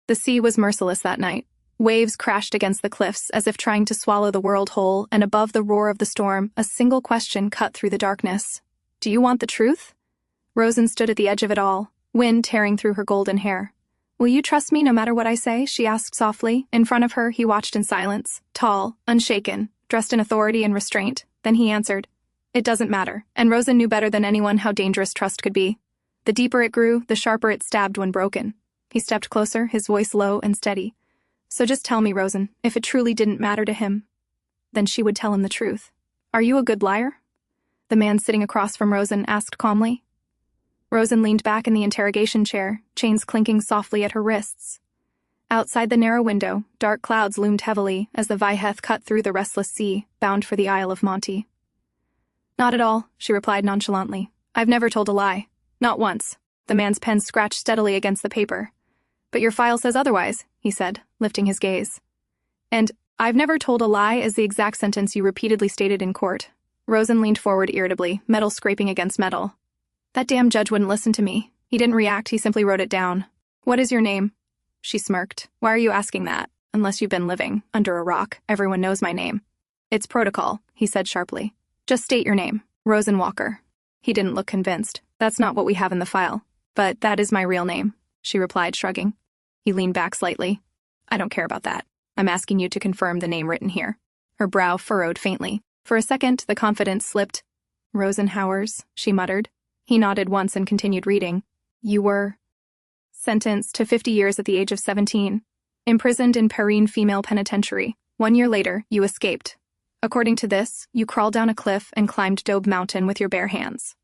The sea was merciless that night. Waves crashed against the cliffs as if trying to swallow the world whole, and above the roar of the storm, a single question cut through the darkness. Do you want the truth? Rosen stood at the edge of it all, wind tearing through her golden hair. Will you trust me no matter what I say? She asked softly. In front of her, he watched in silence, tall, unshaken, dressed in authority and restraint. Then he answered, It doesn't matter, and Rosen knew better than anyone how dangerous trust could be. The deeper it grew, the sharper it stabbed when broken. He stepped closer, his voice low and steady. So just tell me, Rosen, if it truly didn't matter to him. Then she would tell him the truth. Are you a good liar? The man sitting across from Rosen asked calmly. Rosen leaned back in the interrogation chair, chains clinking softly at her wrists. Outside the narrow window, dark clouds loomed heavily as the Vaiheth cut through the restless sea, bound for the Isle of Monte. Not at all, she replied nonchalantly. I've never told a lie. Not once. The man's pen scratched steadily against the paper. But your file says otherwise, he said, lifting his gaze. And I've never told a lie is the exact sentence you repeatedly stated in court. Rosen leaned forward irritably, metal scraping against metal. That damn judge wouldn't listen to me. He didn't react, he simply wrote it down. What is your name? She smirked. Why are you asking that? Unless you've been living under a rock, everyone knows my name. It's protocol, he said sharply. Just state your name. Rosen Walker. He didn't look convinced. That's not what we have in the file. But that is my real name, she replied, shrugging. He leaned back slightly. I don't care about that. I'm asking you to confirm the name written here. Her brow furrowed faintly. For a second, the confidence slipped. Rosenhauers, she muttered. He nodded once and continued reading. You were sentenced to 50 years at the age of 17. Imprisoned in Perrine Female Penitentiary. 1 year later, you escaped. According to this, you crawled down a cliff and climbed Dobe Mountain with your bare hands.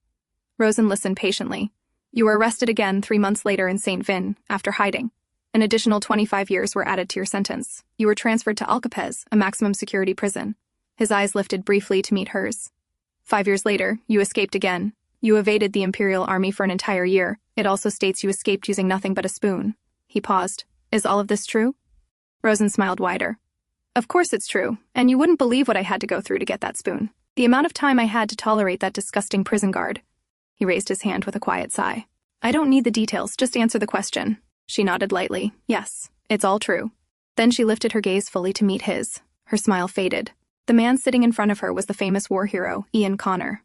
Rosen listened patiently. You were arrested again 3 months later in St. Vin, after hiding. An additional 25 years were added to your sentence. You were transferred to Alcapez, a maximum security prison. His eyes lifted briefly to meet hers. 5 years later, you escaped again. You evaded the Imperial Army for an entire year. It also states you escaped using nothing but a spoon. He paused. Is all of this true? Rosen smiled wider. Of course it's true, and you wouldn't believe what I had to go through to get that spoon. The amount of time I had to tolerate that disgusting prison guard. He raised his hand with a quiet sigh. I don't need the details, just answer the question. She nodded lightly. Yes, it's all true. Then she lifted her gaze fully to meet his. Her smile faded. The man sitting in front of her was the famous war hero, Ian Connor.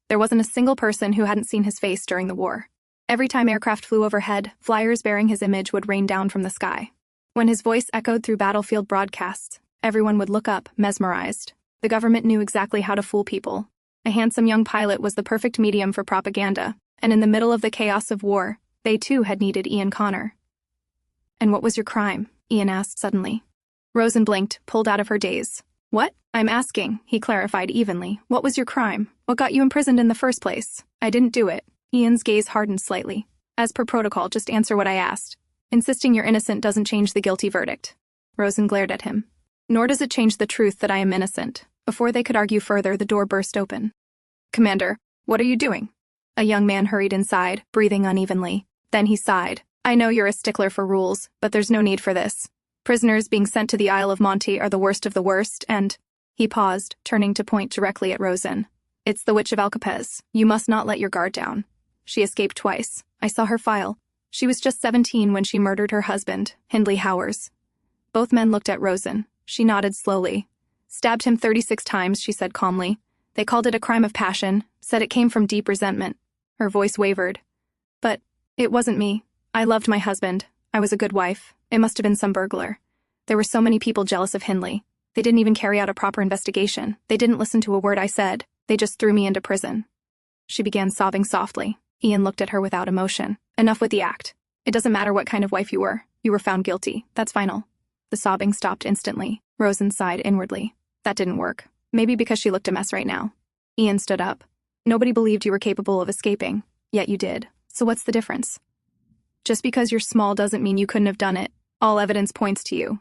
There wasn't a single person who hadn't seen his face during the war. Every time aircraft flew overhead, flyers bearing his image would rain down from the sky. When his voice echoed through battlefield broadcasts, everyone would look up, mesmerized. The government knew exactly how to fool people. A handsome young pilot was the perfect medium for propaganda, and in the middle of the chaos of war, they too had needed Ian Connor. And what was your crime? Ian asked suddenly. Rosen blinked, pulled out of her daze. What? I'm asking, he clarified evenly. What was your crime? What got you imprisoned in the first place? I didn't do it. Ian's gaze hardened slightly. As per protocol, just answer what I asked. Insisting you're innocent doesn't change the guilty verdict. Rosen glared at him. Nor does it change the truth that I am innocent. Before they could argue further, the door burst open. Commander, what are you doing? A young man hurried inside, breathing unevenly. Then he sighed. I know you're a stickler for rules, but there's no need for this. Prisoners being sent to the Isle of Monte are the worst of the worst, and... He paused, turning to point directly at Rosen. It's the Witch of Alcapez. You must not let your guard down. She escaped twice. I saw her file. She was just 17 when she murdered her husband, Hindley Howers. Both men looked at Rosen. She nodded slowly. Stabbed him 36 times, she said calmly. They called it a crime of passion, said it came from deep resentment. Her voice wavered. But it wasn't me. I loved my husband. I was a good wife. It must have been some burglar. There were so many people jealous of Hindley. They didn't even carry out a proper investigation. They didn't listen to a word I said. They just threw me into prison. She began sobbing softly. Ian looked at her without emotion. Enough with the act. It doesn't matter what kind of wife you were. You were found guilty. That's final. The sobbing stopped instantly. Rosen sighed inwardly. That didn't work. Maybe because she looked a mess right now. Ian stood up. Nobody believed you were capable of escaping. Yet you did. So what's the difference? Just because you're small doesn't mean you couldn't have done it. All evidence points to you.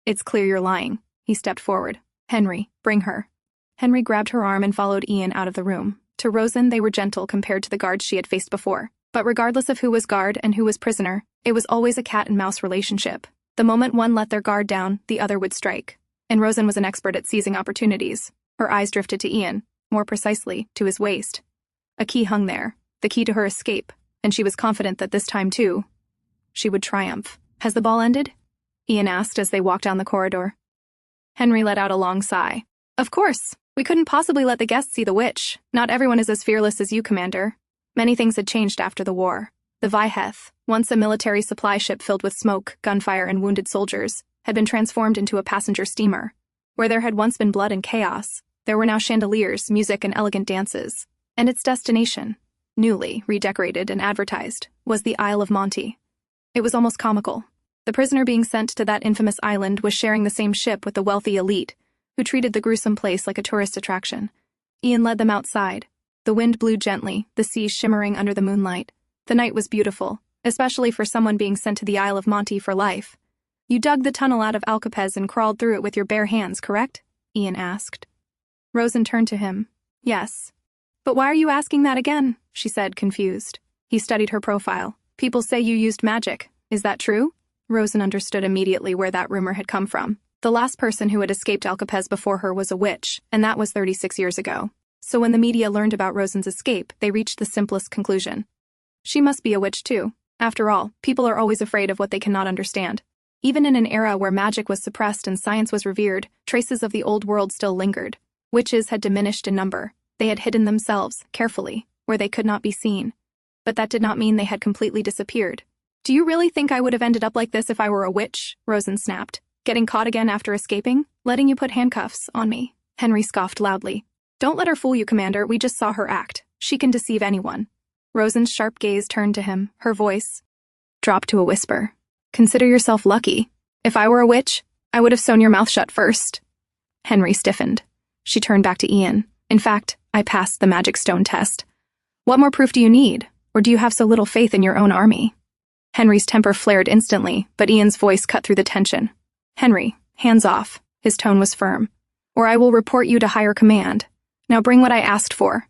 It's clear you're lying. He stepped forward. Henry, bring her. Henry grabbed her arm and followed Ian out of the room. To Rosen, they were gentle compared to the guards she had faced before. But regardless of who was guard and who was prisoner, it was always a cat-and-mouse relationship. The moment one let their guard down, the other would strike. And Rosen was an expert at seizing opportunities. Her eyes drifted to Ian, more precisely, to his waist. A key hung there, the key to her escape, and she was confident that this time, too, she would triumph. Has the ball ended? Ian asked as they walked down the corridor. Henry let out a long sigh. Of course. We couldn't possibly let the guests see the witch. Not everyone is as fearless as you, Commander. Many things had changed after the war. The Vyheth, once a military supply ship filled with smoke, gunfire, and wounded soldiers, had been transformed into a passenger steamer. Where there had once been blood and chaos, there were now chandeliers, music, and elegant dances. And its destination, newly redecorated and advertised, was the Isle of Monte. It was almost comical. The prisoner being sent to that infamous island was sharing the same ship with the wealthy elite, who treated the gruesome place like a tourist attraction. Ian led them outside. The wind blew gently, the sea shimmering under the moonlight. The night was beautiful, especially for someone being sent to the Isle of Monte for life. You dug the tunnel out of Alcapez and crawled through it with your bare hands, correct? Ian asked. Rosen turned to him. Yes. But why are you asking that again? She said, confused. He studied her profile. People say you used magic. Is that true? Rosen understood immediately where that rumor had come from. The last person who had escaped Alcapez before her was a witch, and that was 36 years ago. So when the media learned about Rosen's escape, they reached the simplest conclusion. She must be a witch too. After all, people are always afraid of what they cannot understand. Even in an era where magic was suppressed and science was revered, traces of the old world still lingered. Witches had diminished in number. They had hidden themselves, carefully, where they could not be seen. But that did not mean they had completely disappeared. Do you really think I would have ended up like this if I were a witch? Rosen snapped. Getting caught again after escaping? Letting you put handcuffs on me? Henry scoffed loudly. Don't let her fool you, Commander. We just saw her act. She can deceive anyone. Rosen's sharp gaze turned to him, her voice dropped to a whisper. Consider yourself lucky. If I were a witch, I would have sewn your mouth shut first. Henry stiffened. She turned back to Ian. In fact, I passed the magic stone test. What more proof do you need? Or do you have so little faith in your own army? Henry's temper flared instantly, but Ian's voice cut through the tension. Henry, hands off. His tone was firm. Or I will report you to higher command. Now bring what I asked for.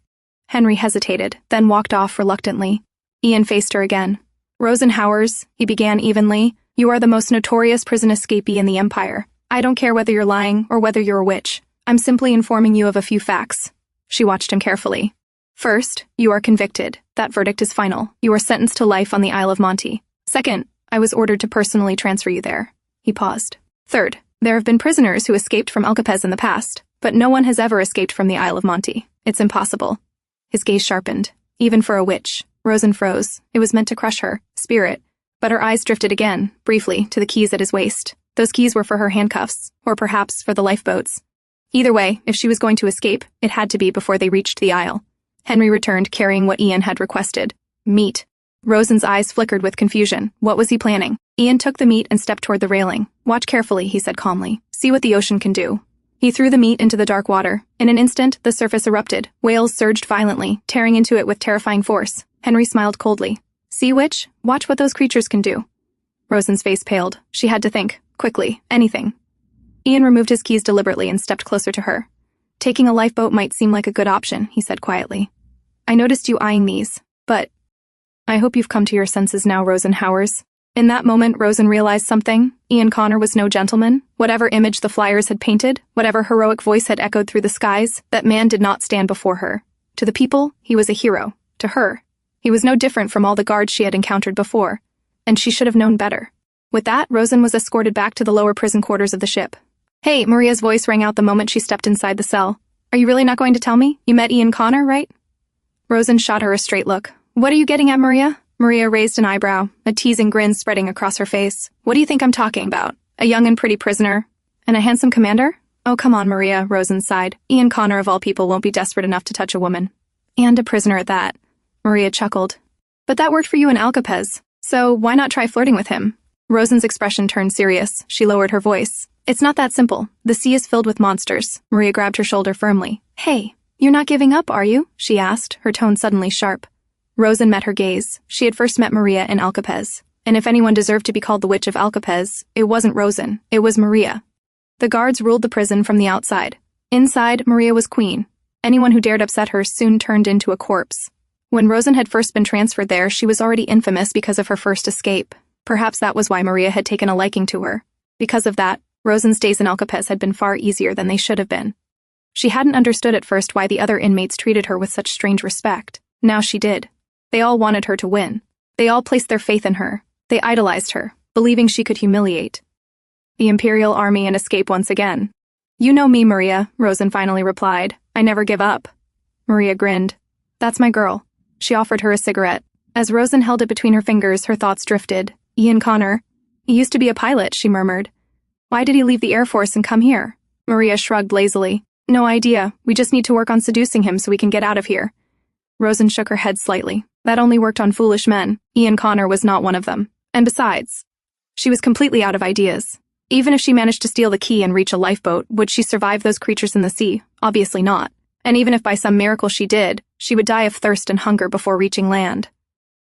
Henry hesitated, then walked off reluctantly. Ian faced her again. Rosen Howers, he began evenly, you are the most notorious prison escapee in the Empire. I don't care whether you're lying or whether you're a witch. I'm simply informing you of a few facts. She watched him carefully. First, you are convicted. That verdict is final. You are sentenced to life on the Isle of Monte. Second, I was ordered to personally transfer you there. He paused. Third, there have been prisoners who escaped from Alcapez in the past, but no one has ever escaped from the Isle of Monte. It's impossible. His gaze sharpened. Even for a witch. Rosen froze. It was meant to crush her, spirit. But her eyes drifted again, briefly, to the keys at his waist. Those keys were for her handcuffs, or perhaps for the lifeboats. Either way, if she was going to escape, it had to be before they reached the Isle. Henry returned, carrying what Ian had requested. Meat. Rosen's eyes flickered with confusion. What was he planning? Ian took the meat and stepped toward the railing. Watch carefully, he said calmly. See what the ocean can do. He threw the meat into the dark water. In an instant, the surface erupted. Whales surged violently, tearing into it with terrifying force. Henry smiled coldly. See, witch? Watch what those creatures can do. Rosen's face paled. She had to think. Quickly. Anything. Ian removed his keys deliberately and stepped closer to her. Taking a lifeboat might seem like a good option, he said quietly. I noticed you eyeing these, but I hope you've come to your senses now, Rosen Howers. In that moment, Rosen realized something. Ian Connor was no gentleman. Whatever image the flyers had painted, whatever heroic voice had echoed through the skies, that man did not stand before her. To the people, he was a hero. To her, he was no different from all the guards she had encountered before, and she should have known better. With that, Rosen was escorted back to the lower prison quarters of the ship. Hey, Maria's voice rang out the moment she stepped inside the cell. Are you really not going to tell me? You met Ian Connor, right? Rosen shot her a straight look. What are you getting at, Maria? Maria raised an eyebrow, a teasing grin spreading across her face. What do you think I'm talking about? A young and pretty prisoner? And a handsome commander? Oh, come on, Maria, Rosen sighed. Ian Connor, of all people, won't be desperate enough to touch a woman. And a prisoner at that. Maria chuckled. But that worked for you in Alcapez, so why not try flirting with him? Rosen's expression turned serious. She lowered her voice. It's not that simple. The sea is filled with monsters. Maria grabbed her shoulder firmly. Hey, you're not giving up, are you? She asked, her tone suddenly sharp. Rosen met her gaze. She had first met Maria in Alcapez. And if anyone deserved to be called the Witch of Alcapez, it wasn't Rosen, it was Maria. The guards ruled the prison from the outside. Inside, Maria was queen. Anyone who dared upset her soon turned into a corpse. When Rosen had first been transferred there, she was already infamous because of her first escape. Perhaps that was why Maria had taken a liking to her. Because of that, Rosen's days in Alcapez had been far easier than they should have been. She hadn't understood at first why the other inmates treated her with such strange respect. Now she did. They all wanted her to win. They all placed their faith in her. They idolized her, believing she could humiliate the Imperial Army and escape once again. You know me, Maria, Rosen finally replied. I never give up. Maria grinned. That's my girl. She offered her a cigarette. As Rosen held it between her fingers, her thoughts drifted. Ian Connor. He used to be a pilot, she murmured. Why did he leave the Air Force and come here? Maria shrugged lazily. No idea. We just need to work on seducing him so we can get out of here. Rosen shook her head slightly. That only worked on foolish men. Ian Connor was not one of them. And besides, she was completely out of ideas. Even if she managed to steal the key and reach a lifeboat, would she survive those creatures in the sea? Obviously not. And even if by some miracle she did, she would die of thirst and hunger before reaching land.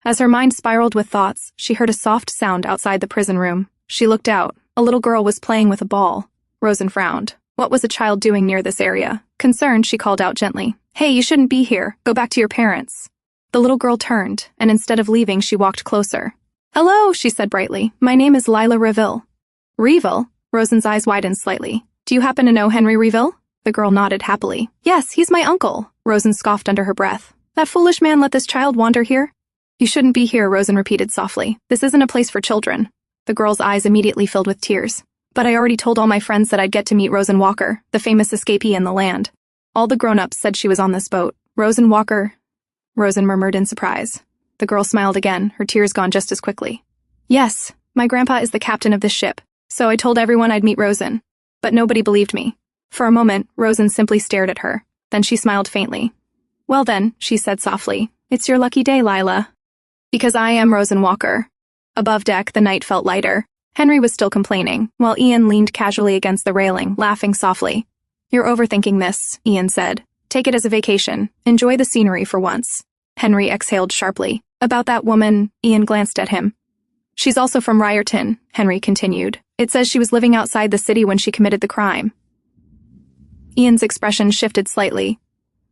As her mind spiraled with thoughts, she heard a soft sound outside the prison room. She looked out. A little girl was playing with a ball. Rosen frowned. What was a child doing near this area? Concerned, she called out gently. Hey, you shouldn't be here. Go back to your parents. The little girl turned, and instead of leaving, she walked closer. Hello, she said brightly. My name is Lila Reville. Reville? Rosen's eyes widened slightly. Do you happen to know Henry Reville? The girl nodded happily. Yes, he's my uncle. Rosen scoffed under her breath. That foolish man let this child wander here? You shouldn't be here, Rosen repeated softly. This isn't a place for children. The girl's eyes immediately filled with tears. But I already told all my friends that I'd get to meet Rosen Walker, the famous escapee in the land. All the grown-ups said she was on this boat. Rosen Walker, Rosen murmured in surprise. The girl smiled again, her tears gone just as quickly. Yes, my grandpa is the captain of this ship, so I told everyone I'd meet Rosen. But nobody believed me. For a moment, Rosen simply stared at her. Then she smiled faintly. Well then, she said softly, it's your lucky day, Lila. Because I am Rosen Walker. Above deck, the night felt lighter. Henry was still complaining, while Ian leaned casually against the railing, laughing softly. You're overthinking this, Ian said. Take it as a vacation. Enjoy the scenery for once. Henry exhaled sharply. About that woman, Ian glanced at him. She's also from Ryerton, Henry continued. It says she was living outside the city when she committed the crime. Ian's expression shifted slightly.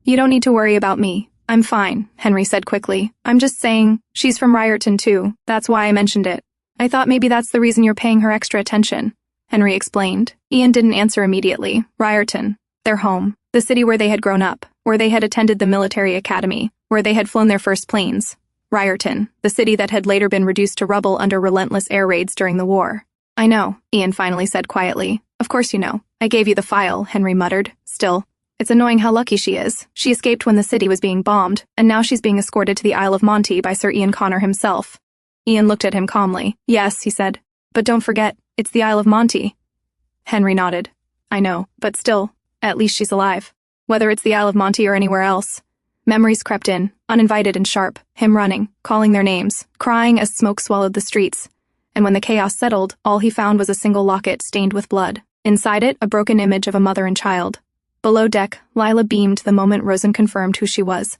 You don't need to worry about me. I'm fine, Henry said quickly. I'm just saying, she's from Ryerton too. That's why I mentioned it. I thought maybe that's the reason you're paying her extra attention, Henry explained. Ian didn't answer immediately. Ryerton, their home, the city where they had grown up, where they had attended the military academy, where they had flown their first planes. Ryerton, the city that had later been reduced to rubble under relentless air raids during the war. I know, Ian finally said quietly. Of course you know. I gave you the file, Henry muttered. Still, it's annoying how lucky she is. She escaped when the city was being bombed, and now she's being escorted to the Isle of Monte by Sir Ian Connor himself. Ian looked at him calmly. Yes, he said. But don't forget, it's the Isle of Monte. Henry nodded. I know, but still, at least she's alive. Whether it's the Isle of Monte or anywhere else. Memories crept in, uninvited and sharp, him running, calling their names, crying as smoke swallowed the streets. And when the chaos settled, all he found was a single locket stained with blood. Inside it, a broken image of a mother and child. Below deck, Lila beamed the moment Rosen confirmed who she was.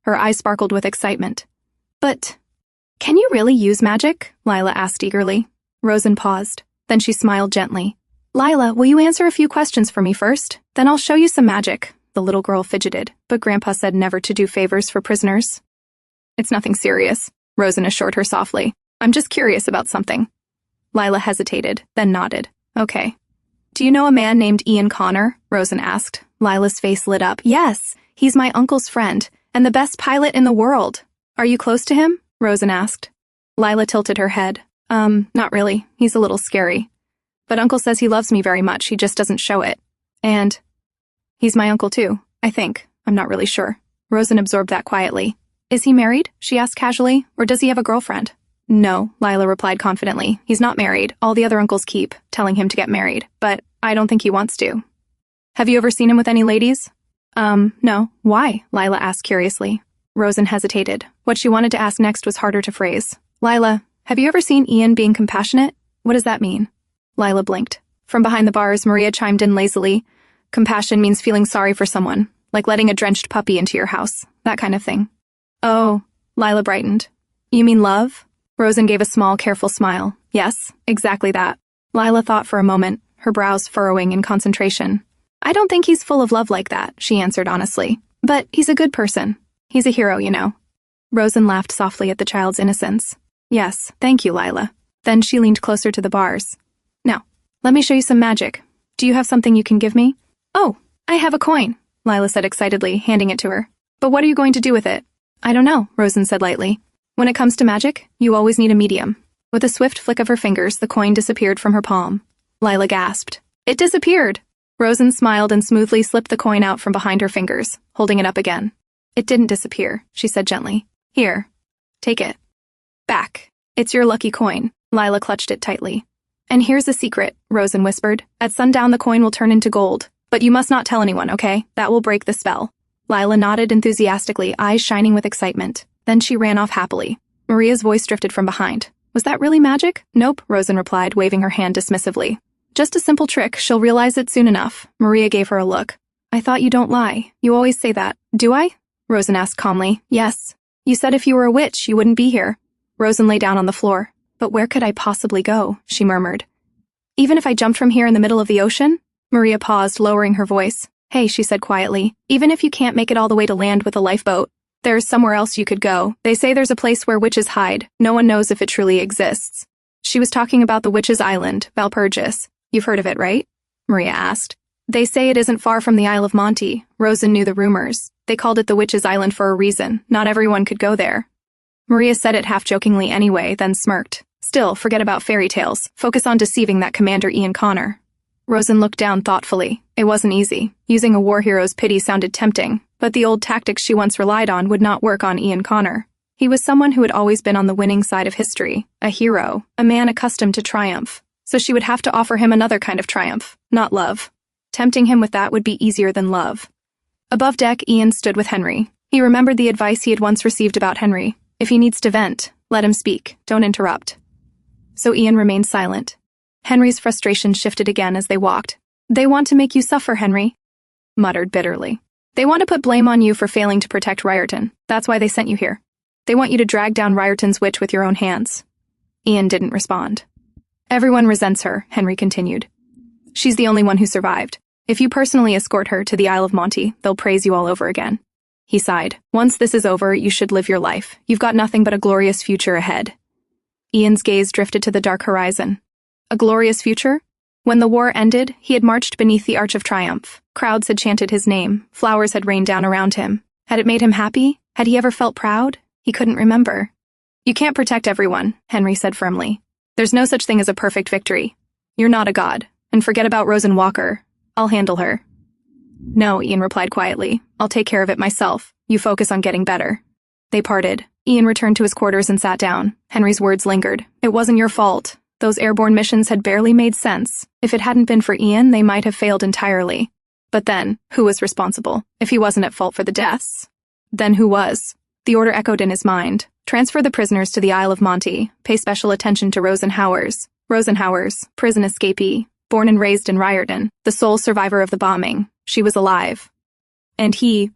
Her eyes sparkled with excitement. But, can you really use magic? Lila asked eagerly. Rosen paused. Then she smiled gently. Lila, will you answer a few questions for me first? Then I'll show you some magic. The little girl fidgeted, but Grandpa said never to do favors for prisoners. It's nothing serious, Rosen assured her softly. I'm just curious about something. Lila hesitated, then nodded. Okay. Do you know a man named Ian Connor? Rosen asked. Lila's face lit up. Yes, he's my uncle's friend, and the best pilot in the world. Are you close to him? Rosen asked. Lila tilted her head. Not really. He's a little scary. But Uncle says he loves me very much, he just doesn't show it. And he's my uncle too, I think. I'm not really sure. Rosen absorbed that quietly. Is he married? She asked casually. Or does he have a girlfriend? No, Lila replied confidently. He's not married. All the other uncles keep telling him to get married, but I don't think he wants to. Have you ever seen him with any ladies? No. Why? Lila asked curiously. Rosen hesitated. What she wanted to ask next was harder to phrase. Lila, have you ever seen Ian being compassionate? What does that mean? Lila blinked. From behind the bars, Maria chimed in lazily. Compassion means feeling sorry for someone, like letting a drenched puppy into your house, that kind of thing. Oh, Lila brightened. You mean love? Rosen gave a small, careful smile. Yes, exactly that. Lila thought for a moment, her brows furrowing in concentration. I don't think he's full of love like that, she answered honestly. But he's a good person. He's a hero, you know. Rosen laughed softly at the child's innocence. Yes, thank you, Lila. Then she leaned closer to the bars. Now, let me show you some magic. Do you have something you can give me? Oh, I have a coin, Lila said excitedly, handing it to her. But what are you going to do with it? I don't know, Rosen said lightly. When it comes to magic, you always need a medium. With a swift flick of her fingers, the coin disappeared from her palm. Lila gasped. It disappeared! Rosen smiled and smoothly slipped the coin out from behind her fingers, holding it up again. It didn't disappear, she said gently. Here. Take it. Back. It's your lucky coin. Lila clutched it tightly. And here's the secret, Rosen whispered. At sundown the coin will turn into gold. But you must not tell anyone, okay? That will break the spell. Lila nodded enthusiastically, eyes shining with excitement. Then she ran off happily. Maria's voice drifted from behind. Was that really magic? Nope, Rosen replied, waving her hand dismissively. Just a simple trick, she'll realize it soon enough. Maria gave her a look. I thought you don't lie. You always say that. Do I? Rosen asked calmly. Yes. You said if you were a witch, you wouldn't be here. Rosen lay down on the floor. But where could I possibly go? She murmured. Even if I jumped from here in the middle of the ocean? Maria paused, lowering her voice. Hey, she said quietly. Even if you can't make it all the way to land with a lifeboat, there's somewhere else you could go. They say there's a place where witches hide. No one knows if it truly exists. She was talking about the Witches' Island, Valpurgis. You've heard of it, right? Maria asked. They say it isn't far from the Isle of Monte. Rosen knew the rumors. They called it the Witches' Island for a reason. Not everyone could go there. Maria said it half-jokingly anyway, then smirked. Still, forget about fairy tales. Focus on deceiving that Commander Ian Connor. Rosen looked down thoughtfully. It wasn't easy. Using a war hero's pity sounded tempting, but the old tactics she once relied on would not work on Ian Connor. He was someone who had always been on the winning side of history, a hero, a man accustomed to triumph. So she would have to offer him another kind of triumph, not love. Tempting him with that would be easier than love. Above deck, Ian stood with Henry. He remembered the advice he had once received about Henry. If he needs to vent, let him speak, don't interrupt. So Ian remained silent. Henry's frustration shifted again as they walked. They want to make you suffer, Henry, muttered bitterly. They want to put blame on you for failing to protect Riordan. That's why they sent you here. They want you to drag down Riordan's witch with your own hands. Ian didn't respond. Everyone resents her, Henry continued. She's the only one who survived. If you personally escort her to the Isle of Monte, they'll praise you all over again. He sighed. Once this is over, you should live your life. You've got nothing but a glorious future ahead. Ian's gaze drifted to the dark horizon. A glorious future? When the war ended, he had marched beneath the Arch of Triumph. Crowds had chanted his name. Flowers had rained down around him. Had it made him happy? Had he ever felt proud? He couldn't remember. You can't protect everyone, Henry said firmly. There's no such thing as a perfect victory. You're not a god. And forget about Rosen Walker. I'll handle her. No, Ian replied quietly. I'll take care of it myself. You focus on getting better. They parted. Ian returned to his quarters and sat down. Henry's words lingered. It wasn't your fault. Those airborne missions had barely made sense. If it hadn't been for Ian, they might have failed entirely. But then, who was responsible? If he wasn't at fault for the deaths, then who was? The order echoed in his mind. Transfer the prisoners to the Isle of Monte. Pay special attention to Rosenhauers. Rosenhauers, prison escapee, born and raised in Riordan, the sole survivor of the bombing. She was alive. And he...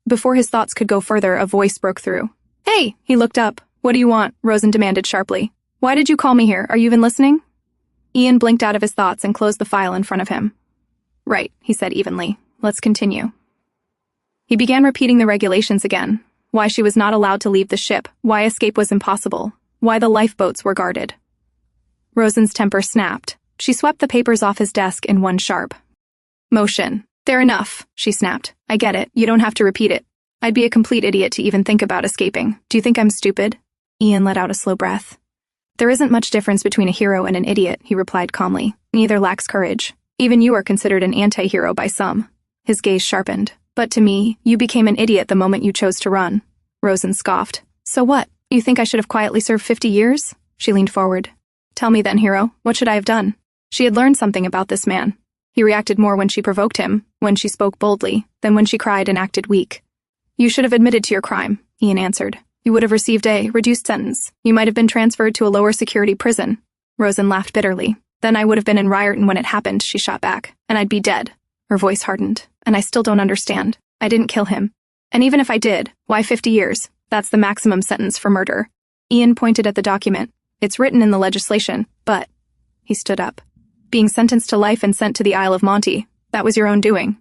Before his thoughts could go further, a voice broke through. Hey! He looked up. What do you want? Rosen demanded sharply. Why did you call me here? Are you even listening? Ian blinked out of his thoughts and closed the file in front of him. Right, he said evenly. Let's continue. He began repeating the regulations again. Why she was not allowed to leave the ship, why escape was impossible, why the lifeboats were guarded. Rosen's temper snapped. She swept the papers off his desk in one sharp motion. They're enough, she snapped. I get it. You don't have to repeat it. I'd be a complete idiot to even think about escaping. Do you think I'm stupid? Ian let out a slow breath. There isn't much difference between a hero and an idiot, he replied calmly. Neither lacks courage. Even you are considered an anti-hero by some. His gaze sharpened. But to me, you became an idiot the moment you chose to run. Rosen scoffed. So what? You think I should have quietly served 50 years? She leaned forward. Tell me then, hero, what should I have done? She had learned something about this man. He reacted more when she provoked him, when she spoke boldly, than when she cried and acted weak. You should have admitted to your crime, Ian answered. You would have received a reduced sentence. You might have been transferred to a lower security prison. Rosen laughed bitterly. Then I would have been in Riordan when it happened, she shot back. And I'd be dead. Her voice hardened. And I still don't understand. I didn't kill him. And even if I did, why 50 years? That's the maximum sentence for murder. Ian pointed at the document. It's written in the legislation, but... He stood up. Being sentenced to life and sent to the Isle of Monte. That was your own doing.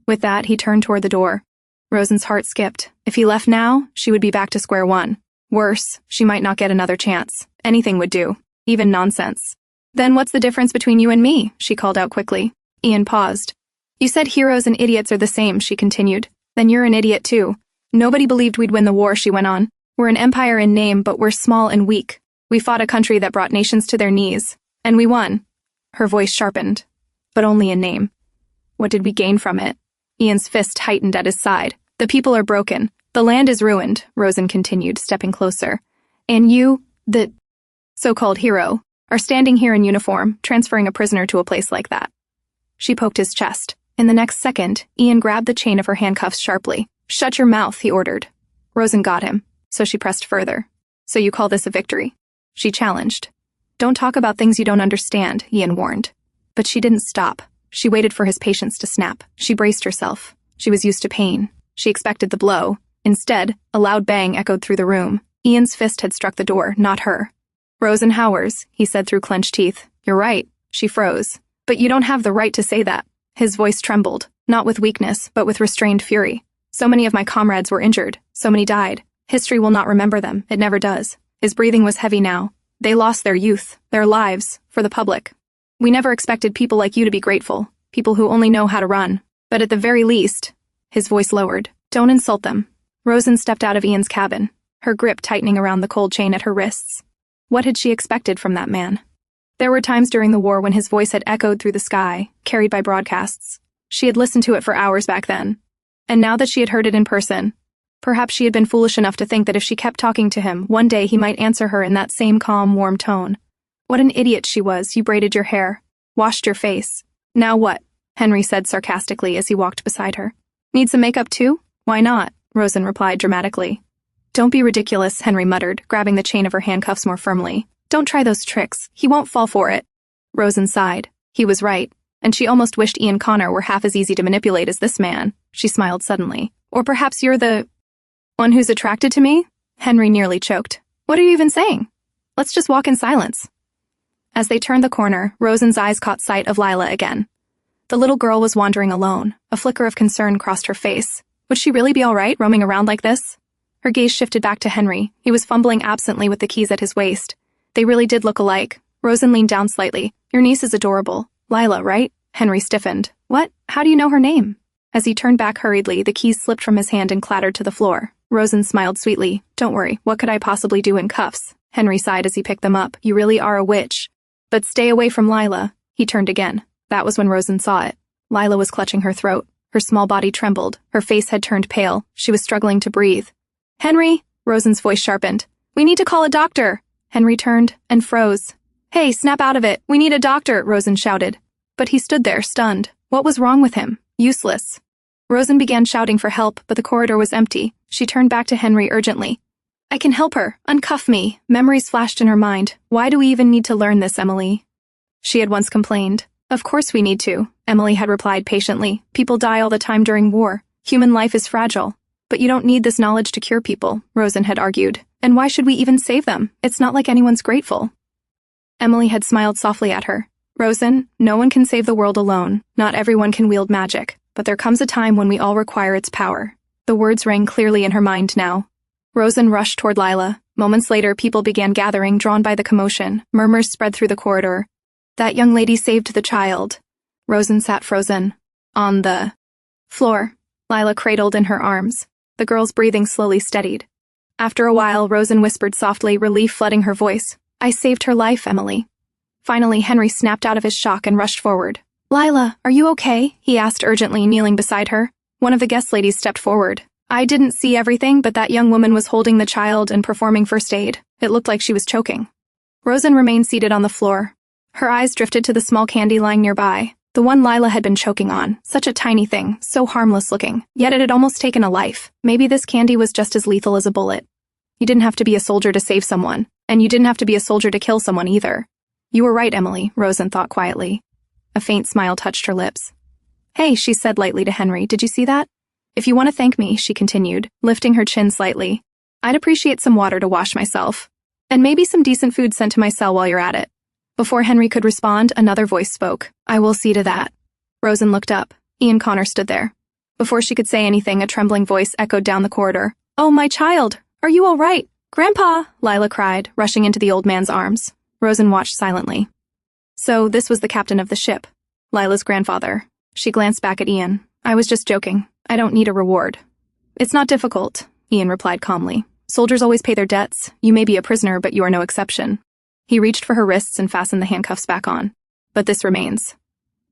With that, he turned toward the door. Rosen's heart skipped. If he left now, she would be back to square one. Worse, she might not get another chance. Anything would do. Even nonsense. Then what's the difference between you and me? She called out quickly. Ian paused. You said heroes and idiots are the same, she continued. Then you're an idiot too. Nobody believed we'd win the war, she went on. We're an empire in name, but we're small and weak. We fought a country that brought nations to their knees, and we won. Her voice sharpened, but only in name. What did we gain from it? Ian's fist tightened at his side. The people are broken. The land is ruined, Rosen continued, stepping closer. And you, the so-called hero, are standing here in uniform, transferring a prisoner to a place like that. She poked his chest. In the next second, Ian grabbed the chain of her handcuffs sharply. Shut your mouth, he ordered. Rosen got him, so she pressed further. So you call this a victory? She challenged. Don't talk about things you don't understand, Ian warned. But she didn't stop. She waited for his patience to snap. She braced herself. She was used to pain. She expected the blow. Instead, a loud bang echoed through the room. Ian's fist had struck the door, not her. Rosen Howers, he said through clenched teeth. You're right. She froze. But you don't have the right to say that. His voice trembled, not with weakness, but with restrained fury. So many of my comrades were injured. So many died. History will not remember them. It never does. His breathing was heavy now. They lost their youth, their lives, for the public. We never expected people like you to be grateful, people who only know how to run. But at the very least, his voice lowered. Don't insult them. Rosen stepped out of Ian's cabin, her grip tightening around the cold chain at her wrists. What had she expected from that man? There were times during the war when his voice had echoed through the sky, carried by broadcasts. She had listened to it for hours back then. And now that she had heard it in person, perhaps she had been foolish enough to think that if she kept talking to him, one day he might answer her in that same calm, warm tone. What an idiot she was. You braided your hair, washed your face. Now what? Henry said sarcastically as he walked beside her. Need some makeup too? Why not? Rosen replied dramatically. Don't be ridiculous, Henry muttered, grabbing the chain of her handcuffs more firmly. Don't try those tricks. He won't fall for it. Rosen sighed. He was right, and she almost wished Ian Connor were half as easy to manipulate as this man. She smiled suddenly. Or perhaps you're the one who's attracted to me? Henry nearly choked. What are you even saying? Let's just walk in silence. As they turned the corner, Rosen's eyes caught sight of Lila again. The little girl was wandering alone. A flicker of concern crossed her face. Would she really be all right, roaming around like this? Her gaze shifted back to Henry. He was fumbling absently with the keys at his waist. They really did look alike. Rosen leaned down slightly. Your niece is adorable. Lila, right? Henry stiffened. What? How do you know her name? As he turned back hurriedly, the keys slipped from his hand and clattered to the floor. Rosen smiled sweetly. Don't worry, what could I possibly do in cuffs? Henry sighed as he picked them up. You really are a witch. But stay away from Lila. He turned again. That was when Rosen saw it. Lila was clutching her throat. Her small body trembled. Her face had turned pale. She was struggling to breathe. Henry! Rosen's voice sharpened. We need to call a doctor! Henry turned and froze. Hey, snap out of it! We need a doctor! Rosen shouted. But he stood there, stunned. What was wrong with him? Useless. Rosen began shouting for help, but the corridor was empty. She turned back to Henry urgently. I can help her. Uncuff me. Memories flashed in her mind. Why do we even need to learn this, Emily? She had once complained. Of course we need to, Emily had replied patiently. People die all the time during war. Human life is fragile. But you don't need this knowledge to cure people, Rosen had argued. And why should we even save them? It's not like anyone's grateful. Emily had smiled softly at her. Rosen, no one can save the world alone. Not everyone can wield magic. But there comes a time when we all require its power. The words rang clearly in her mind now. Rosen rushed toward Lila. Moments later, people began gathering, drawn by the commotion. Murmurs spread through the corridor. That young lady saved the child. Rosen sat frozen. On the floor, Lila cradled in her arms. The girl's breathing slowly steadied. After a while, Rosen whispered softly, relief flooding her voice. I saved her life, Emily. Finally, Henry snapped out of his shock and rushed forward. Lila, are you okay? He asked urgently, kneeling beside her. One of the guest ladies stepped forward. I didn't see everything, but that young woman was holding the child and performing first aid. It looked like she was choking. Rosen remained seated on the floor. Her eyes drifted to the small candy lying nearby. The one Lila had been choking on. Such a tiny thing, so harmless looking. Yet it had almost taken a life. Maybe this candy was just as lethal as a bullet. You didn't have to be a soldier to save someone. And you didn't have to be a soldier to kill someone either. You were right, Emily, Rosen thought quietly. A faint smile touched her lips. Hey, she said lightly to Henry, did you see that? If you want to thank me, she continued, lifting her chin slightly, I'd appreciate some water to wash myself. And maybe some decent food sent to my cell while you're at it. Before Henry could respond, another voice spoke. I will see to that. Rosen looked up. Ian Connor stood there. Before she could say anything, a trembling voice echoed down the corridor. Oh, my child! Are you all right? Grandpa! Lila cried, rushing into the old man's arms. Rosen watched silently. So, this was the captain of the ship. Lila's grandfather. She glanced back at Ian. I was just joking. I don't need a reward. It's not difficult, Ian replied calmly. Soldiers always pay their debts. You may be a prisoner, but you are no exception. He reached for her wrists and fastened the handcuffs back on. But this remains.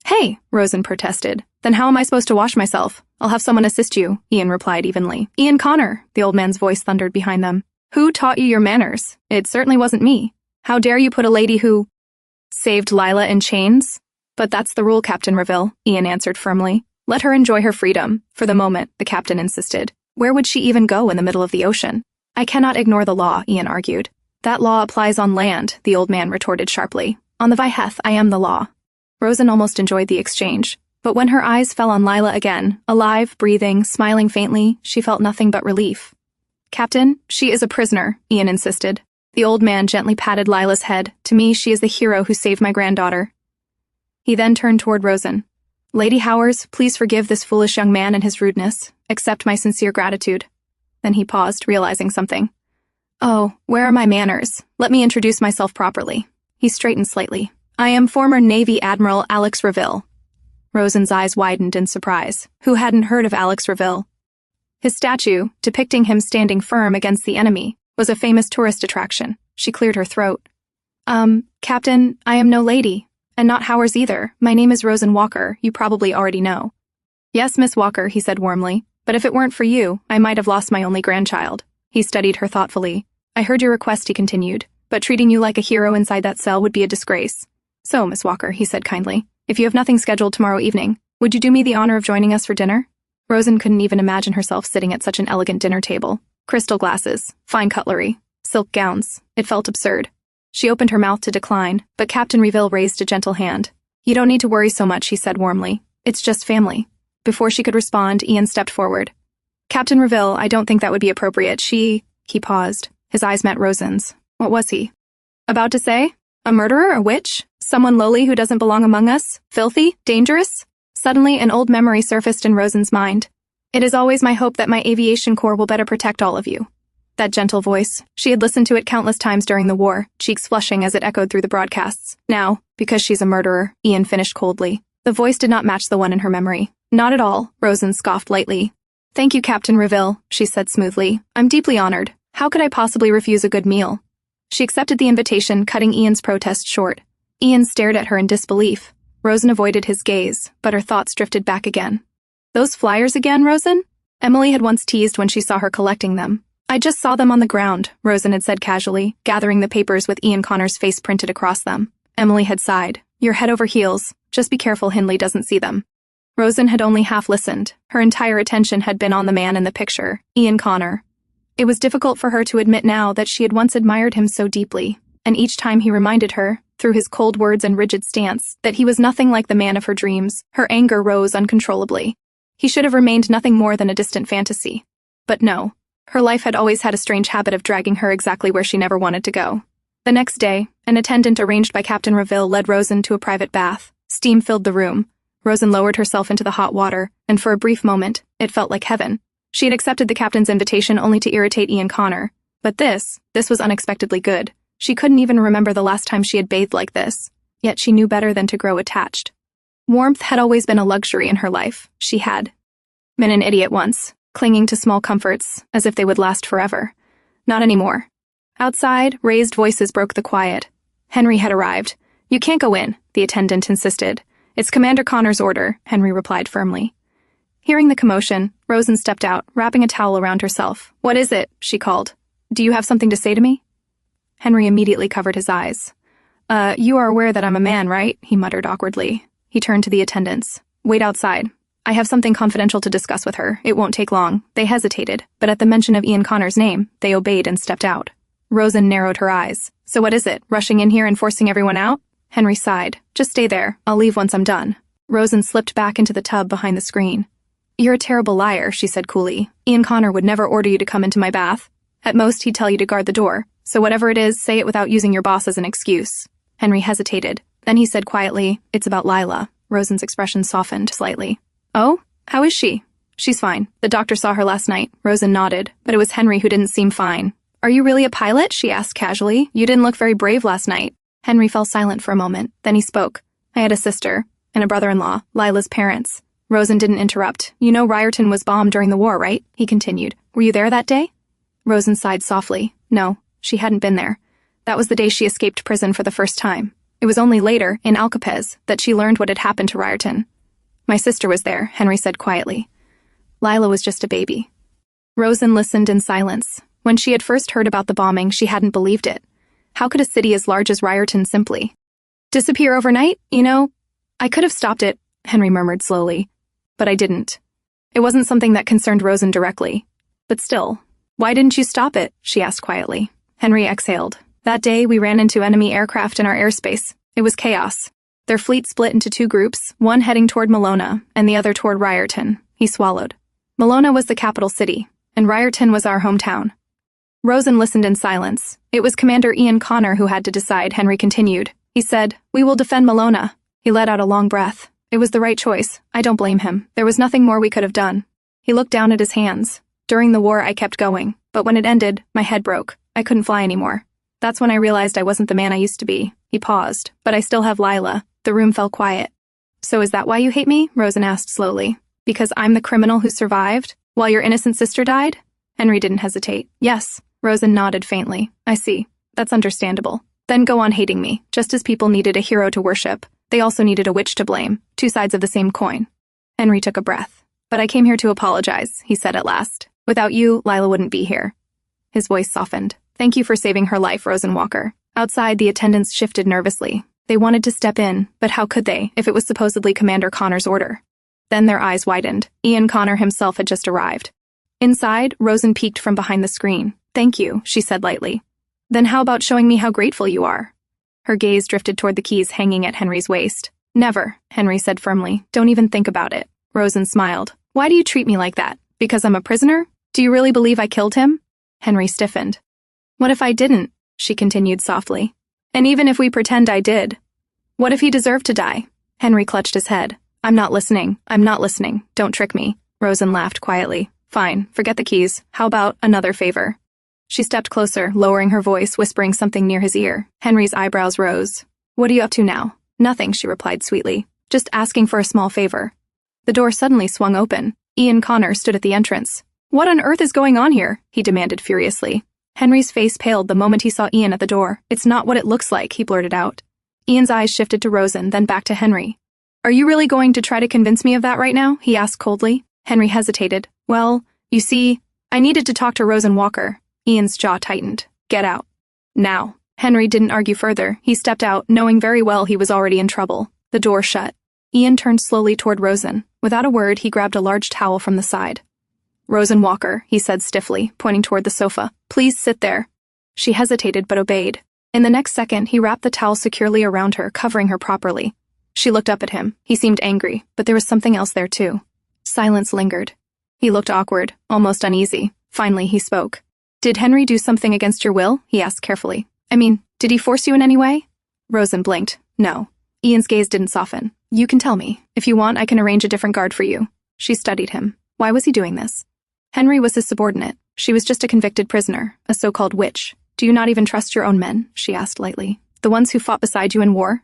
Hey, Rosen protested. Then how am I supposed to wash myself? I'll have someone assist you, Ian replied evenly. Ian Connor, the old man's voice thundered behind them. Who taught you your manners? It certainly wasn't me. How dare you put a lady who saved Lila in chains? But that's the rule, Captain Reville, Ian answered firmly. Let her enjoy her freedom. For the moment, the captain insisted. Where would she even go in the middle of the ocean? I cannot ignore the law, Ian argued. That law applies on land, the old man retorted sharply. On the Viheth, I am the law. Rosen almost enjoyed the exchange. But when her eyes fell on Lila again, alive, breathing, smiling faintly, she felt nothing but relief. Captain, she is a prisoner, Ian insisted. The old man gently patted Lila's head. To me, she is the hero who saved my granddaughter. He then turned toward Rosen. Lady Howers, please forgive this foolish young man and his rudeness. Accept my sincere gratitude. Then he paused, realizing something. Oh, where are my manners? Let me introduce myself properly. He straightened slightly. I am former Navy Admiral Alex Reville. Rosen's eyes widened in surprise. Who hadn't heard of Alex Reville? His statue, depicting him standing firm against the enemy, was a famous tourist attraction. She cleared her throat. Captain, I am no lady. And not Howers either. My name is Rosen Walker. You probably already know. Yes, Miss Walker, he said warmly. But if it weren't for you, I might have lost my only grandchild. He studied her thoughtfully. I heard your request, he continued. But treating you like a hero inside that cell would be a disgrace. So, Miss Walker, he said kindly, if you have nothing scheduled tomorrow evening, would you do me the honor of joining us for dinner? Rosen couldn't even imagine herself sitting at such an elegant dinner table. Crystal glasses, fine cutlery, silk gowns. It felt absurd. She opened her mouth to decline, but Captain Reville raised a gentle hand. You don't need to worry so much, he said warmly. It's just family. Before she could respond, Ian stepped forward. Captain Reville, I don't think that would be appropriate. He paused. His eyes met Rosen's. What was he about to say? A murderer? A witch? Someone lowly who doesn't belong among us? Filthy? Dangerous? Suddenly, an old memory surfaced in Rosen's mind. It is always my hope that my aviation corps will better protect all of you. That gentle voice. She had listened to it countless times during the war, cheeks flushing as it echoed through the broadcasts. Now, because she's a murderer, Ian finished coldly. The voice did not match the one in her memory. Not at all, Rosen scoffed lightly. Thank you, Captain Reville, she said smoothly. I'm deeply honored. How could I possibly refuse a good meal? She accepted the invitation, cutting Ian's protest short. Ian stared at her in disbelief. Rosen avoided his gaze, but her thoughts drifted back again. Those flyers again, Rosen? Emily had once teased when she saw her collecting them. I just saw them on the ground, Rosen had said casually, gathering the papers with Ian Connor's face printed across them. Emily had sighed. You're head over heels. Just be careful Hindley doesn't see them. Rosen had only half listened. Her entire attention had been on the man in the picture, Ian Connor. It was difficult for her to admit now that she had once admired him so deeply, and each time he reminded her, through his cold words and rigid stance, that he was nothing like the man of her dreams, her anger rose uncontrollably. He should have remained nothing more than a distant fantasy. But no. Her life had always had a strange habit of dragging her exactly where she never wanted to go. The next day, an attendant arranged by Captain Reville led Rosen to a private bath. Steam filled the room. Rosen lowered herself into the hot water, and for a brief moment, it felt like heaven. She had accepted the captain's invitation only to irritate Ian Connor. But this was unexpectedly good. She couldn't even remember the last time she had bathed like this. Yet she knew better than to grow attached. Warmth had always been a luxury in her life. She had been an idiot once, clinging to small comforts as if they would last forever. Not anymore. Outside, raised voices broke the quiet. Henry had arrived. You can't go in, the attendant insisted. It's Commander Connor's order, Henry replied firmly. Hearing the commotion, Rosen stepped out, wrapping a towel around herself. What is it? She called. Do you have something to say to me? Henry immediately covered his eyes. You are aware that I'm a man, right? He muttered awkwardly. He turned to the attendants. Wait outside. I have something confidential to discuss with her. It won't take long. They hesitated, but at the mention of Ian Connor's name, they obeyed and stepped out. Rosen narrowed her eyes. So what is it? Rushing in here and forcing everyone out? Henry sighed. Just stay there. I'll leave once I'm done. Rosen slipped back into the tub behind the screen. You're a terrible liar, she said coolly. Ian Connor would never order you to come into my bath. At most, he'd tell you to guard the door. So whatever it is, say it without using your boss as an excuse. Henry hesitated. Then he said quietly, It's about Lila. Rosen's expression softened slightly. Oh? How is she? She's fine. The doctor saw her last night. Rosen nodded, but it was Henry who didn't seem fine. Are you really a pilot? She asked casually. You didn't look very brave last night. Henry fell silent for a moment. Then he spoke. I had a sister and a brother-in-law, Lila's parents. Rosen didn't interrupt. You know Ryerton was bombed during the war, right? He continued. Were you there that day? Rosen sighed softly. No, she hadn't been there. That was the day she escaped prison for the first time. It was only later, in Alcapez, that she learned what had happened to Ryerton. My sister was there, Henry said quietly. Lila was just a baby. Rosen listened in silence. When she had first heard about the bombing, she hadn't believed it. How could a city as large as Ryerton simply disappear overnight? You know, I could have stopped it, Henry murmured slowly. But I didn't. It wasn't something that concerned Rosen directly. But still, why didn't you stop it? She asked quietly. Henry exhaled. That day, we ran into enemy aircraft in our airspace. It was chaos. Their fleet split into two groups, one heading toward Malona and the other toward Ryerton. He swallowed. Malona was the capital city, and Ryerton was our hometown. Rosen listened in silence. It was Commander Ian Connor who had to decide, Henry continued. He said, "We will defend Malona." He let out a long breath. It was the right choice. I don't blame him. There was nothing more we could have done. He looked down at his hands. During the war, I kept going, but when it ended, my head broke. I couldn't fly anymore. That's when I realized I wasn't the man I used to be. He paused. But I still have Lila. The room fell quiet. So is that why you hate me? Rosen asked slowly. Because I'm the criminal who survived, while your innocent sister died? Henry didn't hesitate. Yes. Rosen nodded faintly. I see. That's understandable. Then go on hating me. Just as people needed a hero to worship, they also needed a witch to blame. Two sides of the same coin. Henry took a breath. But I came here to apologize, he said at last. Without you, Lila wouldn't be here. His voice softened. Thank you for saving her life, Rosen Walker. Outside, the attendants shifted nervously. They wanted to step in, but how could they, if it was supposedly Commander Connor's order? Then their eyes widened. Ian Connor himself had just arrived. Inside, Rosen peeked from behind the screen. Thank you, she said lightly. Then how about showing me how grateful you are? Her gaze drifted toward the keys hanging at Henry's waist. Never, Henry said firmly. Don't even think about it. Rosen smiled. Why do you treat me like that? Because I'm a prisoner? Do you really believe I killed him? Henry stiffened. What if I didn't? She continued softly. And even if we pretend I did, what if he deserved to die? Henry clutched his head. I'm not listening. I'm not listening. Don't trick me. Rosen laughed quietly. Fine, forget the keys. How about another favor? She stepped closer, lowering her voice, whispering something near his ear. Henry's eyebrows rose. What are you up to now? Nothing, she replied sweetly. Just asking for a small favor. The door suddenly swung open. Ian Connor stood at the entrance. What on earth is going on here? He demanded furiously. Henry's face paled the moment he saw Ian at the door. It's not what it looks like, he blurted out. Ian's eyes shifted to Rosen, then back to Henry. Are you really going to try to convince me of that right now? He asked coldly. Henry hesitated. Well, you see, I needed to talk to Rosen Walker. Ian's jaw tightened. Get out. Now. Henry didn't argue further. He stepped out, knowing very well he was already in trouble. The door shut. Ian turned slowly toward Rosen. Without a word, he grabbed a large towel from the side. Rosen Walker, he said stiffly, pointing toward the sofa. Please sit there. She hesitated but obeyed. In the next second, he wrapped the towel securely around her, covering her properly. She looked up at him. He seemed angry, but there was something else there too. Silence lingered. He looked awkward, almost uneasy. Finally, he spoke. Did Henry do something against your will? He asked carefully. I mean, did he force you in any way? Rosen blinked. No. Ian's gaze didn't soften. You can tell me. If you want, I can arrange a different guard for you. She studied him. Why was he doing this? Henry was his subordinate. She was just a convicted prisoner, a so-called witch. Do you not even trust your own men? She asked lightly. The ones who fought beside you in war?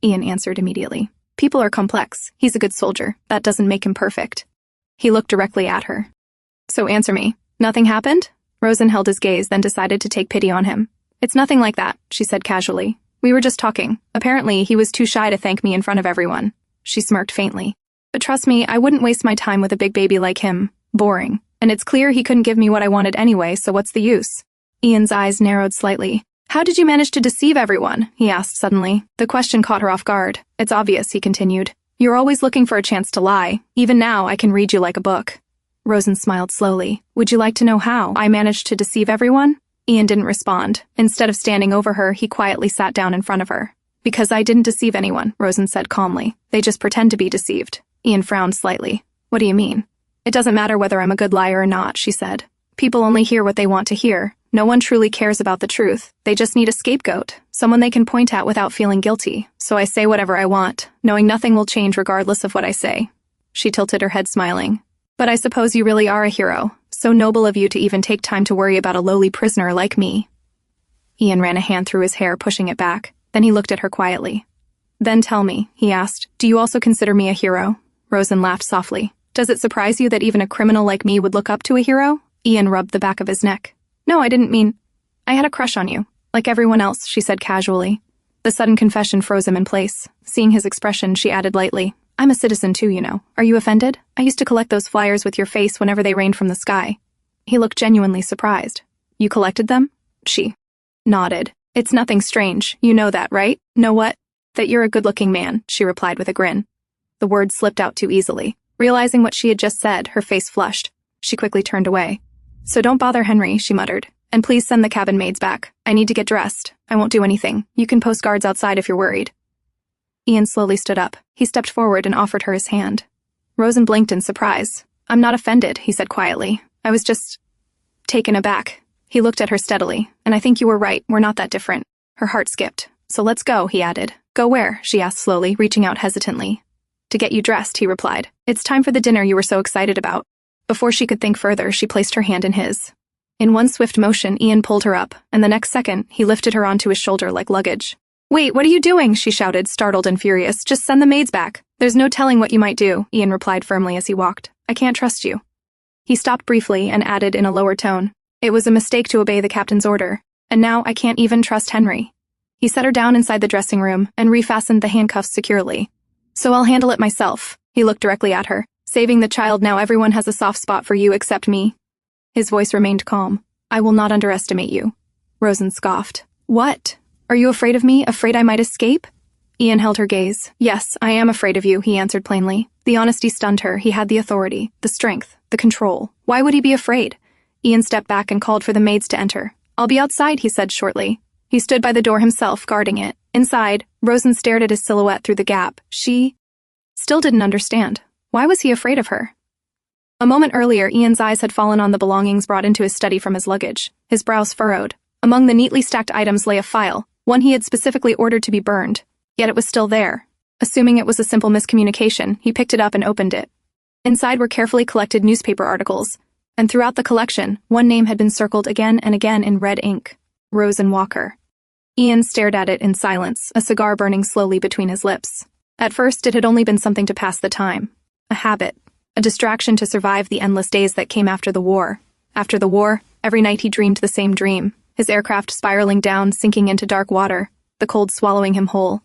Ian answered immediately. People are complex. He's a good soldier. That doesn't make him perfect. He looked directly at her. So answer me. Nothing happened? Rosen held his gaze, then decided to take pity on him. It's nothing like that, she said casually. We were just talking. Apparently, he was too shy to thank me in front of everyone. She smirked faintly. But trust me, I wouldn't waste my time with a big baby like him. Boring. And it's clear he couldn't give me what I wanted anyway, so what's the use? Ian's eyes narrowed slightly. How did you manage to deceive everyone? He asked suddenly. The question caught her off guard. It's obvious, he continued. You're always looking for a chance to lie. Even now, I can read you like a book. Rosen smiled slowly. Would you like to know how I managed to deceive everyone? Ian didn't respond. Instead of standing over her, he quietly sat down in front of her. Because I didn't deceive anyone, Rosen said calmly. They just pretend to be deceived. Ian frowned slightly. What do you mean? It doesn't matter whether I'm a good liar or not, she said. People only hear what they want to hear. No one truly cares about the truth. They just need a scapegoat, someone they can point at without feeling guilty. So I say whatever I want, knowing nothing will change regardless of what I say. She tilted her head, smiling. But I suppose you really are a hero. So noble of you to even take time to worry about a lowly prisoner like me. Ian ran a hand through his hair, pushing it back. Then he looked at her quietly. Then tell me, he asked, do you also consider me a hero? Rosen laughed softly. Does it surprise you that even a criminal like me would look up to a hero? Ian rubbed the back of his neck. No, I didn't mean... I had a crush on you. Like everyone else, she said casually. The sudden confession froze him in place. Seeing his expression, she added lightly, I'm a citizen too, you know. Are you offended? I used to collect those flyers with your face whenever they rained from the sky. He looked genuinely surprised. You collected them? She nodded. It's nothing strange. You know that, right? Know what? That you're a good-looking man, she replied with a grin. The words slipped out too easily. Realizing what she had just said, her face flushed. She quickly turned away. So don't bother Henry, she muttered. And please send the cabin maids back. I need to get dressed. I won't do anything. You can post guards outside if you're worried. Ian slowly stood up. He stepped forward and offered her his hand. Rosen blinked in surprise. I'm not offended, he said quietly. I was just... taken aback. He looked at her steadily. And I think you were right. We're not that different. Her heart skipped. So let's go, he added. Go where? She asked slowly, reaching out hesitantly. To get you dressed, he replied. It's time for the dinner you were so excited about. Before she could think further, she placed her hand in his. In one swift motion, Ian pulled her up, and the next second, he lifted her onto his shoulder like luggage. Wait, what are you doing? She shouted, startled and furious. Just send the maids back. There's no telling what you might do, Ian replied firmly as he walked. I can't trust you. He stopped briefly and added in a lower tone. It was a mistake to obey the captain's order, and now I can't even trust Henry. He set her down inside the dressing room and refastened the handcuffs securely. So I'll handle it myself. He looked directly at her. Saving the child, now everyone has a soft spot for you except me. His voice remained calm. I will not underestimate you. Rosen scoffed. What? Are you afraid of me? Afraid I might escape? Ian held her gaze. Yes, I am afraid of you, he answered plainly. The honesty stunned her. He had the authority, the strength, the control. Why would he be afraid? Ian stepped back and called for the maids to enter. I'll be outside, he said shortly. He stood by the door himself, guarding it. Inside, Rosen stared at his silhouette through the gap. She still didn't understand. Why was he afraid of her? A moment earlier, Ian's eyes had fallen on the belongings brought into his study from his luggage. His brows furrowed. Among the neatly stacked items lay a file, one he had specifically ordered to be burned. Yet it was still there. Assuming it was a simple miscommunication, he picked it up and opened it. Inside were carefully collected newspaper articles, and throughout the collection, one name had been circled again and again in red ink. Rosen Walker. Ian stared at it in silence, a cigar burning slowly between his lips. At first, it had only been something to pass the time. A habit. A distraction to survive the endless days that came after the war. After the war, every night he dreamed the same dream. His aircraft spiraling down, sinking into dark water, the cold swallowing him whole.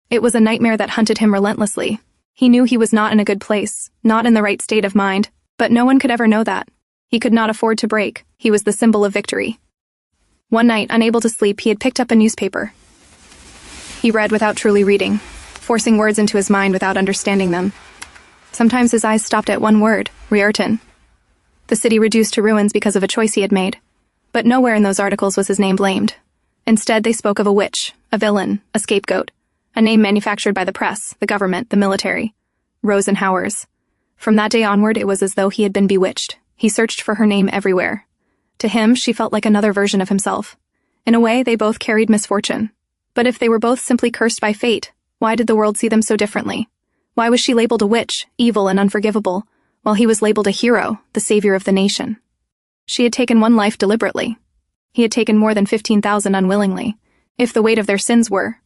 It was a nightmare that hunted him relentlessly. He knew he was not in a good place, not in the right state of mind, but no one could ever know that. He could not afford to break. He was the symbol of victory. One night, unable to sleep, he had picked up a newspaper. He read without truly reading, forcing words into his mind without understanding them. Sometimes his eyes stopped at one word, Riorton. The city reduced to ruins because of a choice he had made. But nowhere in those articles was his name blamed. Instead, they spoke of a witch, a villain, a scapegoat, a name manufactured by the press, the government, the military. Rosen Howers. From that day onward, it was as though he had been bewitched. He searched for her name everywhere. To him, she felt like another version of himself. In a way, they both carried misfortune. But if they were both simply cursed by fate, why did the world see them so differently? Why was she labeled a witch, evil and unforgivable, while he was labeled a hero, the savior of the nation? She had taken one life deliberately. He had taken more than 15,000 unwillingly. If the weight of their sins were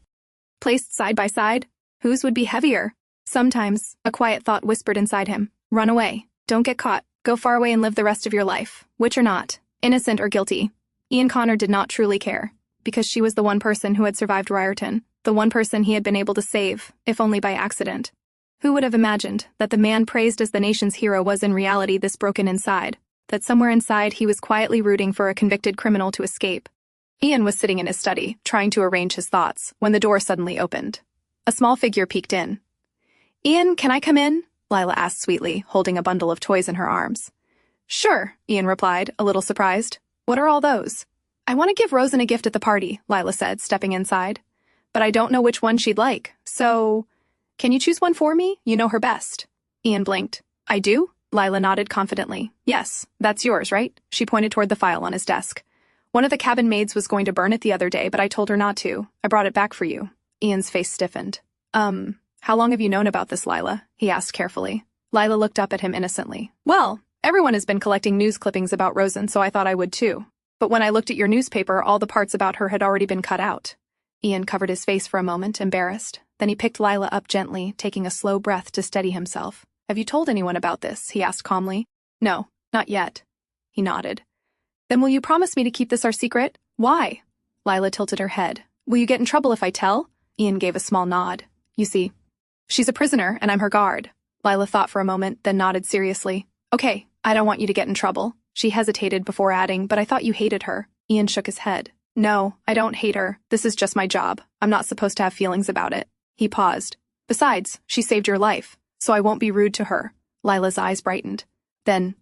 placed side by side, whose would be heavier? Sometimes, a quiet thought whispered inside him. Run away. Don't get caught. Go far away and live the rest of your life. Witch or not, innocent or guilty. Ian Connor did not truly care, because she was the one person who had survived Riorton, the one person he had been able to save, if only by accident. Who would have imagined that the man praised as the nation's hero was in reality this broken inside, that somewhere inside he was quietly rooting for a convicted criminal to escape? Ian was sitting in his study, trying to arrange his thoughts, when the door suddenly opened. A small figure peeked in. Ian, can I come in? Lila asked sweetly, holding a bundle of toys in her arms. Sure, Ian replied, a little surprised. What are all those? I want to give Rosen a gift at the party, Lila said, stepping inside. But I don't know which one she'd like, so... Can you choose one for me? You know her best. Ian blinked. I do? Lila nodded confidently. Yes, that's yours, right? She pointed toward the file on his desk. One of the cabin maids was going to burn it the other day, but I told her not to. I brought it back for you. Ian's face stiffened. How long have you known about this, Lila? He asked carefully. Lila looked up at him innocently. Well, everyone has been collecting news clippings about Rosen, so I thought I would too. But when I looked at your newspaper, all the parts about her had already been cut out. Ian covered his face for a moment, embarrassed. Then he picked Lila up gently, taking a slow breath to steady himself. Have you told anyone about this? He asked calmly. No, not yet. He nodded. Then will you promise me to keep this our secret? Why? Lila tilted her head. Will you get in trouble if I tell? Ian gave a small nod. You see, she's a prisoner and I'm her guard. Lila thought for a moment, then nodded seriously. Okay, I don't want you to get in trouble. She hesitated before adding, but I thought you hated her. Ian shook his head. No, I don't hate her. This is just my job. I'm not supposed to have feelings about it. He paused. Besides, she saved your life, so I won't be rude to her. Lila's eyes brightened. Then,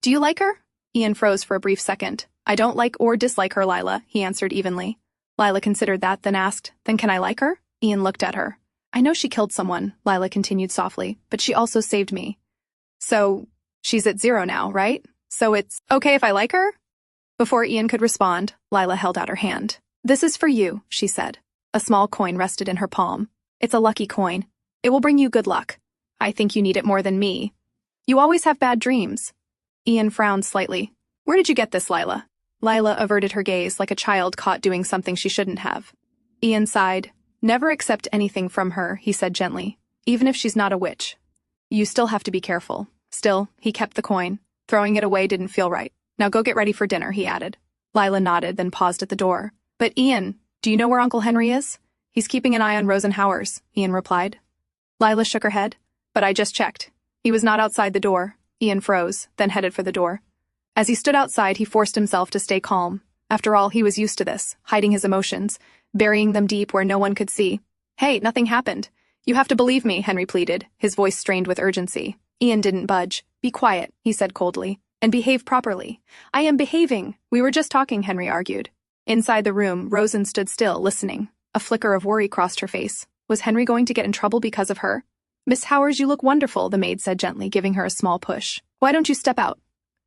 do you like her? Ian froze for a brief second. I don't like or dislike her, Lila, he answered evenly. Lila considered that, then asked, then can I like her? Ian looked at her. I know she killed someone, Lila continued softly, but she also saved me. So, she's at 0 now, right? So it's okay if I like her? Before Ian could respond, Lila held out her hand. This is for you, she said. A small coin rested in her palm. It's a lucky coin. It will bring you good luck. I think you need it more than me. You always have bad dreams. Ian frowned slightly. Where did you get this, Lila? Lila averted her gaze like a child caught doing something she shouldn't have. Ian sighed. Never accept anything from her, he said gently, even if she's not a witch. You still have to be careful. Still, he kept the coin. Throwing it away didn't feel right. Now go get ready for dinner, he added. Lila nodded, then paused at the door. But Ian, do you know where Uncle Henry is? He's keeping an eye on Rosen Howers, Ian replied. Lila shook her head. But I just checked. He was not outside the door. Ian froze, then headed for the door. As he stood outside, he forced himself to stay calm. After all, he was used to this, hiding his emotions, burying them deep where no one could see. Hey, nothing happened. You have to believe me, Henry pleaded, his voice strained with urgency. Ian didn't budge. Be quiet, he said coldly, and behave properly. I am behaving. We were just talking, Henry argued. Inside the room, Rosen stood still, listening. A flicker of worry crossed her face. Was Henry going to get in trouble because of her? Miss Howers, you look wonderful, the maid said gently, giving her a small push. Why don't you step out?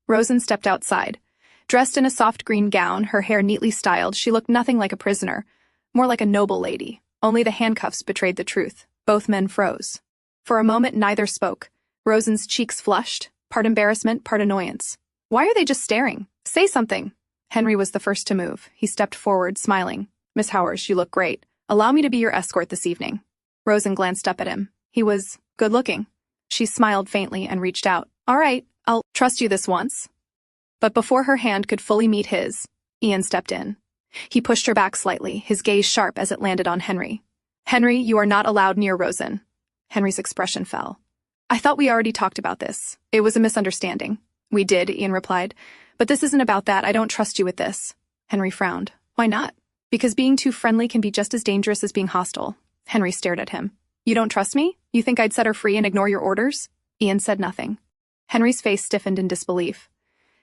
Rosen stepped outside. Dressed in a soft green gown, her hair neatly styled, she looked nothing like a prisoner, more like a noble lady. Only the handcuffs betrayed the truth. Both men froze. For a moment, neither spoke. Rosen's cheeks flushed, part embarrassment, part annoyance. Why are they just staring? Say something. Henry was the first to move. He stepped forward, smiling. Miss Howers, you look great. Allow me to be your escort this evening. Rosen glanced up at him. He was good-looking. She smiled faintly and reached out. All right, I'll trust you this once. But before her hand could fully meet his, Ian stepped in. He pushed her back slightly, his gaze sharp as it landed on Henry. Henry, you are not allowed near Rosen. Henry's expression fell. I thought we already talked about this. It was a misunderstanding. We did, Ian replied. But this isn't about that. I don't trust you with this. Henry frowned. Why not? Because being too friendly can be just as dangerous as being hostile. Henry stared at him. You don't trust me? You think I'd set her free and ignore your orders? Ian said nothing. Henry's face stiffened in disbelief.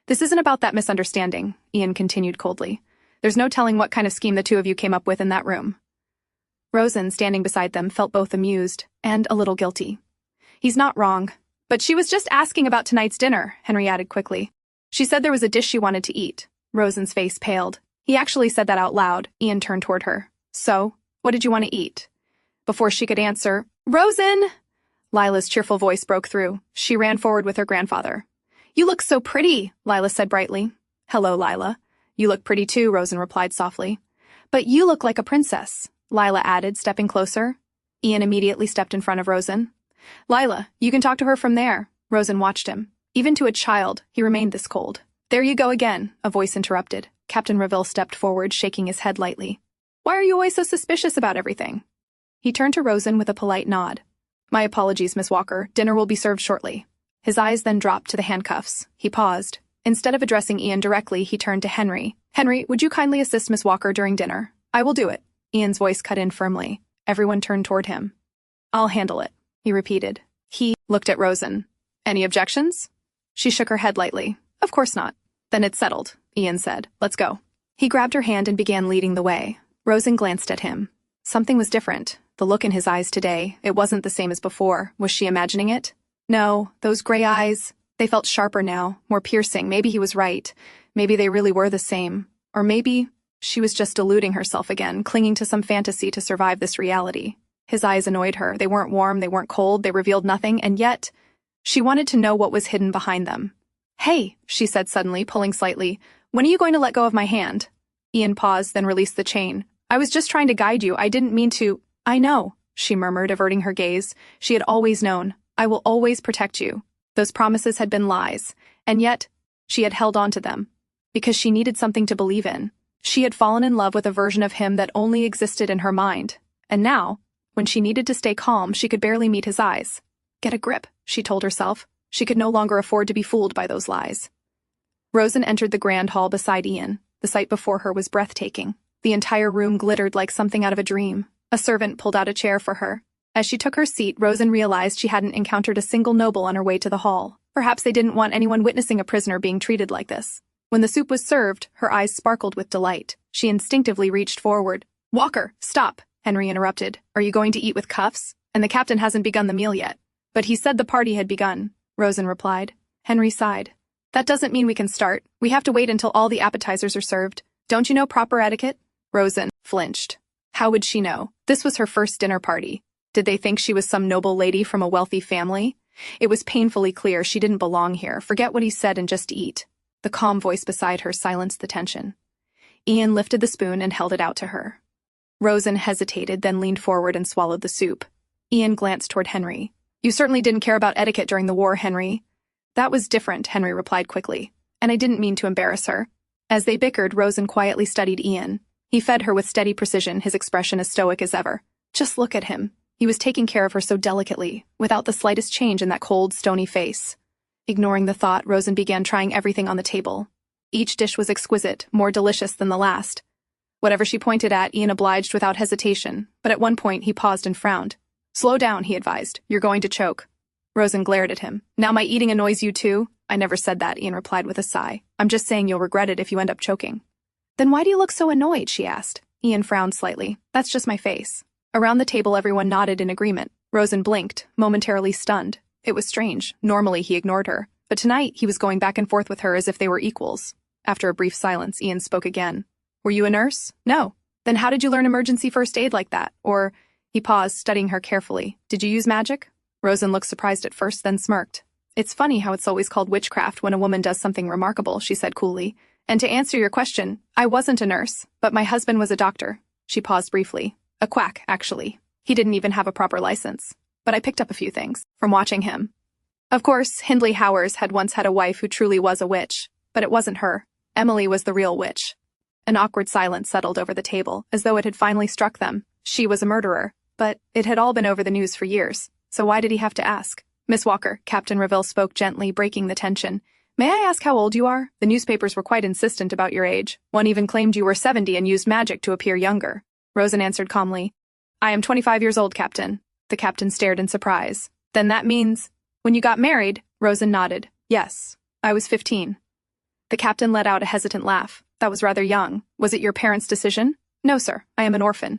This isn't about that misunderstanding, Ian continued coldly. There's no telling what kind of scheme the two of you came up with in that room. Rosen, standing beside them, felt both amused and a little guilty. He's not wrong. But she was just asking about tonight's dinner, Henry added quickly. She said there was a dish she wanted to eat. Rosen's face paled. He actually said that out loud. Ian turned toward her. So, what did you want to eat? Before she could answer, Rosen! Lila's cheerful voice broke through. She ran forward with her grandfather. You look so pretty, Lila said brightly. Hello, Lila. You look pretty too, Rosen replied softly. But you look like a princess, Lila added, stepping closer. Ian immediately stepped in front of Rosen. Lila, you can talk to her from there. Rosen watched him. Even to a child, he remained this cold. There you go again, a voice interrupted. Captain Reville stepped forward, shaking his head lightly. Why are you always so suspicious about everything? He turned to Rosen with a polite nod. My apologies, Miss Walker. Dinner will be served shortly. His eyes then dropped to the handcuffs. He paused. Instead of addressing Ian directly, he turned to Henry. Henry, would you kindly assist Miss Walker during dinner? I will do it. Ian's voice cut in firmly. Everyone turned toward him. I'll handle it, he repeated. He looked at Rosen. Any objections? She shook her head lightly. Of course not. Then it's settled, Ian said. Let's go. He grabbed her hand and began leading the way. Rosen glanced at him. Something was different. The look in his eyes today, it wasn't the same as before. Was she imagining it? No, those gray eyes, they felt sharper now, more piercing. Maybe he was right. Maybe they really were the same. Or maybe she was just deluding herself again, clinging to some fantasy to survive this reality. His eyes annoyed her. They weren't warm, they weren't cold, they revealed nothing, and yet she wanted to know what was hidden behind them. Hey, she said suddenly, pulling slightly. When are you going to let go of my hand? Ian paused, then released the chain. I was just trying to guide you. I didn't mean to. I know, she murmured, averting her gaze. She had always known. I will always protect you. Those promises had been lies, and yet she had held on to them. Because she needed something to believe in. She had fallen in love with a version of him that only existed in her mind. And now, when she needed to stay calm, she could barely meet his eyes. Get a grip, she told herself. She could no longer afford to be fooled by those lies. Rosen entered the grand hall beside Ian. The sight before her was breathtaking. The entire room glittered like something out of a dream. A servant pulled out a chair for her. As she took her seat, Rosen realized she hadn't encountered a single noble on her way to the hall. Perhaps they didn't want anyone witnessing a prisoner being treated like this. When the soup was served, her eyes sparkled with delight. She instinctively reached forward. "Walker, stop," Henry interrupted. "Are you going to eat with cuffs? And the captain hasn't begun the meal yet." "But he said the party had begun," Rosen replied. Henry sighed. "That doesn't mean we can start. We have to wait until all the appetizers are served. Don't you know proper etiquette?" Rosen flinched. How would she know? This was her first dinner party. Did they think she was some noble lady from a wealthy family? It was painfully clear she didn't belong here. Forget what he said and just eat. The calm voice beside her silenced the tension. Ian lifted the spoon and held it out to her. Rosen hesitated, then leaned forward and swallowed the soup. Ian glanced toward Henry. "You certainly didn't care about etiquette during the war, Henry." "That was different," Henry replied quickly. "And I didn't mean to embarrass her." As they bickered, Rosen quietly studied Ian. He fed her with steady precision, his expression as stoic as ever. Just look at him. He was taking care of her so delicately, without the slightest change in that cold, stony face. Ignoring the thought, Rosen began trying everything on the table. Each dish was exquisite, more delicious than the last. Whatever she pointed at, Ian obliged without hesitation, but at one point he paused and frowned. "Slow down," he advised. "You're going to choke." Rosen glared at him. "Now my eating annoys you too?" "I never said that," Ian replied with a sigh. "I'm just saying you'll regret it if you end up choking." "Then why do you look so annoyed?" she asked. Ian frowned slightly. "That's just my face." Around the table everyone nodded in agreement. Rosen blinked, momentarily stunned. It was strange. Normally he ignored her. But tonight he was going back and forth with her as if they were equals. After a brief silence, Ian spoke again. "Were you a nurse?" "No." "Then how did you learn emergency first aid like that? Or—" He paused, studying her carefully. "Did you use magic?" Rosen looked surprised at first, then smirked. "It's funny how it's always called witchcraft when a woman does something remarkable," she said coolly. "And to answer your question, I wasn't a nurse, but my husband was a doctor." She paused briefly. "A quack, actually. He didn't even have a proper license. But I picked up a few things from watching him." Of course, Hindley Howers had once had a wife who truly was a witch, but it wasn't her. Emily was the real witch. An awkward silence settled over the table, as though it had finally struck them. She was a murderer, but it had all been over the news for years, so why did he have to ask? "Miss Walker," Captain Reville spoke gently, breaking the tension. "May I ask how old you are? The newspapers were quite insistent about your age. One even claimed you were 70 and used magic to appear younger." Rosen answered calmly. "I am 25 years old, Captain." The captain stared in surprise. "Then that means—" "When you got married?" Rosen nodded. "Yes, I was 15. The captain let out a hesitant laugh. "That was rather young. Was it your parents' decision?" "No, sir. I am an orphan."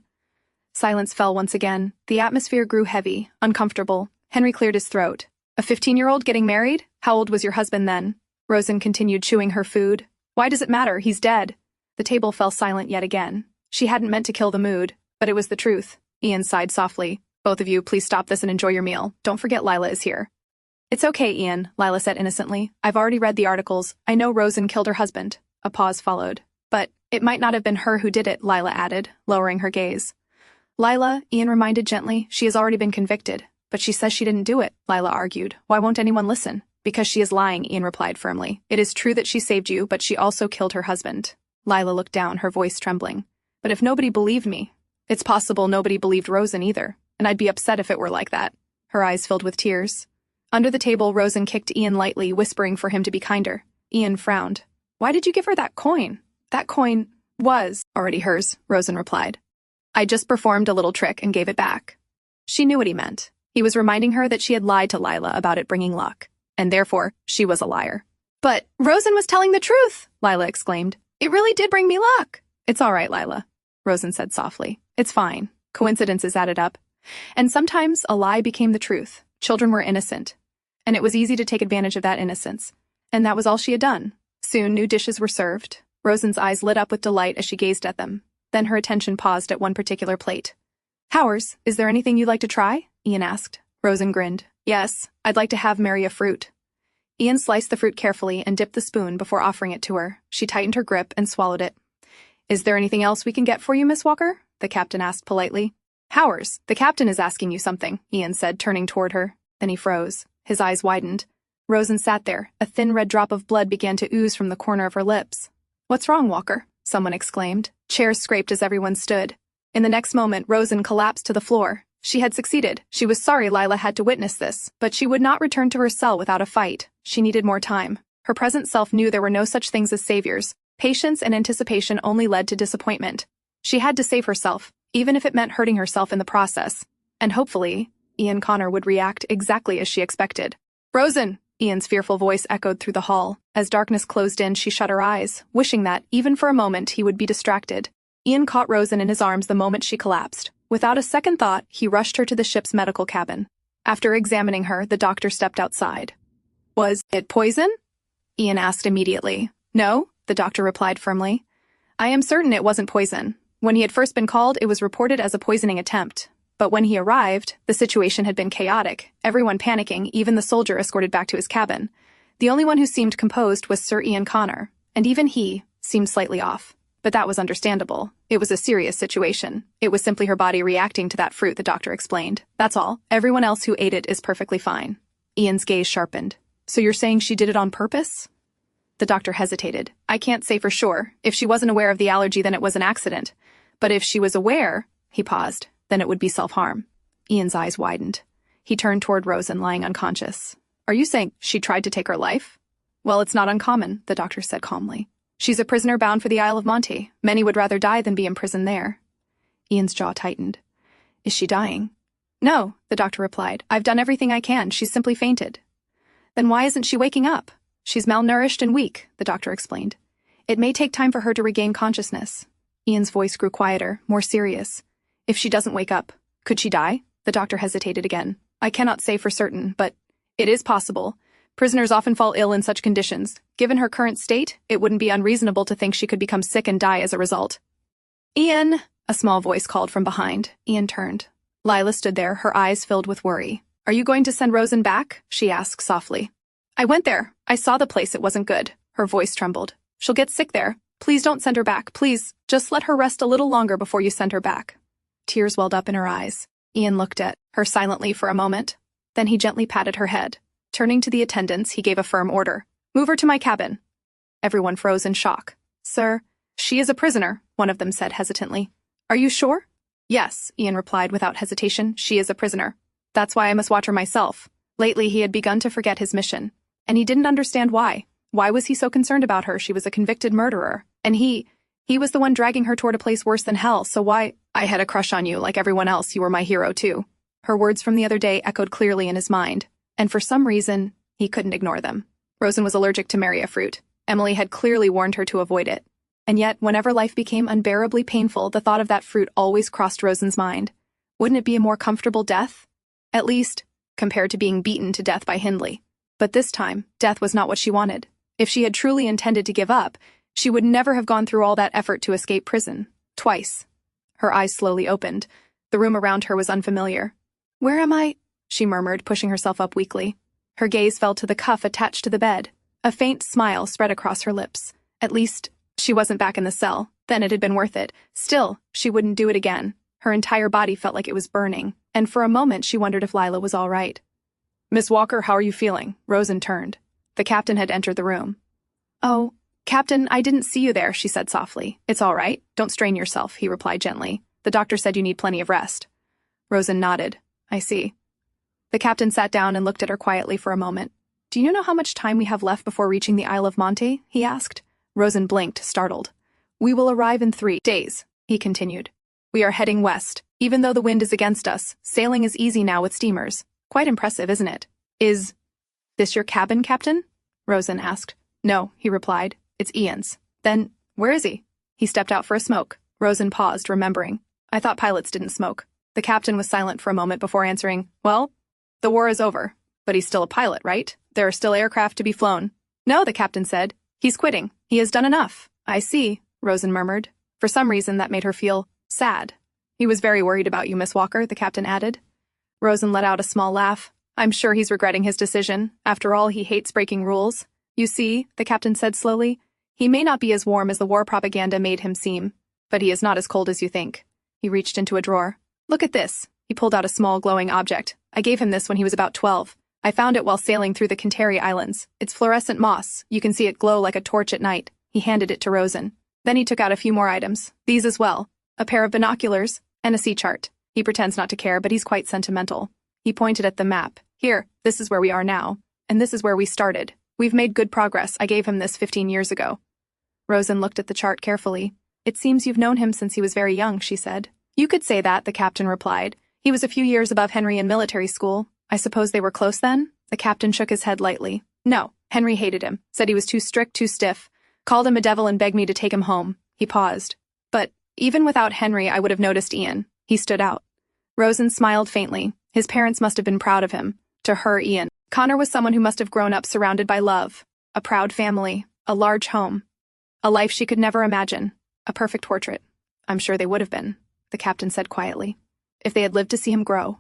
Silence fell once again. The atmosphere grew heavy, uncomfortable. Henry cleared his throat. "A 15-year-old getting married? How old was your husband then?" Rosen continued chewing her food. "Why does it matter? He's dead." The table fell silent yet again. She hadn't meant to kill the mood, but it was the truth. Ian sighed softly. "Both of you, please stop this and enjoy your meal. Don't forget Lila is here." "It's okay, Ian," Lila said innocently. "I've already read the articles. I know Rosen killed her husband." A pause followed. "But it might not have been her who did it," Lila added, lowering her gaze. "Lila," Ian reminded gently, "she has already been convicted." "But she says she didn't do it," Lila argued. "Why won't anyone listen?" "Because she is lying," Ian replied firmly. "It is true that she saved you, but she also killed her husband." Lila looked down, her voice trembling. "But if nobody believed me—" "It's possible nobody believed Rosen either, and I'd be upset if it were like that." Her eyes filled with tears. Under the table, Rosen kicked Ian lightly, whispering for him to be kinder. Ian frowned. "Why did you give her that coin?" "That coin was already hers," Rosen replied. "I just performed a little trick and gave it back." She knew what he meant. He was reminding her that she had lied to Lila about it bringing luck, and therefore she was a liar. "But Rosen was telling the truth!" Lila exclaimed. "It really did bring me luck." "It's all right, Lila," Rosen said softly. "It's fine. Coincidences added up. And sometimes a lie became the truth. Children were innocent. And it was easy to take advantage of that innocence. And that was all she had done. Soon new dishes were served. Rosen's eyes lit up with delight as she gazed at them. Then her attention paused at one particular plate. "Howers, is there anything you'd like to try?" Ian asked. Rosen grinned. "Yes, I'd like to have Mary a fruit." Ian sliced the fruit carefully and dipped the spoon before offering it to her. She tightened her grip and swallowed it. "Is there anything else we can get for you, Miss Walker?" the captain asked politely. "Howers, the captain is asking you something," Ian said, turning toward her. Then he froze. His eyes widened. Rosen sat there. A thin red drop of blood began to ooze from the corner of her lips. "What's wrong, Walker?" someone exclaimed. Chairs scraped as everyone stood. In the next moment, Rosen collapsed to the floor. She had succeeded. She was sorry Lila had to witness this, but she would not return to her cell without a fight. She needed more time. Her present self knew there were no such things as saviors. Patience and anticipation only led to disappointment. She had to save herself, even if it meant hurting herself in the process. And hopefully, Ian Connor would react exactly as she expected. "Rosen!" Ian's fearful voice echoed through the hall. As darkness closed in, she shut her eyes, wishing that, even for a moment, he would be distracted. Ian caught Rosen in his arms the moment she collapsed. Without a second thought, he rushed her to the ship's medical cabin. After examining her, the doctor stepped outside. "Was it poison?" Ian asked immediately. "No," the doctor replied firmly. "I am certain it wasn't poison. When he had first been called, it was reported as a poisoning attempt. But when he arrived, the situation had been chaotic, everyone panicking, even the soldier escorted back to his cabin. The only one who seemed composed was Sir Ian Connor, and even he seemed slightly off. But that was understandable. It was a serious situation. It was simply her body reacting to that fruit, the doctor explained. That's all. Everyone else who ate it is perfectly fine." Ian's gaze sharpened. "So you're saying she did it on purpose?" The doctor hesitated. "I can't say for sure. If she wasn't aware of the allergy, then it was an accident. But if she was aware," he paused, "then it would be self-harm." Ian's eyes widened. He turned toward Rosen, lying unconscious. "Are you saying she tried to take her life?" "Well, it's not uncommon," the doctor said calmly. "She's a prisoner bound for the Isle of Monte. Many would rather die than be imprisoned there." Ian's jaw tightened. "Is she dying?" "No," the doctor replied. "I've done everything I can. She's simply fainted." "Then why isn't she waking up?" "She's malnourished and weak," the doctor explained. "It may take time for her to regain consciousness." Ian's voice grew quieter, more serious. "If she doesn't wake up, could she die?" The doctor hesitated again. "I cannot say for certain, but it is possible. Prisoners often fall ill in such conditions. Given her current state, it wouldn't be unreasonable to think she could become sick and die as a result." "Ian!" a small voice called from behind. Ian turned. Lila stood there, her eyes filled with worry. "Are you going to send Rosen back?" she asked softly. "I went there. I saw the place. It wasn't good." Her voice trembled. "She'll get sick there. Please don't send her back. Please, just let her rest a little longer before you send her back." Tears welled up in her eyes. Ian looked at her silently for a moment. Then he gently patted her head. Turning to the attendants, he gave a firm order. "Move her to my cabin." Everyone froze in shock. "Sir, she is a prisoner," one of them said hesitantly. "Are you sure?" "Yes," Ian replied without hesitation. "She is a prisoner. That's why I must watch her myself." Lately, he had begun to forget his mission. And he didn't understand why. Why was he so concerned about her? She was a convicted murderer. And he was the one dragging her toward a place worse than hell, so why? "I had a crush on you, like everyone else. You were my hero, too." Her words from the other day echoed clearly in his mind. And for some reason, he couldn't ignore them. Rosen was allergic to Maria fruit. Emily had clearly warned her to avoid it. And yet, whenever life became unbearably painful, the thought of that fruit always crossed Rosen's mind. Wouldn't it be a more comfortable death? At least, compared to being beaten to death by Hindley. But this time, death was not what she wanted. If she had truly intended to give up, she would never have gone through all that effort to escape prison. Twice. Her eyes slowly opened. The room around her was unfamiliar. "Where am I?" she murmured, pushing herself up weakly. Her gaze fell to the cuff attached to the bed. A faint smile spread across her lips. At least, she wasn't back in the cell. Then it had been worth it. Still, she wouldn't do it again. Her entire body felt like it was burning, and for a moment she wondered if Lila was all right. "Miss Walker, how are you feeling?" Rosen turned. The captain had entered the room. "Oh, Captain, I didn't see you there," she said softly. "It's all right. Don't strain yourself," he replied gently. "The doctor said you need plenty of rest." Rosen nodded. "I see." The captain sat down and looked at her quietly for a moment. "Do you know how much time we have left before reaching the Isle of Monte?" he asked. Rosen blinked, startled. "We will arrive in 3 days," he continued. "We are heading west. Even though the wind is against us, sailing is easy now with steamers. Quite impressive, isn't it?" "Is this your cabin, Captain?" Rosen asked. "No," he replied. "It's Ian's." "Then, where is he?" "He stepped out for a smoke." Rosen paused, remembering. "I thought pilots didn't smoke." The captain was silent for a moment before answering. "Well, the war is over. But he's still a pilot, right? There are still aircraft to be flown." "No," the captain said. "He's quitting. He has done enough." "I see," Rosen murmured. For some reason, that made her feel sad. "He was very worried about you, Miss Walker," the captain added. Rosen let out a small laugh. "I'm sure he's regretting his decision. After all, he hates breaking rules." "You see," the captain said slowly, "he may not be as warm as the war propaganda made him seem, but he is not as cold as you think." He reached into a drawer. "Look at this." He pulled out a small glowing object. "I gave him this when he was about 12. I found it while sailing through the Kinteri Islands. It's fluorescent moss. You can see it glow like a torch at night. He handed it to Rosen. Then he took out a few more items. These as well. A pair of binoculars and a sea chart. He pretends not to care, but he's quite sentimental. He pointed at the map. Here, this is where we are now. And this is where we started. We've made good progress. I gave him this 15 years ago. Rosen looked at the chart carefully. It seems you've known him since he was very young, she said. You could say that, the captain replied. He was a few years above Henry in military school. I suppose they were close then? The captain shook his head lightly. No, Henry hated him, said he was too strict, too stiff, called him a devil and begged me to take him home. He paused. But even without Henry, I would have noticed Ian. He stood out. Rosen smiled faintly. His parents must have been proud of him. To her, Ian. Connor was someone who must have grown up surrounded by love. A proud family. A large home. A life she could never imagine. A perfect portrait. I'm sure they would have been, the captain said quietly, if they had lived to see him grow.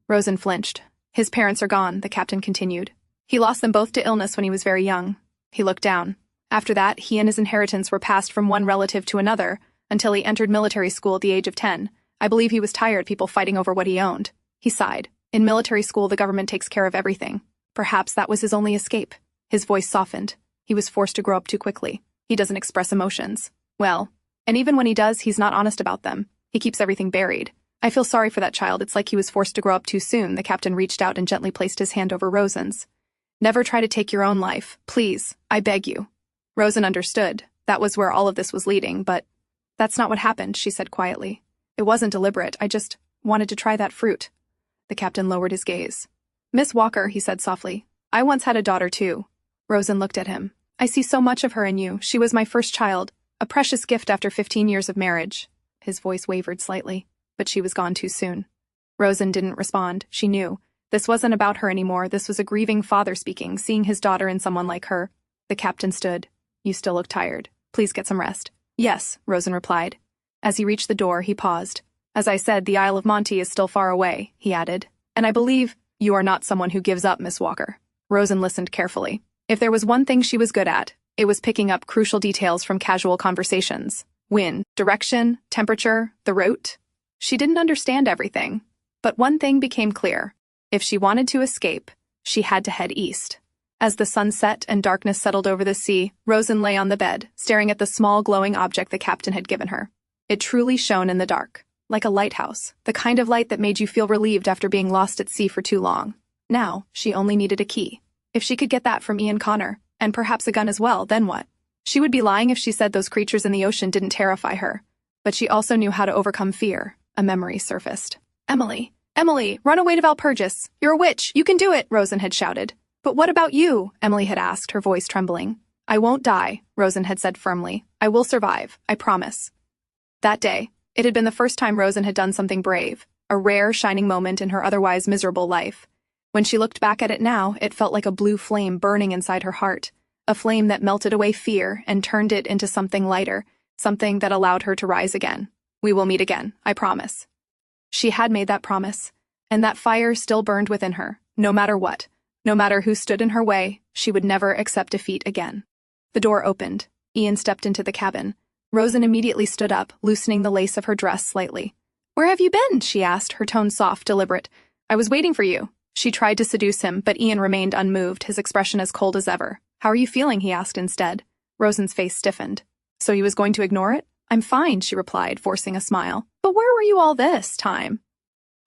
Rosen flinched. His parents are gone, the captain continued. He lost them both to illness when he was very young. He looked down. After that, he and his inheritance were passed from one relative to another until he entered military school at the age of 10. I believe he was tired of people fighting over what he owned. He sighed. In military school, the government takes care of everything. Perhaps that was his only escape. His voice softened. He was forced to grow up too quickly. He doesn't express emotions. Well, and even when he does, he's not honest about them. He keeps everything buried. I feel sorry for that child. It's like he was forced to grow up too soon. The captain reached out and gently placed his hand over Rosen's. Never try to take your own life. Please, I beg you. Rosen understood. That was where all of this was leading, but that's not what happened, she said quietly. It wasn't deliberate. I just wanted to try that fruit. The captain lowered his gaze. Miss Walker, he said softly. I once had a daughter too. Rosen looked at him. I see so much of her in you. She was my first child. A precious gift after 15 years of marriage. His voice wavered slightly, but she was gone too soon. Rosen didn't respond. She knew. This wasn't about her anymore. This was a grieving father speaking, seeing his daughter in someone like her. The captain stood. You still look tired. Please get some rest. Yes, Rosen replied. As he reached the door, he paused. As I said, the Isle of Monte is still far away, he added. And I believe you are not someone who gives up, Miss Walker. Rosen listened carefully. If there was one thing she was good at, it was picking up crucial details from casual conversations. Wind, direction, temperature, the route. She didn't understand everything. But one thing became clear. If she wanted to escape, she had to head east. As the sun set and darkness settled over the sea, Rosen lay on the bed, staring at the small glowing object the captain had given her. It truly shone in the dark, like a lighthouse, the kind of light that made you feel relieved after being lost at sea for too long. Now, she only needed a key. If she could get that from Ian Connor, and perhaps a gun as well, then what? She would be lying if she said those creatures in the ocean didn't terrify her. But she also knew how to overcome fear. A memory surfaced. Emily, run away to Valpurgis. You're a witch. You can do it, Rosen had shouted. But what about you? Emily had asked, her voice trembling. I won't die, Rosen had said firmly. I will survive, I promise. That day, it had been the first time Rosen had done something brave, a rare, shining moment in her otherwise miserable life. When she looked back at it now, it felt like a blue flame burning inside her heart, a flame that melted away fear and turned it into something lighter, something that allowed her to rise again. We will meet again, I promise. She had made that promise, and that fire still burned within her. No matter what, no matter who stood in her way, she would never accept defeat again. The door opened. Ian stepped into the cabin. Rosen immediately stood up, loosening the lace of her dress slightly. Where have you been? She asked, her tone soft, deliberate. I was waiting for you. She tried to seduce him, but Ian remained unmoved, his expression as cold as ever. How are you feeling? He asked instead. Rosen's face stiffened. So he was going to ignore it? I'm fine, she replied, forcing a smile. But where were you all this time?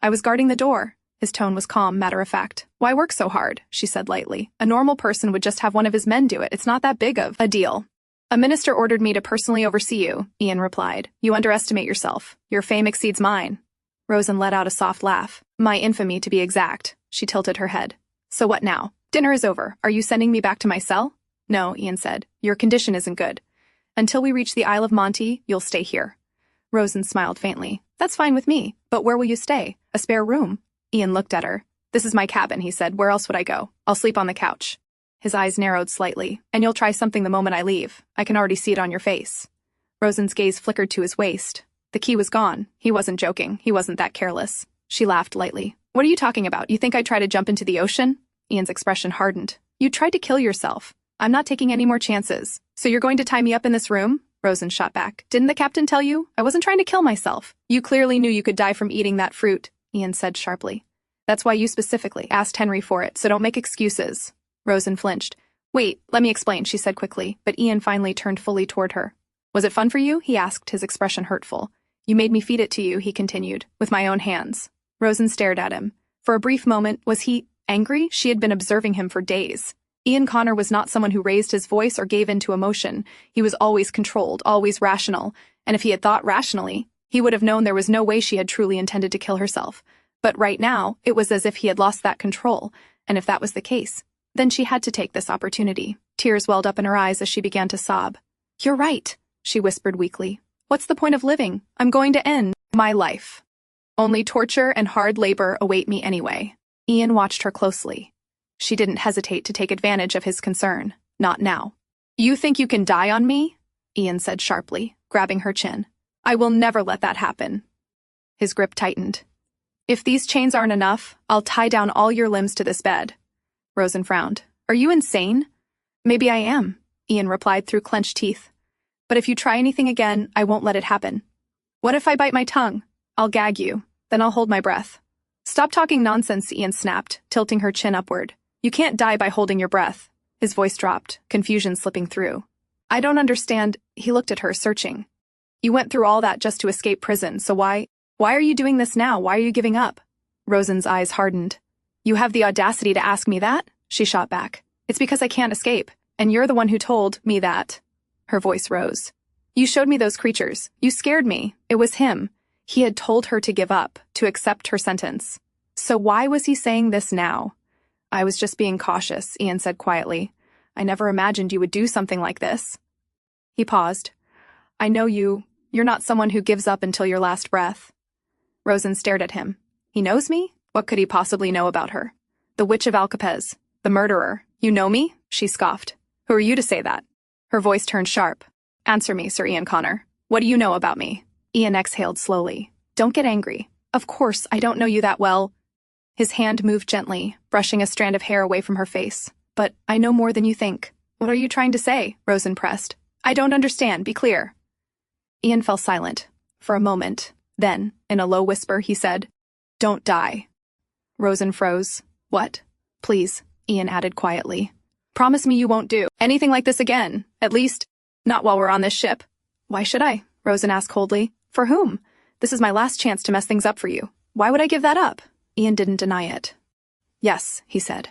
I was guarding the door. His tone was calm, matter-of-fact. Why work so hard? She said lightly. A normal person would just have one of his men do it. It's not that big of a deal. A minister ordered me to personally oversee you, Ian replied. You underestimate yourself. Your fame exceeds mine. Rosen let out a soft laugh. My infamy, to be exact. She tilted her head. So what now? Dinner is over. Are you sending me back to my cell? No, Ian said. Your condition isn't good. Until we reach the Isle of Monte, you'll stay here. Rosen smiled faintly. That's fine with me. But where will you stay? A spare room? Ian looked at her. This is my cabin, he said. Where else would I go? I'll sleep on the couch. His eyes narrowed slightly. And you'll try something the moment I leave. I can already see it on your face. Rosen's gaze flickered to his waist. The key was gone. He wasn't joking. He wasn't that careless. She laughed lightly. What are you talking about? You think I'd try to jump into the ocean? Ian's expression hardened. You tried to kill yourself. I'm not taking any more chances. So you're going to tie me up in this room? Rosen shot back. Didn't the captain tell you? I wasn't trying to kill myself. You clearly knew you could die from eating that fruit, Ian said sharply. That's why you specifically asked Henry for it, so don't make excuses. Rosen flinched. Wait, let me explain, she said quickly, but Ian finally turned fully toward her. Was it fun for you? He asked, his expression hurtful. You made me feed it to you, he continued, with my own hands. Rosen stared at him. For a brief moment, was he angry? She had been observing him for days. Ian Connor was not someone who raised his voice or gave in to emotion. He was always controlled, always rational, and if he had thought rationally, he would have known there was no way she had truly intended to kill herself. But right now, it was as if he had lost that control, and if that was the case, then she had to take this opportunity. Tears welled up in her eyes as she began to sob. You're right, she whispered weakly. What's the point of living? I'm going to end my life. Only torture and hard labor await me anyway. Ian watched her closely. She didn't hesitate to take advantage of his concern. Not now. You think you can die on me? Ian said sharply, grabbing her chin. I will never let that happen. His grip tightened. If these chains aren't enough, I'll tie down all your limbs to this bed. Rosen frowned. Are you insane? Maybe I am, Ian replied through clenched teeth. But if you try anything again, I won't let it happen. What if I bite my tongue? I'll gag you. Then I'll hold my breath. Stop talking nonsense, Ian snapped, tilting her chin upward. You can't die by holding your breath. His voice dropped, confusion slipping through. I don't understand. He looked at her, searching. You went through all that just to escape prison, so why are you doing this now? Why are you giving up? Rosen's eyes hardened. You have the audacity to ask me that? She shot back. It's because I can't escape, and you're the one who told me that. Her voice rose. You showed me those creatures. You scared me. It was him. He had told her to give up, to accept her sentence. So why was he saying this now? I was just being cautious, Ian said quietly. I never imagined you would do something like this. He paused. I know you're not someone who gives up until your last breath. Rosen stared at him. He knows me? What could he possibly know about her? The Witch of Alcapez. The murderer. You know me? She scoffed. Who are you to say that? Her voice turned sharp. Answer me, Sir Ian Connor. What do you know about me? Ian exhaled slowly. Don't get angry. Of course, I don't know you that well. His hand moved gently, brushing a strand of hair away from her face. But I know more than you think. What are you trying to say? Rosen pressed. I don't understand. Be clear. Ian fell silent. For a moment. Then, in a low whisper, he said, Don't die. Rosen froze. What? Please, Ian added quietly. Promise me you won't do anything like this again. At least, not while we're on this ship. Why should I? Rosen asked coldly. For whom? This is my last chance to mess things up for you. Why would I give that up? Ian didn't deny it. Yes, he said.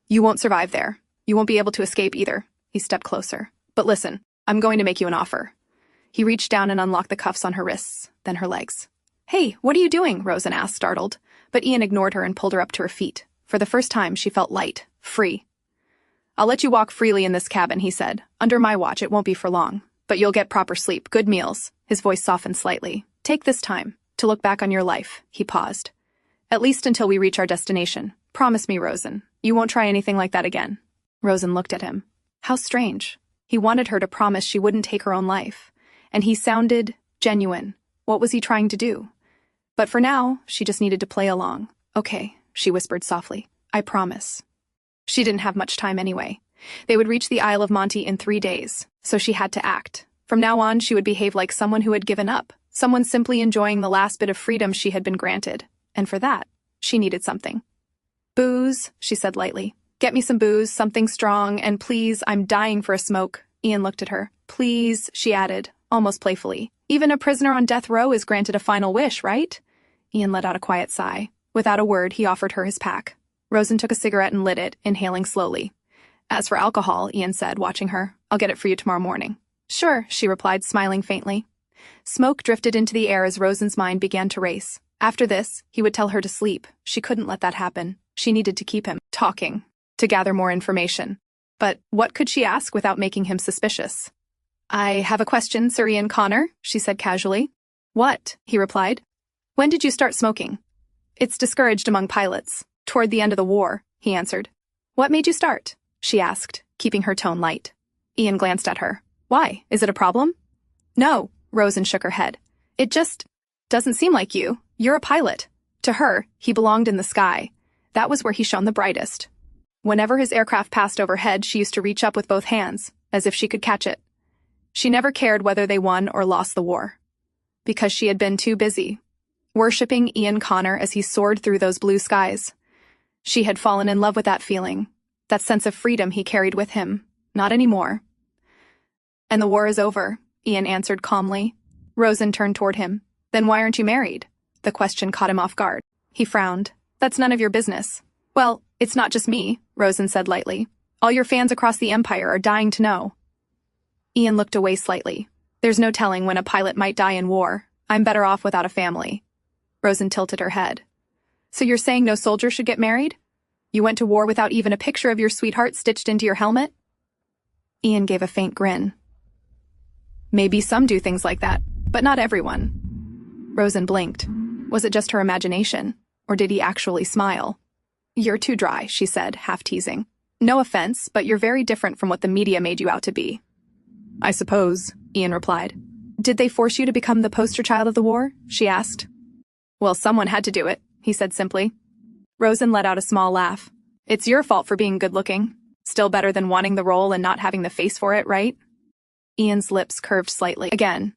You won't survive there. You won't be able to escape either. He stepped closer. But listen, I'm going to make you an offer. He reached down and unlocked the cuffs on her wrists, then her legs. Hey, what are you doing? Rosen asked, startled. But Ian ignored her and pulled her up to her feet. For the first time, she felt light, free. I'll let you walk freely in this cabin, he said. Under my watch, it won't be for long. But you'll get proper sleep, good meals. His voice softened slightly. Take this time to look back on your life. He paused. At least until we reach our destination. Promise me, Rosen, you won't try anything like that again. Rosen looked at him. How strange. He wanted her to promise she wouldn't take her own life. And he sounded genuine. What was he trying to do? But for now, she just needed to play along. Okay, she whispered softly. I promise. She didn't have much time anyway. They would reach the Isle of Monte in 3 days, so she had to act. From now on, she would behave like someone who had given up, someone simply enjoying the last bit of freedom she had been granted. And for that, she needed something. Booze, she said lightly. Get me some booze, something strong, and please, I'm dying for a smoke. Ian looked at her. Please, she added, almost playfully. Even a prisoner on death row is granted a final wish, right? Ian let out a quiet sigh. Without a word, he offered her his pack. Rosen took a cigarette and lit it, inhaling slowly. As for alcohol, Ian said, watching her, I'll get it for you tomorrow morning. Sure, she replied, smiling faintly. Smoke drifted into the air as Rosen's mind began to race. After this, he would tell her to sleep. She couldn't let that happen. She needed to keep him talking, to gather more information. But what could she ask without making him suspicious? I have a question, Sir Ian Connor, she said casually. What? He replied. When did you start smoking? It's discouraged among pilots. Toward the end of the war, he answered. What made you start? She asked, keeping her tone light. Ian glanced at her. Why? Is it a problem? No, Rosen shook her head. It just doesn't seem like you. You're a pilot. To her, he belonged in the sky. That was where he shone the brightest. Whenever his aircraft passed overhead, she used to reach up with both hands, as if she could catch it. She never cared whether they won or lost the war. Because she had been too busy, worshipping Ian Connor as he soared through those blue skies. She had fallen in love with that feeling, that sense of freedom he carried with him. Not anymore. And the war is over, Ian answered calmly. Rosen turned toward him. Then why aren't you married? The question caught him off guard. He frowned. That's none of your business. Well, it's not just me, Rosen said lightly. All your fans across the Empire are dying to know. Ian looked away slightly. There's no telling when a pilot might die in war. I'm better off without a family. Rosen tilted her head. So you're saying no soldier should get married? You went to war without even a picture of your sweetheart stitched into your helmet? Ian gave a faint grin. Maybe some do things like that, but not everyone. Rosen blinked. Was it just her imagination, or did he actually smile? You're too dry, she said, half teasing. No offense, but you're very different from what the media made you out to be. I suppose, Ian replied. Did they force you to become the poster child of the war? She asked. Well, someone had to do it, he said simply. Rosen let out a small laugh. It's your fault for being good-looking. Still better than wanting the role and not having the face for it, right? Ian's lips curved slightly. Again.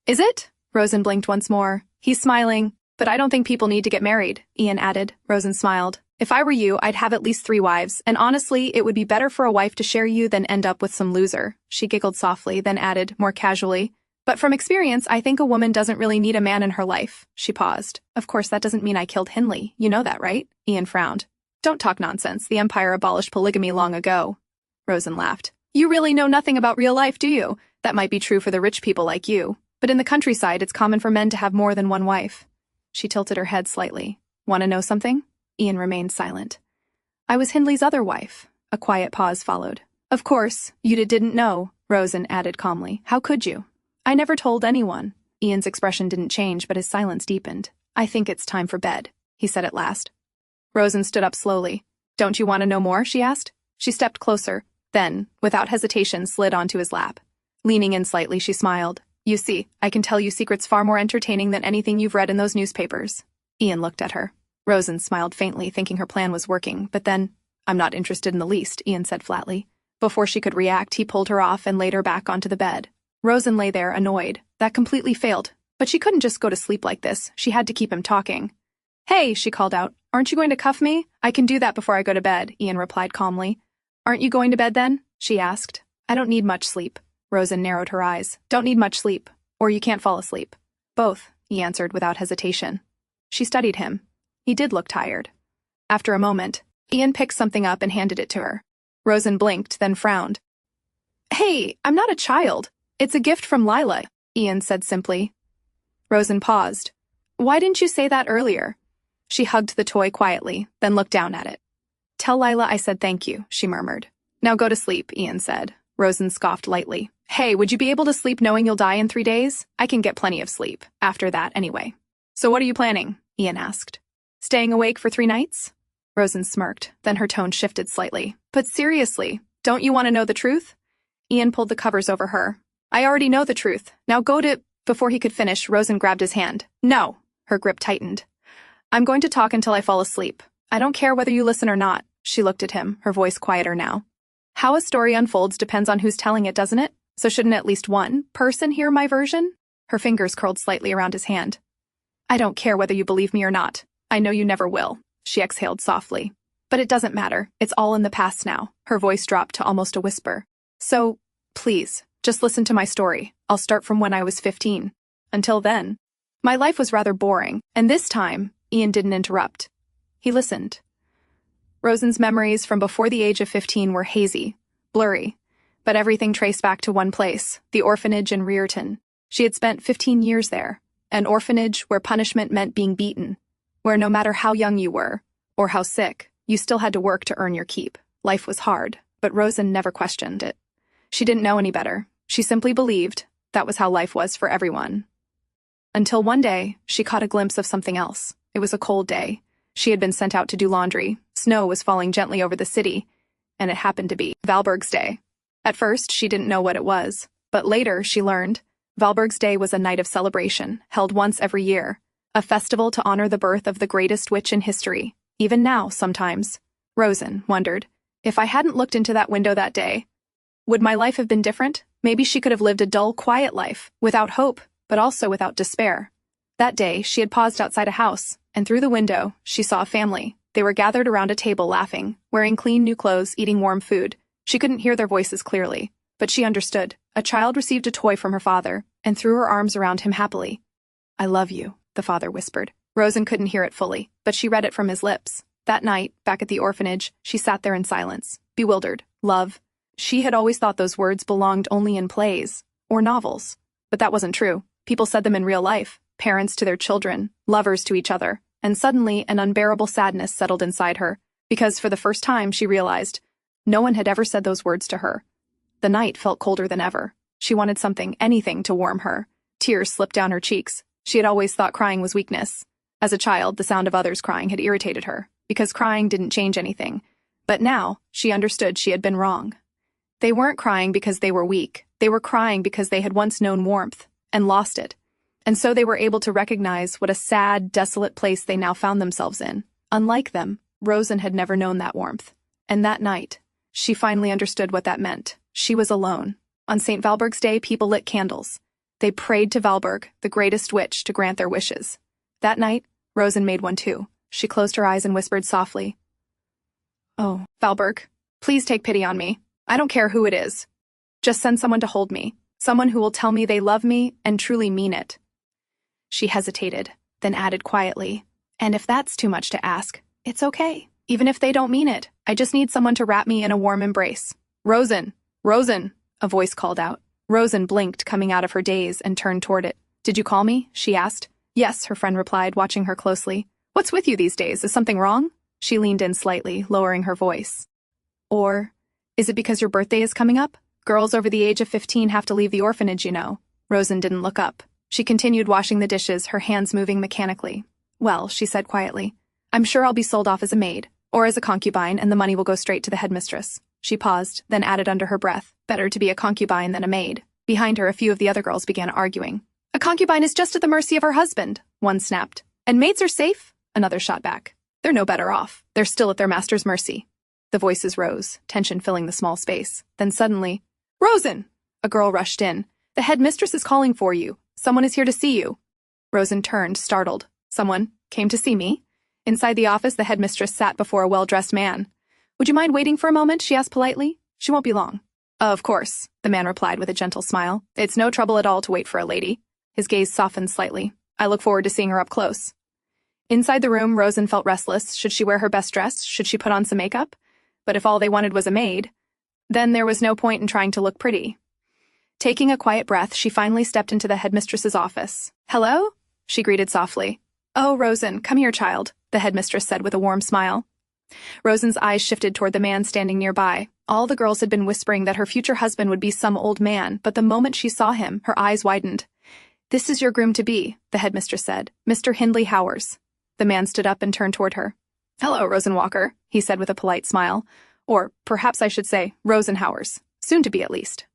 Is it? Rosen blinked once more. He's smiling. But I don't think people need to get married, Ian added. Rosen smiled. If I were you, I'd have at least 3 wives, and honestly, it would be better for a wife to share you than end up with some loser. She giggled softly, then added, more casually. But from experience, I think a woman doesn't really need a man in her life. She paused. Of course, that doesn't mean I killed Hindley. You know that, right? Ian frowned. Don't talk nonsense. The Empire abolished polygamy long ago. Rosen laughed. You really know nothing about real life, do you? That might be true for the rich people like you. But in the countryside, it's common for men to have more than one wife. She tilted her head slightly. Want to know something? Ian remained silent. I was Hindley's other wife. A quiet pause followed. Of course, you didn't know, Rosen added calmly. How could you? I never told anyone. Ian's expression didn't change, but his silence deepened. I think it's time for bed, he said at last. Rosen stood up slowly. Don't you want to know more? She asked. She stepped closer, then, without hesitation, slid onto his lap. Leaning in slightly, she smiled. You see, I can tell you secrets far more entertaining than anything you've read in those newspapers. Ian looked at her. Rosen smiled faintly, thinking her plan was working, but then, I'm not interested in the least, Ian said flatly. Before she could react, he pulled her off and laid her back onto the bed. Rosen lay there, annoyed. That completely failed. But she couldn't just go to sleep like this. She had to keep him talking. Hey, she called out. Aren't you going to cuff me? I can do that before I go to bed, Ian replied calmly. Aren't you going to bed then? She asked. I don't need much sleep. Rosen narrowed her eyes. Don't need much sleep. Or you can't fall asleep. Both, he answered without hesitation. She studied him. He did look tired. After a moment, Ian picked something up and handed it to her. Rosen blinked, then frowned. Hey, I'm not a child. It's a gift from Lila, Ian said simply. Rosen paused. Why didn't you say that earlier? She hugged the toy quietly, then looked down at it. Tell Lila I said thank you, she murmured. Now go to sleep, Ian said. Rosen scoffed lightly. Hey, would you be able to sleep knowing you'll die in 3 days? I can get plenty of sleep. After that, anyway. So what are you planning? Ian asked. Staying awake for 3 nights? Rosen smirked, then her tone shifted slightly. But seriously, don't you want to know the truth? Ian pulled the covers over her. I already know the truth. Now go to... Before he could finish, Rosen grabbed his hand. No. Her grip tightened. I'm going to talk until I fall asleep. I don't care whether you listen or not. She looked at him, her voice quieter now. How a story unfolds depends on who's telling it, doesn't it? So shouldn't at least one person hear my version? Her fingers curled slightly around his hand. I don't care whether you believe me or not. I know you never will. She exhaled softly. But it doesn't matter. It's all in the past now. Her voice dropped to almost a whisper. So, please, just listen to my story. I'll start from when I was 15. Until then, my life was rather boring, and this time, Ian didn't interrupt. He listened. Rosen's memories from before the age of 15 were hazy, blurry, but everything traced back to one place, the orphanage in Rearton. She had spent 15 years there, an orphanage where punishment meant being beaten, where no matter how young you were, or how sick, you still had to work to earn your keep. Life was hard, but Rosen never questioned it. She didn't know any better. She simply believed that was how life was for everyone. Until one day, she caught a glimpse of something else. It was a cold day. She had been sent out to do laundry. Snow was falling gently over the city, and it happened to be Valborg's Day. At first, she didn't know what it was, but later she learned Valborg's Day was a night of celebration, held once every year, a festival to honor the birth of the greatest witch in history. Even now, sometimes. Rosen wondered, if I hadn't looked into that window that day, would my life have been different? Maybe she could have lived a dull, quiet life, without hope, but also without despair. That day, she had paused outside a house, and through the window, she saw a family. They were gathered around a table laughing, wearing clean new clothes, eating warm food. She couldn't hear their voices clearly, but she understood. A child received a toy from her father and threw her arms around him happily. "I love you," the father whispered. Rosen couldn't hear it fully, but she read it from his lips. That night, back at the orphanage, she sat there in silence, bewildered. Love. She had always thought those words belonged only in plays or novels. But that wasn't true. People said them in real life, parents to their children, lovers to each other. And suddenly, an unbearable sadness settled inside her, because for the first time she realized no one had ever said those words to her. The night felt colder than ever. She wanted something, anything, to warm her. Tears slipped down her cheeks. She had always thought crying was weakness. As a child, the sound of others crying had irritated her, because crying didn't change anything. But now, she understood she had been wrong. They weren't crying because they were weak. They were crying because they had once known warmth, and lost it. And so they were able to recognize what a sad, desolate place they now found themselves in. Unlike them, Rosen had never known that warmth. And that night, she finally understood what that meant. She was alone. On St. Valburg's Day, people lit candles. They prayed to Valburg, the greatest witch, to grant their wishes. That night, Rosen made one too. She closed her eyes and whispered softly, "Oh, Valburg, please take pity on me. I don't care who it is. Just send someone to hold me. Someone who will tell me they love me and truly mean it." She hesitated, then added quietly, "And if that's too much to ask, it's okay. Even if they don't mean it, I just need someone to wrap me in a warm embrace." "Rosen! Rosen!" a voice called out. Rosen blinked, coming out of her daze, and turned toward it. "Did you call me?" she asked. "Yes," her friend replied, watching her closely. "What's with you these days? Is something wrong?" She leaned in slightly, lowering her voice. "Or, is it because your birthday is coming up? Girls over the age of 15 have to leave the orphanage, you know." Rosen didn't look up. She continued washing the dishes, her hands moving mechanically. "Well," she said quietly, "I'm sure I'll be sold off as a maid, or as a concubine, and the money will go straight to the headmistress." She paused, then added under her breath, "Better to be a concubine than a maid." Behind her, a few of the other girls began arguing. "A concubine is just at the mercy of her husband," one snapped. "And maids are safe," another shot back. "They're no better off. They're still at their master's mercy." The voices rose, tension filling the small space. Then suddenly, "Rosen!" A girl rushed in. "The headmistress is calling for you. Someone is here to see you." Rosen turned, startled. "Someone came to see me?" Inside the office, the headmistress sat before a well-dressed man. "Would you mind waiting for a moment?" she asked politely. "She won't be long." "Of course," the man replied with a gentle smile. "It's no trouble at all to wait for a lady." His gaze softened slightly. "I look forward to seeing her up close." Inside the room, Rosen felt restless. Should she wear her best dress? Should she put on some makeup? But if all they wanted was a maid, then there was no point in trying to look pretty. Taking a quiet breath, she finally stepped into the headmistress's office. "Hello?" she greeted softly. "Oh, Rosen, come here, child," the headmistress said with a warm smile. Rosen's eyes shifted toward the man standing nearby. All the girls had been whispering that her future husband would be some old man, but the moment she saw him, her eyes widened. "This is your groom-to-be," the headmistress said, "Mr. Hindley Howers." The man stood up and turned toward her. "Hello, Rosen Walker," he said with a polite smile. Or perhaps I should say, Rosen Howers. Soon to be, at least.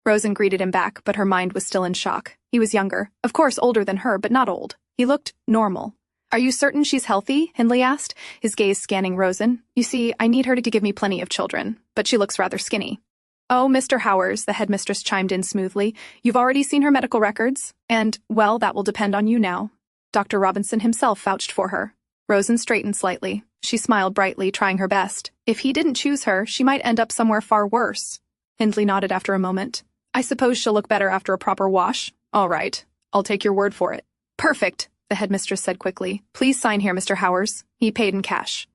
Rosen greeted him back, but her mind was still in shock. He was younger, of course older than her, but not old. He looked normal. "Are you certain she's healthy?" Hindley asked, his gaze scanning Rosen. "You see, I need her to give me plenty of children, but she looks rather skinny." "Oh, Mr. Howers," the headmistress chimed in smoothly. "You've already seen her medical records, and, well, that will depend on you now. Dr. Robinson himself vouched for her." Rosen straightened slightly. She smiled brightly, trying her best. If he didn't choose her, she might end up somewhere far worse. Hindley nodded after a moment. "I suppose she'll look better after a proper wash." "All right. I'll take your word for it." "Perfect," the headmistress said quickly. "Please sign here, Mr. Howers." He paid in cash.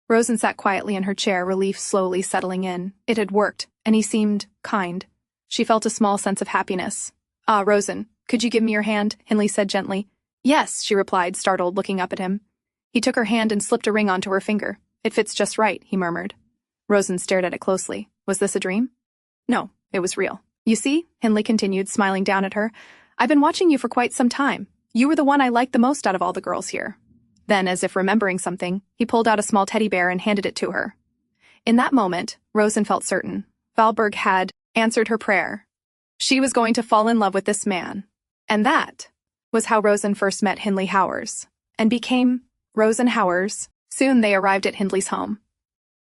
Rosen sat quietly in her chair, relief slowly settling in. It had worked, and he seemed kind. She felt a small sense of happiness. "Ah, Rosen, could you give me your hand?" Hindley said gently. "Yes," she replied, startled, looking up at him. He took her hand and slipped a ring onto her finger. "It fits just right," he murmured. Rosen stared at it closely. Was this a dream? No, it was real. "You see," Hindley continued, smiling down at her, "I've been watching you for quite some time. You were the one I liked the most out of all the girls here." Then, as if remembering something, he pulled out a small teddy bear and handed it to her. In that moment, Rosen felt certain. Valburg had answered her prayer. She was going to fall in love with this man. And that was how Rosen first met Hindley Howers, and became Rosen Howers. Soon they arrived at Hindley's home.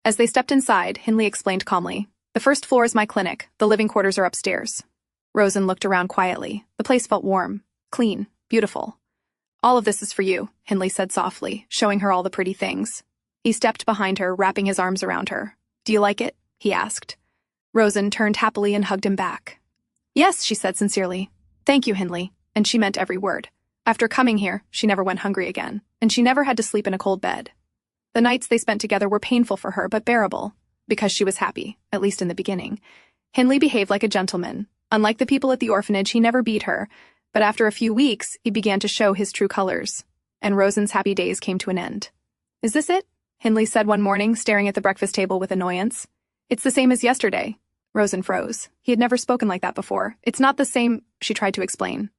As they stepped inside, Hindley explained calmly, "The first floor is my clinic. The living quarters are upstairs." Rosen looked around quietly. The place felt warm, clean, beautiful. "All of this is for you," Hindley said softly, showing her all the pretty things. He stepped behind her, wrapping his arms around her. "Do you like it?" he asked. Rosen turned happily and hugged him back. "Yes," she said sincerely. "Thank you, Hindley." And she meant every word. After coming here, she never went hungry again, and she never had to sleep in a cold bed. The nights they spent together were painful for her, but bearable, because she was happy, at least in the beginning. Hindley behaved like a gentleman. Unlike the people at the orphanage, he never beat her, but after a few weeks, he began to show his true colors, and Rosen's happy days came to an end. "Is this it?" Hindley said one morning, staring at the breakfast table with annoyance. "It's the same as yesterday." Rosen froze. He had never spoken like that before. "It's not the same," she tried to explain.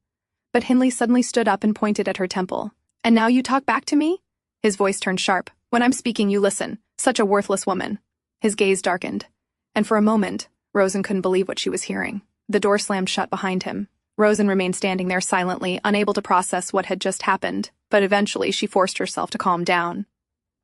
But Hindley suddenly stood up and pointed at her temple. "And now you talk back to me?" His voice turned sharp. "When I'm speaking, you listen. Such a worthless woman." His gaze darkened. And for a moment, Rosen couldn't believe what she was hearing. The door slammed shut behind him. Rosen remained standing there silently, unable to process what had just happened, but eventually she forced herself to calm down.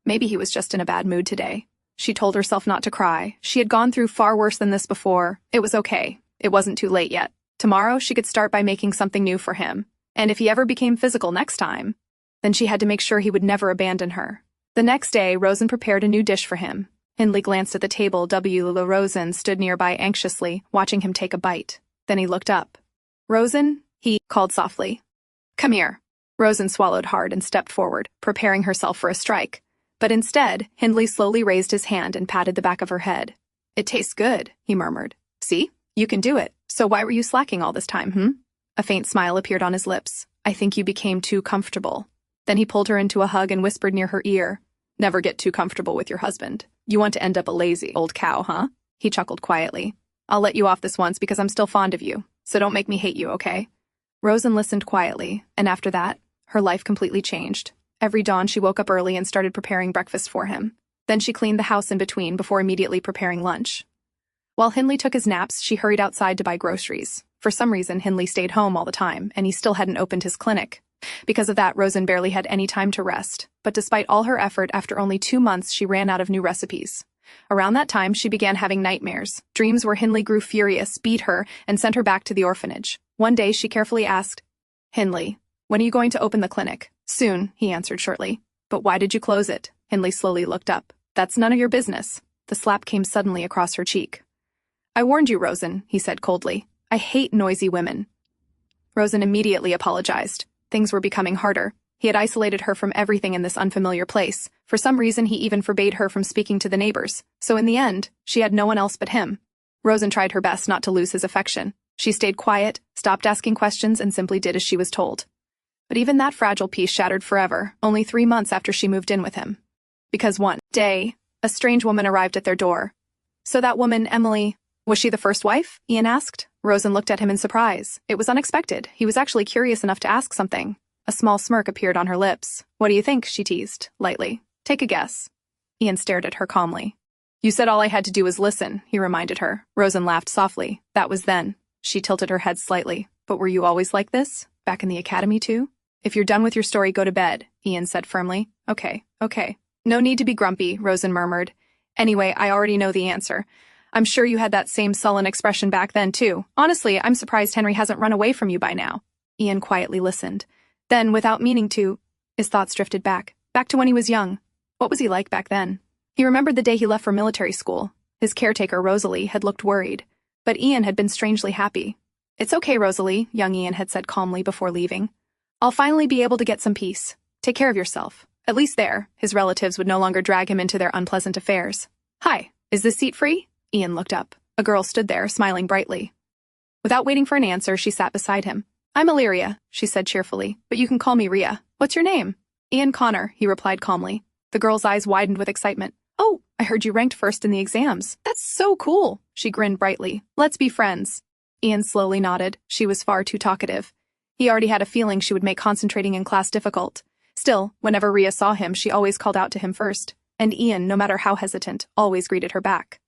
Maybe he was just in a bad mood today. She told herself not to cry. She had gone through far worse than this before. It was okay. It wasn't too late yet. Tomorrow, she could start by making something new for him. And if he ever became physical next time, then she had to make sure he would never abandon her. The next day, Rosen prepared a new dish for him. Hindley glanced at the table. Rosen stood nearby anxiously, watching him take a bite. Then he looked up. "Rosen," he called softly. "Come here." Rosen swallowed hard and stepped forward, preparing herself for a strike. But instead, Hindley slowly raised his hand and patted the back of her head. "It tastes good," he murmured. "See? You can do it. So why were you slacking all this time, A faint smile appeared on his lips. "I think you became too comfortable." Then he pulled her into a hug and whispered near her ear, "Never get too comfortable with your husband. You want to end up a lazy old cow, huh?" He chuckled quietly. "I'll let you off this once because I'm still fond of you, so don't make me hate you, okay?" Rosen listened quietly, and after that, her life completely changed. Every dawn she woke up early and started preparing breakfast for him. Then she cleaned the house in between before immediately preparing lunch. While Hindley took his naps, she hurried outside to buy groceries. For some reason, Hindley stayed home all the time, and he still hadn't opened his clinic. Because of that, Rosen barely had any time to rest. But despite all her effort, after only 2 months, she ran out of new recipes. Around that time, she began having nightmares, dreams where Hindley grew furious, beat her, and sent her back to the orphanage. One day, she carefully asked, "Hindley, when are you going to open the clinic?" "Soon," he answered shortly. "But why did you close it?" Hindley slowly looked up. "That's none of your business." The slap came suddenly across her cheek. "I warned you, Rosen," he said coldly. "I hate noisy women." Rosen immediately apologized. Things were becoming harder. He had isolated her from everything in this unfamiliar place. For some reason, he even forbade her from speaking to the neighbors. So in the end, she had no one else but him. Rosen tried her best not to lose his affection. She stayed quiet, stopped asking questions, and simply did as she was told. But even that fragile peace shattered forever, only 3 months after she moved in with him. Because one day, a strange woman arrived at their door. "So that woman, Emily, was she the first wife?" Ian asked. Rosen looked at him in surprise. It was unexpected. He was actually curious enough to ask something. A small smirk appeared on her lips. "What do you think?" she teased, lightly. "Take a guess." Ian stared at her calmly. "You said all I had to do was listen," he reminded her. Rosen laughed softly. "That was then." She tilted her head slightly. "But were you always like this? Back in the academy too?" "If you're done with your story, go to bed," Ian said firmly. Okay. "No need to be grumpy," Rosen murmured. "Anyway, I already know the answer. I'm sure you had that same sullen expression back then, too. Honestly, I'm surprised Henry hasn't run away from you by now." Ian quietly listened. Then, without meaning to, his thoughts drifted back to when he was young. What was he like back then? He remembered the day he left for military school. His caretaker, Rosalie, had looked worried. But Ian had been strangely happy. "It's okay, Rosalie," young Ian had said calmly before leaving. "I'll finally be able to get some peace. Take care of yourself." At least there, his relatives would no longer drag him into their unpleasant affairs. "Hi, is this seat free?" Ian looked up. A girl stood there, smiling brightly. Without waiting for an answer, she sat beside him. "I'm Illyria," she said cheerfully, "but you can call me Rhea. What's your name?" "Ian Connor," he replied calmly. The girl's eyes widened with excitement. "Oh, I heard you ranked first in the exams. That's so cool." She grinned brightly. "Let's be friends." Ian slowly nodded. She was far too talkative. He already had a feeling she would make concentrating in class difficult. Still, whenever Rhea saw him, she always called out to him first. And Ian, no matter how hesitant, always greeted her back.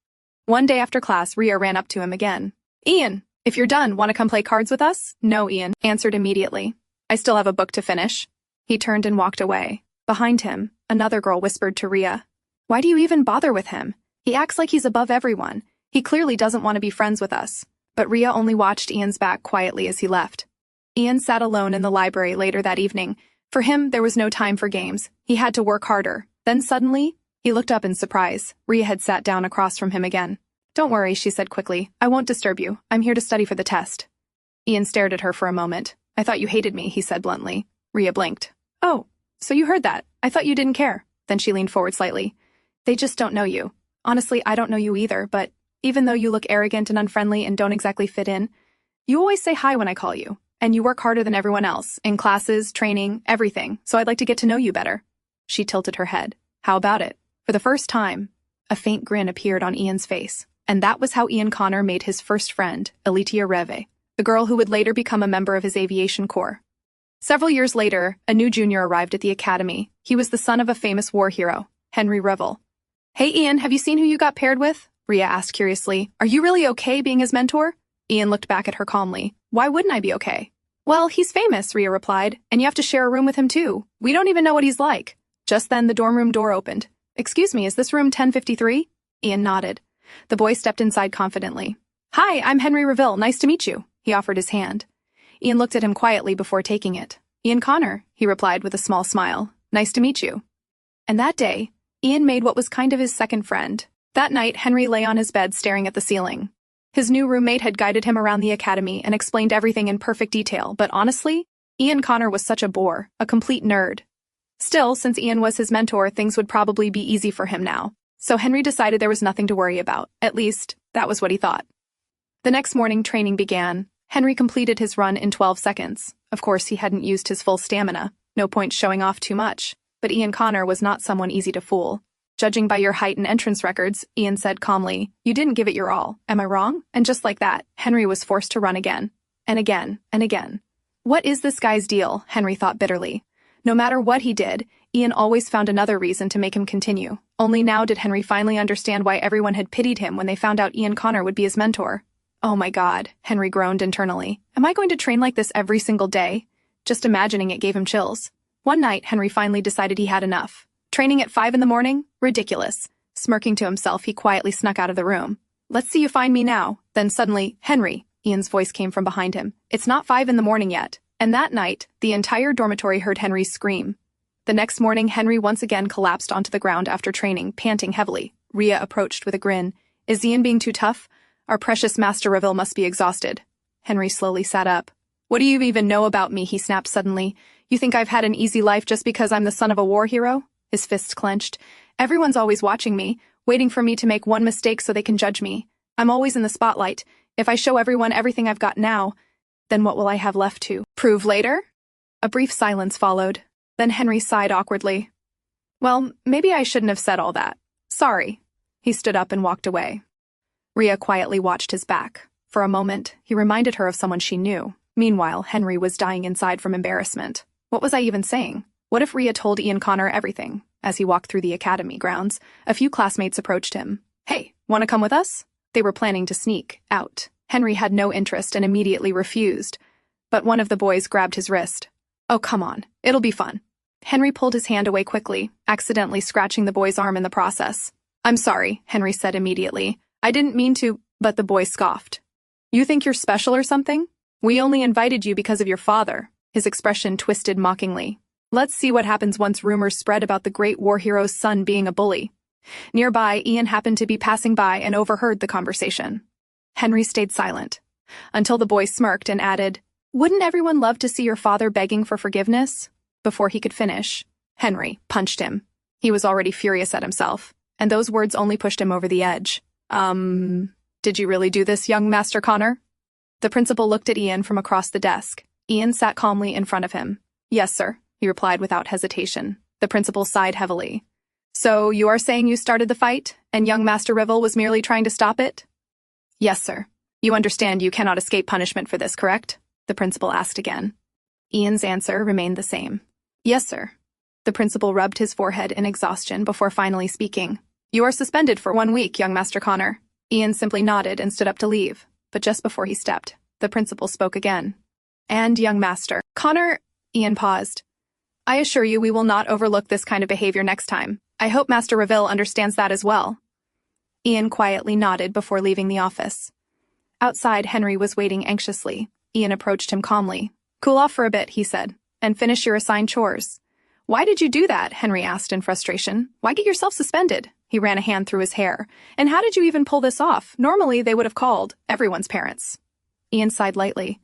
One day after class, Rhea ran up to him again. "Ian, if you're done, want to come play cards with us?" "No," Ian answered immediately. "I still have a book to finish." He turned and walked away. Behind him, another girl whispered to Rhea, "Why do you even bother with him? He acts like he's above everyone. He clearly doesn't want to be friends with us." But Rhea only watched Ian's back quietly as he left. Ian sat alone in the library later that evening. For him, there was no time for games. He had to work harder. Then suddenly, He looked up in surprise. Rhea had sat down across from him again. "Don't worry," she said quickly. "I won't disturb you. I'm here to study for the test." Ian stared at her for a moment. "I thought you hated me," he said bluntly. Rhea blinked. "Oh, so you heard that. I thought you didn't care." Then she leaned forward slightly. "They just don't know you. Honestly, I don't know you either, but even though you look arrogant and unfriendly and don't exactly fit in, you always say hi when I call you, and you work harder than everyone else, in classes, training, everything, so I'd like to get to know you better." She tilted her head. "How about it?" For the first time, a faint grin appeared on Ian's face, and that was how Ian Connor made his first friend, Elitia Reve, the girl who would later become a member of his aviation corps. Several years later, a new junior arrived at the academy. He was the son of a famous war hero, Henry Revel. "Hey Ian, have you seen who you got paired with?" Rhea asked curiously. "Are you really okay being his mentor?" Ian looked back at her calmly. "Why wouldn't I be okay?" "Well, he's famous," Rhea replied, "and you have to share a room with him too. We don't even know what he's like." Just then, the dorm room door opened. "Excuse me, is this room 1053? Ian nodded. The boy stepped inside confidently. "Hi, I'm Henry Revel. Nice to meet you." He offered his hand. Ian looked at him quietly before taking it. "Ian Connor," he replied with a small smile. "Nice to meet you." And that day, Ian made what was kind of his second friend. That night, Henry lay on his bed staring at the ceiling. His new roommate had guided him around the academy and explained everything in perfect detail, but honestly, Ian Connor was such a bore, a complete nerd. Still, since Ian was his mentor, things would probably be easy for him now. So Henry decided there was nothing to worry about. At least, that was what he thought. The next morning, training began. Henry completed his run in 12 seconds. Of course, he hadn't used his full stamina. No point showing off too much. But Ian Connor was not someone easy to fool. "Judging by your height and entrance records," Ian said calmly, "you didn't give it your all. Am I wrong?" And just like that, Henry was forced to run again. And again, and again. What is this guy's deal? Henry thought bitterly. No matter what he did, Ian always found another reason to make him continue. Only now did Henry finally understand why everyone had pitied him when they found out Ian Connor would be his mentor. "Oh my God," Henry groaned internally. "Am I going to train like this every single day?" Just imagining it gave him chills. One night, Henry finally decided he had enough. Training at 5 in the morning? Ridiculous. Smirking to himself, he quietly snuck out of the room. "Let's see you find me now." Then suddenly, "Henry," Ian's voice came from behind him. "It's not 5 in the morning yet." And that night, the entire dormitory heard Henry's scream. The next morning, Henry once again collapsed onto the ground after training, panting heavily. Rhea approached with a grin. "Is Ian being too tough? Our precious Master Revel must be exhausted." Henry slowly sat up. "What do you even know about me?" he snapped suddenly. "You think I've had an easy life just because I'm the son of a war hero?" His fists clenched. "Everyone's always watching me, waiting for me to make one mistake so they can judge me. I'm always in the spotlight. If I show everyone everything I've got now, then what will I have left to prove later?" A brief silence followed. Then Henry sighed awkwardly. "Well, maybe I shouldn't have said all that. Sorry." He stood up and walked away. Rhea quietly watched his back. For a moment, he reminded her of someone she knew. Meanwhile, Henry was dying inside from embarrassment. What was I even saying? What if Rhea told Ian Connor everything? As he walked through the academy grounds, a few classmates approached him. "Hey, want to come with us?" They were planning to sneak out. Henry had no interest and immediately refused. But one of the boys grabbed his wrist. "Oh, come on. It'll be fun." Henry pulled his hand away quickly, accidentally scratching the boy's arm in the process. "I'm sorry," Henry said immediately. "I didn't mean to," but the boy scoffed. "You think you're special or something? We only invited you because of your father." His expression twisted mockingly. "Let's see what happens once rumors spread about the great war hero's son being a bully." Nearby, Ian happened to be passing by and overheard the conversation. Henry stayed silent, until the boy smirked and added, "Wouldn't everyone love to see your father begging for forgiveness?" Before he could finish, Henry punched him. He was already furious at himself, and those words only pushed him over the edge. Did you really do this, young Master Connor?" The principal looked at Ian from across the desk. Ian sat calmly in front of him. "Yes, sir," he replied without hesitation. The principal sighed heavily. "So you are saying you started the fight, and young Master Revel was merely trying to stop it?" "Yes, sir. You understand you cannot escape punishment for this, correct?" the principal asked again. Ian's answer remained the same. "Yes, sir." The principal rubbed his forehead in exhaustion before finally speaking. "You are suspended for 1 week, young Master Connor." Ian simply nodded and stood up to leave, but just before he stepped, the principal spoke again. "And young Master Connor," Ian paused. "I assure you we will not overlook this kind of behavior next time. I hope Master Revel understands that as well." Ian quietly nodded before leaving the office. Outside, Henry was waiting anxiously. Ian approached him calmly. "Cool off for a bit," he said, "and finish your assigned chores. Why did you do that? Henry asked in frustration. Why get yourself suspended? He ran a hand through his hair. And how did you even pull this off? Normally, they would have called everyone's parents. Ian sighed lightly.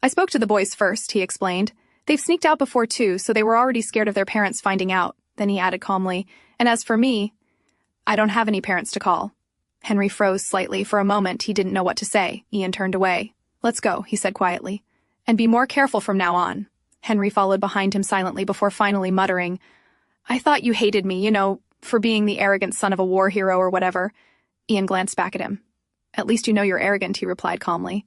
I spoke to the boys first, he explained. They've sneaked out before too, so they were already scared of their parents finding out. Then he added calmly, and as for me, I don't have any parents to call. Henry froze slightly. For a moment, he didn't know what to say. Ian turned away. Let's go, he said quietly. And be more careful from now on. Henry followed behind him silently before finally muttering, I thought you hated me, for being the arrogant son of a war hero or whatever. Ian glanced back at him. At least you know you're arrogant, he replied calmly.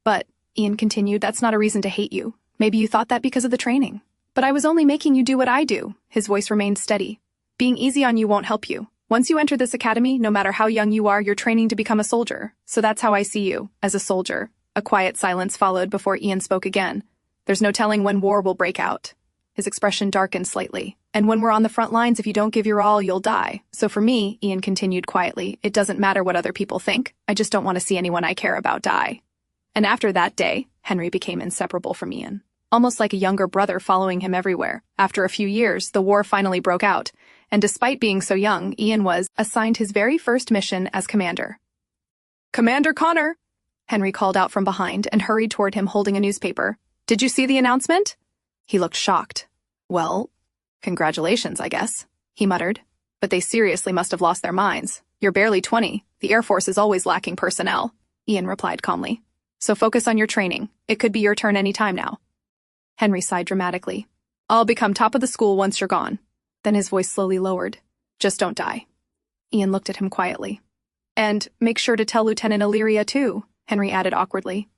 But, Ian continued, that's not a reason to hate you. Maybe you thought that because of the training. But I was only making you do what I do. His voice remained steady. Being easy on you won't help you. Once you enter this academy, no matter how young you are, you're training to become a soldier. So that's how I see you, as a soldier. A quiet silence followed before Ian spoke again. There's no telling when war will break out. His expression darkened slightly. And when we're on the front lines, if you don't give your all, you'll die. So for me, Ian continued quietly, it doesn't matter what other people think. I just don't want to see anyone I care about die. And after that day, Henry became inseparable from Ian. Almost like a younger brother following him everywhere. After a few years, the war finally broke out. And despite being so young, Ian was assigned his very first mission as commander. Commander Connor! Henry called out from behind and hurried toward him holding a newspaper. Did you see the announcement? He looked shocked. Well, congratulations, I guess, he muttered. But they seriously must have lost their minds. You're barely 20. The Air Force is always lacking personnel, Ian replied calmly. So focus on your training. It could be your turn any time now. Henry sighed dramatically. I'll become top of the school once you're gone. Then his voice slowly lowered. Just don't die. Ian looked at him quietly. And make sure to tell Lieutenant Illyria too, Henry added awkwardly.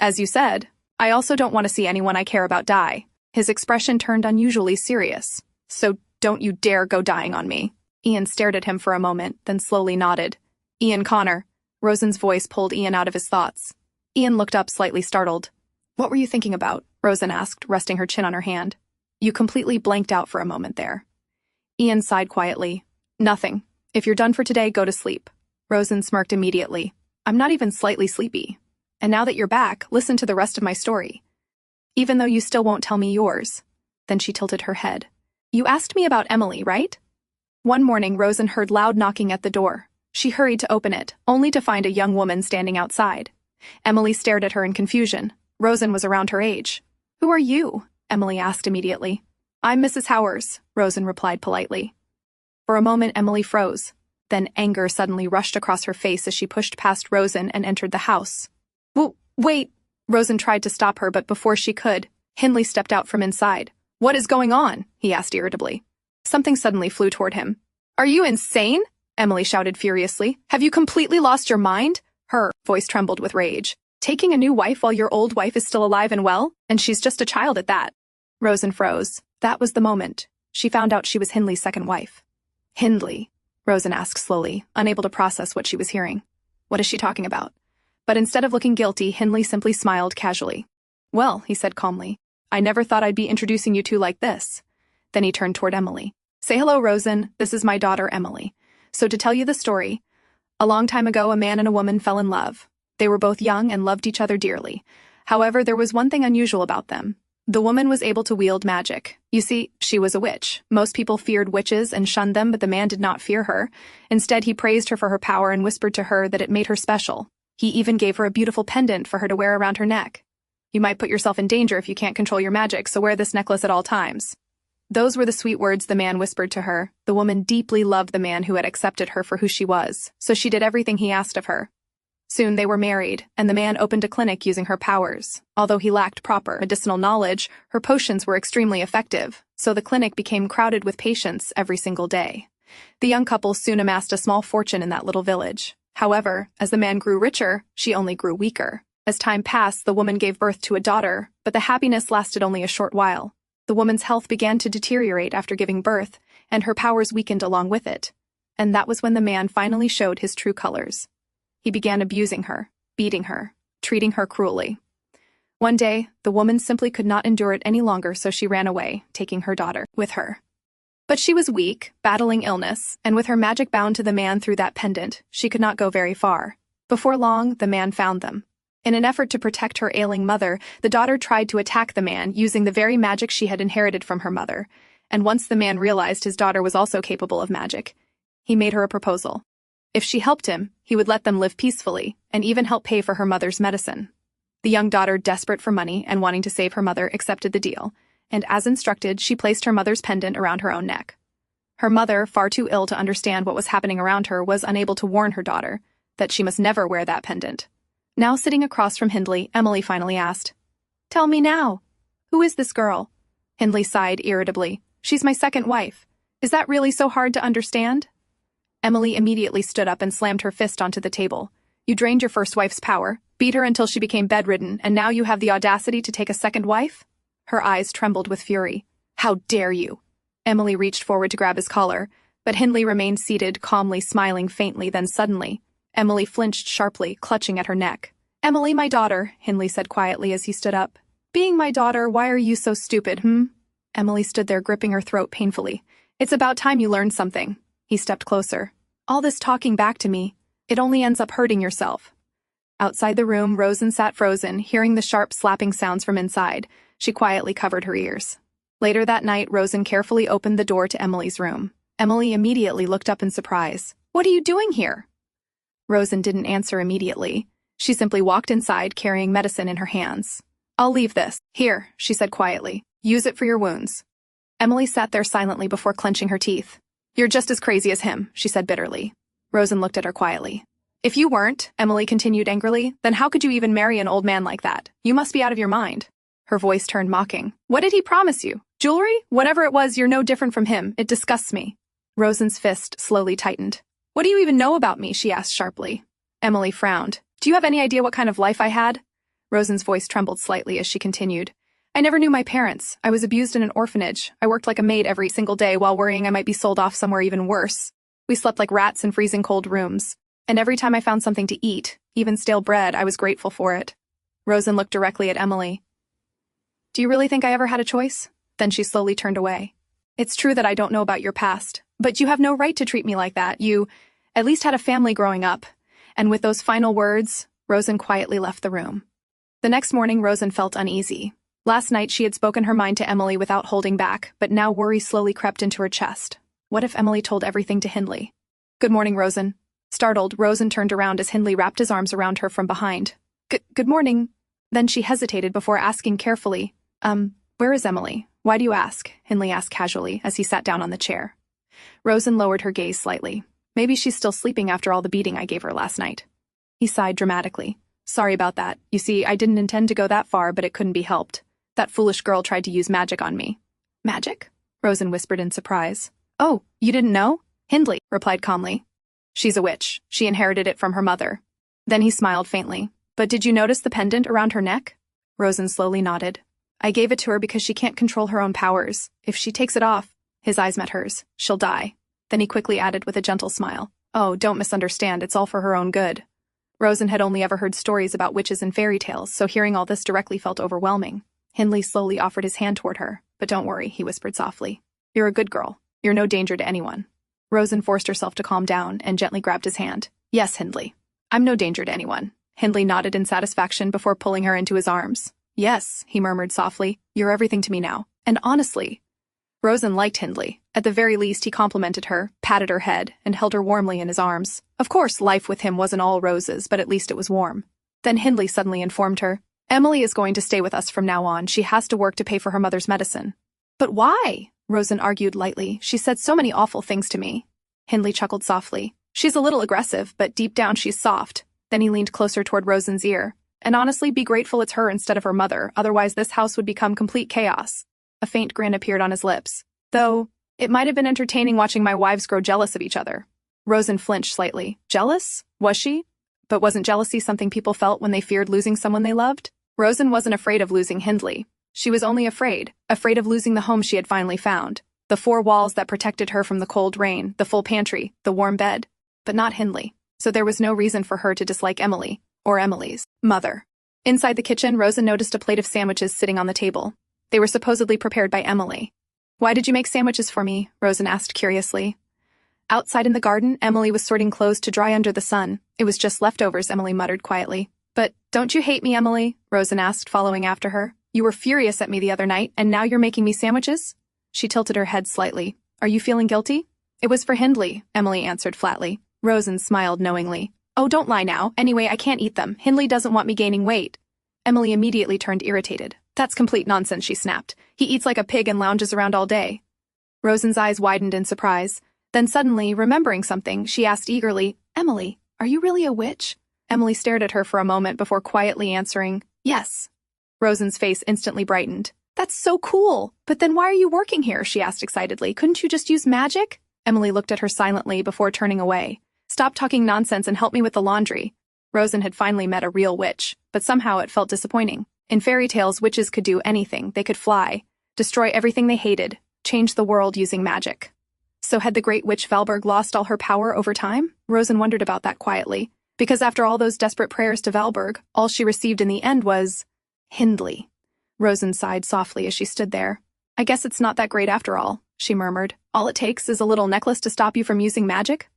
As you said, I also don't want to see anyone I care about die. His expression turned unusually serious. So don't you dare go dying on me. Ian stared at him for a moment, then slowly nodded. Ian Connor. Rosen's voice pulled Ian out of his thoughts. Ian looked up slightly startled. What were you thinking about? Rosen asked, resting her chin on her hand. You completely blanked out for a moment there. Ian sighed quietly. Nothing. If you're done for today, go to sleep. Rosen smirked immediately. I'm not even slightly sleepy. And now that you're back, listen to the rest of my story. Even though you still won't tell me yours. Then she tilted her head. You asked me about Emily, right? One morning, Rosen heard loud knocking at the door. She hurried to open it, only to find a young woman standing outside. Emily stared at her in confusion. Rosen was around her age. Who are you? Emily asked immediately. I'm Mrs. Howers, Rosen replied politely. For a moment, Emily froze. Then anger suddenly rushed across her face as she pushed past Rosen and entered the house. Wait! Rosen tried to stop her, but before she could, Hindley stepped out from inside. What is going on? He asked irritably. Something suddenly flew toward him. Are you insane? Emily shouted furiously. Have you completely lost your mind? Her voice trembled with rage. Taking a new wife while your old wife is still alive and well? And she's just a child at that. Rosen froze. That was the moment she found out she was Hindley's second wife. Hindley? Rosen asked slowly, unable to process what she was hearing. What is she talking about? But instead of looking guilty, Hindley simply smiled casually. Well, he said calmly, I never thought I'd be introducing you two like this. Then he turned toward Emily. Say hello, Rosen. This is my daughter, Emily. So to tell you the story, a long time ago, a man and a woman fell in love. They were both young and loved each other dearly. However, there was one thing unusual about them. The woman was able to wield magic. You see, she was a witch. Most people feared witches and shunned them, but the man did not fear her. Instead, he praised her for her power and whispered to her that it made her special. He even gave her a beautiful pendant for her to wear around her neck. You might put yourself in danger if you can't control your magic, so wear this necklace at all times. Those were the sweet words the man whispered to her. The woman deeply loved the man who had accepted her for who she was, so she did everything he asked of her. Soon they were married, and the man opened a clinic using her powers. Although he lacked proper medicinal knowledge, her potions were extremely effective, so the clinic became crowded with patients every single day. The young couple soon amassed a small fortune in that little village. However, as the man grew richer, she only grew weaker. As time passed, the woman gave birth to a daughter, but the happiness lasted only a short while. The woman's health began to deteriorate after giving birth, and her powers weakened along with it. And that was when the man finally showed his true colors. He began abusing her, beating her, treating her cruelly. One day, the woman simply could not endure it any longer, so she ran away, taking her daughter with her. But she was weak, battling illness, and with her magic bound to the man through that pendant, she could not go very far. Before long, the man found them. In an effort to protect her ailing mother, the daughter tried to attack the man using the very magic she had inherited from her mother, and once the man realized his daughter was also capable of magic, he made her a proposal. If she helped him, he would let them live peacefully, and even help pay for her mother's medicine. The young daughter, desperate for money and wanting to save her mother, accepted the deal, and as instructed, she placed her mother's pendant around her own neck. Her mother, far too ill to understand what was happening around her, was unable to warn her daughter that she must never wear that pendant. Now sitting across from Hindley, Emily finally asked, "Tell me now. Who is this girl?" Hindley sighed irritably. "She's my second wife. Is that really so hard to understand?" Emily immediately stood up and slammed her fist onto the table. "You drained your first wife's power, beat her until she became bedridden, and now you have the audacity to take a second wife?" Her eyes trembled with fury. "How dare you!" Emily reached forward to grab his collar, but Hindley remained seated, calmly smiling faintly. Then suddenly, Emily flinched sharply, clutching at her neck. "Emily, my daughter," Hindley said quietly as he stood up. "Being my daughter, why are you so stupid, Emily stood there gripping her throat painfully. "It's about time you learned something." He stepped closer. "All this talking back to me, it only ends up hurting yourself." Outside the room, Rosen sat frozen, hearing the sharp slapping sounds from inside. She quietly covered her ears. Later that night, Rosen carefully opened the door to Emily's room. Emily immediately looked up in surprise. "What are you doing here?" Rosen didn't answer immediately. She simply walked inside, carrying medicine in her hands. "I'll leave this. Here," she said quietly. "Use it for your wounds." Emily sat there silently before clenching her teeth. "You're just as crazy as him," she said bitterly. Rosen looked at her quietly. "If you weren't," Emily continued angrily, "then how could you even marry an old man like that? You must be out of your mind." Her voice turned mocking. "What did he promise you? Jewelry? Whatever it was, you're no different from him. It disgusts me." Rosen's fist slowly tightened. "What do you even know about me?" she asked sharply. Emily frowned. "Do you have any idea what kind of life I had?" Rosen's voice trembled slightly as she continued. "I never knew my parents. I was abused in an orphanage. I worked like a maid every single day while worrying I might be sold off somewhere even worse. We slept like rats in freezing cold rooms. And every time I found something to eat, even stale bread, I was grateful for it." Rosen looked directly at Emily. "Do you really think I ever had a choice?" Then she slowly turned away. "It's true that I don't know about your past, but you have no right to treat me like that. You at least had a family growing up." And with those final words, Rosen quietly left the room. The next morning, Rosen felt uneasy. Last night, she had spoken her mind to Emily without holding back, but now worry slowly crept into her chest. What if Emily told everything to Hindley? "Good morning, Rosen." Startled, Rosen turned around as Hindley wrapped his arms around her from behind. Good morning." Then she hesitated before asking carefully, Where is Emily? Why do you ask?" Hindley asked casually as he sat down on the chair. Rosen lowered her gaze slightly. "Maybe she's still sleeping after all the beating I gave her last night." He sighed dramatically. "Sorry about that. You see, I didn't intend to go that far, but it couldn't be helped. That foolish girl tried to use magic on me." "Magic?" Rosen whispered in surprise. "Oh, you didn't know?" Hindley replied calmly. "She's a witch. She inherited it from her mother." Then he smiled faintly. "But did you notice the pendant around her neck?" Rosen slowly nodded. "I gave it to her because she can't control her own powers. If she takes it off," his eyes met hers, "she'll die." Then he quickly added with a gentle smile, "Oh, don't misunderstand, it's all for her own good." Rosen had only ever heard stories about witches and fairy tales, so hearing all this directly felt overwhelming. Hindley slowly offered his hand toward her. "But don't worry," he whispered softly. "You're a good girl. You're no danger to anyone." Rosen forced herself to calm down and gently grabbed his hand. "Yes, Hindley. I'm no danger to anyone." Hindley nodded in satisfaction before pulling her into his arms. "Yes," he murmured softly, "you're everything to me now. And honestly..." Rosen liked Hindley. At the very least, he complimented her, patted her head, and held her warmly in his arms. Of course, life with him wasn't all roses, but at least it was warm. Then Hindley suddenly informed her, "Emily is going to stay with us from now on. She has to work to pay for her mother's medicine." "But why?" Rosen argued lightly. "She said so many awful things to me." Hindley chuckled softly. "She's a little aggressive, but deep down she's soft." Then he leaned closer toward Rosen's ear. "And honestly, be grateful it's her instead of her mother, otherwise this house would become complete chaos." A faint grin appeared on his lips. "Though, it might have been entertaining watching my wives grow jealous of each other." Rosen flinched slightly. Jealous? Was she? But wasn't jealousy something people felt when they feared losing someone they loved? Rosen wasn't afraid of losing Hindley. She was only afraid of losing the home she had finally found. The four walls that protected her from the cold rain, the full pantry, the warm bed. But not Hindley. So there was no reason for her to dislike Emily, or Emily's mother. Inside the kitchen, Rosen noticed a plate of sandwiches sitting on the table. They were supposedly prepared by Emily. "Why did you make sandwiches for me?" Rosen asked curiously. Outside in the garden, Emily was sorting clothes to dry under the sun. "It was just leftovers," Emily muttered quietly. "But don't you hate me, Emily?" Rosen asked, following after her. "You were furious at me the other night, and now you're making me sandwiches?" She tilted her head slightly. Are you feeling guilty? It was for Hindley, Emily answered flatly. Rosen smiled knowingly. Oh, don't lie now. Anyway, I can't eat them. Hindley doesn't want me gaining weight. Emily immediately turned irritated. That's complete nonsense, she snapped. He eats like a pig and lounges around all day. Rosen's eyes widened in surprise. Then suddenly, remembering something, she asked eagerly, Emily, are you really a witch? Emily stared at her for a moment before quietly answering, yes. Rosen's face instantly brightened. That's so cool! But then why are you working here? She asked excitedly. Couldn't you just use magic? Emily looked at her silently before turning away. Stop talking nonsense and help me with the laundry. Rosen had finally met a real witch, but somehow it felt disappointing. In fairy tales, witches could do anything. They could fly, destroy everything they hated, change the world using magic. So had the great witch Valborg lost all her power over time? Rosen wondered about that quietly, because after all those desperate prayers to Valborg, all she received in the end was Hindley. Rosen sighed softly as she stood there. I guess it's not that great after all, she murmured. All it takes is a little necklace to stop you from using magic?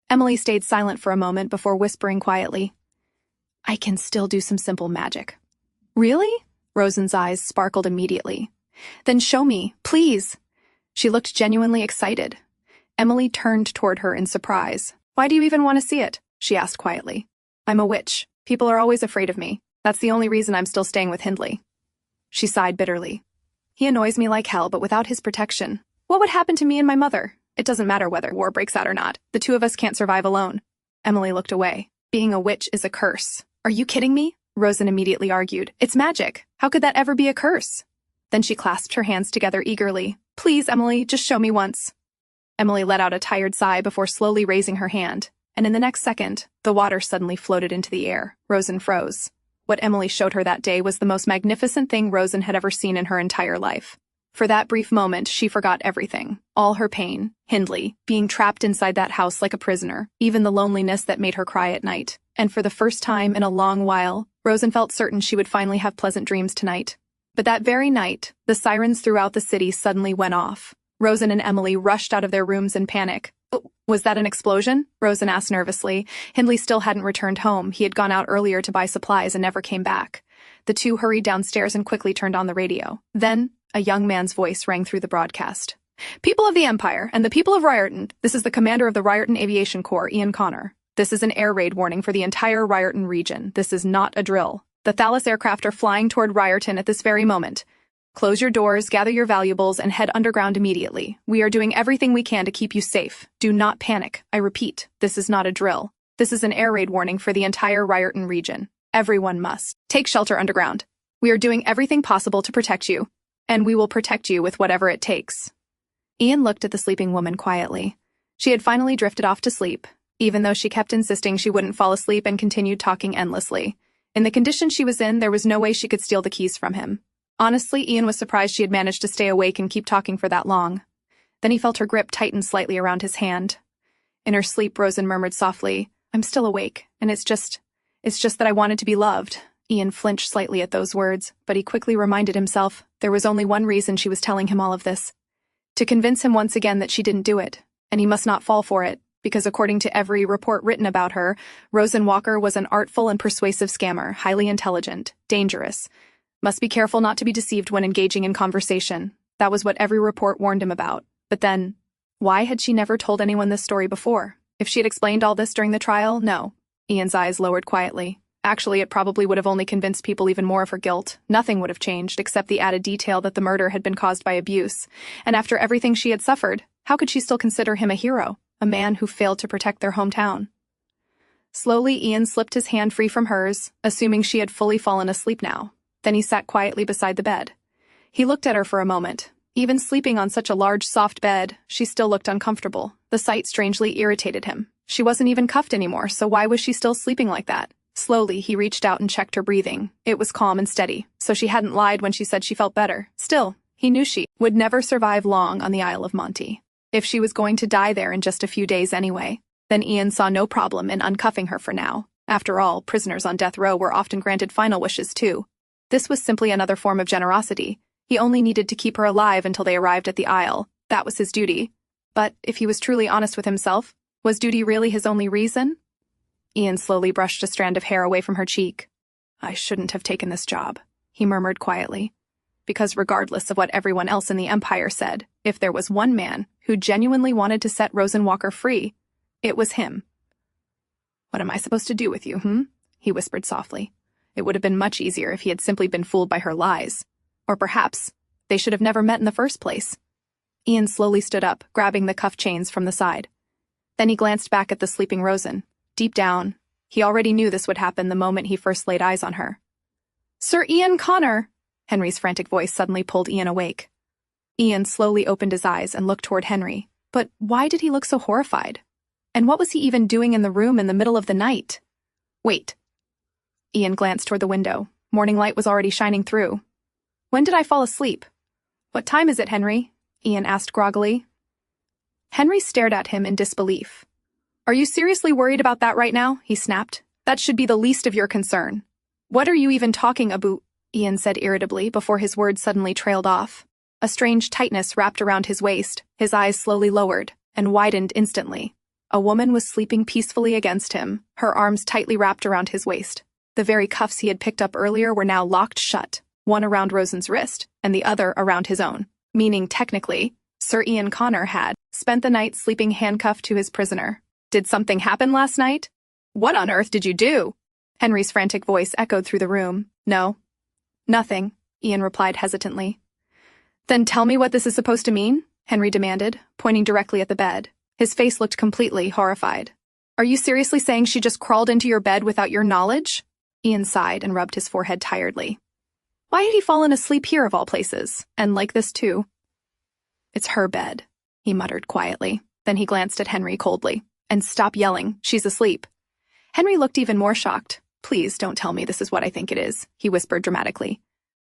Emily stayed silent for a moment before whispering quietly, I can still do some simple magic. Really? Rosen's eyes sparkled immediately. Then show me, please. She looked genuinely excited. Emily turned toward her in surprise. Why do you even want to see it? She asked quietly. I'm a witch. People are always afraid of me. That's the only reason I'm still staying with Hindley. She sighed bitterly. He annoys me like hell, but without his protection, what would happen to me and my mother? It doesn't matter whether war breaks out or not. The two of us can't survive alone. Emily looked away. Being a witch is a curse. Are you kidding me? Rosen immediately argued. It's magic. How could that ever be a curse? Then she clasped her hands together eagerly. Please, Emily, just show me once. Emily let out a tired sigh before slowly raising her hand, and in the next second, the water suddenly floated into the air. Rosen froze. What Emily showed her that day was the most magnificent thing Rosen had ever seen in her entire life. For that brief moment, she forgot everything. All her pain, Hindley, being trapped inside that house like a prisoner, even the loneliness that made her cry at night. And for the first time in a long while, Rosen felt certain she would finally have pleasant dreams tonight. But that very night, the sirens throughout the city suddenly went off. Rosen and Emily rushed out of their rooms in panic. Was that an explosion? Rosen asked nervously. Hindley still hadn't returned home. He had gone out earlier to buy supplies and never came back. The two hurried downstairs and quickly turned on the radio. Then, a young man's voice rang through the broadcast. People of the Empire and the people of Ryerton, this is the commander of the Ryerton Aviation Corps, Ian Connor. This is an air raid warning for the entire Ryerton region. This is not a drill. The Thalys aircraft are flying toward Ryerton at this very moment. Close your doors, gather your valuables, and head underground immediately. We are doing everything we can to keep you safe. Do not panic. I repeat, this is not a drill. This is an air raid warning for the entire Ryerton region. Everyone must take shelter underground. We are doing everything possible to protect you, and we will protect you with whatever it takes. Ian looked at the sleeping woman quietly. She had finally drifted off to sleep, even though she kept insisting she wouldn't fall asleep and continued talking endlessly. In the condition she was in, there was no way she could steal the keys from him. Honestly, Ian was surprised she had managed to stay awake and keep talking for that long. Then he felt her grip tighten slightly around his hand. In her sleep, Rosen murmured softly, I'm still awake, and it's just that I wanted to be loved. Ian flinched slightly at those words, but he quickly reminded himself there was only one reason she was telling him all of this. To convince him once again that she didn't do it, and he must not fall for it, because according to every report written about her, Rosen Walker was an artful and persuasive scammer, highly intelligent, dangerous. Must be careful not to be deceived when engaging in conversation. That was what every report warned him about. But then, why had she never told anyone this story before? If she had explained all this during the trial, no. Ian's eyes lowered quietly. Actually, it probably would have only convinced people even more of her guilt. Nothing would have changed except the added detail that the murder had been caused by abuse. And after everything she had suffered, how could she still consider him a hero? A man who failed to protect their hometown. Slowly, Ian slipped his hand free from hers, assuming she had fully fallen asleep now. Then he sat quietly beside the bed. He looked at her for a moment. Even sleeping on such a large, soft bed, she still looked uncomfortable. The sight strangely irritated him. She wasn't even cuffed anymore, so why was she still sleeping like that? Slowly, he reached out and checked her breathing. It was calm and steady, so she hadn't lied when she said she felt better. Still, he knew she would never survive long on the Isle of Monte. If she was going to die there in just a few days anyway, then Ian saw no problem in uncuffing her for now. After all, prisoners on death row were often granted final wishes too. This was simply another form of generosity. He only needed to keep her alive until they arrived at the Isle. That was his duty. But if he was truly honest with himself, was duty really his only reason? Ian slowly brushed a strand of hair away from her cheek. I shouldn't have taken this job, he murmured quietly. because regardless of what everyone else in the Empire said, if there was one man who genuinely wanted to set Rosen Walker free, it was him. "What am I supposed to do with you, he whispered softly. It would have been much easier if he had simply been fooled by her lies. Or perhaps they should have never met in the first place. Ian slowly stood up, grabbing the cuff chains from the side. Then he glanced back at the sleeping Rosen. Deep down, he already knew this would happen the moment he first laid eyes on her. "Sir Ian Connor!" Henry's frantic voice suddenly pulled Ian awake. Ian slowly opened his eyes and looked toward Henry. But why did he look so horrified? And what was he even doing in the room in the middle of the night? Wait. Ian glanced toward the window. Morning light was already shining through. "When did I fall asleep?" "What time is it, Henry?" Ian asked groggily. Henry stared at him in disbelief. "Are you seriously worried about that right now?" he snapped. "That should be the least of your concern." "What are you even talking about?" Ian said irritably before his words suddenly trailed off. A strange tightness wrapped around his waist, his eyes slowly lowered, and widened instantly. A woman was sleeping peacefully against him, her arms tightly wrapped around his waist. The very cuffs he had picked up earlier were now locked shut, one around Rosen's wrist and the other around his own, meaning technically, Sir Ian Connor had spent the night sleeping handcuffed to his prisoner. "Did something happen last night?" "What on earth did you do?" Henry's frantic voice echoed through the room. "No. Nothing," Ian replied hesitantly. "Then tell me what this is supposed to mean?" Henry demanded, pointing directly at the bed. His face looked completely horrified. "Are you seriously saying she just crawled into your bed without your knowledge?" Ian sighed and rubbed his forehead tiredly. Why had he fallen asleep here of all places, and like this too? "It's her bed," he muttered quietly. Then he glanced at Henry coldly. "And stop yelling, she's asleep." Henry looked even more shocked. "Please don't tell me this is what I think it is," he whispered dramatically.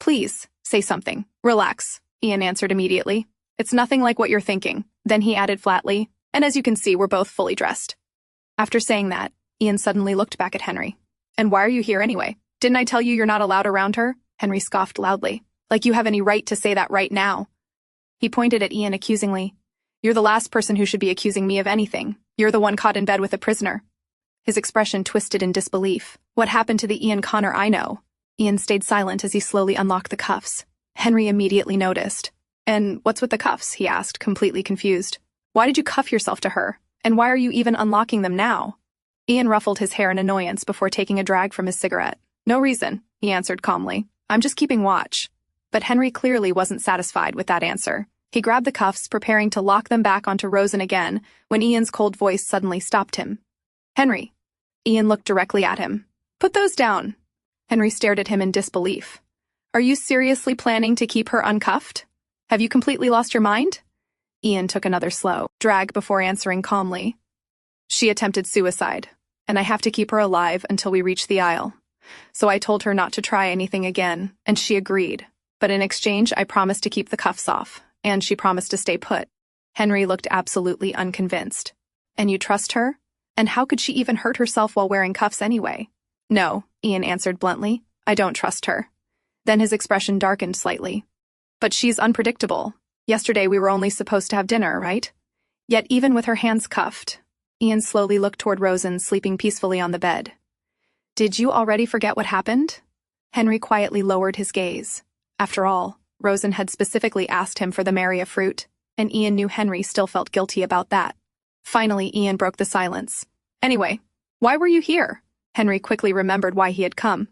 "Please, say something. Relax," Ian answered immediately. "It's nothing like what you're thinking." Then he added flatly, "And as you can see, we're both fully dressed." After saying that, Ian suddenly looked back at Henry. "And why are you here anyway? Didn't I tell you you're not allowed around her?" Henry scoffed loudly. "Like you have any right to say that right now." He pointed at Ian accusingly. "You're the last person who should be accusing me of anything. You're the one caught in bed with a prisoner." His expression twisted in disbelief. "What happened to the Ian Connor I know?" Ian stayed silent as he slowly unlocked the cuffs. Henry immediately noticed. "And what's with the cuffs?" he asked, completely confused. "Why did you cuff yourself to her? And why are you even unlocking them now?" Ian ruffled his hair in annoyance before taking a drag from his cigarette. "No reason," he answered calmly. "I'm just keeping watch." But Henry clearly wasn't satisfied with that answer. He grabbed the cuffs, preparing to lock them back onto Rosen again, when Ian's cold voice suddenly stopped him. "Henry." Ian looked directly at him. "Put those down." Henry stared at him in disbelief. "Are you seriously planning to keep her uncuffed? Have you completely lost your mind?" Ian took another slow drag before answering calmly. "She attempted suicide, and I have to keep her alive until we reach the Isle. So I told her not to try anything again, and she agreed. But in exchange, I promised to keep the cuffs off, and she promised to stay put." Henry looked absolutely unconvinced. "And you trust her? And how could she even hurt herself while wearing cuffs anyway?" "No," Ian answered bluntly. "I don't trust her." Then his expression darkened slightly. "But she's unpredictable. Yesterday we were only supposed to have dinner, right? Yet even with her hands cuffed." Ian slowly looked toward Rosen sleeping peacefully on the bed. "Did you already forget what happened?" Henry quietly lowered his gaze. After all, Rosen had specifically asked him for the Maria fruit, and Ian knew Henry still felt guilty about that. Finally, Ian broke the silence. "Anyway, why were you here?" Henry quickly remembered why he had come.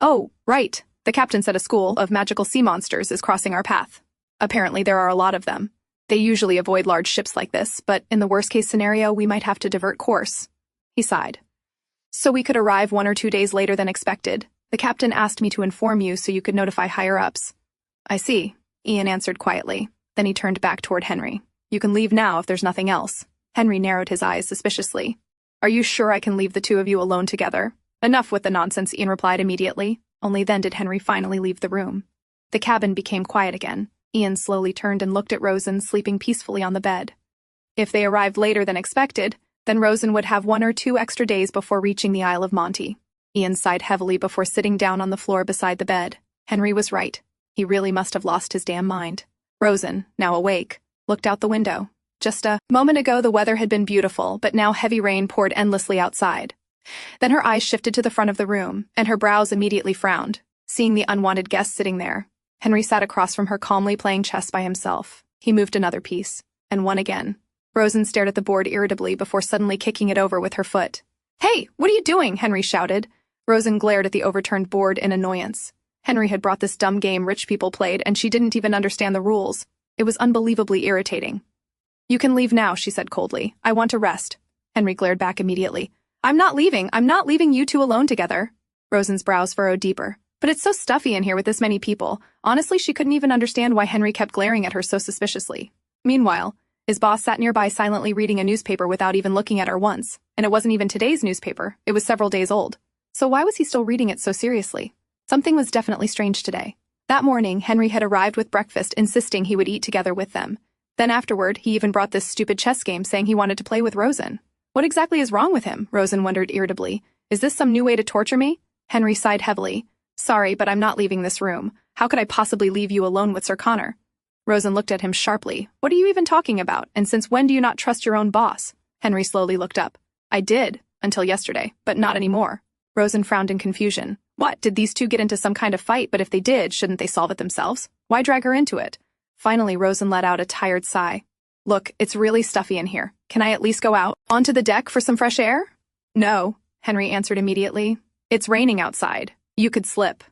"Oh, right. The captain said a school of magical sea monsters is crossing our path. Apparently there are a lot of them. They usually avoid large ships like this, but in the worst-case scenario, we might have to divert course." He sighed. "So we could arrive 1 or 2 days later than expected. The captain asked me to inform you so you could notify higher-ups." "I see," Ian answered quietly. Then he turned back toward Henry. "You can leave now if there's nothing else." Henry narrowed his eyes suspiciously. "Are you sure I can leave the two of you alone together?" "Enough with the nonsense," Ian replied immediately. Only then did Henry finally leave the room. The cabin became quiet again. Ian slowly turned and looked at Rosen sleeping peacefully on the bed. If they arrived later than expected, then Rosen would have 1 or 2 extra days before reaching the Isle of Monte. Ian sighed heavily before sitting down on the floor beside the bed. Henry was right. He really must have lost his damn mind. Rosen, now awake, looked out the window. Just a moment ago the weather had been beautiful, but now heavy rain poured endlessly outside. Then her eyes shifted to the front of the room, and her brows immediately frowned, seeing the unwanted guest sitting there. Henry sat across from her calmly playing chess by himself. He moved another piece, and won again. Rosen stared at the board irritably before suddenly kicking it over with her foot. "Hey, what are you doing?" Henry shouted. Rosen glared at the overturned board in annoyance. Henry had brought this dumb game rich people played, and she didn't even understand the rules. It was unbelievably irritating. "You can leave now," she said coldly. "I want to rest." Henry glared back immediately. I'm not leaving you two alone together." Rosen's brows furrowed deeper. But it's so stuffy in here with this many people. Honestly, she couldn't even understand why Henry kept glaring at her so suspiciously. Meanwhile, his boss sat nearby silently reading a newspaper without even looking at her once. And it wasn't even today's newspaper. It was several days old. So why was he still reading it so seriously? Something was definitely strange today. That morning, Henry had arrived with breakfast, insisting he would eat together with them. Then afterward, he even brought this stupid chess game, saying he wanted to play with Rosen. What exactly is wrong with him? Rosen wondered irritably. Is this some new way to torture me? Henry sighed heavily. Sorry, but I'm not leaving this room. How could I possibly leave you alone with Sir Connor? Rosen looked at him sharply. What are you even talking about? And since when do you not trust your own boss? Henry slowly looked up. I did, until yesterday, but not anymore. Rosen frowned in confusion. What, did these two get into some kind of fight? But if they did, shouldn't they solve it themselves? Why drag her into it? Finally, Rosen let out a tired sigh. Look, it's really stuffy in here. Can I at least go out? Onto the deck for some fresh air? No, Henry answered immediately. It's raining outside. You could slip.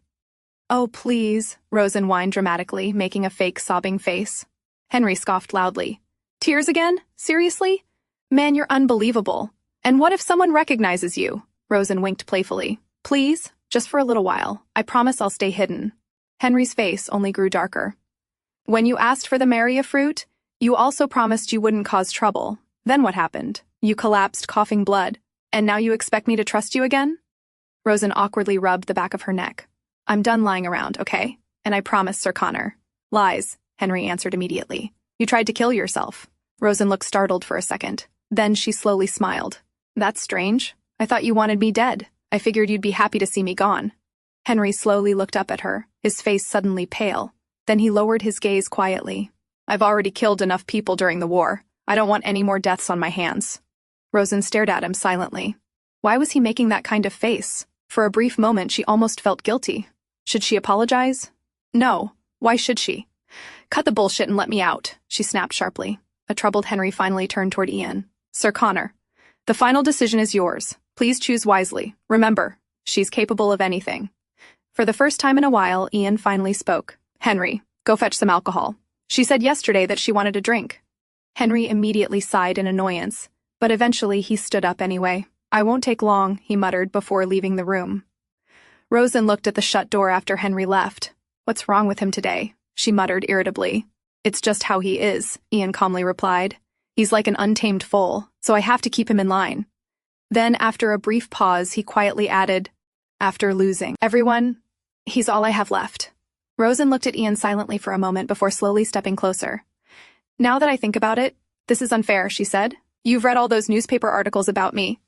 Oh, please, Rosen whined dramatically, making a fake sobbing face. Henry scoffed loudly. Tears again? Seriously? Man, you're unbelievable. And what if someone recognizes you? Rosen winked playfully. Please, just for a little while. I promise I'll stay hidden. Henry's face only grew darker. When you asked for the Maria fruit, you also promised you wouldn't cause trouble. Then what happened? You collapsed, coughing blood. And now you expect me to trust you again? Rosen awkwardly rubbed the back of her neck. I'm done lying around, okay? And I promise, Sir Connor. Lies, Henry answered immediately. You tried to kill yourself. Rosen looked startled for a second. Then she slowly smiled. That's strange. I thought you wanted me dead. I figured you'd be happy to see me gone. Henry slowly looked up at her, his face suddenly pale. Then he lowered his gaze quietly. I've already killed enough people during the war. I don't want any more deaths on my hands. Rosen stared at him silently. Why was he making that kind of face? For a brief moment, she almost felt guilty. Should she apologize? No. Why should she? Cut the bullshit and let me out, she snapped sharply. A troubled Henry finally turned toward Ian. Sir Connor, the final decision is yours. Please choose wisely. Remember, she's capable of anything. For the first time in a while, Ian finally spoke. Henry, go fetch some alcohol. She said yesterday that she wanted a drink. Henry immediately sighed in annoyance, but eventually he stood up anyway. I won't take long, he muttered before leaving the room. Rosen looked at the shut door after Henry left. What's wrong with him today? She muttered irritably. It's just how he is, Ian calmly replied. He's like an untamed foal, so I have to keep him in line. Then, after a brief pause, he quietly added, after losing everyone, he's all I have left. Rosen looked at Ian silently for a moment before slowly stepping closer. Now that I think about it, this is unfair, she said. You've read all those newspaper articles about me.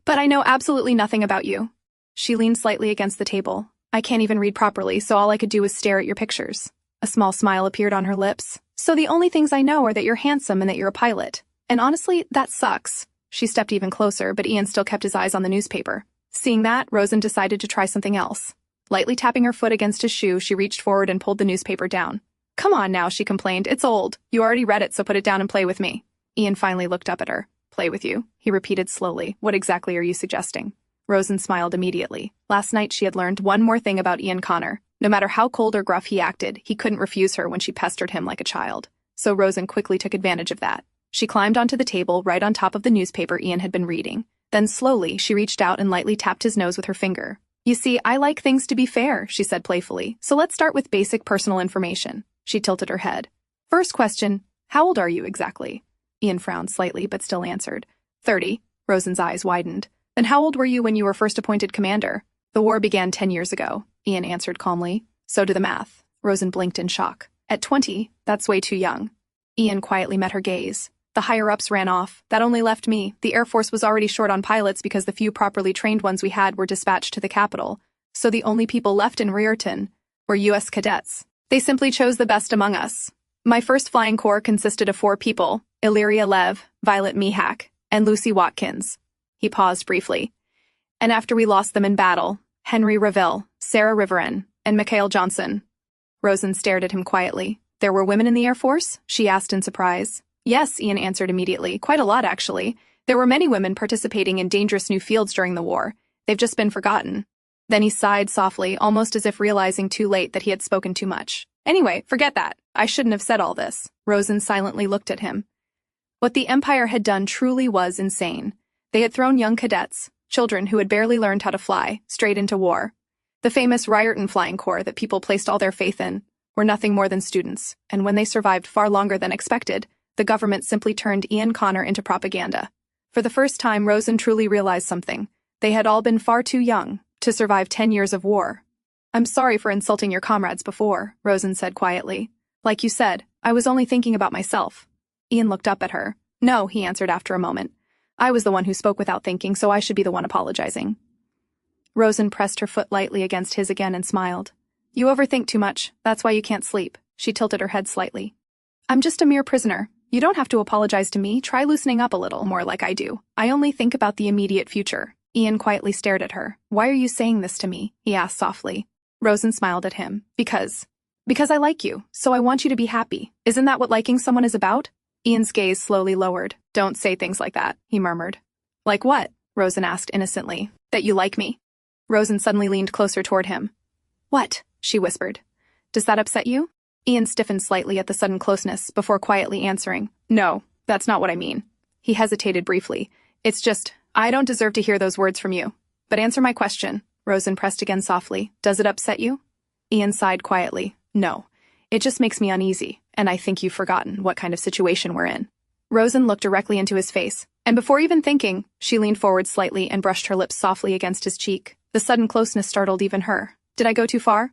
But I know absolutely nothing about you. She leaned slightly against the table. I can't even read properly, so all I could do was stare at your pictures. A small smile appeared on her lips. So the only things I know are that you're handsome and that you're a pilot. And honestly, that sucks. She stepped even closer, but Ian still kept his eyes on the newspaper. Seeing that, Rosen decided to try something else. Lightly tapping her foot against his shoe, she reached forward and pulled the newspaper down. Come on now, she complained. It's old. You already read it, so put it down and play with me. Ian finally looked up at her. Play with you, he repeated slowly. What exactly are you suggesting? Rosen smiled immediately. Last night she had learned one more thing about Ian Connor. No matter how cold or gruff he acted, he couldn't refuse her when she pestered him like a child. So Rosen quickly took advantage of that. She climbed onto the table right on top of the newspaper Ian had been reading. Then slowly, she reached out and lightly tapped his nose with her finger. You see, I like things to be fair, she said playfully. So let's start with basic personal information. She tilted her head. First question, how old are you exactly? Ian frowned slightly, but still answered. 30. Rosen's eyes widened. Then how old were you when you were first appointed commander? The war began 10 years ago, Ian answered calmly. So do the math. Rosen blinked in shock. At 20, that's way too young. Ian quietly met her gaze. The higher-ups ran off. That only left me. The Air Force was already short on pilots because the few properly trained ones we had were dispatched to the capital. So the only people left in Riorton were U.S. cadets. They simply chose the best among us. My first flying corps consisted of 4 people, Illyria Lev, Violet Mihak, and Lucy Watkins. He paused briefly. And after we lost them in battle, Henry Reville, Sarah Riveren, and Mikhail Johnson. Rosen stared at him quietly. There were women in the Air Force? She asked in surprise. Yes, Ian answered immediately. Quite a lot, actually. There were many women participating in dangerous new fields during the war. They've just been forgotten. Then he sighed softly, almost as if realizing too late that he had spoken too much. Anyway, forget that. I shouldn't have said all this. Rosen silently looked at him. What the Empire had done truly was insane. They had thrown young cadets, children who had barely learned how to fly, straight into war. The famous Ryerton Flying Corps that people placed all their faith in were nothing more than students, and when they survived far longer than expected, the government simply turned Ian Connor into propaganda. For the first time, Rosen truly realized something. They had all been far too young to survive 10 years of war. I'm sorry for insulting your comrades before, Rosen said quietly. Like you said, I was only thinking about myself. Ian looked up at her. No, he answered after a moment. I was the one who spoke without thinking, so I should be the one apologizing. Rosen pressed her foot lightly against his again and smiled. You overthink too much. That's why you can't sleep. She tilted her head slightly. I'm just a mere prisoner. You don't have to apologize to me. Try loosening up a little more like I do. I only think about the immediate future. Ian quietly stared at her. Why are you saying this to me? He asked softly. Rosen smiled at him. Because I like you, so I want you to be happy. Isn't that what liking someone is about? Ian's gaze slowly lowered. Don't say things like that, he murmured. Like what? Rosen asked innocently. That you like me. Rosen suddenly leaned closer toward him. What? She whispered. Does that upset you? Ian stiffened slightly at the sudden closeness before quietly answering. No, that's not what I mean. He hesitated briefly. It's just, I don't deserve to hear those words from you. But answer my question. Rosen pressed again softly. Does it upset you? Ian sighed quietly. No. It just makes me uneasy, and I think you've forgotten what kind of situation we're in. Rosen looked directly into his face, and before even thinking, she leaned forward slightly and brushed her lips softly against his cheek. The sudden closeness startled even her. Did I go too far?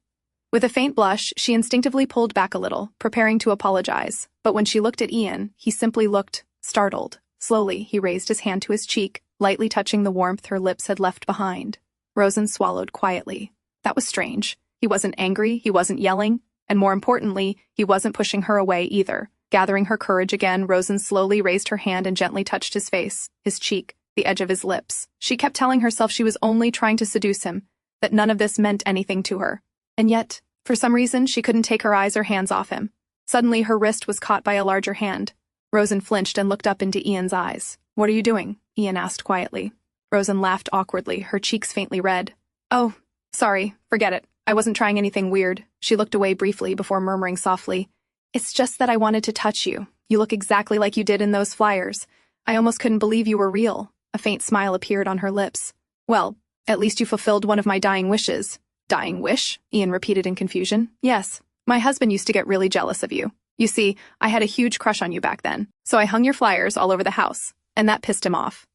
With a faint blush, she instinctively pulled back a little, preparing to apologize. But when she looked at Ian, he simply looked startled. Slowly, he raised his hand to his cheek, lightly touching the warmth her lips had left behind. Rosen swallowed quietly. That was strange. He wasn't angry, he wasn't yelling, and more importantly, he wasn't pushing her away either. Gathering her courage again, Rosen slowly raised her hand and gently touched his face, his cheek, the edge of his lips. She kept telling herself she was only trying to seduce him, that none of this meant anything to her. And yet, for some reason, she couldn't take her eyes or hands off him. Suddenly, her wrist was caught by a larger hand. Rosen flinched and looked up into Ian's eyes. What are you doing? Ian asked quietly. Rosen laughed awkwardly, her cheeks faintly red. Oh, sorry, forget it. I wasn't trying anything weird. She looked away briefly before murmuring softly. It's just that I wanted to touch you. You look exactly like you did in those flyers. I almost couldn't believe you were real. A faint smile appeared on her lips. Well, at least you fulfilled one of my dying wishes. Dying wish? Ian repeated in confusion. Yes. My husband used to get really jealous of you. You see, I had a huge crush on you back then, so I hung your flyers all over the house, and that pissed him off.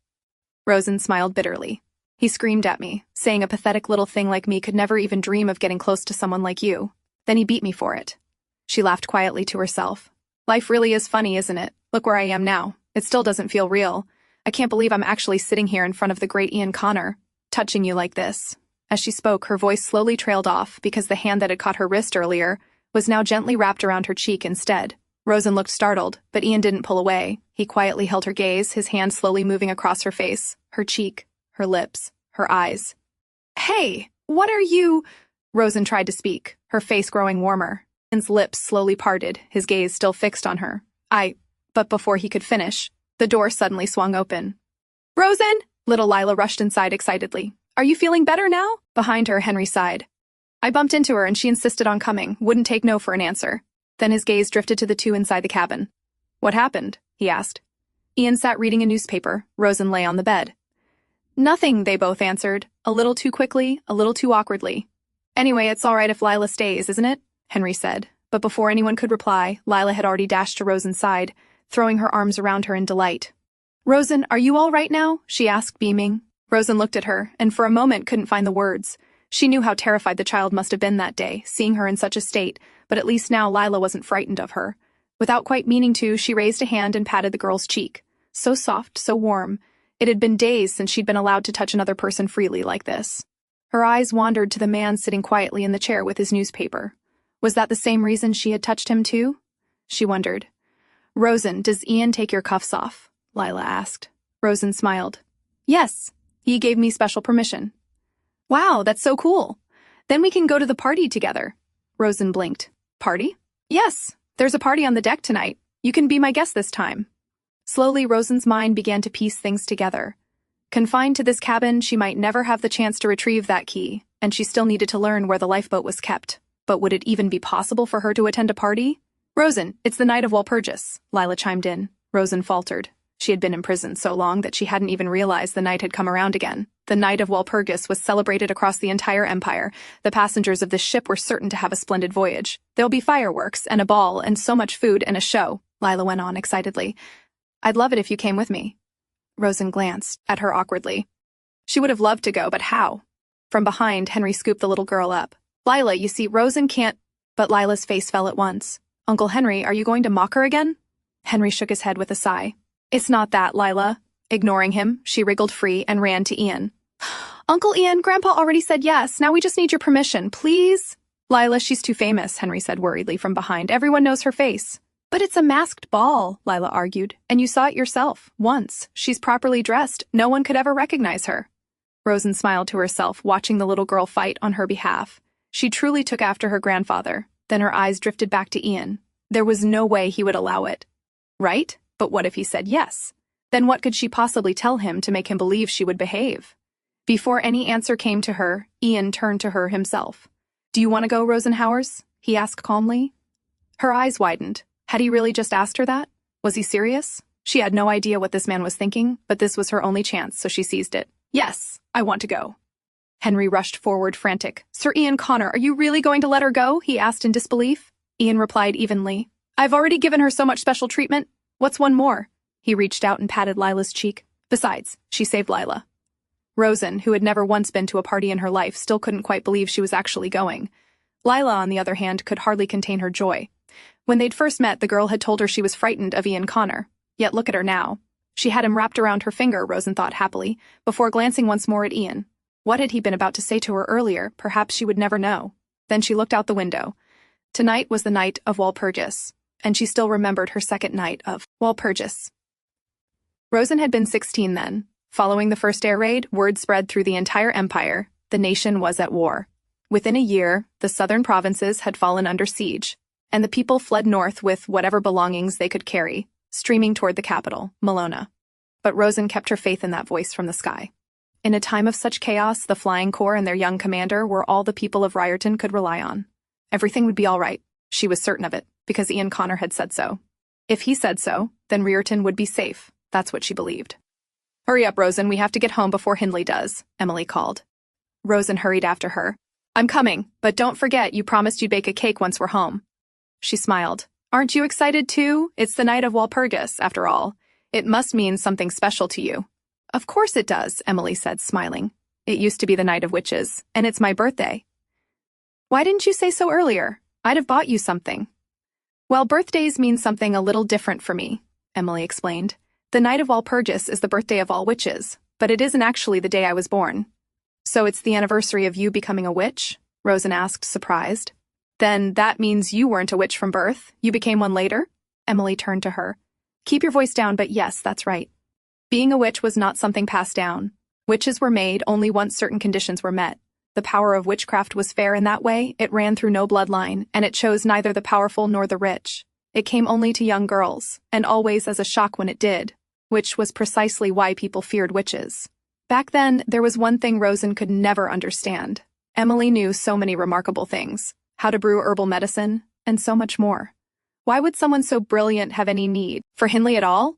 Rosen smiled bitterly. He screamed at me, saying a pathetic little thing like me could never even dream of getting close to someone like you. Then he beat me for it. She laughed quietly to herself. Life really is funny, isn't it? Look where I am now. It still doesn't feel real. I can't believe I'm actually sitting here in front of the great Ian Connor, touching you like this. As she spoke, her voice slowly trailed off because the hand that had caught her wrist earlier was now gently wrapped around her cheek instead. Rosen looked startled, but Ian didn't pull away. He quietly held her gaze, his hand slowly moving across her face, her cheek, her lips, her eyes. Hey, what are you? Rosen tried to speak, her face growing warmer. Ian's lips slowly parted, his gaze still fixed on her. But before he could finish, the door suddenly swung open. Rosen! Little Lila rushed inside excitedly. Are you feeling better now? Behind her, Henry sighed. I bumped into her and she insisted on coming, wouldn't take no for an answer. Then his gaze drifted to the two inside the cabin. What happened? He asked. Ian sat reading a newspaper. Rosen lay on the bed. Nothing, they both answered, a little too quickly, a little too awkwardly. Anyway, it's all right if Lila stays, isn't it? Henry said. But before anyone could reply, Lila had already dashed to Rosen's side, throwing her arms around her in delight. Rosen, are you all right now? She asked, beaming. Rosen looked at her, and for a moment couldn't find the words. She knew how terrified the child must have been that day, seeing her in such a state, but at least now Lila wasn't frightened of her. Without quite meaning to, she raised a hand and patted the girl's cheek. So soft, so warm. It had been days since she'd been allowed to touch another person freely like this. Her eyes wandered to the man sitting quietly in the chair with his newspaper. Was that the same reason she had touched him too? She wondered. Rosen, does Ian take your cuffs off? Lila asked. Rosen smiled. Yes, he gave me special permission. Wow, that's so cool. Then we can go to the party together. Rosen blinked. Party? Yes, there's a party on the deck tonight. You can be my guest this time. Slowly, Rosen's mind began to piece things together. Confined to this cabin, she might never have the chance to retrieve that key, and she still needed to learn where the lifeboat was kept. But would it even be possible for her to attend a party? Rosen, it's the night of Walpurgis, Lila chimed in. Rosen faltered. She had been imprisoned so long that she hadn't even realized the night had come around again. The night of Walpurgis was celebrated across the entire empire. The passengers of this ship were certain to have a splendid voyage. There'll be fireworks and a ball and so much food and a show, Lila went on excitedly. I'd love it if you came with me. Rosen glanced at her awkwardly. She would have loved to go, but how? From behind, Henry scooped the little girl up. Lila, you see, Rosen can't… But Lila's face fell at once. Uncle Henry, are you going to mock her again? Henry shook his head with a sigh. It's not that, Lila. Ignoring him, she wriggled free and ran to Ian. Uncle Ian, Grandpa already said yes. Now we just need your permission, please. Lila, she's too famous, Henry said worriedly from behind. Everyone knows her face. But it's a masked ball, Lila argued, and you saw it yourself, once. She's properly dressed. No one could ever recognize her. Rosen smiled to herself, watching the little girl fight on her behalf. She truly took after her grandfather. Then her eyes drifted back to Ian. There was no way he would allow it. Right? But what if he said yes? Then what could she possibly tell him to make him believe she would behave? Before any answer came to her, Ian turned to her himself. Do you want to go, Rosenhauers? He asked calmly. Her eyes widened. Had he really just asked her that? Was he serious? She had no idea what this man was thinking, but this was her only chance, so she seized it. Yes, I want to go. Henry rushed forward, frantic. Sir Ian Connor, are you really going to let her go? He asked in disbelief. Ian replied evenly. I've already given her so much special treatment. What's one more? He reached out and patted Lila's cheek. Besides, she saved Lila. Rosen, who had never once been to a party in her life, still couldn't quite believe she was actually going. Lila, on the other hand, could hardly contain her joy. When they'd first met, the girl had told her she was frightened of Ian Connor. Yet look at her now. She had him wrapped around her finger, Rosen thought happily, before glancing once more at Ian. What had he been about to say to her earlier? Perhaps she would never know. Then she looked out the window. Tonight was the night of Walpurgis, and she still remembered her second night of Walpurgis. Rosen had been 16 then. Following the first air raid, word spread through the entire empire. The nation was at war. Within a year, the southern provinces had fallen under siege, and the people fled north with whatever belongings they could carry, streaming toward the capital, Malona. But Rosen kept her faith in that voice from the sky. In a time of such chaos, the Flying Corps and their young commander were all the people of Ryerton could rely on. Everything would be all right. She was certain of it, because Ian Connor had said so. If he said so, then Ryerton would be safe. That's what she believed. Hurry up, Rosen, we have to get home before Hindley does, Emily called. Rosen hurried after her. I'm coming, but don't forget you promised you'd bake a cake once we're home. She smiled. Aren't you excited too? It's the night of Walpurgis, after all. It must mean something special to you. Of course it does, Emily said, smiling. It used to be the night of witches, and it's my birthday. Why didn't you say so earlier? I'd have bought you something. Well, birthdays mean something a little different for me, Emily explained. The night of Walpurgis is the birthday of all witches, but it isn't actually the day I was born. So it's the anniversary of you becoming a witch? Rosen asked, surprised. Then that means you weren't a witch from birth. You became one later? Emily turned to her. Keep your voice down, but yes, that's right. Being a witch was not something passed down. Witches were made only once certain conditions were met. The power of witchcraft was fair in that way. It ran through no bloodline, and it chose neither the powerful nor the rich. It came only to young girls, and always as a shock when it did, which was precisely why people feared witches. Back then, there was one thing Rosen could never understand. Emily knew so many remarkable things. How to brew herbal medicine, and so much more. Why would someone so brilliant have any need for Hindley at all?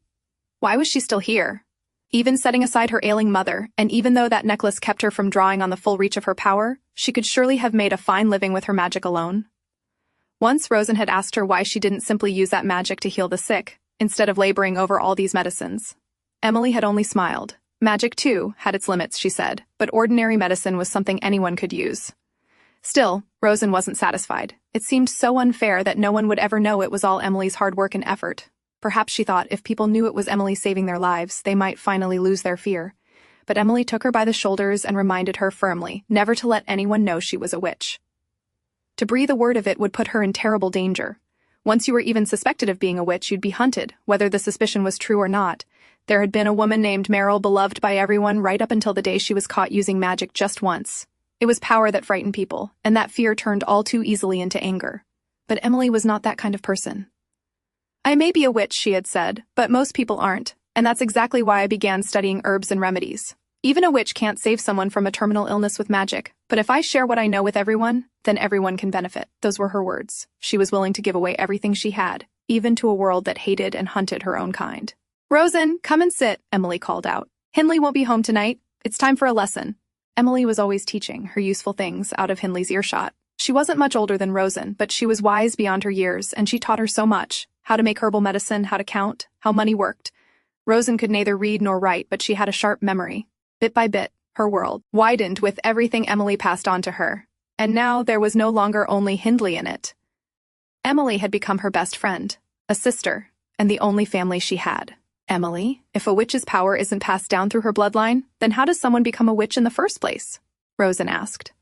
Why was she still here? Even setting aside her ailing mother, and even though that necklace kept her from drawing on the full reach of her power, she could surely have made a fine living with her magic alone. Once Rosen had asked her why she didn't simply use that magic to heal the sick, instead of laboring over all these medicines. Emily had only smiled. Magic, too, had its limits, she said, but ordinary medicine was something anyone could use. Still, Rosen wasn't satisfied. It seemed so unfair that no one would ever know it was all Emily's hard work and effort. Perhaps she thought if people knew it was Emily saving their lives, they might finally lose their fear. But Emily took her by the shoulders and reminded her firmly never to let anyone know she was a witch. To breathe a word of it would put her in terrible danger. Once you were even suspected of being a witch, you'd be hunted, whether the suspicion was true or not. There had been a woman named Meryl, beloved by everyone right up until the day she was caught using magic just once. It was power that frightened people, and that fear turned all too easily into anger. But Emily was not that kind of person. I may be a witch, she had said, but most people aren't, and that's exactly why I began studying herbs and remedies. Even a witch can't save someone from a terminal illness with magic, but if I share what I know with everyone, then everyone can benefit. Those were her words. She was willing to give away everything she had, even to a world that hated and hunted her own kind. Rosen, come and sit, Emily called out. Hindley won't be home tonight. It's time for a lesson. Emily was always teaching her useful things out of Hindley's earshot. She wasn't much older than Rosen, but she was wise beyond her years, and she taught her so much. How to make herbal medicine, how to count, how money worked. Rosen could neither read nor write, but she had a sharp memory. Bit by bit, her world widened with everything Emily passed on to her. And now there was no longer only Hindley in it. Emily had become her best friend, a sister, and the only family she had. Emily, if a witch's power isn't passed down through her bloodline, then how does someone become a witch in the first place? Rosen asked.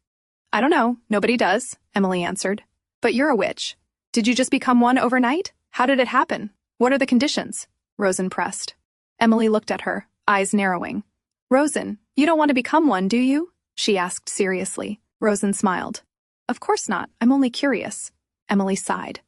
I don't know, nobody does, Emily answered. But you're a witch. Did you just become one overnight? How did it happen? What are the conditions? Rosen pressed. Emily looked at her, eyes narrowing. Rosen, you don't want to become one, do you? She asked seriously. Rosen smiled. Of course not, I'm only curious. Emily sighed.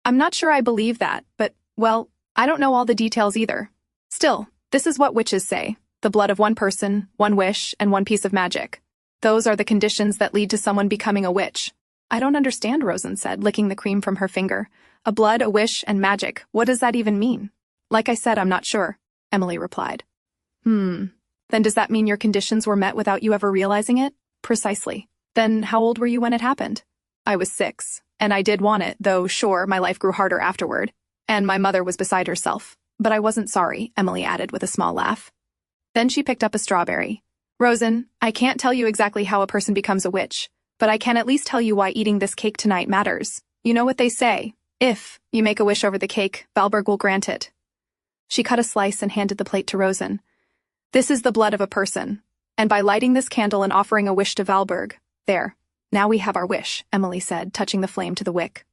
I'm not sure I believe that, but, well, I don't know all the details either. Still, this is what witches say. The blood of one person, one wish, and one piece of magic. Those are the conditions that lead to someone becoming a witch. I don't understand, Rosen said, licking the cream from her finger. A blood, a wish, and magic. What does that even mean? Like I said, I'm not sure, Emily replied. Then does that mean your conditions were met without you ever realizing it? Precisely. Then how old were you when it happened? I was 6, and I did want it, though sure, my life grew harder afterward. And my mother was beside herself. But I wasn't sorry, Emily added with a small laugh. Then she picked up a strawberry. Rosen, I can't tell you exactly how a person becomes a witch, but I can at least tell you why eating this cake tonight matters. You know what they say. If you make a wish over the cake, Valberg will grant it. She cut a slice and handed the plate to Rosen. This is the blood of a person, and by lighting this candle and offering a wish to Valberg, there, now we have our wish, Emily said, touching the flame to the wick.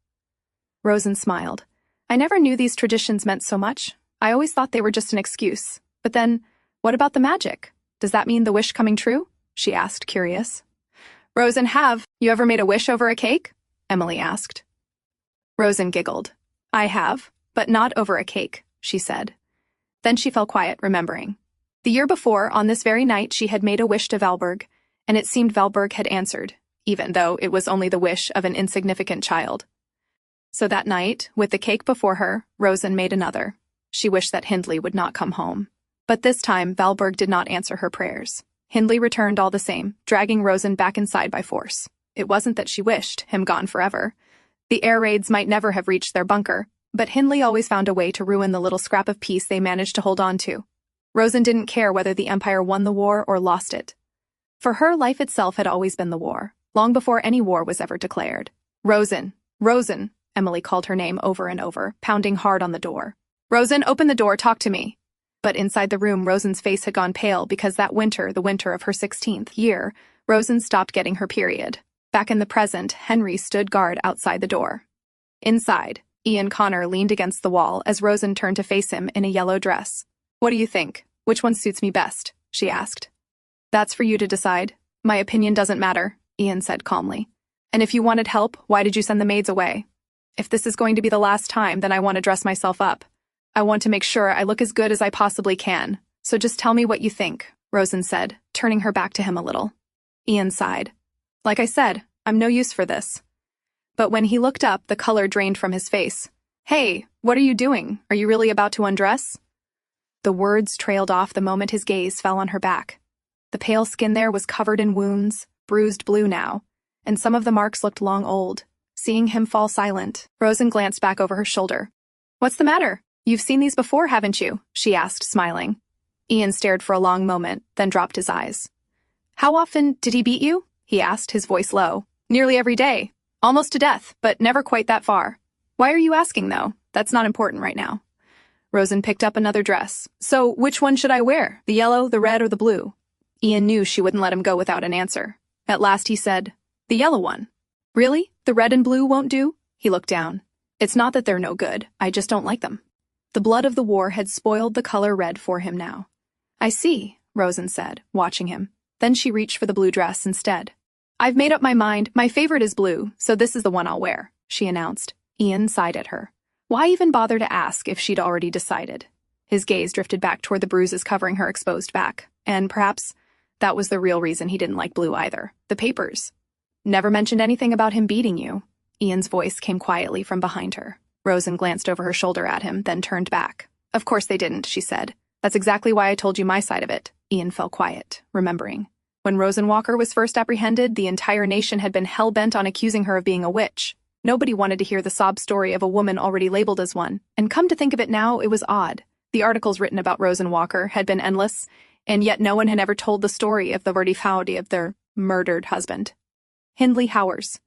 Rosen smiled. I never knew these traditions meant so much. I always thought they were just an excuse. But then, what about the magic? Does that mean the wish coming true? She asked, curious. Rosen, have you ever made a wish over a cake? Emily asked. Rosen giggled. I have, but not over a cake, she said. Then she fell quiet, remembering. The year before, on this very night, she had made a wish to Valberg, and it seemed Valberg had answered, even though it was only the wish of an insignificant child. So that night, with the cake before her, Rosen made another. She wished that Hindley would not come home. But this time, Valberg did not answer her prayers. Hindley returned all the same, dragging Rosen back inside by force. It wasn't that she wished him gone forever. The air raids might never have reached their bunker, but Hindley always found a way to ruin the little scrap of peace they managed to hold on to. Rosen didn't care whether the Empire won the war or lost it. For her, life itself had always been the war, long before any war was ever declared. Rosen, Rosen, Emily called her name over and over, pounding hard on the door. Rosen, open the door, talk to me. But inside the room, Rosen's face had gone pale because that winter, the winter of her 16th year, Rosen stopped getting her period. Back in the present, Henry stood guard outside the door. Inside, Ian Connor leaned against the wall as Rosen turned to face him in a yellow dress. What do you think? Which one suits me best? She asked. That's for you to decide. My opinion doesn't matter, Ian said calmly. And if you wanted help, why did you send the maids away? If this is going to be the last time, then I want to dress myself up. I want to make sure I look as good as I possibly can. So just tell me what you think, Rosen said, turning her back to him a little. Ian sighed. Like I said, I'm no use for this. But when he looked up, the color drained from his face. Hey, what are you doing? Are you really about to undress? The words trailed off the moment his gaze fell on her back. The pale skin there was covered in wounds, bruised blue now, and some of the marks looked long old. Seeing him fall silent, Rosen glanced back over her shoulder. What's the matter? You've seen these before, haven't you? She asked, smiling. Ian stared for a long moment, then dropped his eyes. How often did he beat you? He asked, his voice low. Nearly every day. Almost to death, but never quite that far. Why are you asking, though? That's not important right now. Rosen picked up another dress. So, which one should I wear? The yellow, the red, or the blue? Ian knew she wouldn't let him go without an answer. At last he said, the yellow one. Really? The red and blue won't do? He looked down. It's not that they're no good, I just don't like them. The blood of the war had spoiled the color red for him now. I see, Rosen said, watching him. Then she reached for the blue dress instead. I've made up my mind, my favorite is blue, so this is the one I'll wear, she announced. Ian sighed at her. Why even bother to ask if she'd already decided? His gaze drifted back toward the bruises covering her exposed back, and perhaps that was the real reason he didn't like Blue either. The papers. Never mentioned anything about him beating you. Ian's voice came quietly from behind her. Rosen glanced over her shoulder at him, then turned back. Of course they didn't, she said. That's exactly why I told you my side of it. Ian fell quiet, remembering. When Rosen Walker was first apprehended, the entire nation had been hell-bent on accusing her of being a witch. Nobody wanted to hear the sob story of a woman already labeled as one. And come to think of it now, it was odd. The articles written about Rosen Walker had been endless, and yet no one had ever told the story of the verdifaudi of their murdered husband. Hindley Howers.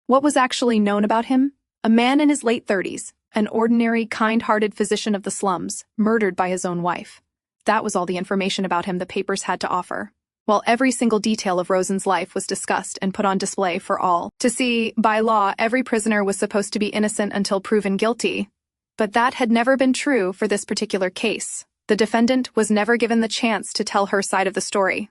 What was actually known about him? A man in his late 30s, an ordinary, kind-hearted physician of the slums, murdered by his own wife. That was all the information about him the papers had to offer. While every single detail of Rosen's life was discussed and put on display for all to see, by law, every prisoner was supposed to be innocent until proven guilty. But that had never been true for this particular case. The defendant was never given the chance to tell her side of the story.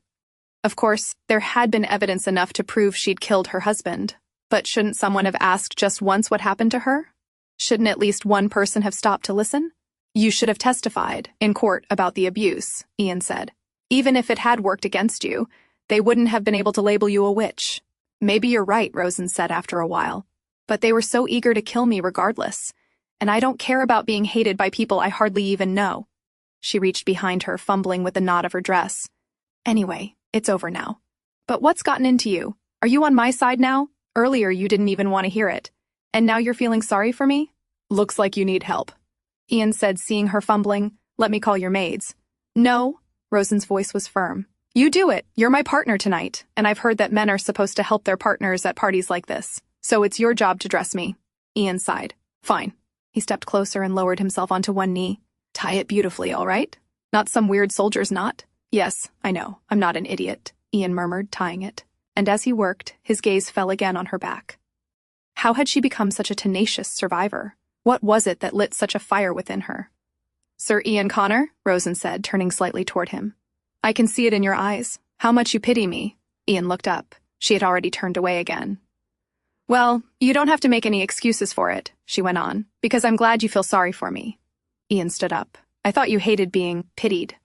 Of course, there had been evidence enough to prove she'd killed her husband. But shouldn't someone have asked just once what happened to her? Shouldn't at least one person have stopped to listen? You should have testified in court about the abuse, Ian said. Even if it had worked against you, they wouldn't have been able to label you a witch. Maybe you're right, Rosen said after a while. But they were so eager to kill me regardless. And I don't care about being hated by people I hardly even know. She reached behind her, fumbling with the knot of her dress. Anyway, it's over now. But what's gotten into you? Are you on my side now? Earlier you didn't even want to hear it. And now you're feeling sorry for me? Looks like you need help. Ian said, seeing her fumbling. Let me call your maids. No. Rosen's voice was firm. You do it. You're my partner tonight, and I've heard that men are supposed to help their partners at parties like this. So it's your job to dress me. Ian sighed. Fine. He stepped closer and lowered himself onto one knee. Tie it beautifully, all right? Not some weird soldier's knot? Yes, I know. I'm not an idiot, Ian murmured, tying it. And as he worked, his gaze fell again on her back. How had she become such a tenacious survivor? What was it that lit such a fire within her? Sir Ian Connor, Rosen said, turning slightly toward him. I can see it in your eyes. How much you pity me. Ian looked up. She had already turned away again. Well, you don't have to make any excuses for it, she went on, because I'm glad you feel sorry for me. Ian stood up. I thought you hated being pitied.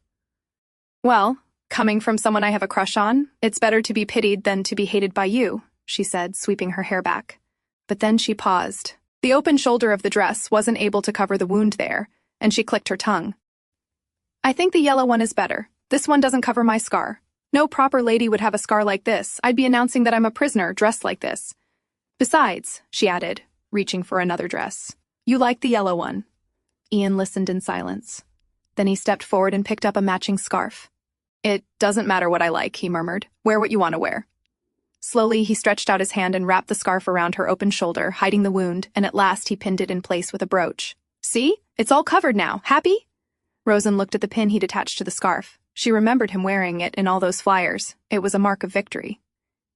Well, coming from someone I have a crush on, it's better to be pitied than to be hated by you, she said, sweeping her hair back. But then she paused. The open shoulder of the dress wasn't able to cover the wound there, and she clicked her tongue. I think the yellow one is better. This one doesn't cover my scar. No proper lady would have a scar like this. I'd be announcing that I'm a prisoner dressed like this. Besides, she added, reaching for another dress, you like the yellow one. Ian listened in silence. Then he stepped forward and picked up a matching scarf. It doesn't matter what I like, he murmured. Wear what you want to wear. Slowly, he stretched out his hand and wrapped the scarf around her open shoulder, hiding the wound, and at last he pinned it in place with a brooch. See? It's all covered now. Happy? Rosen looked at the pin he'd attached to the scarf. She remembered him wearing it in all those flyers. It was a mark of victory.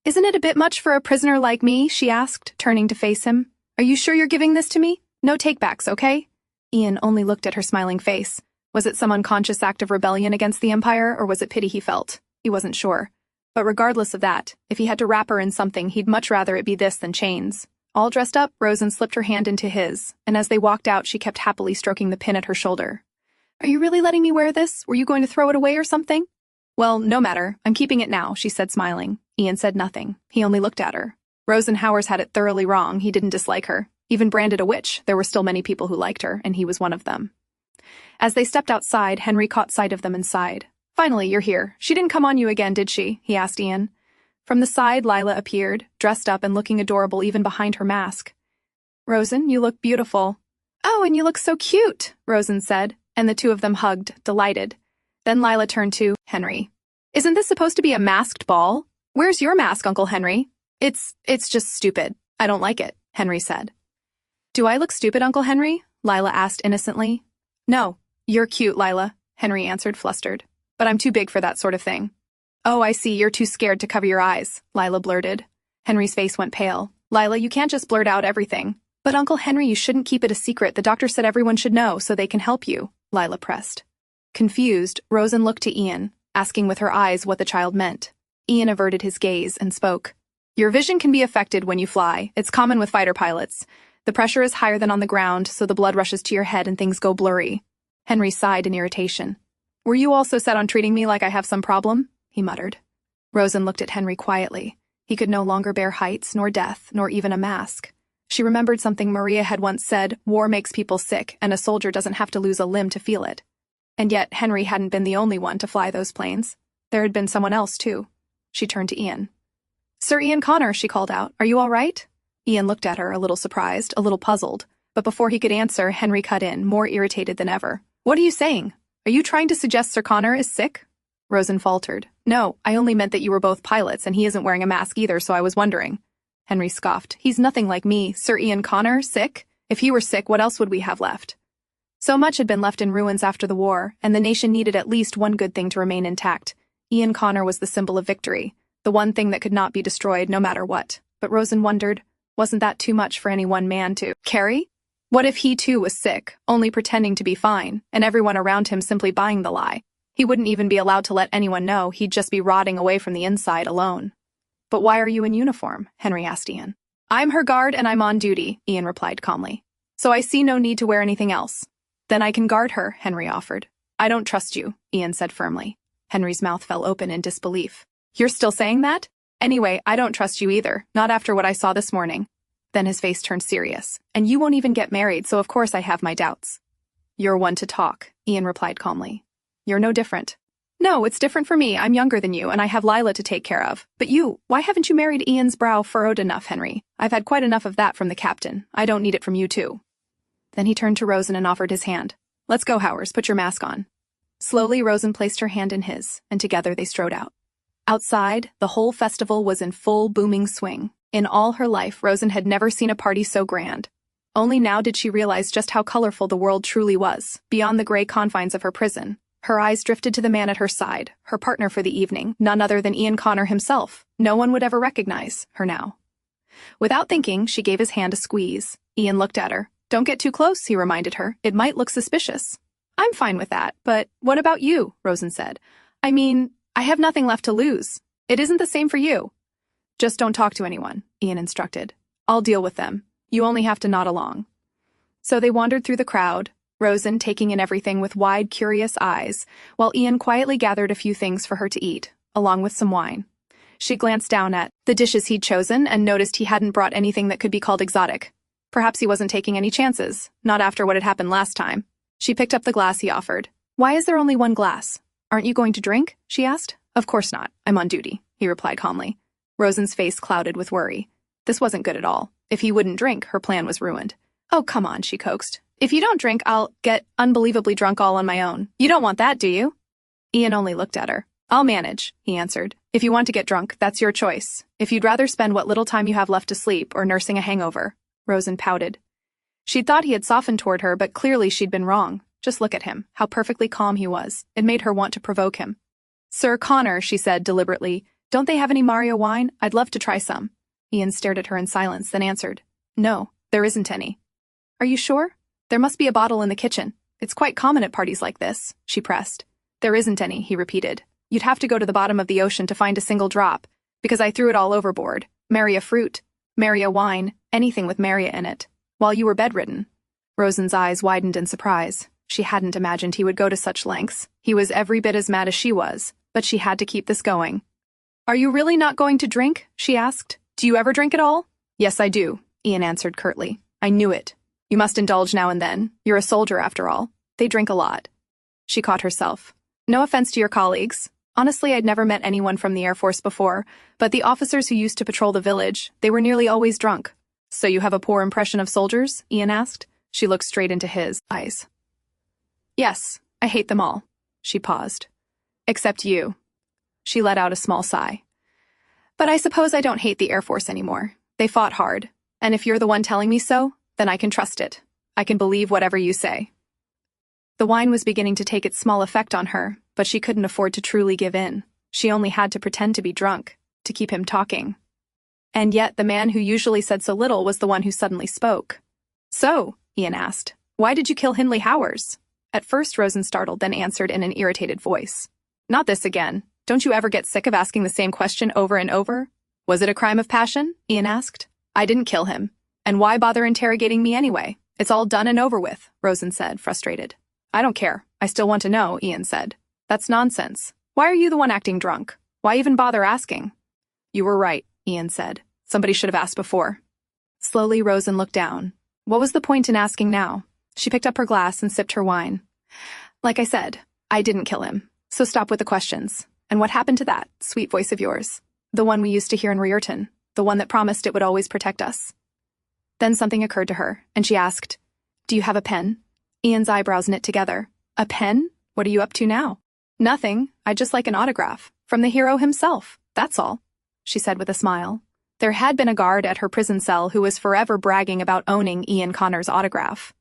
Isn't it a bit much for a prisoner like me? She asked, turning to face him. Are you sure you're giving this to me? No takebacks, okay? Ian only looked at her smiling face. Was it some unconscious act of rebellion against the Empire, or was it pity he felt? He wasn't sure. But regardless of that, if he had to wrap her in something, he'd much rather it be this than chains. All dressed up, Rosen slipped her hand into his, and as they walked out, she kept happily stroking the pin at her shoulder. Are you really letting me wear this? Were you going to throw it away or something? Well, no matter. I'm keeping it now, she said, smiling. Ian said nothing. He only looked at her. Rosen Howers had it thoroughly wrong. He didn't dislike her. Even branded a witch, there were still many people who liked her, and he was one of them. As they stepped outside, Henry caught sight of them and sighed. Finally, you're here. She didn't come on you again, did she? He asked Ian. From the side, Lila appeared, dressed up and looking adorable even behind her mask. Rosen, you look beautiful. Oh, and you look so cute, Rosen said, and the two of them hugged, delighted. Then Lila turned to Henry. Isn't this supposed to be a masked ball? Where's your mask, Uncle Henry? It's just stupid. I don't like it, Henry said. Do I look stupid, Uncle Henry? Lila asked innocently. No, you're cute, Lila, Henry answered, flustered. But I'm too big for that sort of thing. Oh, I see, you're too scared to cover your eyes, Lila blurted. Henry's face went pale. Lila, you can't just blurt out everything. But Uncle Henry, you shouldn't keep it a secret. The doctor said everyone should know so they can help you, Lila pressed. Confused, Rosen looked to Ian, asking with her eyes what the child meant. Ian averted his gaze and spoke. Your vision can be affected when you fly. It's common with fighter pilots. The pressure is higher than on the ground, so the blood rushes to your head and things go blurry. Henry sighed in irritation. Were you also set on treating me like I have some problem? He muttered. Rosen looked at Henry quietly. He could no longer bear heights, nor death, nor even a mask. She remembered something Maria had once said: war makes people sick, and a soldier doesn't have to lose a limb to feel it. And yet Henry hadn't been the only one to fly those planes. There had been someone else, too. She turned to Ian. Sir Ian Connor, she called out. Are you all right? Ian looked at her, a little surprised, a little puzzled. But before he could answer, Henry cut in, more irritated than ever. What are you saying? Are you trying to suggest Sir Connor is sick? Rosen faltered. No, I only meant that you were both pilots, and he isn't wearing a mask either, so I was wondering. Henry scoffed. He's nothing like me. Sir Ian Connor, sick? If he were sick, what else would we have left? So much had been left in ruins after the war, and the nation needed at least one good thing to remain intact. Ian Connor was the symbol of victory, the one thing that could not be destroyed no matter what. But Rosen wondered, wasn't that too much for any one man to carry? What if he too was sick, only pretending to be fine, and everyone around him simply buying the lie? He wouldn't even be allowed to let anyone know, he'd just be rotting away from the inside alone. But why are you in uniform? Henry asked Ian. I'm her guard and I'm on duty, Ian replied calmly. So I see no need to wear anything else. Then I can guard her, Henry offered. I don't trust you, Ian said firmly. Henry's mouth fell open in disbelief. You're still saying that? Anyway, I don't trust you either, not after what I saw this morning. Then his face turned serious. And you won't even get married, so of course I have my doubts. You're one to talk, Ian replied calmly. You're no different. No, it's different for me. I'm younger than you, and I have Lila to take care of. But you, why haven't you married? Ian's brow furrowed. Enough, Henry. I've had quite enough of that from the captain. I don't need it from you too. Then he turned to Rosen and offered his hand. Let's go, Howers, put your mask on. Slowly, Rosen placed her hand in his, and together they strode out. Outside, the whole festival was in full booming swing. In all her life, Rosen had never seen a party so grand. Only now did she realize just how colorful the world truly was, beyond the gray confines of her prison. Her eyes drifted to the man at her side, her partner for the evening, none other than Ian Connor himself. No one would ever recognize her now. Without thinking, she gave his hand a squeeze. Ian looked at her. Don't get too close, he reminded her. It might look suspicious. I'm fine with that, but what about you? Rosen said. I mean, I have nothing left to lose. It isn't the same for you. Just don't talk to anyone, Ian instructed. I'll deal with them. You only have to nod along. So they wandered through the crowd, Rosen taking in everything with wide, curious eyes, while Ian quietly gathered a few things for her to eat, along with some wine. She glanced down at the dishes he'd chosen and noticed he hadn't brought anything that could be called exotic. Perhaps he wasn't taking any chances, not after what had happened last time. She picked up the glass he offered. Why is there only one glass? Aren't you going to drink? She asked. Of course not. I'm on duty, he replied calmly. Rosen's face clouded with worry. This wasn't good at all. If he wouldn't drink, her plan was ruined. Oh, come on, she coaxed. If you don't drink, I'll get unbelievably drunk all on my own. You don't want that, do you? Ian only looked at her. I'll manage, he answered. If you want to get drunk, that's your choice. If you'd rather spend what little time you have left to sleep or nursing a hangover. Rosen pouted. She'd thought he had softened toward her, but clearly she'd been wrong. Just look at him, how perfectly calm he was. It made her want to provoke him. Sir Connor, she said deliberately, don't they have any Mario wine? I'd love to try some. Ian stared at her in silence, then answered. No, there isn't any. Are you sure? There must be a bottle in the kitchen. It's quite common at parties like this, she pressed. There isn't any, he repeated. You'd have to go to the bottom of the ocean to find a single drop, because I threw it all overboard. Marry a fruit, marry a wine, anything with Maria in it, while you were bedridden. Rosen's eyes widened in surprise. She hadn't imagined he would go to such lengths. He was every bit as mad as she was, but she had to keep this going. Are you really not going to drink? She asked. Do you ever drink at all? Yes, I do, Ian answered curtly. I knew it. You must indulge now and then. You're a soldier, after all. They drink a lot. She caught herself. No offense to your colleagues. Honestly, I'd never met anyone from the Air Force before, but the officers who used to patrol the village, they were nearly always drunk. So you have a poor impression of soldiers? Ian asked. She looked straight into his eyes. Yes, I hate them all. She paused. Except you. She let out a small sigh. But I suppose I don't hate the Air Force anymore. They fought hard, and if you're the one telling me so, then I can trust it. I can believe whatever you say. The wine was beginning to take its small effect on her, but she couldn't afford to truly give in. She only had to pretend to be drunk, to keep him talking. And yet the man who usually said so little was the one who suddenly spoke. So, Ian asked, why did you kill Hindley Howers? At first Rosen startled, then answered in an irritated voice. Not this again. Don't you ever get sick of asking the same question over and over? Was it a crime of passion? Ian asked. I didn't kill him. And why bother interrogating me anyway? It's all done and over with, Rosen said, frustrated. I don't care. I still want to know, Ian said. That's nonsense. Why are you the one acting drunk? Why even bother asking? You were right, Ian said. Somebody should have asked before. Slowly, Rosen looked down. What was the point in asking now? She picked up her glass and sipped her wine. Like I said, I didn't kill him. So stop with the questions. And what happened to that sweet voice of yours? The one we used to hear in Riorton. The one that promised it would always protect us. Then something occurred to her, and she asked, Do you have a pen? Ian's eyebrows knit together. A pen? What are you up to now? Nothing. I'd just like an autograph. From the hero himself. That's all, she said with a smile. There had been a guard at her prison cell who was forever bragging about owning Ian Connor's autograph.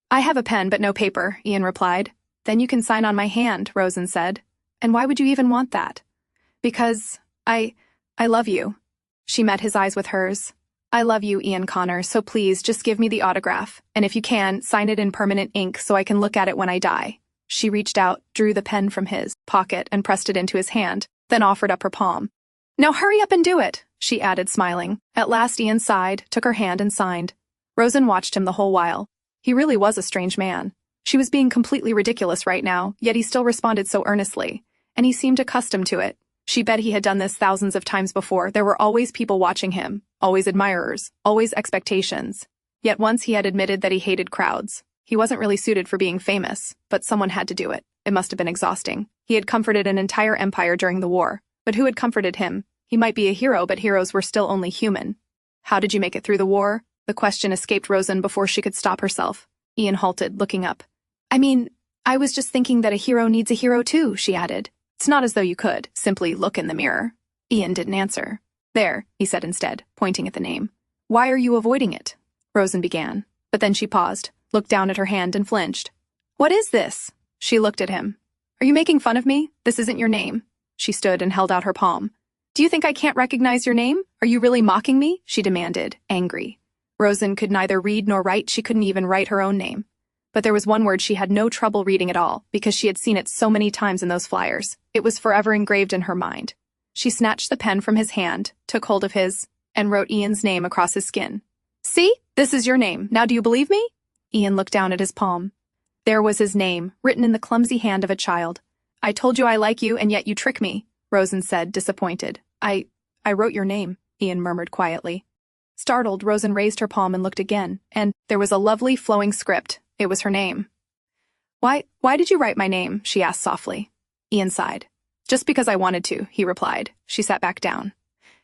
I have a pen but no paper, Ian replied. Then you can sign on my hand, Rosen said. And why would you even want that? Because I love you. She met his eyes with hers. I love you, Ian Connor, so please just give me the autograph, and if you can, sign it in permanent ink so I can look at it when I die. She reached out, drew the pen from his pocket, and pressed it into his hand, then offered up her palm. Now hurry up and do it, she added, smiling. At last Ian sighed, took her hand and signed. Rosen watched him the whole while. He really was a strange man. She was being completely ridiculous right now, yet he still responded so earnestly, and he seemed accustomed to it. She bet he had done this thousands of times before. There were always people watching him, always admirers, always expectations. Yet once he had admitted that he hated crowds. He wasn't really suited for being famous, but someone had to do it. It must have been exhausting. He had comforted an entire empire during the war. But who had comforted him? He might be a hero, but heroes were still only human. How did you make it through the war? The question escaped Rosen before she could stop herself. Ian halted, looking up. I mean, I was just thinking that a hero needs a hero too, she added. It's not as though you could simply look in the mirror. Ian didn't answer. There, he said instead, pointing at the name. Why are you avoiding it? Rosen began, but then she paused, looked down at her hand and flinched. What is this? She looked at him. Are you making fun of me? This isn't your name. She stood and held out her palm. Do you think I can't recognize your name? Are you really mocking me? She demanded, angry. Rosen could neither read nor write. She couldn't even write her own name. But there was one word she had no trouble reading at all, because she had seen it so many times in those flyers. It was forever engraved in her mind. She snatched the pen from his hand, took hold of his, and wrote Ian's name across his skin. See? This is your name. Now do you believe me? Ian looked down at his palm. There was his name, written in the clumsy hand of a child. I told you I like you, and yet you trick me, Rosen said, disappointed. I wrote your name, Ian murmured quietly. Startled, Rosen raised her palm and looked again, and there was a lovely flowing script. It was her name. Why did you write my name? She asked softly. Ian sighed. Just because I wanted to, he replied. She sat back down.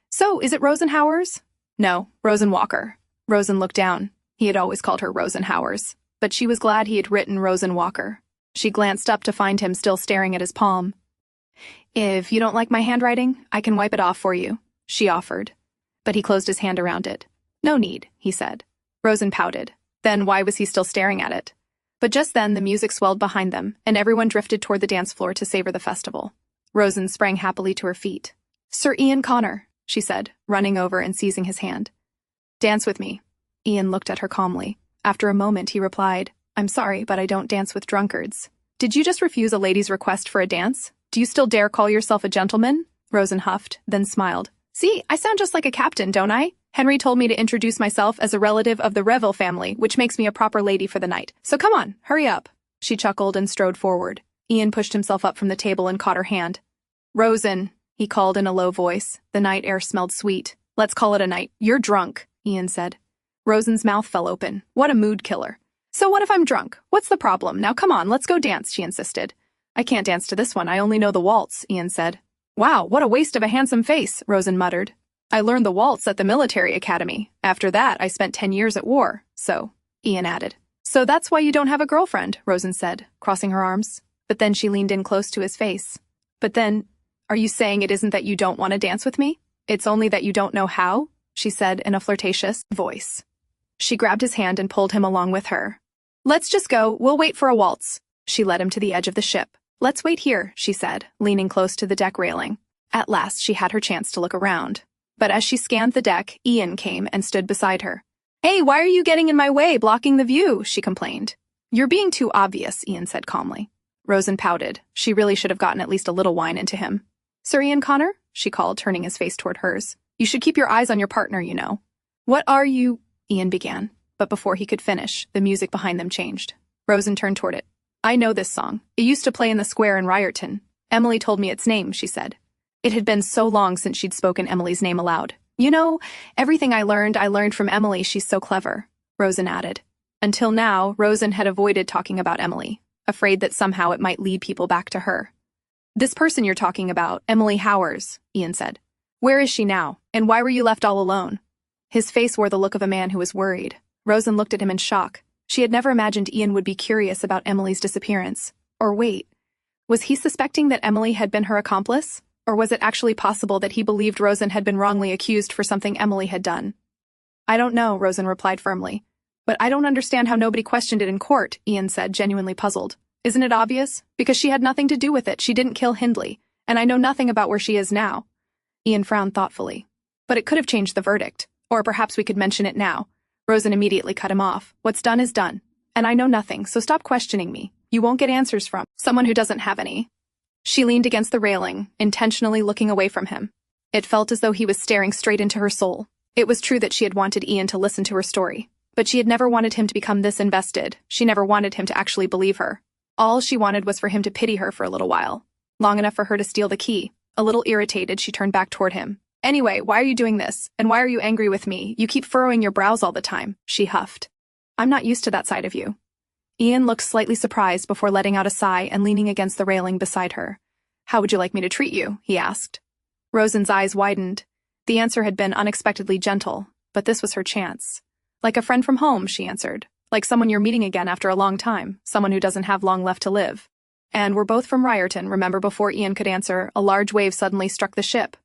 So, is it Rosenhauer's? No, Rosen Walker. Rosen looked down. He had always called her Rosenhauer's, but she was glad he had written Rosen Walker. She glanced up to find him still staring at his palm. If you don't like my handwriting, I can wipe it off for you, she offered. But he closed his hand around it. No need, he said. Rosen pouted. Then why was he still staring at it? But just then the music swelled behind them, and everyone drifted toward the dance floor to savor the festival. Rosen sprang happily to her feet. Sir Ian Connor, she said, running over and seizing his hand. Dance with me. Ian looked at her calmly. After a moment he replied, I'm sorry, but I don't dance with drunkards. Did you just refuse a lady's request for a dance? Do you still dare call yourself a gentleman? Rosen huffed, then smiled. See, I sound just like a captain, don't I? Henry told me to introduce myself as a relative of the Revel family, which makes me a proper lady for the night. So come on, hurry up. She chuckled and strode forward. Ian pushed himself up from the table and caught her hand. Rosen, he called in a low voice. The night air smelled sweet. Let's call it a night. You're drunk, Ian said. Rosen's mouth fell open. What a mood killer. So what if I'm drunk? What's the problem? Now come on, let's go dance, she insisted. I can't dance to this one. I only know the waltz, Ian said. Wow, what a waste of a handsome face, Rosen muttered. I learned the waltz at the military academy. After that, I spent 10 years at war. So, Ian added. So that's why you don't have a girlfriend, Rosen said, crossing her arms. But then she leaned in close to his face. But then, are you saying it isn't that you don't want to dance with me? It's only that you don't know how? She said in a flirtatious voice. She grabbed his hand and pulled him along with her. Let's just go. We'll wait for a waltz. She led him to the edge of the ship. Let's wait here, she said, leaning close to the deck railing. At last she had her chance to look around. But as she scanned the deck, Ian came and stood beside her. Hey, why are you getting in my way, blocking the view? She complained. You're being too obvious, Ian said calmly. Rosen pouted. She really should have gotten at least a little wine into him. Sir Ian Connor? She called, turning his face toward hers. You should keep your eyes on your partner, you know. What are you? Ian began. But before he could finish, the music behind them changed. Rosen turned toward it. I know this song. It used to play in the square in Ryerton. Emily told me its name, she said. It had been so long since she'd spoken Emily's name aloud. You know, everything I learned from Emily. She's so clever, Rosen added. Until now, Rosen had avoided talking about Emily, afraid that somehow it might lead people back to her. This person you're talking about, Emily Howers, Ian said. Where is she now, and why were you left all alone? His face wore the look of a man who was worried. Rosen looked at him in shock. She had never imagined Ian would be curious about Emily's disappearance. Or wait, was he suspecting that Emily had been her accomplice? Or was it actually possible that he believed Rosen had been wrongly accused for something Emily had done? I don't know, Rosen replied firmly. But I don't understand how nobody questioned it in court, Ian said, genuinely puzzled. Isn't it obvious? Because she had nothing to do with it. She didn't kill Hindley, and I know nothing about where she is now. Ian frowned thoughtfully. But it could have changed the verdict. Or perhaps we could mention it now. Rosen immediately cut him off. What's done is done. And I know nothing, so stop questioning me. You won't get answers from someone who doesn't have any. She leaned against the railing, intentionally looking away from him. It felt as though he was staring straight into her soul. It was true that she had wanted Ian to listen to her story. But she had never wanted him to become this invested. She never wanted him to actually believe her. All she wanted was for him to pity her for a little while. Long enough for her to steal the key. A little irritated, she turned back toward him. Anyway, why are you doing this? And why are you angry with me? You keep furrowing your brows all the time, she huffed. I'm not used to that side of you. Ian looked slightly surprised before letting out a sigh and leaning against the railing beside her. How would you like me to treat you? He asked. Rosen's eyes widened. The answer had been unexpectedly gentle, but this was her chance. Like a friend from home, she answered. Like someone you're meeting again after a long time, someone who doesn't have long left to live. And we're both from Ryerton, remember? Before Ian could answer, a large wave suddenly struck the ship.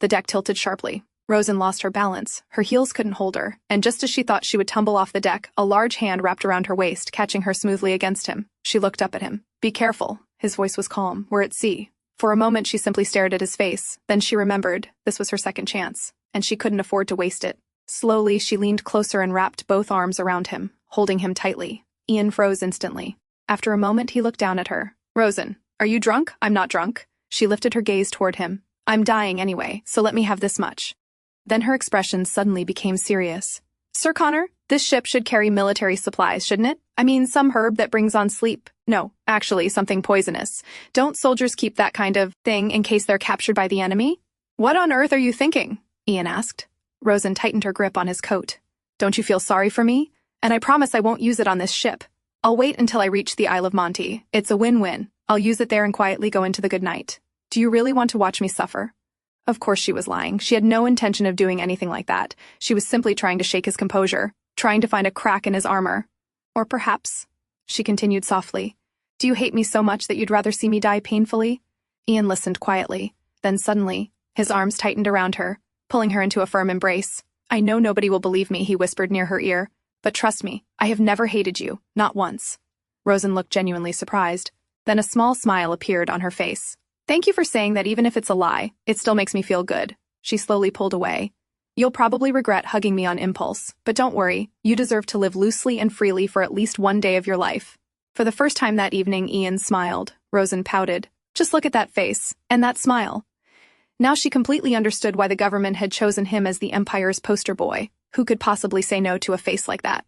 The deck tilted sharply. Rosen lost her balance. Her heels couldn't hold her, and just as she thought she would tumble off the deck, a large hand wrapped around her waist, catching her smoothly against him. She looked up at him. Be careful. His voice was calm. We're at sea. For a moment she simply stared at his face. Then she remembered. This was her second chance, and she couldn't afford to waste it. Slowly, she leaned closer and wrapped both arms around him, holding him tightly. Ian froze instantly. After a moment, he looked down at her. Rosen, are you drunk? I'm not drunk. She lifted her gaze toward him. I'm dying anyway, so let me have this much. Then her expression suddenly became serious. Sir Connor, this ship should carry military supplies, shouldn't it? I mean, some herb that brings on sleep. No, actually, something poisonous. Don't soldiers keep that kind of thing in case they're captured by the enemy? What on earth are you thinking? Ian asked. Rosen tightened her grip on his coat. Don't you feel sorry for me? And I promise I won't use it on this ship. I'll wait until I reach the Isle of Monte. It's a win-win. I'll use it there and quietly go into the good night. Do you really want to watch me suffer? Of course she was lying. She had no intention of doing anything like that. She was simply trying to shake his composure, trying to find a crack in his armor. Or perhaps, she continued softly, do you hate me so much that you'd rather see me die painfully? Ian listened quietly. Then suddenly, his arms tightened around her, pulling her into a firm embrace. I know nobody will believe me, he whispered near her ear. But trust me, I have never hated you, not once. Rosen looked genuinely surprised. Then a small smile appeared on her face. Thank you for saying that even if it's a lie, it still makes me feel good. She slowly pulled away. You'll probably regret hugging me on impulse, but don't worry, you deserve to live loosely and freely for at least one day of your life. For the first time that evening, Ian smiled. Rosen pouted. Just look at that face, and that smile. Now she completely understood why the government had chosen him as the Empire's poster boy. Who could possibly say no to a face like that?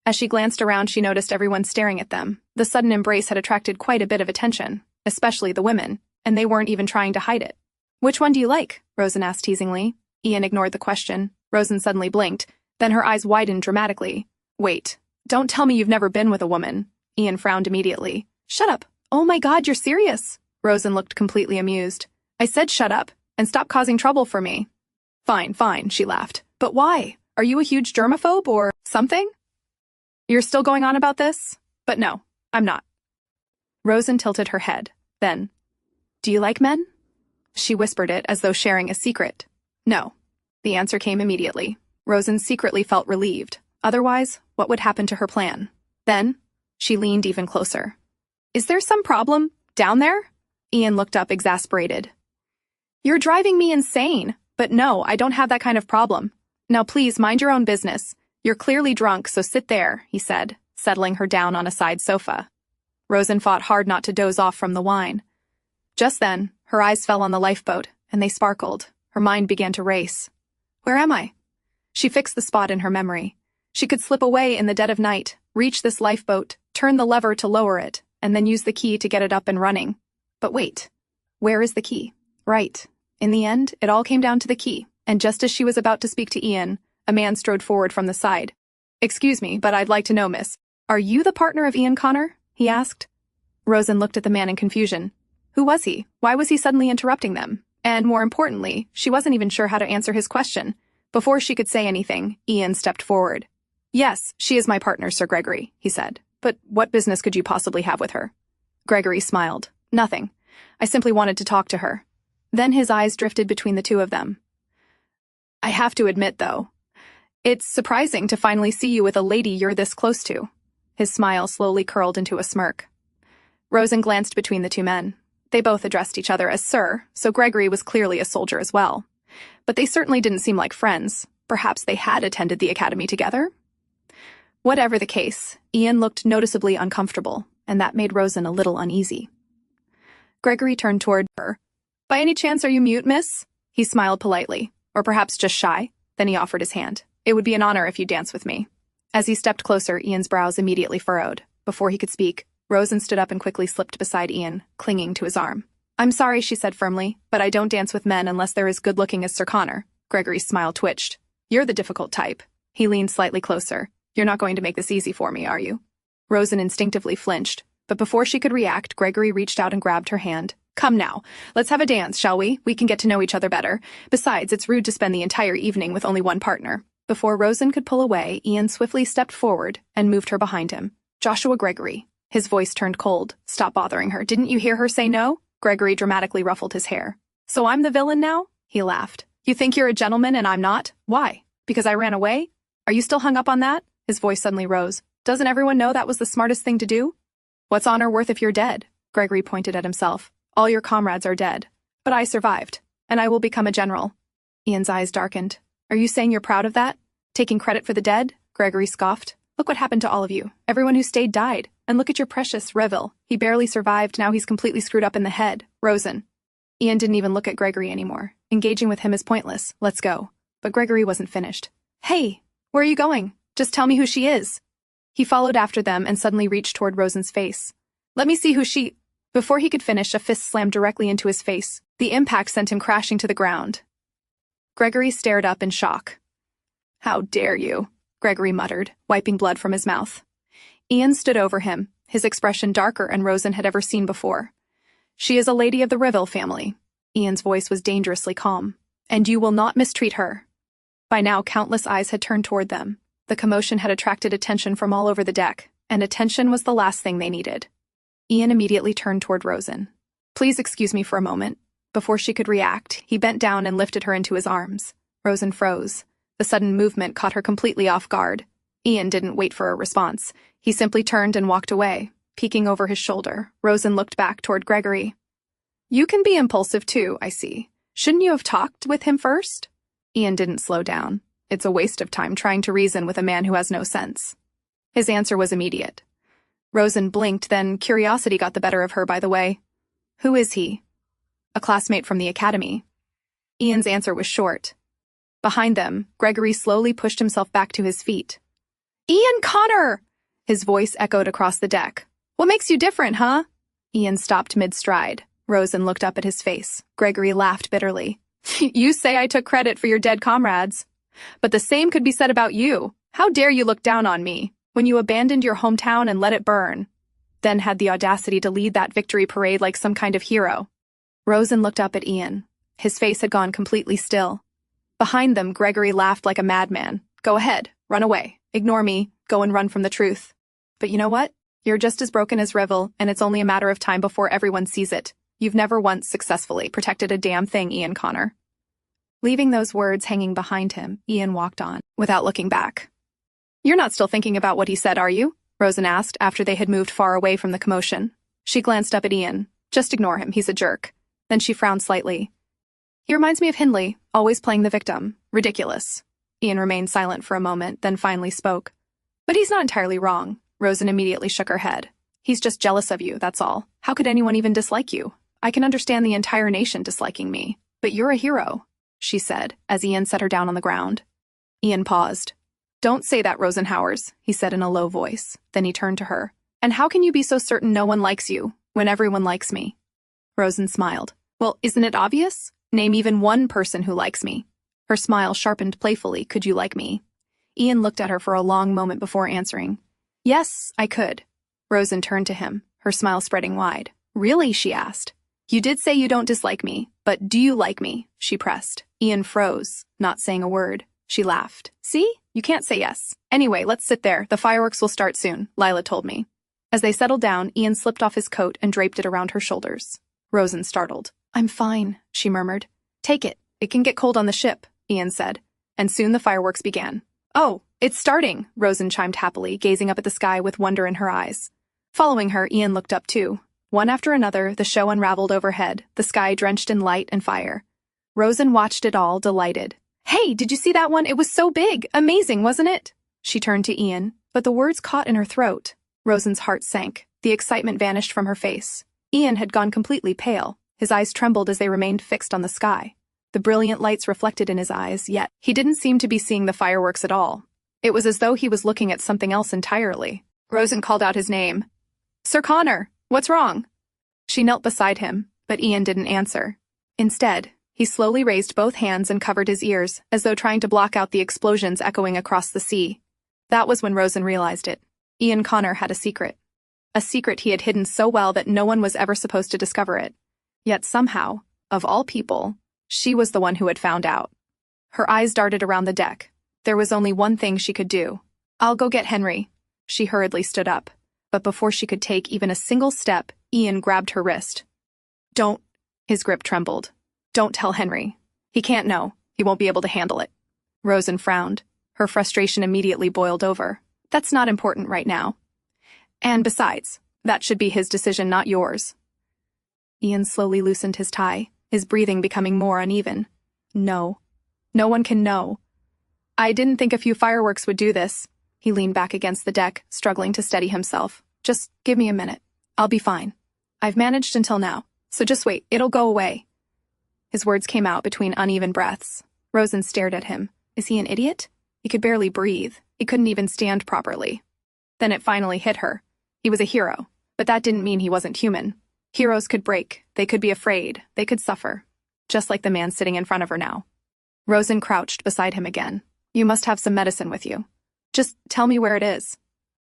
As she glanced around, she noticed everyone staring at them. The sudden embrace had attracted quite a bit of attention, especially the women, and they weren't even trying to hide it. Which one do you like? Rosen asked teasingly. Ian ignored the question. Rosen suddenly blinked. Then her eyes widened dramatically. Wait, don't tell me you've never been with a woman. Ian frowned immediately. Shut up. Oh my God, you're serious. Rosen looked completely amused. I said shut up, and stop causing trouble for me. Fine, fine, she laughed. But why? Are you a huge germaphobe or something? You're still going on about this? But no, I'm not. Rosen tilted her head. Then, do you like men? She whispered it as though sharing a secret. No. The answer came immediately. Rosen secretly felt relieved. Otherwise, what would happen to her plan? Then, she leaned even closer. Is there some problem down there? Ian looked up exasperated. You're driving me insane. But no, I don't have that kind of problem. Now please mind your own business. You're clearly drunk, so sit there, he said, settling her down on a side sofa. Rosen fought hard not to doze off from the wine. Just then, her eyes fell on the lifeboat, and they sparkled. Her mind began to race. Where am I? She fixed the spot in her memory. She could slip away in the dead of night, reach this lifeboat, turn the lever to lower it, and then use the key to get it up and running. But wait, where is the key? Right. In the end, it all came down to the key, and just as she was about to speak to Ian, a man strode forward from the side. "Excuse me, but I'd like to know, miss, are you the partner of Ian Connor?" he asked. Rosen looked at the man in confusion. Who was he? Why was he suddenly interrupting them? And more importantly, she wasn't even sure how to answer his question. Before she could say anything, Ian stepped forward. "Yes, she is my partner, Sir Gregory," he said. "But what business could you possibly have with her?" Gregory smiled. "Nothing. I simply wanted to talk to her." Then his eyes drifted between the two of them. "I have to admit, though, it's surprising to finally see you with a lady you're this close to." His smile slowly curled into a smirk. Rosen glanced between the two men. They both addressed each other as Sir, so Gregory was clearly a soldier as well. But they certainly didn't seem like friends. Perhaps they had attended the academy together? Whatever the case, Ian looked noticeably uncomfortable, and that made Rosen a little uneasy. Gregory turned toward her. "By any chance are you mute, miss?" He smiled politely, or perhaps just shy. Then he offered his hand. "It would be an honor if you dance with me." As he stepped closer, Ian's brows immediately furrowed. Before he could speak, Rosen stood up and quickly slipped beside Ian, clinging to his arm. "I'm sorry," she said firmly, "but I don't dance with men unless they're as good-looking as Sir Connor." Gregory's smile twitched. "You're the difficult type." He leaned slightly closer. "You're not going to make this easy for me, are you?" Rosen instinctively flinched, but before she could react, Gregory reached out and grabbed her hand. "Come now, let's have a dance, shall we? We can get to know each other better. Besides, it's rude to spend the entire evening with only one partner." Before Rosen could pull away, Ian swiftly stepped forward and moved her behind him. "Joshua Gregory." His voice turned cold. "Stop bothering her. Didn't you hear her say no?" Gregory dramatically ruffled his hair. "So I'm the villain now?" He laughed. "You think you're a gentleman and I'm not? Why? Because I ran away? Are you still hung up on that?" His voice suddenly rose. "Doesn't everyone know that was the smartest thing to do? What's honor worth if you're dead?" Gregory pointed at himself. "All your comrades are dead. But I survived, and I will become a general." Ian's eyes darkened. "Are you saying you're proud of that? Taking credit for the dead?" Gregory scoffed. "Look what happened to all of you. Everyone who stayed died. And look at your precious Revel. He barely survived, now he's completely screwed up in the head. Rosen." Ian didn't even look at Gregory anymore. Engaging with him is pointless. Let's go. But Gregory wasn't finished. "Hey, where are you going? Just tell me who she is." He followed after them and suddenly reached toward Rosen's face. "Let me see who she—" Before he could finish, a fist slammed directly into his face. The impact sent him crashing to the ground. Gregory stared up in shock. "How dare you?" Gregory muttered, wiping blood from his mouth. Ian stood over him, his expression darker than Rosen had ever seen before. "She is a lady of the Revel family." Ian's voice was dangerously calm. "And you will not mistreat her." By now, countless eyes had turned toward them. The commotion had attracted attention from all over the deck, and attention was the last thing they needed. Ian immediately turned toward Rosen. "Please excuse me for a moment." Before she could react, he bent down and lifted her into his arms. Rosen froze. The sudden movement caught her completely off guard. Ian didn't wait for a response. He simply turned and walked away. Peeking over his shoulder, Rosen looked back toward Gregory. "You can be impulsive too, I see. Shouldn't you have talked with him first?" Ian didn't slow down. It's a waste of time trying to reason with a man who has no sense. His answer was immediate. Rosen blinked, then curiosity got the better of her, by the way. "Who is he?" "A classmate from the academy." Ian's answer was short. Behind them, Gregory slowly pushed himself back to his feet. "Ian Connor!" His voice echoed across the deck. "What makes you different, huh?" Ian stopped mid-stride. Rosen looked up at his face. Gregory laughed bitterly. "You say I took credit for your dead comrades. But the same could be said about you. How dare you look down on me, when you abandoned your hometown and let it burn, then had the audacity to lead that victory parade like some kind of hero." Rosen looked up at Ian. His face had gone completely still. Behind them, Gregory laughed like a madman. "Go ahead, run away. Ignore me, go and run from the truth. But you know what? You're just as broken as Revel, and it's only a matter of time before everyone sees it. You've never once successfully protected a damn thing, Ian Connor." Leaving those words hanging behind him, Ian walked on, without looking back. "You're not still thinking about what he said, are you?" Rosen asked after they had moved far away from the commotion. She glanced up at Ian. "Just ignore him, he's a jerk." Then she frowned slightly. "He reminds me of Hindley, always playing the victim. Ridiculous." Ian remained silent for a moment, then finally spoke. "But he's not entirely wrong." Rosen immediately shook her head. "He's just jealous of you, that's all. How could anyone even dislike you? I can understand the entire nation disliking me. But you're a hero," she said, as Ian set her down on the ground. Ian paused. Don't say that, Rosenhauers, he said in a low voice. Then he turned to her. And how can you be so certain no one likes you, when everyone likes me? Rosen smiled. Well, isn't it obvious? Name even one person who likes me. Her smile sharpened playfully. Could you like me? Ian looked at her for a long moment before answering. Yes, I could. Rosen turned to him, her smile spreading wide. Really? She asked. You did say you don't dislike me, but do you like me? She pressed. Ian froze, not saying a word. She laughed. See? You can't say yes. Anyway, let's sit there. The fireworks will start soon, Lila told me. As they settled down, Ian slipped off his coat and draped it around her shoulders. Rosen startled. I'm fine, she murmured. Take it. It can get cold on the ship, Ian said. And soon the fireworks began. Oh, it's starting, Rosen chimed happily, gazing up at the sky with wonder in her eyes. Following her, Ian looked up too. One after another, the show unraveled overhead, the sky drenched in light and fire. Rosen watched it all, delighted. Hey, did you see that one? It was so big. Amazing, wasn't it? She turned to Ian, but the words caught in her throat. Rosen's heart sank. The excitement vanished from her face. Ian had gone completely pale. His eyes trembled as they remained fixed on the sky. The brilliant lights reflected in his eyes, yet he didn't seem to be seeing the fireworks at all. It was as though he was looking at something else entirely. Rosen called out his name. Sir Connor, what's wrong? She knelt beside him, but Ian didn't answer. Instead, he slowly raised both hands and covered his ears, as though trying to block out the explosions echoing across the sea. That was when Rosen realized it. Ian Connor had a secret. A secret he had hidden so well that no one was ever supposed to discover it. Yet somehow, of all people, she was the one who had found out. Her eyes darted around the deck. There was only one thing she could do. I'll go get Henry. She hurriedly stood up. But before she could take even a single step, Ian grabbed her wrist. Don't. His grip trembled. Don't tell Henry. He can't know. He won't be able to handle it. Rosen frowned. Her frustration immediately boiled over. That's not important right now. And besides, that should be his decision, not yours. Ian slowly loosened his tie, his breathing becoming more uneven. No. No one can know. I didn't think a few fireworks would do this. He leaned back against the deck, struggling to steady himself. Just give me a minute. I'll be fine. I've managed until now, so just wait. It'll go away. His words came out between uneven breaths. Rosen stared at him. Is he an idiot? He could barely breathe. He couldn't even stand properly. Then it finally hit her. He was a hero, but that didn't mean he wasn't human. Heroes could break. They could be afraid. They could suffer. Just like the man sitting in front of her now. Rosen crouched beside him again. You must have some medicine with you. Just tell me where it is.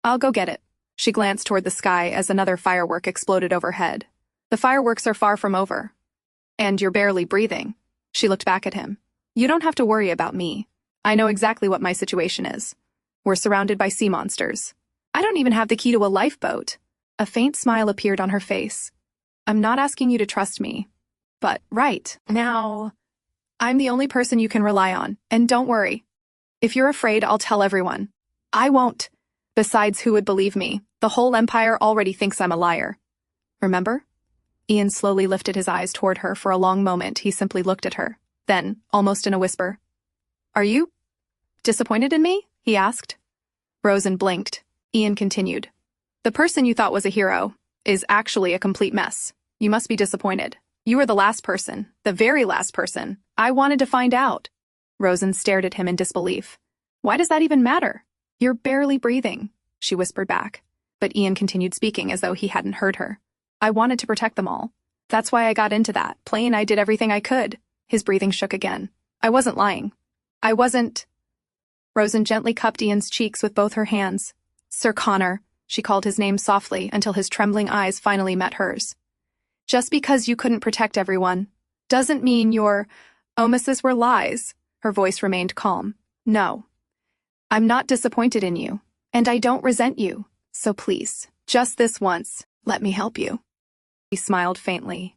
I'll go get it. She glanced toward the sky as another firework exploded overhead. The fireworks are far from over. And you're barely breathing. She looked back at him. You don't have to worry about me. I know exactly what my situation is. We're surrounded by sea monsters. I don't even have the key to a lifeboat. A faint smile appeared on her face. I'm not asking you to trust me. But, right, now, I'm the only person you can rely on, and don't worry. If you're afraid, I'll tell everyone. I won't. Besides, who would believe me? The whole empire already thinks I'm a liar. Remember? Ian slowly lifted his eyes toward her. For a long moment, he simply looked at her. Then, almost in a whisper, Are you disappointed in me? He asked. Rosen blinked. Ian continued. The person you thought was a hero is actually a complete mess. You must be disappointed. You were the last person, the very last person, I wanted to find out. Rosen stared at him in disbelief. Why does that even matter? You're barely breathing, she whispered back. But Ian continued speaking as though he hadn't heard her. I wanted to protect them all. That's why I got into that. Plain, I did everything I could. His breathing shook again. I wasn't lying. I wasn't. Rosen gently cupped Ian's cheeks with both her hands. Sir Connor, she called his name softly until his trembling eyes finally met hers. Just because you couldn't protect everyone doesn't mean your omises were lies. Her voice remained calm. No. I'm not disappointed in you, and I don't resent you. So please, just this once, let me help you. He smiled faintly.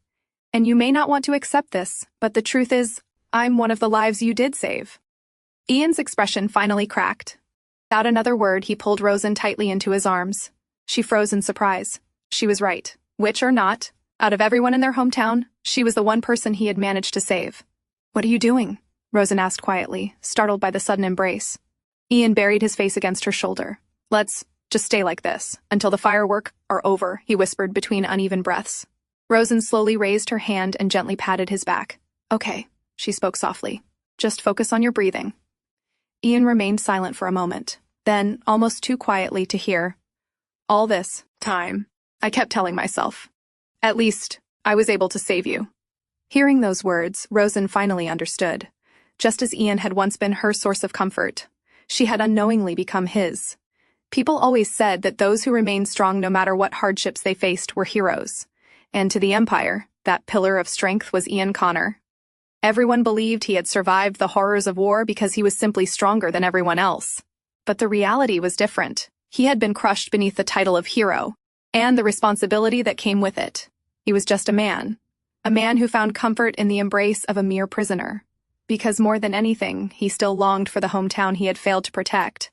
And you may not want to accept this, but the truth is, I'm one of the lives you did save. Ian's expression finally cracked. Without another word, he pulled Rosen tightly into his arms. She froze in surprise. She was right. Witch or not, out of everyone in their hometown, she was the one person he had managed to save. What are you doing? Rosen asked quietly, startled by the sudden embrace. Ian buried his face against her shoulder. Let's just stay like this, until the fireworks are over, he whispered between uneven breaths. Rosen slowly raised her hand and gently patted his back. Okay, she spoke softly. Just focus on your breathing. Ian remained silent for a moment, then, almost too quietly to hear. All this time, I kept telling myself, at least, I was able to save you. Hearing those words, Rosen finally understood. Just as Ian had once been her source of comfort, she had unknowingly become his. People always said that those who remained strong no matter what hardships they faced were heroes. And to the Empire, that pillar of strength was Ian Connor. Everyone believed he had survived the horrors of war because he was simply stronger than everyone else. But the reality was different. He had been crushed beneath the title of hero, and the responsibility that came with it. He was just a man who found comfort in the embrace of a mere prisoner. Because more than anything, he still longed for the hometown he had failed to protect.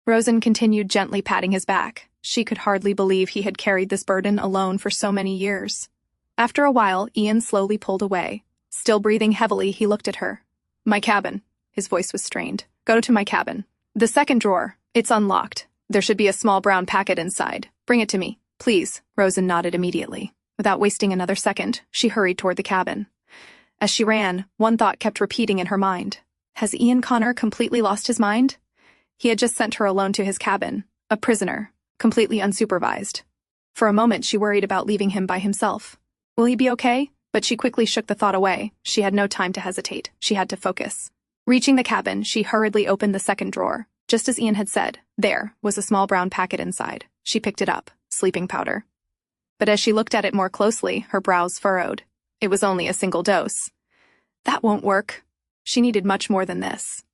Rosen continued gently patting his back. She could hardly believe he had carried this burden alone for so many years. After a while, Ian slowly pulled away. Still breathing heavily, he looked at her. My cabin. His voice was strained. Go to my cabin. The second drawer. It's unlocked. There should be a small brown packet inside. Bring it to me, please. Rosen nodded immediately. Without wasting another second, she hurried toward the cabin. As she ran, one thought kept repeating in her mind. Has Ian Connor completely lost his mind? He had just sent her alone to his cabin, a prisoner, completely unsupervised. For a moment, she worried about leaving him by himself. Will he be okay? But she quickly shook the thought away. She had no time to hesitate. She had to focus. Reaching the cabin, she hurriedly opened the second drawer. Just as Ian had said, there was a small brown packet inside. She picked it up, sleeping powder. But as she looked at it more closely, her brows furrowed. It was only a single dose. That won't work. She needed much more than this.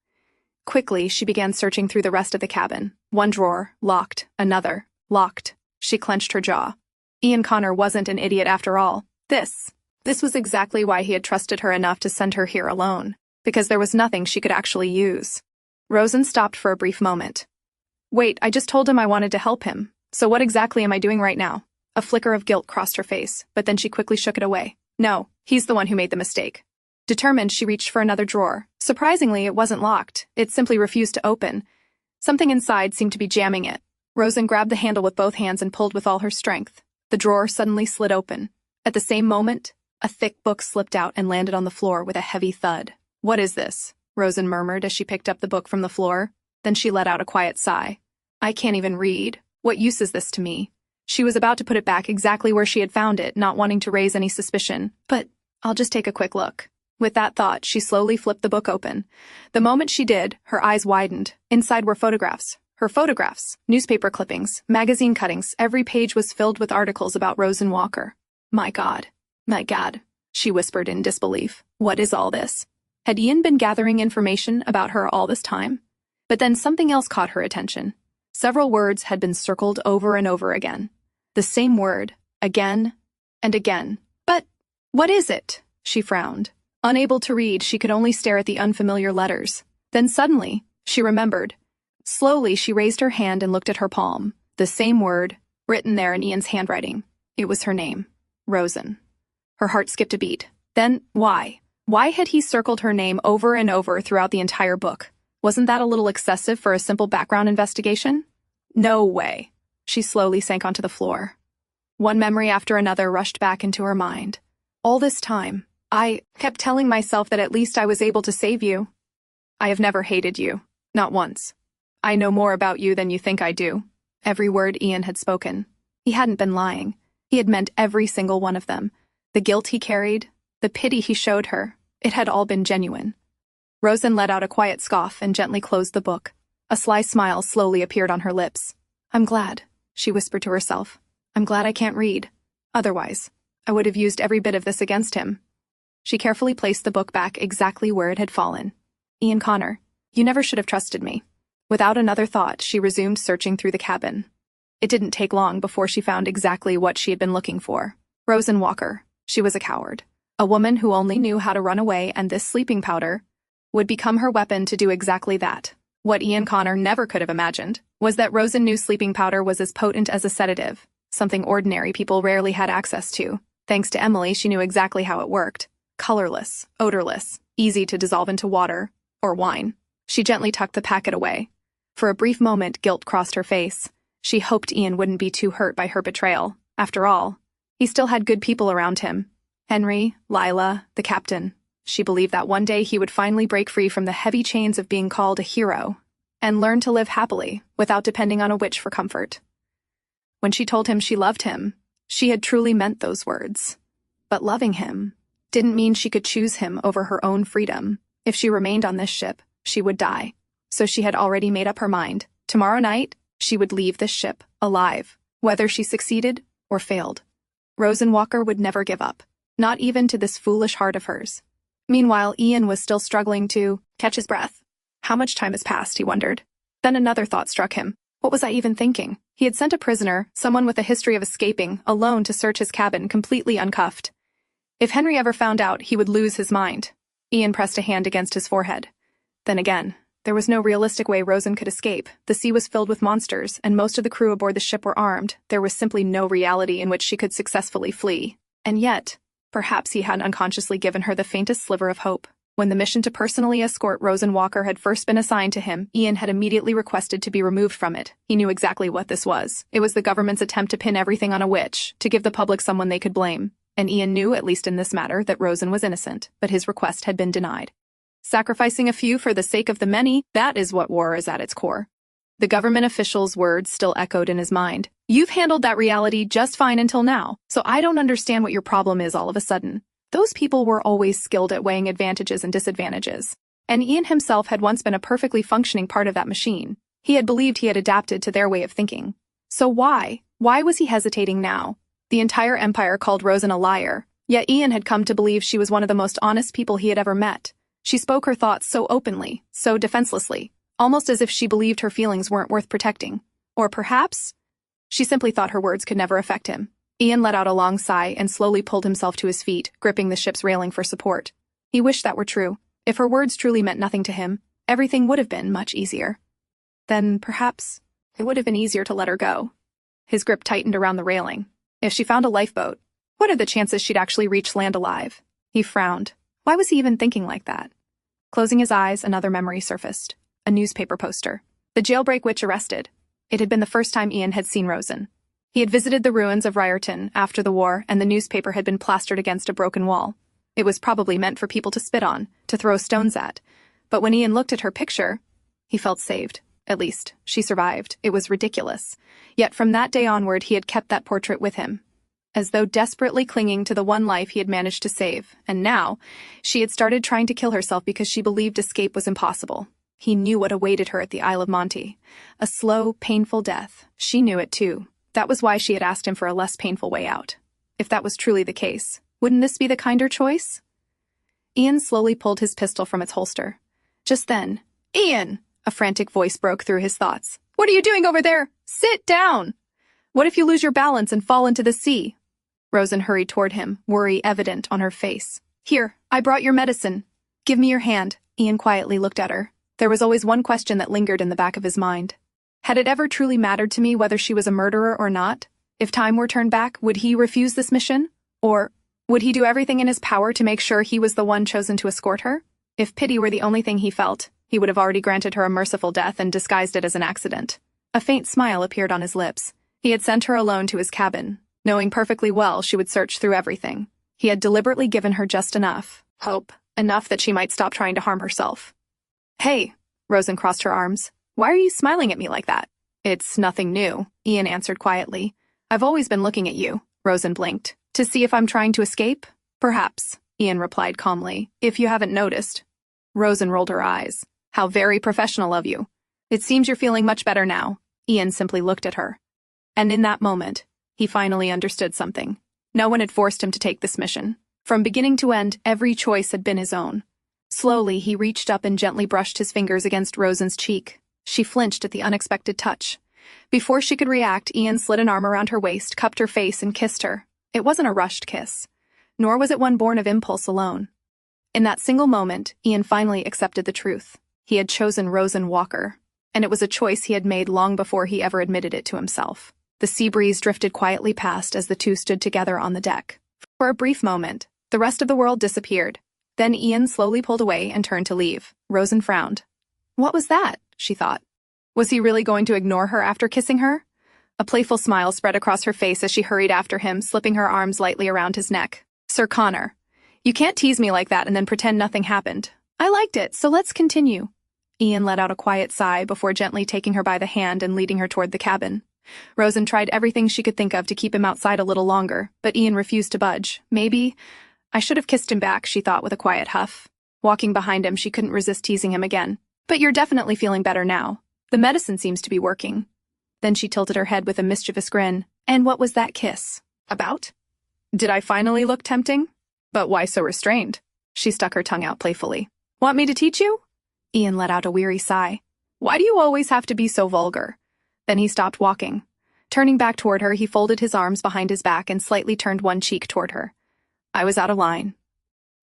Quickly, she began searching through the rest of the cabin. One drawer, locked. Another, locked. She clenched her jaw. Ian Connor wasn't an idiot after all. This was exactly why he had trusted her enough to send her here alone. Because there was nothing she could actually use. Rosen stopped for a brief moment. Wait, I just told him I wanted to help him. So what exactly am I doing right now? A flicker of guilt crossed her face, but then she quickly shook it away. No, he's the one who made the mistake. Determined, she reached for another drawer. Surprisingly, it wasn't locked. It simply refused to open. Something inside seemed to be jamming it. Rosen grabbed the handle with both hands and pulled with all her strength. The drawer suddenly slid open. At the same moment, a thick book slipped out and landed on the floor with a heavy thud. What is this? Rosen murmured as she picked up the book from the floor. Then she let out a quiet sigh. I can't even read. What use is this to me? She was about to put it back exactly where she had found it, not wanting to raise any suspicion. But I'll just take a quick look. With that thought, she slowly flipped the book open. The moment she did, her eyes widened. Inside were photographs. Her photographs, newspaper clippings, magazine cuttings. Every page was filled with articles about Rosen Walker. My God, she whispered in disbelief. What is all this? Had Ian been gathering information about her all this time? But then something else caught her attention. Several words had been circled over and over again. The same word, again and again. But what is it? She frowned. Unable to read, she could only stare at the unfamiliar letters. Then suddenly, she remembered. Slowly, she raised her hand and looked at her palm. The same word, written there in Ian's handwriting. It was her name, Rosen. Her heart skipped a beat. Then, why? Why had he circled her name over and over throughout the entire book? Wasn't that a little excessive for a simple background investigation? No way. She slowly sank onto the floor. One memory after another rushed back into her mind. All this time, I kept telling myself that at least I was able to save you. I have never hated you. Not once. I know more about you than you think I do. Every word Ian had spoken. He hadn't been lying. He had meant every single one of them. The guilt he carried, the pity he showed her, it had all been genuine. Rosen let out a quiet scoff and gently closed the book. A sly smile slowly appeared on her lips. I'm glad, she whispered to herself. I'm glad I can't read. Otherwise, I would have used every bit of this against him. She carefully placed the book back exactly where it had fallen. Ian Connor, you never should have trusted me. Without another thought, she resumed searching through the cabin. It didn't take long before she found exactly what she had been looking for. Rosen Walker. She was a coward. A woman who only knew how to run away, and this sleeping powder would become her weapon to do exactly that. What Ian Connor never could have imagined was that Rosen knew sleeping powder was as potent as a sedative, something ordinary people rarely had access to. Thanks to Emily, she knew exactly how it worked. Colorless, odorless, easy to dissolve into water or wine. She gently tucked the packet away. For a brief moment, guilt crossed her face. She hoped Ian wouldn't be too hurt by her betrayal. After all, he still had good people around him. Henry, Lila, the captain. She believed that one day he would finally break free from the heavy chains of being called a hero and learn to live happily without depending on a witch for comfort. When she told him she loved him, she had truly meant those words. But loving him didn't mean she could choose him over her own freedom. If she remained on this ship, she would die. So she had already made up her mind. Tomorrow night, she would leave this ship alive, whether she succeeded or failed. Rosen Walker would never give up, not even to this foolish heart of hers. Meanwhile, Ian was still struggling to catch his breath. How much time has passed, he wondered. Then another thought struck him. What was I even thinking? He had sent a prisoner, someone with a history of escaping, alone to search his cabin, completely uncuffed. If Henry ever found out, he would lose his mind. Ian pressed a hand against his forehead. Then again, there was no realistic way Rosen could escape. The sea was filled with monsters, and most of the crew aboard the ship were armed. There was simply no reality in which she could successfully flee. And yet, perhaps he had unconsciously given her the faintest sliver of hope. When the mission to personally escort Rosen Walker had first been assigned to him, Ian had immediately requested to be removed from it. He knew exactly what this was. It was the government's attempt to pin everything on a witch, to give the public someone they could blame. And Ian knew, at least in this matter, that Rosen was innocent, but his request had been denied. Sacrificing a few for the sake of the many, that is what war is at its core. The government official's words still echoed in his mind. You've handled that reality just fine until now, so I don't understand what your problem is all of a sudden. Those people were always skilled at weighing advantages and disadvantages. And Ian himself had once been a perfectly functioning part of that machine. He had believed he had adapted to their way of thinking. So why? Why was he hesitating now? The entire empire called Rosen a liar, yet Ian had come to believe she was one of the most honest people he had ever met. She spoke her thoughts so openly, so defenselessly, almost as if she believed her feelings weren't worth protecting. Or perhaps she simply thought her words could never affect him. Ian let out a long sigh and slowly pulled himself to his feet, gripping the ship's railing for support. He wished that were true. If her words truly meant nothing to him, everything would have been much easier. Then, perhaps, it would have been easier to let her go. His grip tightened around the railing. If she found a lifeboat, what are the chances she'd actually reach land alive? He frowned. Why was he even thinking like that? Closing his eyes, another memory surfaced. A newspaper poster. The jailbreak witch arrested. It had been the first time Ian had seen Rosen. He had visited the ruins of Ryerton after the war, and the newspaper had been plastered against a broken wall. It was probably meant for people to spit on, to throw stones at. But when Ian looked at her picture, he felt saved. At least, she survived. It was ridiculous. Yet from that day onward, he had kept that portrait with him, as though desperately clinging to the one life he had managed to save. And now, she had started trying to kill herself because she believed escape was impossible. He knew what awaited her at the Isle of Monte. A slow, painful death. She knew it too. That was why she had asked him for a less painful way out. If that was truly the case, wouldn't this be the kinder choice? Ian slowly pulled his pistol from its holster. Just then, Ian! A frantic voice broke through his thoughts. What are you doing over there? Sit down! What if you lose your balance and fall into the sea? Rosen hurried toward him, worry evident on her face. Here, I brought your medicine. Give me your hand. Ian quietly looked at her. There was always one question that lingered in the back of his mind. Had it ever truly mattered to me whether she was a murderer or not? If time were turned back, would he refuse this mission? Or would he do everything in his power to make sure he was the one chosen to escort her? If pity were the only thing he felt, he would have already granted her a merciful death and disguised it as an accident. A faint smile appeared on his lips. He had sent her alone to his cabin, knowing perfectly well she would search through everything. He had deliberately given her just enough hope, enough that she might stop trying to harm herself. Hey, Rosen crossed her arms. Why are you smiling at me like that? It's nothing new, Ian answered quietly. I've always been looking at you, Rosen blinked. To see if I'm trying to escape? Perhaps, Ian replied calmly. If you haven't noticed. Rosen rolled her eyes. How very professional of you. It seems you're feeling much better now. Ian simply looked at her. And in that moment, he finally understood something. No one had forced him to take this mission. From beginning to end, every choice had been his own. Slowly, he reached up and gently brushed his fingers against Rosen's cheek. She flinched at the unexpected touch. Before she could react, Ian slid an arm around her waist, cupped her face, and kissed her. It wasn't a rushed kiss, nor was it one born of impulse alone. In that single moment, Ian finally accepted the truth. He had chosen Rosen Walker, and it was a choice he had made long before he ever admitted it to himself. The sea breeze drifted quietly past as the two stood together on the deck. For a brief moment, the rest of the world disappeared. Then Ian slowly pulled away and turned to leave. Rosen frowned. What was that? She thought. Was he really going to ignore her after kissing her? A playful smile spread across her face as she hurried after him, slipping her arms lightly around his neck. Sir Connor. You can't tease me like that and then pretend nothing happened. I liked it, so let's continue. Ian let out a quiet sigh before gently taking her by the hand and leading her toward the cabin. Rosen tried everything she could think of to keep him outside a little longer, but Ian refused to budge. Maybe I should have kissed him back, she thought with a quiet huff. Walking behind him, she couldn't resist teasing him again. But you're definitely feeling better now. The medicine seems to be working. Then she tilted her head with a mischievous grin. And what was that kiss about? Did I finally look tempting? But why so restrained? She stuck her tongue out playfully. Want me to teach you? Ian let out a weary sigh. Why do you always have to be so vulgar? Then he stopped walking. Turning back toward her, he folded his arms behind his back and slightly turned one cheek toward her. I was out of line.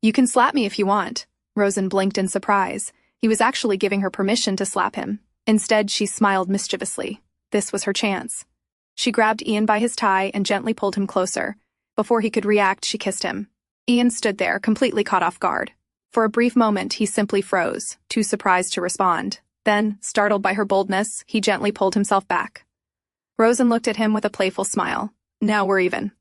You can slap me if you want. Rosen blinked in surprise. He was actually giving her permission to slap him. Instead, she smiled mischievously. This was her chance. She grabbed Ian by his tie and gently pulled him closer. Before he could react, she kissed him. Ian stood there, completely caught off guard. For a brief moment, he simply froze, too surprised to respond. Then, startled by her boldness, he gently pulled himself back. Rosen looked at him with a playful smile. Now we're even.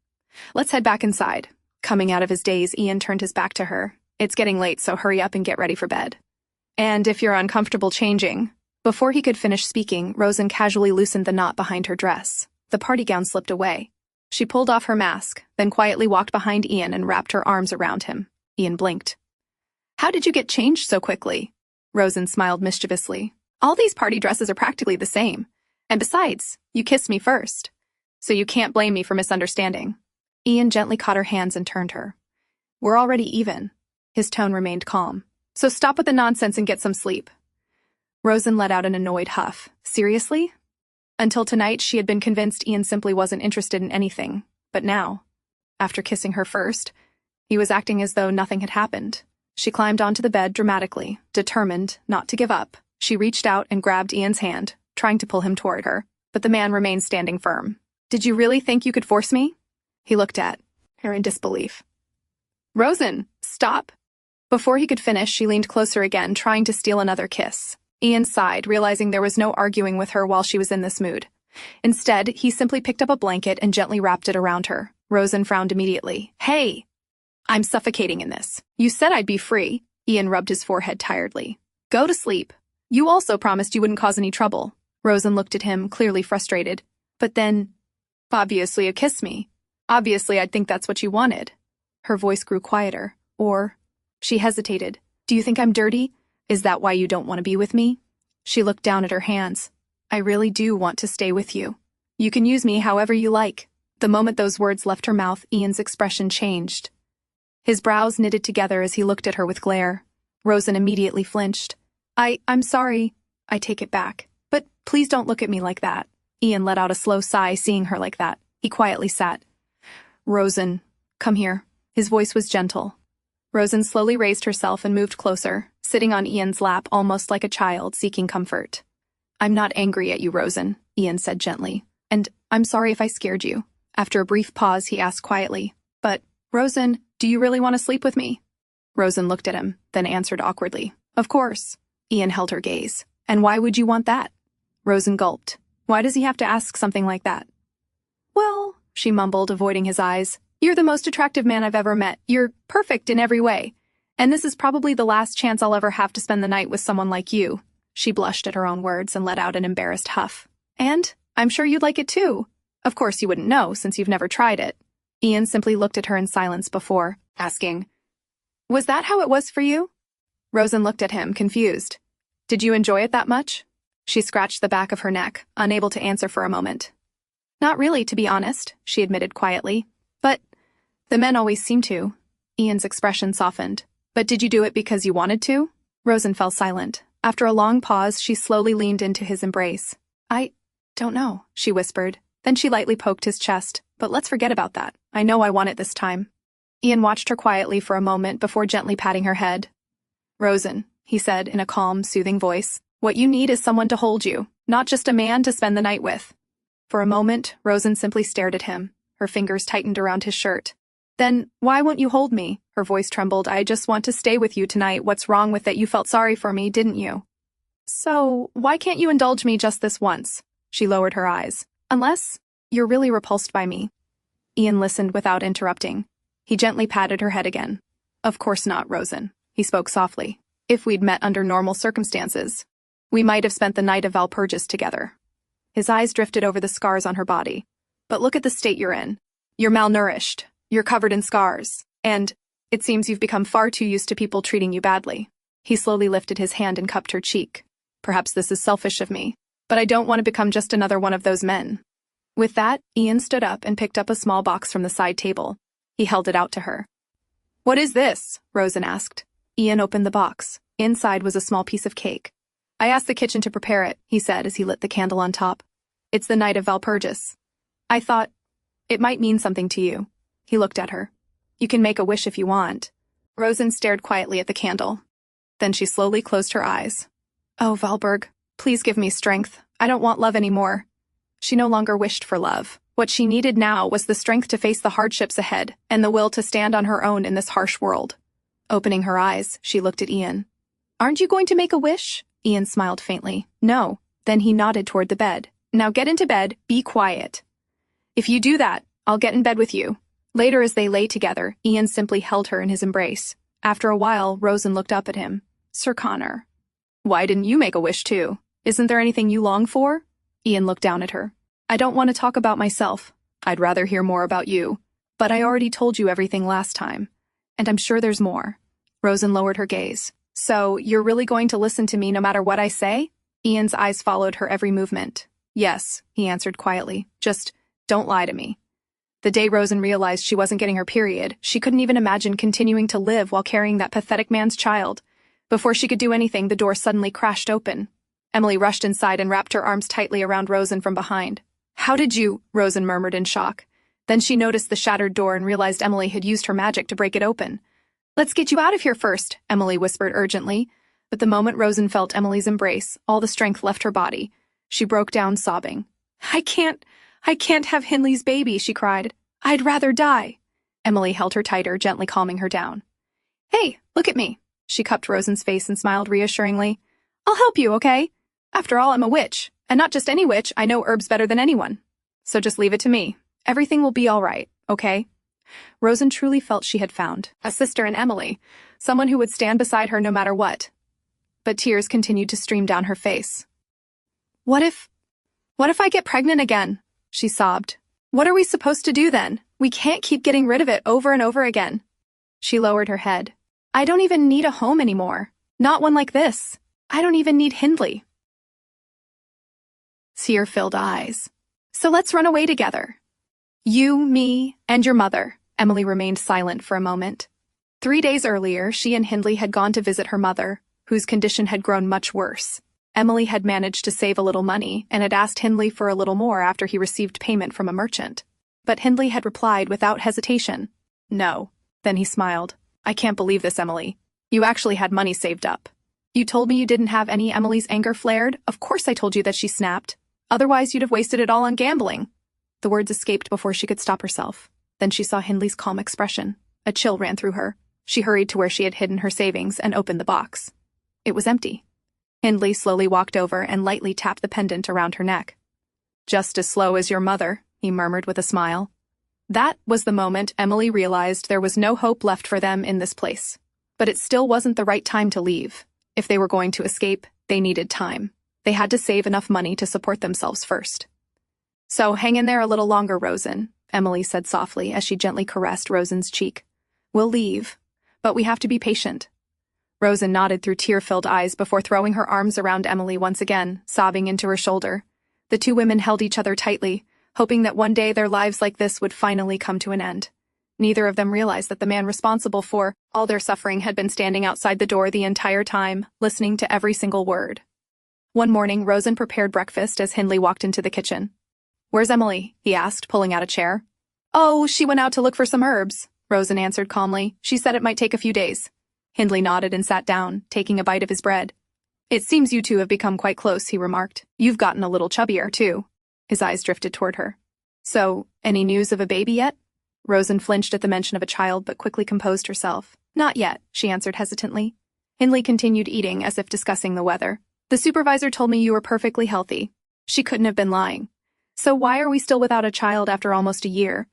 Let's head back inside. Coming out of his daze, Ian turned his back to her. It's getting late, so hurry up and get ready for bed. And if you're uncomfortable changing... Before he could finish speaking, Rosen casually loosened the knot behind her dress. The party gown slipped away. She pulled off her mask, then quietly walked behind Ian and wrapped her arms around him. Ian blinked. How did you get changed so quickly? Rosen smiled mischievously. All these party dresses are practically the same. And besides, you kissed me first. So you can't blame me for misunderstanding. Ian gently caught her hands and turned her. We're already even. His tone remained calm. So stop with the nonsense and get some sleep. Rosen let out an annoyed huff. Seriously? Until tonight, she had been convinced Ian simply wasn't interested in anything. But now, after kissing her first, he was acting as though nothing had happened. She climbed onto the bed dramatically, determined not to give up. She reached out and grabbed Ian's hand, trying to pull him toward her, but the man remained standing firm. Did you really think you could force me? He looked at her in disbelief. Rosen, stop! Before he could finish, she leaned closer again, trying to steal another kiss. Ian sighed, realizing there was no arguing with her while she was in this mood. Instead, he simply picked up a blanket and gently wrapped it around her. Rosen frowned immediately. Hey! I'm suffocating in this. You said I'd be free. Ian rubbed his forehead tiredly. Go to sleep. You also promised you wouldn't cause any trouble. Rosen looked at him, clearly frustrated. But then, obviously you'd kiss me. Obviously I'd think that's what you wanted. Her voice grew quieter. Or, she hesitated. Do you think I'm dirty? Is that why you don't want to be with me? She looked down at her hands. I really do want to stay with you. You can use me however you like. The moment those words left her mouth, Ian's expression changed. His brows knitted together as he looked at her with glare. Rosen immediately flinched. I'm sorry. I take it back. But please don't look at me like that. Ian let out a slow sigh, seeing her like that. He quietly sat. Rosen, come here. His voice was gentle. Rosen slowly raised herself and moved closer, sitting on Ian's lap almost like a child seeking comfort. I'm not angry at you, Rosen, Ian said gently. And I'm sorry if I scared you. After a brief pause, he asked quietly. But, Rosen, do you really want to sleep with me? Rosen looked at him, then answered awkwardly. Of course. Ian held her gaze. And why would you want that? Rosen gulped. Why does he have to ask something like that? Well, she mumbled, avoiding his eyes. You're the most attractive man I've ever met. You're perfect in every way. And this is probably the last chance I'll ever have to spend the night with someone like you. She blushed at her own words and let out an embarrassed huff. And I'm sure you'd like it too. Of course you wouldn't know, since you've never tried it. Ian simply looked at her in silence before asking, Was that how it was for you? Rosen looked at him, confused. Did you enjoy it that much? She scratched the back of her neck, unable to answer for a moment. Not really, to be honest, she admitted quietly. But the men always seem to. Ian's expression softened. But did you do it because you wanted to? Rosen fell silent. After a long pause, she slowly leaned into his embrace. I don't know, she whispered. Then she lightly poked his chest. But let's forget about that. I know I want it this time. Ian watched her quietly for a moment before gently patting her head. Rosen, he said in a calm, soothing voice, what you need is someone to hold you, not just a man to spend the night with. For a moment, Rosen simply stared at him. Her fingers tightened around his shirt. Then, why won't you hold me? Her voice trembled. I just want to stay with you tonight. What's wrong with it? You felt sorry for me, didn't you? So, why can't you indulge me just this once? She lowered her eyes. Unless you're really repulsed by me. Ian listened without interrupting. He gently patted her head again. Of course not, Rosen. He spoke softly. If we'd met under normal circumstances, we might have spent the night of Valpurgis together. His eyes drifted over the scars on her body. But look at the state you're in. You're malnourished. You're covered in scars. And it seems you've become far too used to people treating you badly. He slowly lifted his hand and cupped her cheek. Perhaps this is selfish of me, but I don't want to become just another one of those men. With that, Ian stood up and picked up a small box from the side table. He held it out to her. What is this? Rosen asked. Ian opened the box. Inside was a small piece of cake. I asked the kitchen to prepare it, he said as he lit the candle on top. It's the night of Valpurgis. I thought it might mean something to you. He looked at her. You can make a wish if you want. Rosen stared quietly at the candle. Then she slowly closed her eyes. Oh, Valberg, please give me strength. I don't want love anymore. She no longer wished for love. What she needed now was the strength to face the hardships ahead and the will to stand on her own in this harsh world. Opening her eyes, she looked at Ian. Aren't you going to make a wish? Ian smiled faintly. No. Then he nodded toward the bed. Now get into bed, be quiet. If you do that, I'll get in bed with you. Later as they lay together, Ian simply held her in his embrace. After a while, Rosen looked up at him. Sir Connor. Why didn't you make a wish too? Isn't there anything you long for? Ian looked down at her. I don't want to talk about myself. I'd rather hear more about you. But I already told you everything last time. And I'm sure there's more. Rosen lowered her gaze. So, you're really going to listen to me no matter what I say? Ian's eyes followed her every movement. Yes, he answered quietly. Just, don't lie to me. The day Rosen realized she wasn't getting her period, she couldn't even imagine continuing to live while carrying that pathetic man's child. Before she could do anything, the door suddenly crashed open. Emily rushed inside and wrapped her arms tightly around Rosen from behind. How did you? Rosen murmured in shock. Then she noticed the shattered door and realized Emily had used her magic to break it open. Let's get you out of here first, Emily whispered urgently. But the moment Rosen felt Emily's embrace, all the strength left her body. She broke down sobbing. I can't have Hindley's baby, she cried. I'd rather die. Emily held her tighter, gently calming her down. Hey, look at me. She cupped Rosen's face and smiled reassuringly. I'll help you, okay? After all, I'm a witch. And not just any witch, I know herbs better than anyone. So just leave it to me. Everything will be all right, okay? Rosen truly felt she had found a sister in Emily, someone who would stand beside her no matter what. But tears continued to stream down her face. What if I get pregnant again? She sobbed. What are we supposed to do then? We can't keep getting rid of it over and over again. She lowered her head. I don't even need a home anymore. Not one like this. I don't even need Hindley. Tear-filled eyes. So let's run away together. You, me, and your mother. Emily remained silent for a moment. 3 days earlier, she and Hindley had gone to visit her mother, whose condition had grown much worse. Emily had managed to save a little money and had asked Hindley for a little more after he received payment from a merchant. But Hindley had replied without hesitation. No. Then he smiled. I can't believe this, Emily. You actually had money saved up. You told me you didn't have any. Emily's anger flared. Of course I told you that, she snapped. Otherwise you'd have wasted it all on gambling. The words escaped before she could stop herself. Then she saw Hindley's calm expression. A chill ran through her. She hurried to where she had hidden her savings and opened the box. It was empty. Hindley slowly walked over and lightly tapped the pendant around her neck. Just as slow as your mother, he murmured with a smile. That was the moment Emily realized there was no hope left for them in this place. But it still wasn't the right time to leave. If they were going to escape, they needed time. They had to save enough money to support themselves first. So hang in there a little longer, Rosen, Emily said softly as she gently caressed Rosen's cheek. We'll leave, but we have to be patient. Rosen nodded through tear-filled eyes before throwing her arms around Emily once again, sobbing into her shoulder. The two women held each other tightly, hoping that one day their lives like this would finally come to an end. Neither of them realized that the man responsible for all their suffering had been standing outside the door the entire time, listening to every single word. One morning, Rosen prepared breakfast as Hindley walked into the kitchen. Where's Emily? He asked, pulling out a chair. Oh, she went out to look for some herbs, Rosen answered calmly. She said it might take a few days. Hindley nodded and sat down, taking a bite of his bread. It seems you two have become quite close, he remarked. You've gotten a little chubbier, too. His eyes drifted toward her. So, any news of a baby yet? Rosen flinched at the mention of a child but quickly composed herself. Not yet, she answered hesitantly. Hindley continued eating as if discussing the weather. The supervisor told me you were perfectly healthy. She couldn't have been lying. So why are we still without a child after almost a year?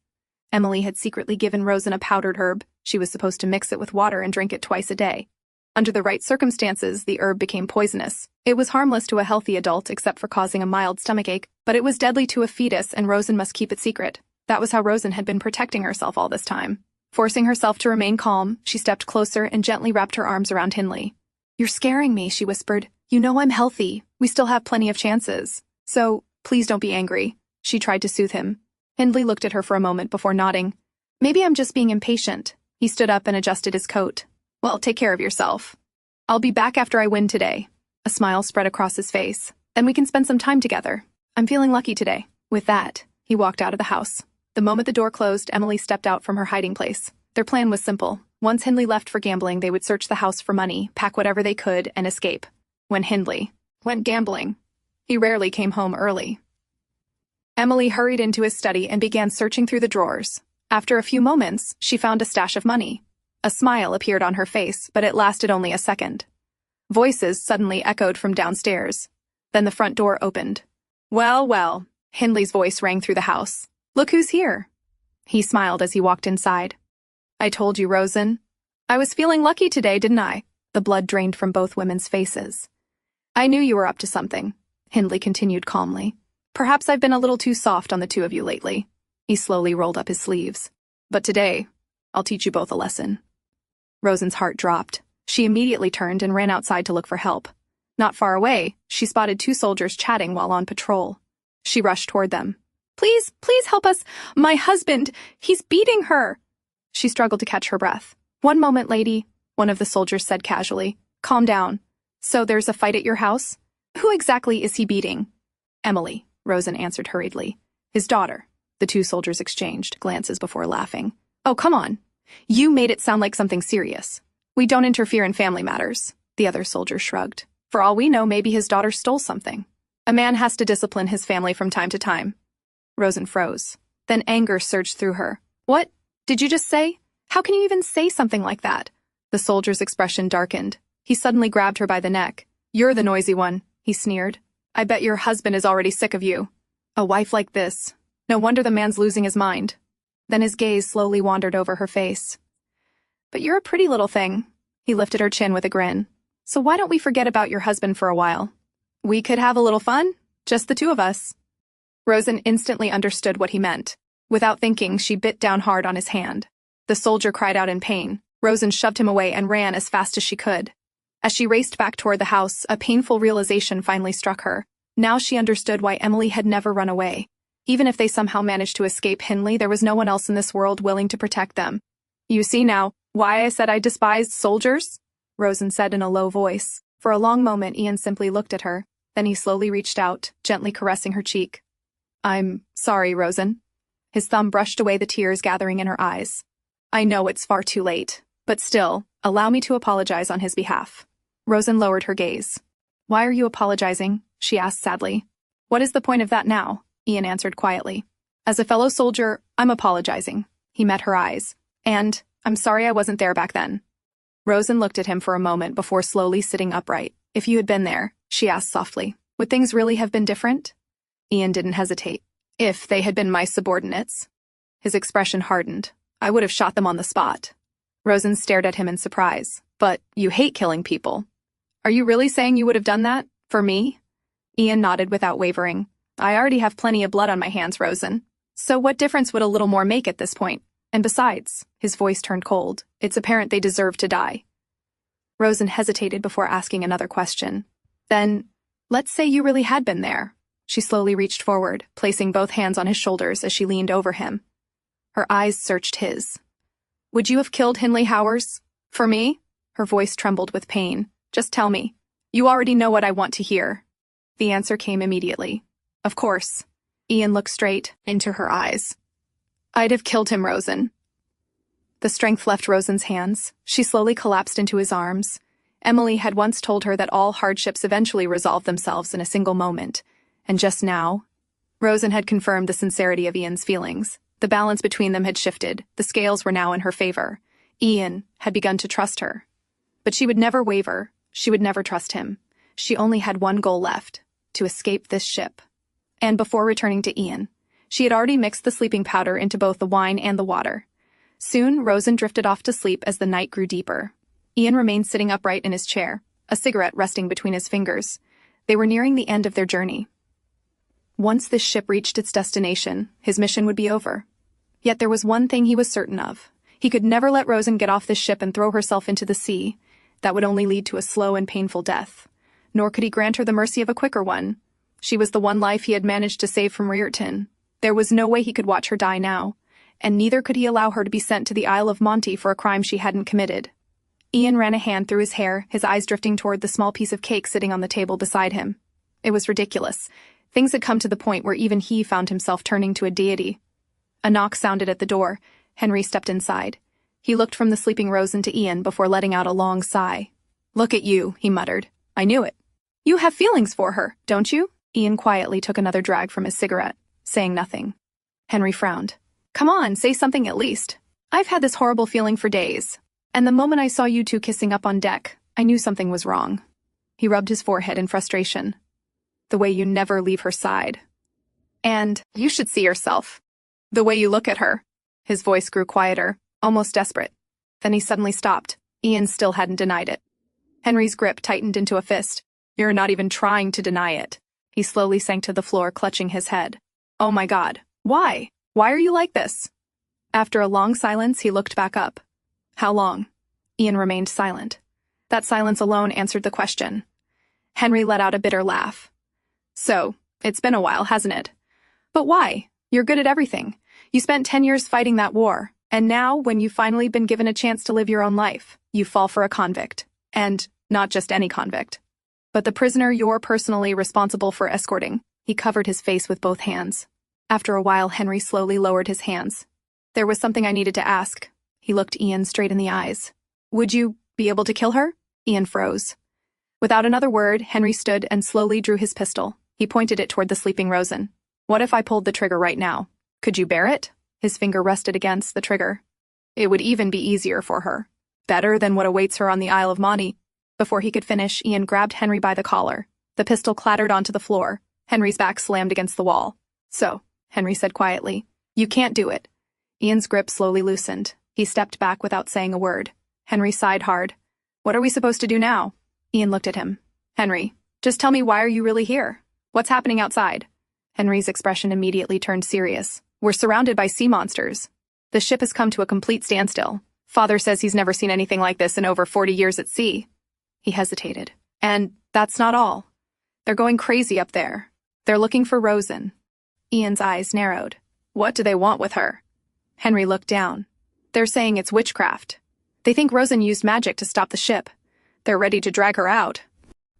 Emily had secretly given Rosen a powdered herb. She was supposed to mix it with water and drink it twice a day. Under the right circumstances, the herb became poisonous. It was harmless to a healthy adult except for causing a mild stomachache, but it was deadly to a fetus and Rosen must keep it secret. That was how Rosen had been protecting herself all this time. Forcing herself to remain calm, she stepped closer and gently wrapped her arms around Hindley. "You're scaring me," she whispered. "You know I'm healthy. We still have plenty of chances. So, please don't be angry." She tried to soothe him. Hindley looked at her for a moment before nodding. "Maybe I'm just being impatient." He stood up and adjusted his coat. "Well, take care of yourself. I'll be back after I win today." A smile spread across his face. "Then we can spend some time together. I'm feeling lucky today." With that, he walked out of the house. The moment the door closed, Emily stepped out from her hiding place. Their plan was simple. Once Hindley left for gambling, they would search the house for money, pack whatever they could, and escape. When Hindley went gambling, he rarely came home early. Emily hurried into his study and began searching through the drawers. After a few moments, she found a stash of money. A smile appeared on her face, but it lasted only a second. Voices suddenly echoed from downstairs. Then the front door opened. "Well, well," Hindley's voice rang through the house. "Look who's here." He smiled as he walked inside. "I told you, Rosen. I was feeling lucky today, didn't I?" The blood drained from both women's faces. "I knew you were up to something," Hindley continued calmly. "Perhaps I've been a little too soft on the two of you lately." He slowly rolled up his sleeves. "But today, I'll teach you both a lesson." Rosen's heart dropped. She immediately turned and ran outside to look for help. Not far away, she spotted two soldiers chatting while on patrol. She rushed toward them. "Please, please help us. My husband, he's beating her." She struggled to catch her breath. "One moment, lady," one of the soldiers said casually. "Calm down. So there's a fight at your house? Who exactly is he beating?" "Emily," Rosen answered hurriedly. "His daughter." The two soldiers exchanged glances before laughing. "Oh, come on. You made it sound like something serious. We don't interfere in family matters." The other soldier shrugged. "For all we know, maybe his daughter stole something. A man has to discipline his family from time to time." Rosen froze. Then anger surged through her. "What did you just say? How can you even say something like that?" The soldier's expression darkened. He suddenly grabbed her by the neck. "You're the noisy one," he sneered. "I bet your husband is already sick of you. A wife like this. No wonder the man's losing his mind." Then his gaze slowly wandered over her face. "But you're a pretty little thing." He lifted her chin with a grin. "So why don't we forget about your husband for a while? We could have a little fun, just the two of us." Rosen instantly understood what he meant. Without thinking, she bit down hard on his hand. The soldier cried out in pain. Rosen shoved him away and ran as fast as she could. As she raced back toward the house, a painful realization finally struck her. Now she understood why Emily had never run away. Even if they somehow managed to escape Hindley, there was no one else in this world willing to protect them. "You see now why I said I despised soldiers?" Rosen said in a low voice. For a long moment, Ian simply looked at her. Then he slowly reached out, gently caressing her cheek. "I'm sorry, Rosen." His thumb brushed away the tears gathering in her eyes. "I know it's far too late, but still, allow me to apologize on his behalf." Rosen lowered her gaze. "Why are you apologizing?" she asked sadly. "What is the point of that now?" Ian answered quietly. "As a fellow soldier, I'm apologizing." He met her eyes. "And I'm sorry I wasn't there back then." Rosen looked at him for a moment before slowly sitting upright. "If you had been there," she asked softly, "would things really have been different?" Ian didn't hesitate. "If they had been my subordinates." His expression hardened. "I would have shot them on the spot." Rosen stared at him in surprise. "But you hate killing people. Are you really saying you would have done that? For me?" Ian nodded without wavering. "I already have plenty of blood on my hands, Rosen. So what difference would a little more make at this point? And besides," his voice turned cold, "it's apparent they deserve to die." Rosen hesitated before asking another question. "Then, let's say you really had been there." She slowly reached forward, placing both hands on his shoulders as she leaned over him. Her eyes searched his. "Would you have killed Hindley Howers? For me?" Her voice trembled with pain. "Just tell me. You already know what I want to hear." The answer came immediately. "Of course." Ian looked straight into her eyes. "I'd have killed him, Rosen." The strength left Rosen's hands. She slowly collapsed into his arms. Emily had once told her that all hardships eventually resolve themselves in a single moment. And just now, Rosen had confirmed the sincerity of Ian's feelings. The balance between them had shifted. The scales were now in her favor. Ian had begun to trust her. But she would never waver. She would never trust him. She only had one goal left: to escape this ship. And before returning to Ian, she had already mixed the sleeping powder into both the wine and the water. Soon, Rosen drifted off to sleep as the night grew deeper. Ian remained sitting upright in his chair, a cigarette resting between his fingers. They were nearing the end of their journey. Once this ship reached its destination, his mission would be over. Yet there was one thing he was certain of. He could never let Rosen get off this ship and throw herself into the sea. That would only lead to a slow and painful death. Nor could he grant her the mercy of a quicker one. She was the one life he had managed to save from Rearton. There was no way he could watch her die now, and neither could he allow her to be sent to the Isle of Monte for a crime she hadn't committed. Ian ran a hand through his hair, his eyes drifting toward the small piece of cake sitting on the table beside him. It was ridiculous. Things had come to the point where even he found himself turning to a deity. A knock sounded at the door. Henry stepped inside. He looked from the sleeping Rosen to Ian before letting out a long sigh. "Look at you," he muttered. "I knew it. You have feelings for her, don't you?" Ian quietly took another drag from his cigarette, saying nothing. Henry frowned. "Come on, say something at least. I've had this horrible feeling for days. And the moment I saw you two kissing up on deck, I knew something was wrong." He rubbed his forehead in frustration. "The way you never leave her side. And you should see yourself. The way you look at her." His voice grew quieter, almost desperate. Then he suddenly stopped. Ian still hadn't denied it. Henry's grip tightened into a fist. "You're not even trying to deny it." He slowly sank to the floor, clutching his head. "Oh my God. Why? Why are you like this?" After a long silence, he looked back up. "How long?" Ian remained silent. That silence alone answered the question. Henry let out a bitter laugh. "So, it's been a while, hasn't it? But why? You're good at everything. You spent 10 years fighting that war, and now, when you've finally been given a chance to live your own life, you fall for a convict. And not just any convict, but the prisoner you're personally responsible for escorting." He covered his face with both hands. After a while, Henry slowly lowered his hands. "There was something I needed to ask." He looked Ian straight in the eyes. "Would you be able to kill her?" Ian froze. Without another word, Henry stood and slowly drew his pistol. He pointed it toward the sleeping Rosen. "What if I pulled the trigger right now? Could you bear it?" His finger rested against the trigger. "It would even be easier for her. Better than what awaits her on the Isle of Monte." Before he could finish, Ian grabbed Henry by the collar. The pistol clattered onto the floor. Henry's back slammed against the wall. "So," Henry said quietly, "you can't do it." Ian's grip slowly loosened. He stepped back without saying a word. Henry sighed hard. "What are we supposed to do now?" Ian looked at him. "Henry, just tell me, why are you really here? What's happening outside?" Henry's expression immediately turned serious. "We're surrounded by sea monsters. The ship has come to a complete standstill. Father says he's never seen anything like this in over 40 years at sea." He hesitated. "And that's not all. They're going crazy up there. They're looking for Rosen." Ian's eyes narrowed. "What do they want with her?" Henry looked down. "They're saying it's witchcraft. They think Rosen used magic to stop the ship. They're ready to drag her out."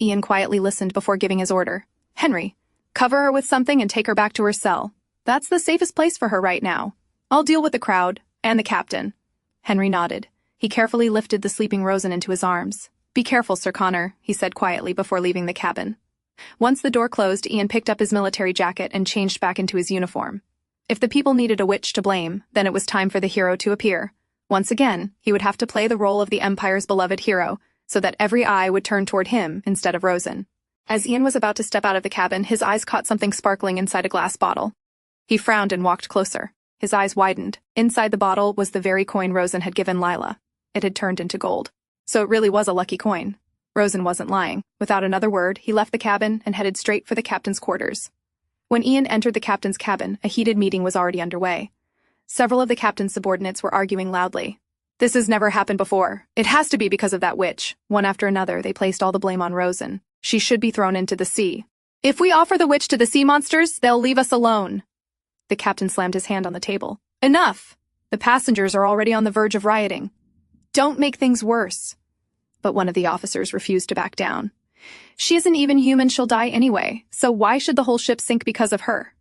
Ian quietly listened before giving his order. "Henry, cover her with something and take her back to her cell. That's the safest place for her right now. I'll deal with the crowd and the captain." Henry nodded. He carefully lifted the sleeping Rosen into his arms. "Be careful, Sir Connor," he said quietly before leaving the cabin. Once the door closed, Ian picked up his military jacket and changed back into his uniform. If the people needed a witch to blame, then it was time for the hero to appear. Once again, he would have to play the role of the Empire's beloved hero, so that every eye would turn toward him instead of Rosen. As Ian was about to step out of the cabin, his eyes caught something sparkling inside a glass bottle. He frowned and walked closer. His eyes widened. Inside the bottle was the very coin Rosen had given Lila. It had turned into gold. So it really was a lucky coin. Rosen wasn't lying. Without another word, he left the cabin and headed straight for the captain's quarters. When Ian entered the captain's cabin, a heated meeting was already underway. Several of the captain's subordinates were arguing loudly. "This has never happened before. It has to be because of that witch." One after another, they placed all the blame on Rosen. "She should be thrown into the sea. If we offer the witch to the sea monsters, they'll leave us alone." The captain slammed his hand on the table. "Enough! The passengers are already on the verge of rioting. Don't make things worse." But one of the officers refused to back down. "She isn't even human, she'll die anyway, so why should the whole ship sink because of her?"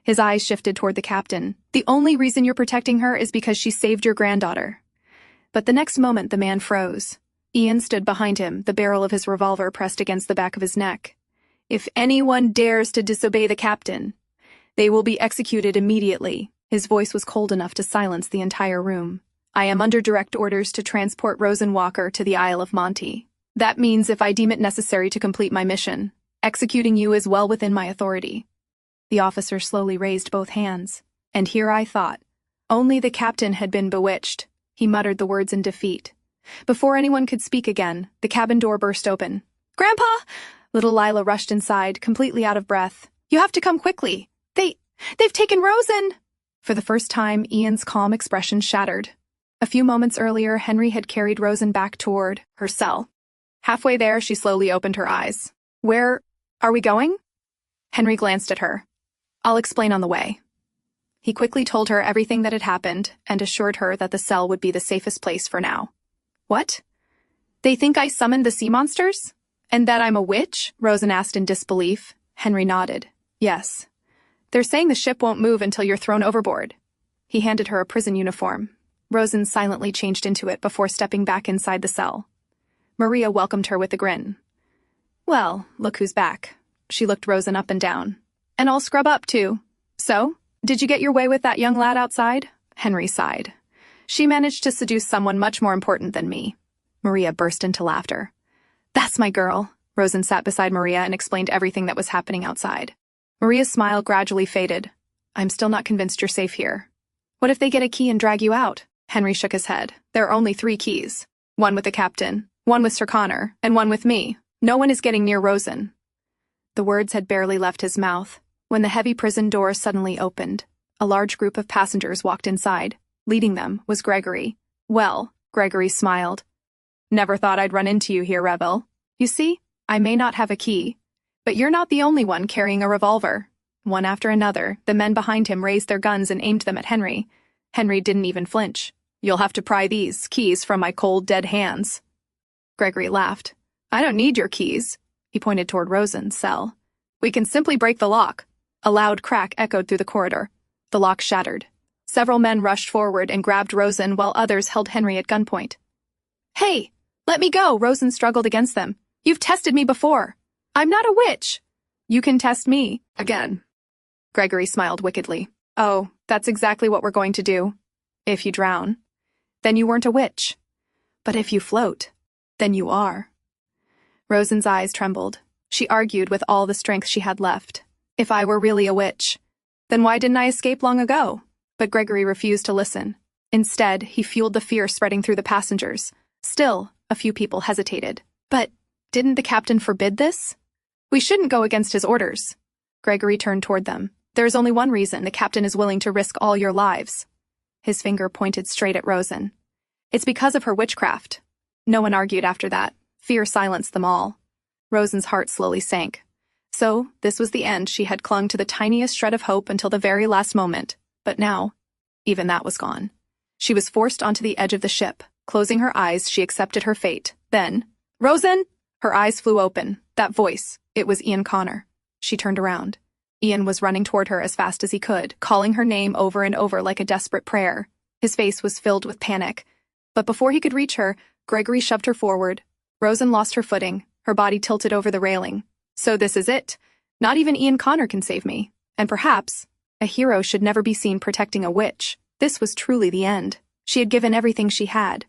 His eyes shifted toward the captain. "The only reason you're protecting her is because she saved your granddaughter." But the next moment the man froze. Ian stood behind him, the barrel of his revolver pressed against the back of his neck. "If anyone dares to disobey the captain, they will be executed immediately." His voice was cold enough to silence the entire room. "I am under direct orders to transport Rosen Walker to the Isle of Monte. That means, if I deem it necessary to complete my mission, executing you is well within my authority." The officer slowly raised both hands. And here I thought, Only the captain had been bewitched. He muttered the words in defeat. Before anyone could speak again, the cabin door burst open. "Grandpa!" Little Lila rushed inside, completely out of breath. "You have to come quickly. They've taken Rosen!" For the first time, Ian's calm expression shattered. A few moments earlier, Henry had carried Rosen back toward her cell. Halfway there, she slowly opened her eyes. "Where are we going?" Henry glanced at her. "I'll explain on the way." He quickly told her everything that had happened and assured her that the cell would be the safest place for now. "What? They think I summoned the sea monsters? And that I'm a witch?" Rosen asked in disbelief. Henry nodded. "Yes. They're saying the ship won't move until you're thrown overboard." He handed her a prison uniform. Rosen silently changed into it before stepping back inside the cell. Maria welcomed her with a grin. "Well, look who's back." She looked Rosen up and down. "And I'll scrub up, too. So, did you get your way with that young lad outside?" Henry sighed. "She managed to seduce someone much more important than me." Maria burst into laughter. "That's my girl." Rosen sat beside Maria and explained everything that was happening outside. Maria's smile gradually faded. "I'm still not convinced you're safe here." "What if they get a key and drag you out?" Henry shook his head. "There are only 3 keys. One with the captain, one with Sir Connor, and one with me. No one is getting near Rosen." The words had barely left his mouth when the heavy prison door suddenly opened. A large group of passengers walked inside. Leading them was Gregory. "Well," Gregory smiled. "Never thought I'd run into you here, Rebel. You see, I may not have a key, but you're not the only one carrying a revolver." One after another, the men behind him raised their guns and aimed them at Henry. Henry didn't even flinch. "You'll have to pry these keys from my cold, dead hands." Gregory laughed. "I don't need your keys." He pointed toward Rosen's cell. "We can simply break the lock." A loud crack echoed through the corridor. The lock shattered. Several men rushed forward and grabbed Rosen while others held Henry at gunpoint. "Hey, let me go!" Rosen struggled against them. "You've tested me before. I'm not a witch." "You can test me again." Gregory smiled wickedly. "Oh, that's exactly what we're going to do. If you drown, then you weren't a witch. But if you float, then you are." Rosen's eyes trembled. She argued with all the strength she had left. "If I were really a witch, then why didn't I escape long ago?" But Gregory refused to listen. Instead, he fueled the fear spreading through the passengers. Still, a few people hesitated. "But didn't the captain forbid this? We shouldn't go against his orders." Gregory turned toward them. "There is only one reason the captain is willing to risk all your lives." His finger pointed straight at Rosen. "It's because of her witchcraft." No one argued after that. Fear silenced them all. Rosen's heart slowly sank. So, this was the end. She had clung to the tiniest shred of hope until the very last moment. But now, even that was gone. She was forced onto the edge of the ship. Closing her eyes, she accepted her fate. Then, "Rosen!" Her eyes flew open. That voice, it was Ian Connor. She turned around. Ian was running toward her as fast as he could, calling her name over and over like a desperate prayer. His face was filled with panic. But before he could reach her, Gregory shoved her forward. Rosen lost her footing, her body tilted over the railing. "So this is it. Not even Ian Connor can save me. And perhaps, a hero should never be seen protecting a witch." This was truly the end. She had given everything she had.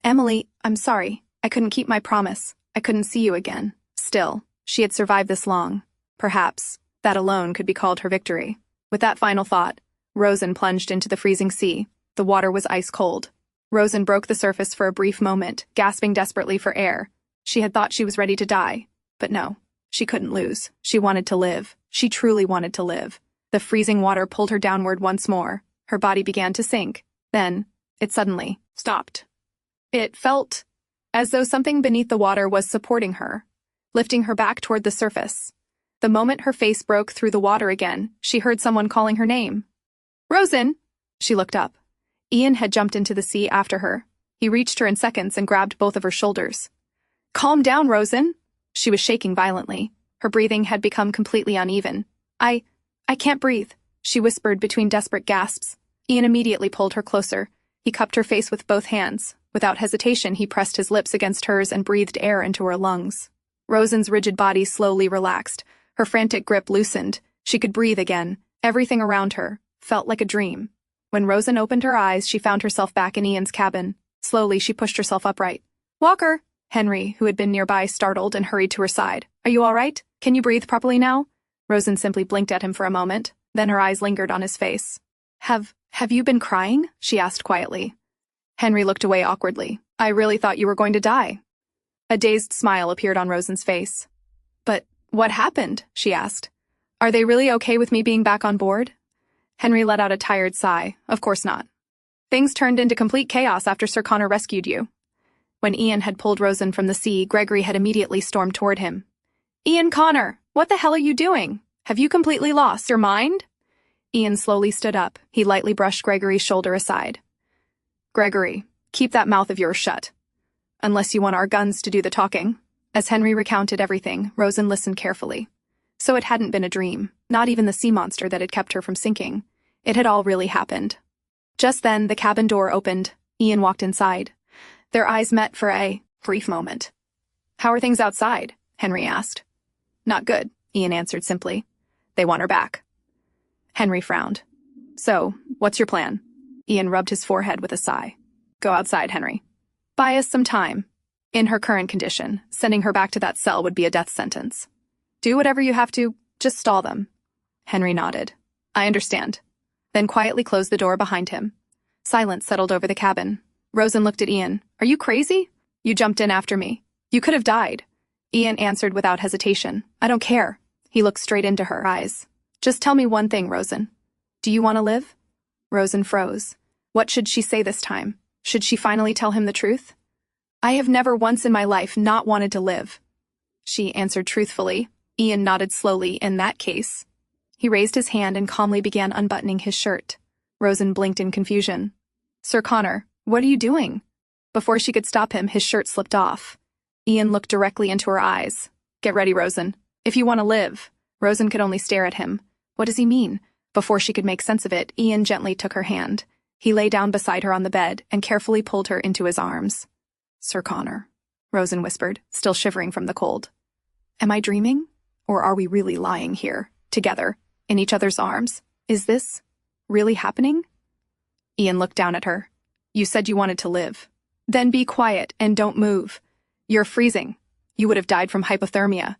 "Emily, I'm sorry. I couldn't keep my promise. I couldn't see you again." Still, she had survived this long. Perhaps that alone could be called her victory. With that final thought, Rosen plunged into the freezing sea. The water was ice cold. Rosen broke the surface for a brief moment, gasping desperately for air. She had thought she was ready to die. But no, she couldn't lose. She wanted to live. She truly wanted to live. The freezing water pulled her downward once more. Her body began to sink. Then, it suddenly stopped. It felt as though something beneath the water was supporting her, lifting her back toward the surface. The moment her face broke through the water again, she heard someone calling her name. "Rosen!" She looked up. Ian had jumped into the sea after her. He reached her in seconds and grabbed both of her shoulders. "Calm down, Rosen." She was shaking violently. Her breathing had become completely uneven. I can't breathe," she whispered between desperate gasps. Ian immediately pulled her closer. He cupped her face with both hands. Without hesitation, he pressed his lips against hers and breathed air into her lungs. Rosen's rigid body slowly relaxed. Her frantic grip loosened. She could breathe again. Everything around her felt like a dream. When Rosen opened her eyes, she found herself back in Ian's cabin. Slowly, she pushed herself upright. "Walker!" Henry, who had been nearby, startled and hurried to her side. "Are you all right? Can you breathe properly now?" Rosen simply blinked at him for a moment. Then her eyes lingered on his face. Have you been crying? She asked quietly. Henry looked away awkwardly. I really thought you were going to die. A dazed smile appeared on Rosen's face. But what happened? She asked. Are they really okay with me being back on board? Henry let out a tired sigh. Of course not. Things turned into complete chaos after Sir Connor rescued you. When Ian had pulled Rosen from the sea, Gregory had immediately stormed toward him. Ian Connor, what the hell are you doing? Have you completely lost your mind? Ian slowly stood up. He lightly brushed Gregory's shoulder aside. Gregory, keep that mouth of yours shut. Unless you want our guns to do the talking. As Henry recounted everything, Rosen listened carefully. So it hadn't been a dream, not even the sea monster that had kept her from sinking. It had all really happened. Just then, the cabin door opened. Ian walked inside. Their eyes met for a brief moment. How are things outside? Henry asked. Not good, Ian answered simply. They want her back. Henry frowned. So, what's your plan? Ian rubbed his forehead with a sigh. Go outside, Henry. Buy us some time. In her current condition, sending her back to that cell would be a death sentence. Do whatever you have to, just stall them. Henry nodded. I understand. Then quietly closed the door behind him. Silence settled over the cabin. Rosen looked at Ian. Are you crazy? You jumped in after me. You could have died. Ian answered without hesitation. I don't care. He looked straight into her eyes. Just tell me one thing, Rosen. Do you want to live? Rosen froze. What should she say this time? Should she finally tell him the truth? I have never once in my life not wanted to live. She answered truthfully. Ian nodded slowly. In that case. He raised his hand and calmly began unbuttoning his shirt. Rosen blinked in confusion. Sir Connor, what are you doing? Before she could stop him, his shirt slipped off. Ian looked directly into her eyes. Get ready, Rosen. If you want to live. Rosen could only stare at him. What does he mean? Before she could make sense of it, Ian gently took her hand. He lay down beside her on the bed and carefully pulled her into his arms. Sir Connor, Rosen whispered, still shivering from the cold. Am I dreaming? Or are we really lying here, together, in each other's arms? Is this really happening? Ian looked down at her. You said you wanted to live. Then be quiet and don't move. You're freezing. You would have died from hypothermia.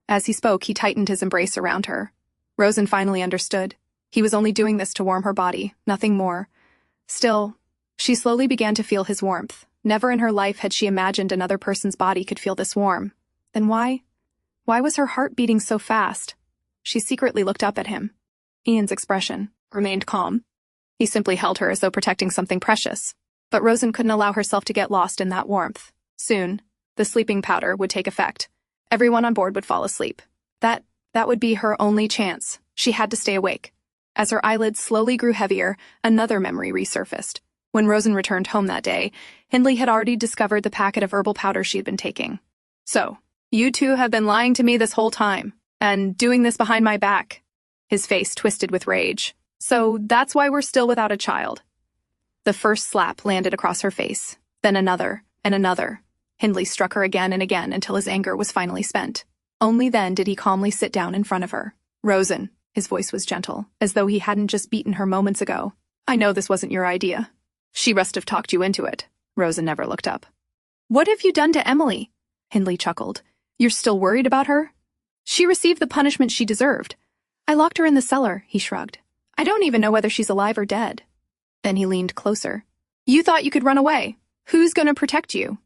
As he spoke, he tightened his embrace around her. Rosen finally understood. He was only doing this to warm her body, nothing more. Still, she slowly began to feel his warmth. Never in her life had she imagined another person's body could feel this warm. Then why? Why was her heart beating so fast? She secretly looked up at him. Ian's expression remained calm. He simply held her as though protecting something precious. But Rosen couldn't allow herself to get lost in that warmth. Soon, the sleeping powder would take effect. Everyone on board would fall asleep. That would be her only chance. She had to stay awake. As her eyelids slowly grew heavier, another memory resurfaced. When Rosen returned home that day, Hindley had already discovered the packet of herbal powder she had been taking. So, you two have been lying to me this whole time, and doing this behind my back. His face twisted with rage. So that's why we're still without a child. The first slap landed across her face, then another, and another. Hindley struck her again and again until his anger was finally spent. Only then did he calmly sit down in front of her. Rosen, his voice was gentle, as though he hadn't just beaten her moments ago. I know this wasn't your idea. She must have talked you into it. Rosen never looked up. What have you done to Emily? Hindley chuckled. You're still worried about her? She received the punishment she deserved. I locked her in the cellar, he shrugged. I don't even know whether she's alive or dead. Then he leaned closer. You thought you could run away. Who's going to protect you?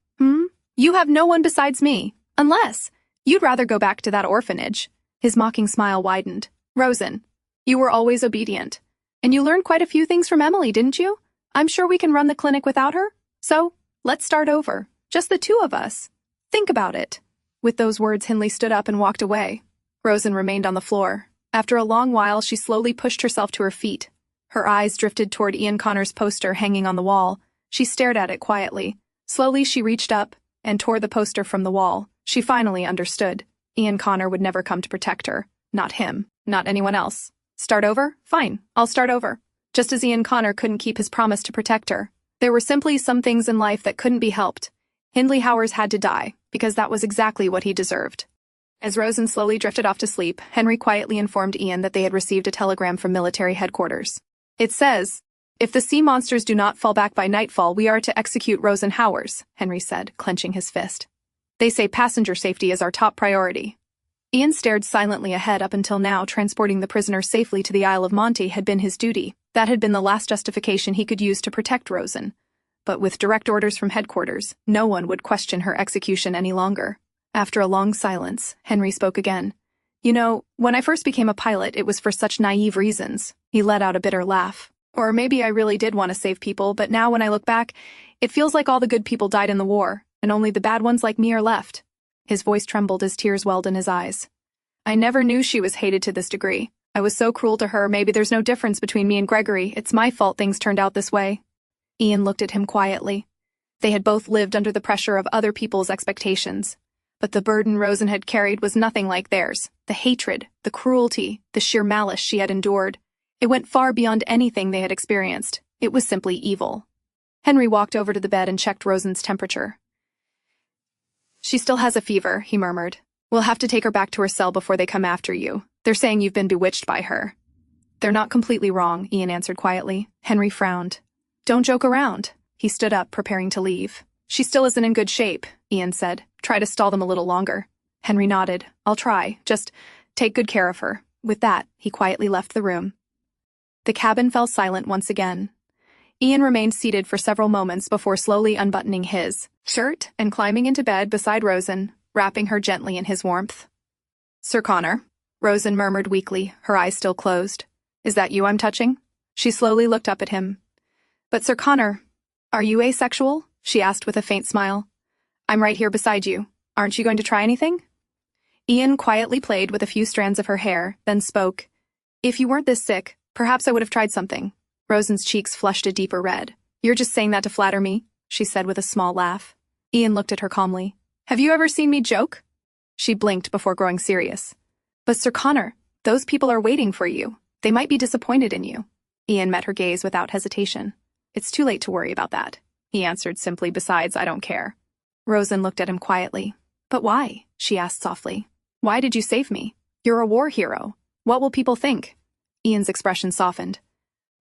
You have no one besides me. Unless you'd rather go back to that orphanage. His mocking smile widened. Rosen, you were always obedient. And you learned quite a few things from Emily, didn't you? I'm sure we can run the clinic without her. So, let's start over. Just the two of us. Think about it. With those words, Hindley stood up and walked away. Rosen remained on the floor. After a long while, she slowly pushed herself to her feet. Her eyes drifted toward Ian Connor's poster hanging on the wall. She stared at it quietly. Slowly, she reached up and tore the poster from the wall. She finally understood. Ian Connor would never come to protect her. Not him. Not anyone else. Start over? Fine. I'll start over. Just as Ian Connor couldn't keep his promise to protect her. There were simply some things in life that couldn't be helped. Hindley Howers had to die, because that was exactly what he deserved. As Rosen slowly drifted off to sleep, Henry quietly informed Ian that they had received a telegram from military headquarters. It says, if the sea monsters do not fall back by nightfall, we are to execute Rosen Howers, Henry said, clenching his fist. They say passenger safety is our top priority. Ian stared silently ahead. Up until now, transporting the prisoner safely to the Isle of Monte had been his duty. That had been the last justification he could use to protect Rosen. But with direct orders from headquarters, no one would question her execution any longer. After a long silence, Henry spoke again. You know, when I first became a pilot, it was for such naive reasons. He let out a bitter laugh. Or maybe I really did want to save people, but now when I look back, it feels like all the good people died in the war, and only the bad ones like me are left. His voice trembled as tears welled in his eyes. I never knew she was hated to this degree. I was so cruel to her, maybe there's no difference between me and Gregory. It's my fault things turned out this way. Ian looked at him quietly. They had both lived under the pressure of other people's expectations. But the burden Rosen had carried was nothing like theirs. The hatred, the cruelty, the sheer malice she had endured. It went far beyond anything they had experienced. It was simply evil. Henry walked over to the bed and checked Rosen's temperature. She still has a fever, he murmured. We'll have to take her back to her cell before they come after you. They're saying you've been bewitched by her. They're not completely wrong, Ian answered quietly. Henry frowned. Don't joke around. He stood up, preparing to leave. She still isn't in good shape, Ian said. Try to stall them a little longer. Henry nodded. I'll try. Just take good care of her. With that, he quietly left the room. The cabin fell silent once again. Ian remained seated for several moments before slowly unbuttoning his shirt and climbing into bed beside Rosen, wrapping her gently in his warmth. Sir Connor, Rosen murmured weakly, her eyes still closed. Is that you I'm touching? She slowly looked up at him. But Sir Connor, are you asexual? She asked with a faint smile. I'm right here beside you. Aren't you going to try anything? Ian quietly played with a few strands of her hair, then spoke. If you weren't this sick, perhaps I would have tried something. Rosen's cheeks flushed a deeper red. You're just saying that to flatter me, she said with a small laugh. Ian looked at her calmly. Have you ever seen me joke? She blinked before growing serious. But Sir Connor, those people are waiting for you. They might be disappointed in you. Ian met her gaze without hesitation. It's too late to worry about that, he answered simply. Besides, I don't care. Rosen looked at him quietly. But why? She asked softly. Why did you save me? You're a war hero. What will people think? Ian's expression softened.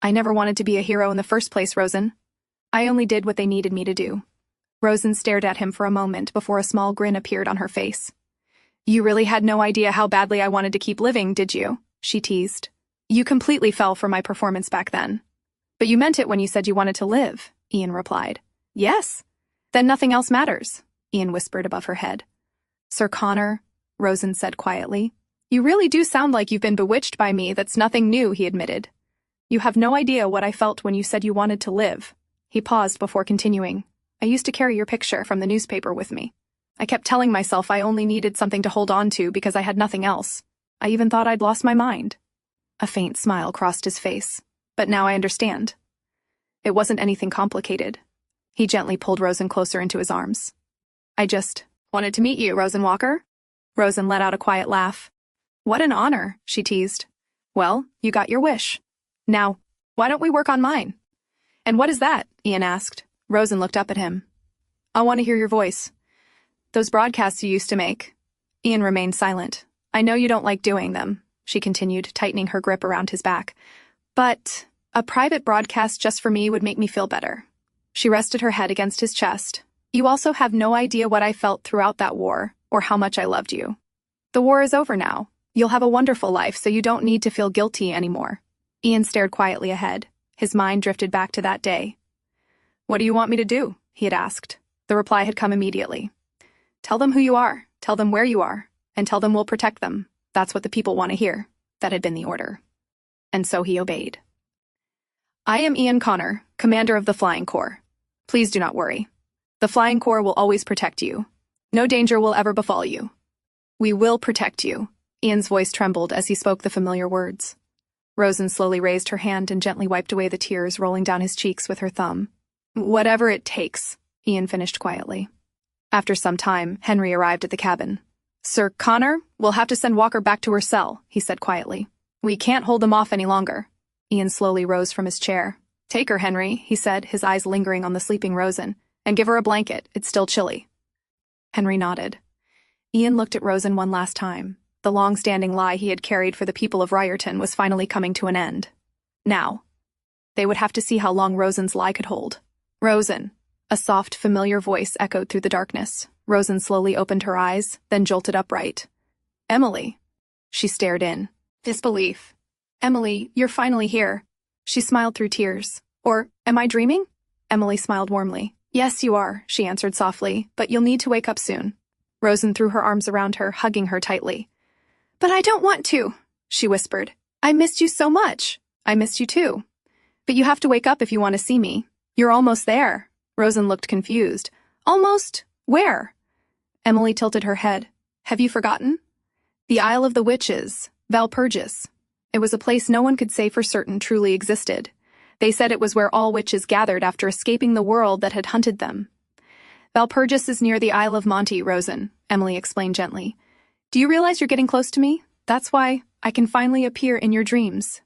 I never wanted to be a hero in the first place, Rosen. I only did what they needed me to do. Rosen stared at him for a moment before a small grin appeared on her face. You really had no idea how badly I wanted to keep living, did you? She teased. You completely fell for my performance back then. But you meant it when you said you wanted to live, Ian replied. Yes. Then nothing else matters, Ian whispered above her head. Sir Connor, Rosen said quietly. You really do sound like you've been bewitched by me. That's nothing new, he admitted. You have no idea what I felt when you said you wanted to live. He paused before continuing. I used to carry your picture from the newspaper with me. I kept telling myself I only needed something to hold on to because I had nothing else. I even thought I'd lost my mind. A faint smile crossed his face. But now I understand. It wasn't anything complicated. He gently pulled Rosen closer into his arms. I just wanted to meet you, Rosen Walker. Rosen let out a quiet laugh. What an honor, she teased. Well, you got your wish. Now, why don't we work on mine? And what is that? Ian asked. Rosen looked up at him. I want to hear your voice. Those broadcasts you used to make. Ian remained silent. I know you don't like doing them, she continued, tightening her grip around his back. But a private broadcast just for me would make me feel better. She rested her head against his chest. You also have no idea what I felt throughout that war, or how much I loved you. The war is over now. You'll have a wonderful life, so you don't need to feel guilty anymore. Ian stared quietly ahead. His mind drifted back to that day. What do you want me to do? He had asked. The reply had come immediately. Tell them who you are, tell them where you are, and tell them we'll protect them. That's what the people want to hear. That had been the order. And so he obeyed. I am Ian Connor, commander of the Flying Corps. Please do not worry. The Flying Corps will always protect you. No danger will ever befall you. We will protect you. Ian's voice trembled as he spoke the familiar words. Rosen slowly raised her hand and gently wiped away the tears rolling down his cheeks with her thumb. Whatever it takes, Ian finished quietly. After some time, Henry arrived at the cabin. Sir Connor, we'll have to send Walker back to her cell, he said quietly. We can't hold them off any longer. Ian slowly rose from his chair. Take her, Henry, he said, his eyes lingering on the sleeping Rosen, and give her a blanket. It's still chilly. Henry nodded. Ian looked at Rosen one last time. The long-standing lie he had carried for the people of Ryerton was finally coming to an end. Now, they would have to see how long Rosen's lie could hold. Rosen. A soft, familiar voice echoed through the darkness. Rosen slowly opened her eyes, then jolted upright. Emily. She stared in disbelief. Emily, you're finally here. She smiled through tears. Or, am I dreaming? Emily smiled warmly. Yes, you are, she answered softly, but you'll need to wake up soon. Rosen threw her arms around her, hugging her tightly. But I don't want to, she whispered. I missed you so much. I missed you too. But you have to wake up if you want to see me. You're almost there. Rosen looked confused. Almost? Where? Emily tilted her head. Have you forgotten? The Isle of the Witches, Valpurgis. It was a place no one could say for certain truly existed. They said it was where all witches gathered after escaping the world that had hunted them. Valpurgis is near the Isle of Monte, Rosen, Emily explained gently. Do you realize you're getting close to me? That's why I can finally appear in your dreams.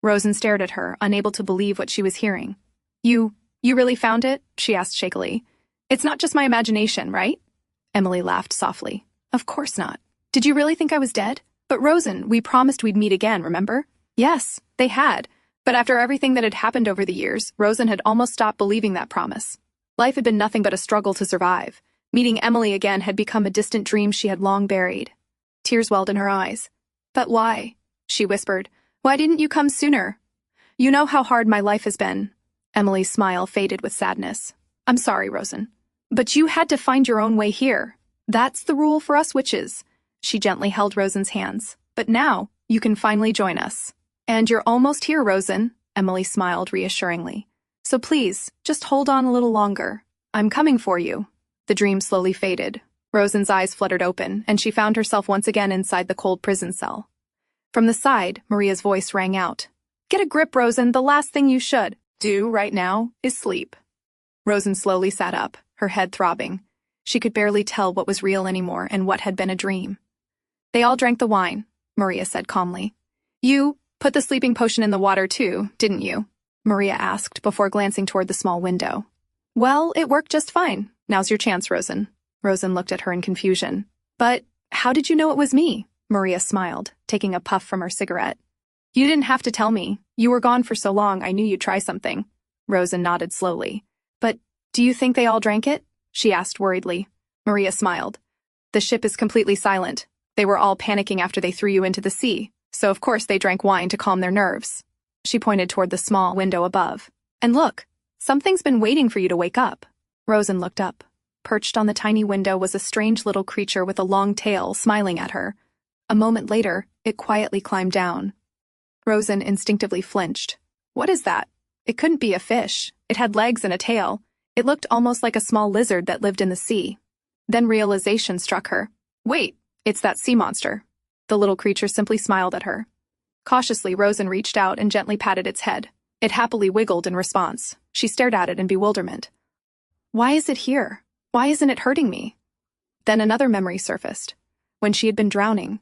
Rosen stared at her, unable to believe what she was hearing. You really found it? She asked shakily. It's not just my imagination, right? Emily laughed softly. Of course not. Did you really think I was dead? But Rosen, we promised we'd meet again, remember? Yes, they had. But after everything that had happened over the years, Rosen had almost stopped believing that promise. Life had been nothing but a struggle to survive. Meeting Emily again had become a distant dream she had long buried. Tears welled in her eyes. But why? She whispered. Why didn't you come sooner? You know how hard my life has been. Emily's smile faded with sadness. I'm sorry, Rosen. But you had to find your own way here. That's the rule for us witches. She gently held Rosen's hands. But now, you can finally join us. And you're almost here, Rosen, Emily smiled reassuringly. So please, just hold on a little longer. I'm coming for you. The dream slowly faded. Rosen's eyes fluttered open, and she found herself once again inside the cold prison cell. From the side, Maria's voice rang out. Get a grip, Rosen. The last thing you should do right now is sleep. Rosen slowly sat up, her head throbbing. She could barely tell what was real anymore and what had been a dream. They all drank the wine, Maria said calmly. You put the sleeping potion in the water too, didn't you? Maria asked before glancing toward the small window. Well, it worked just fine. Now's your chance, Rosen. Rosen looked at her in confusion. But how did you know it was me? Maria smiled, taking a puff from her cigarette. You didn't have to tell me. You were gone for so long I knew you'd try something. Rosen nodded slowly. But do you think they all drank it? She asked worriedly. Maria smiled. The ship is completely silent. They were all panicking after they threw you into the sea, so of course they drank wine to calm their nerves. She pointed toward the small window above. And look, something's been waiting for you to wake up. Rosen looked up. Perched on the tiny window was a strange little creature with a long tail, smiling at her. A moment later, it quietly climbed down. Rosen instinctively flinched. What is that? It couldn't be a fish. It had legs and a tail. It looked almost like a small lizard that lived in the sea. Then realization struck her. Wait, it's that sea monster. The little creature simply smiled at her. Cautiously, Rosen reached out and gently patted its head. It happily wiggled in response. She stared at it in bewilderment. Why is it here? Why isn't it hurting me? Then another memory surfaced. When she had been drowning,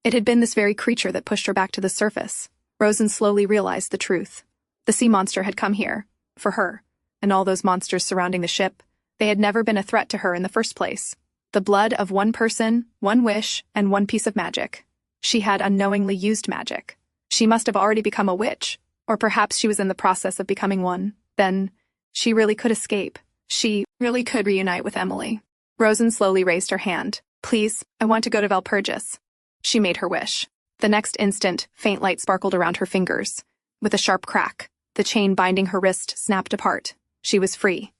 it had been this very creature that pushed her back to the surface. Rosen slowly realized the truth. The sea monster had come here, for her, and all those monsters surrounding the ship, they had never been a threat to her in the first place. The blood of one person, one wish, and one piece of magic. She had unknowingly used magic. She must have already become a witch, or perhaps she was in the process of becoming one. Then, she really could escape. She really could reunite with Emily. Rosen slowly raised her hand. Please, I want to go to Valpurgis. She made her wish. The next instant, faint light sparkled around her fingers. With a sharp crack, the chain binding her wrist snapped apart. She was free.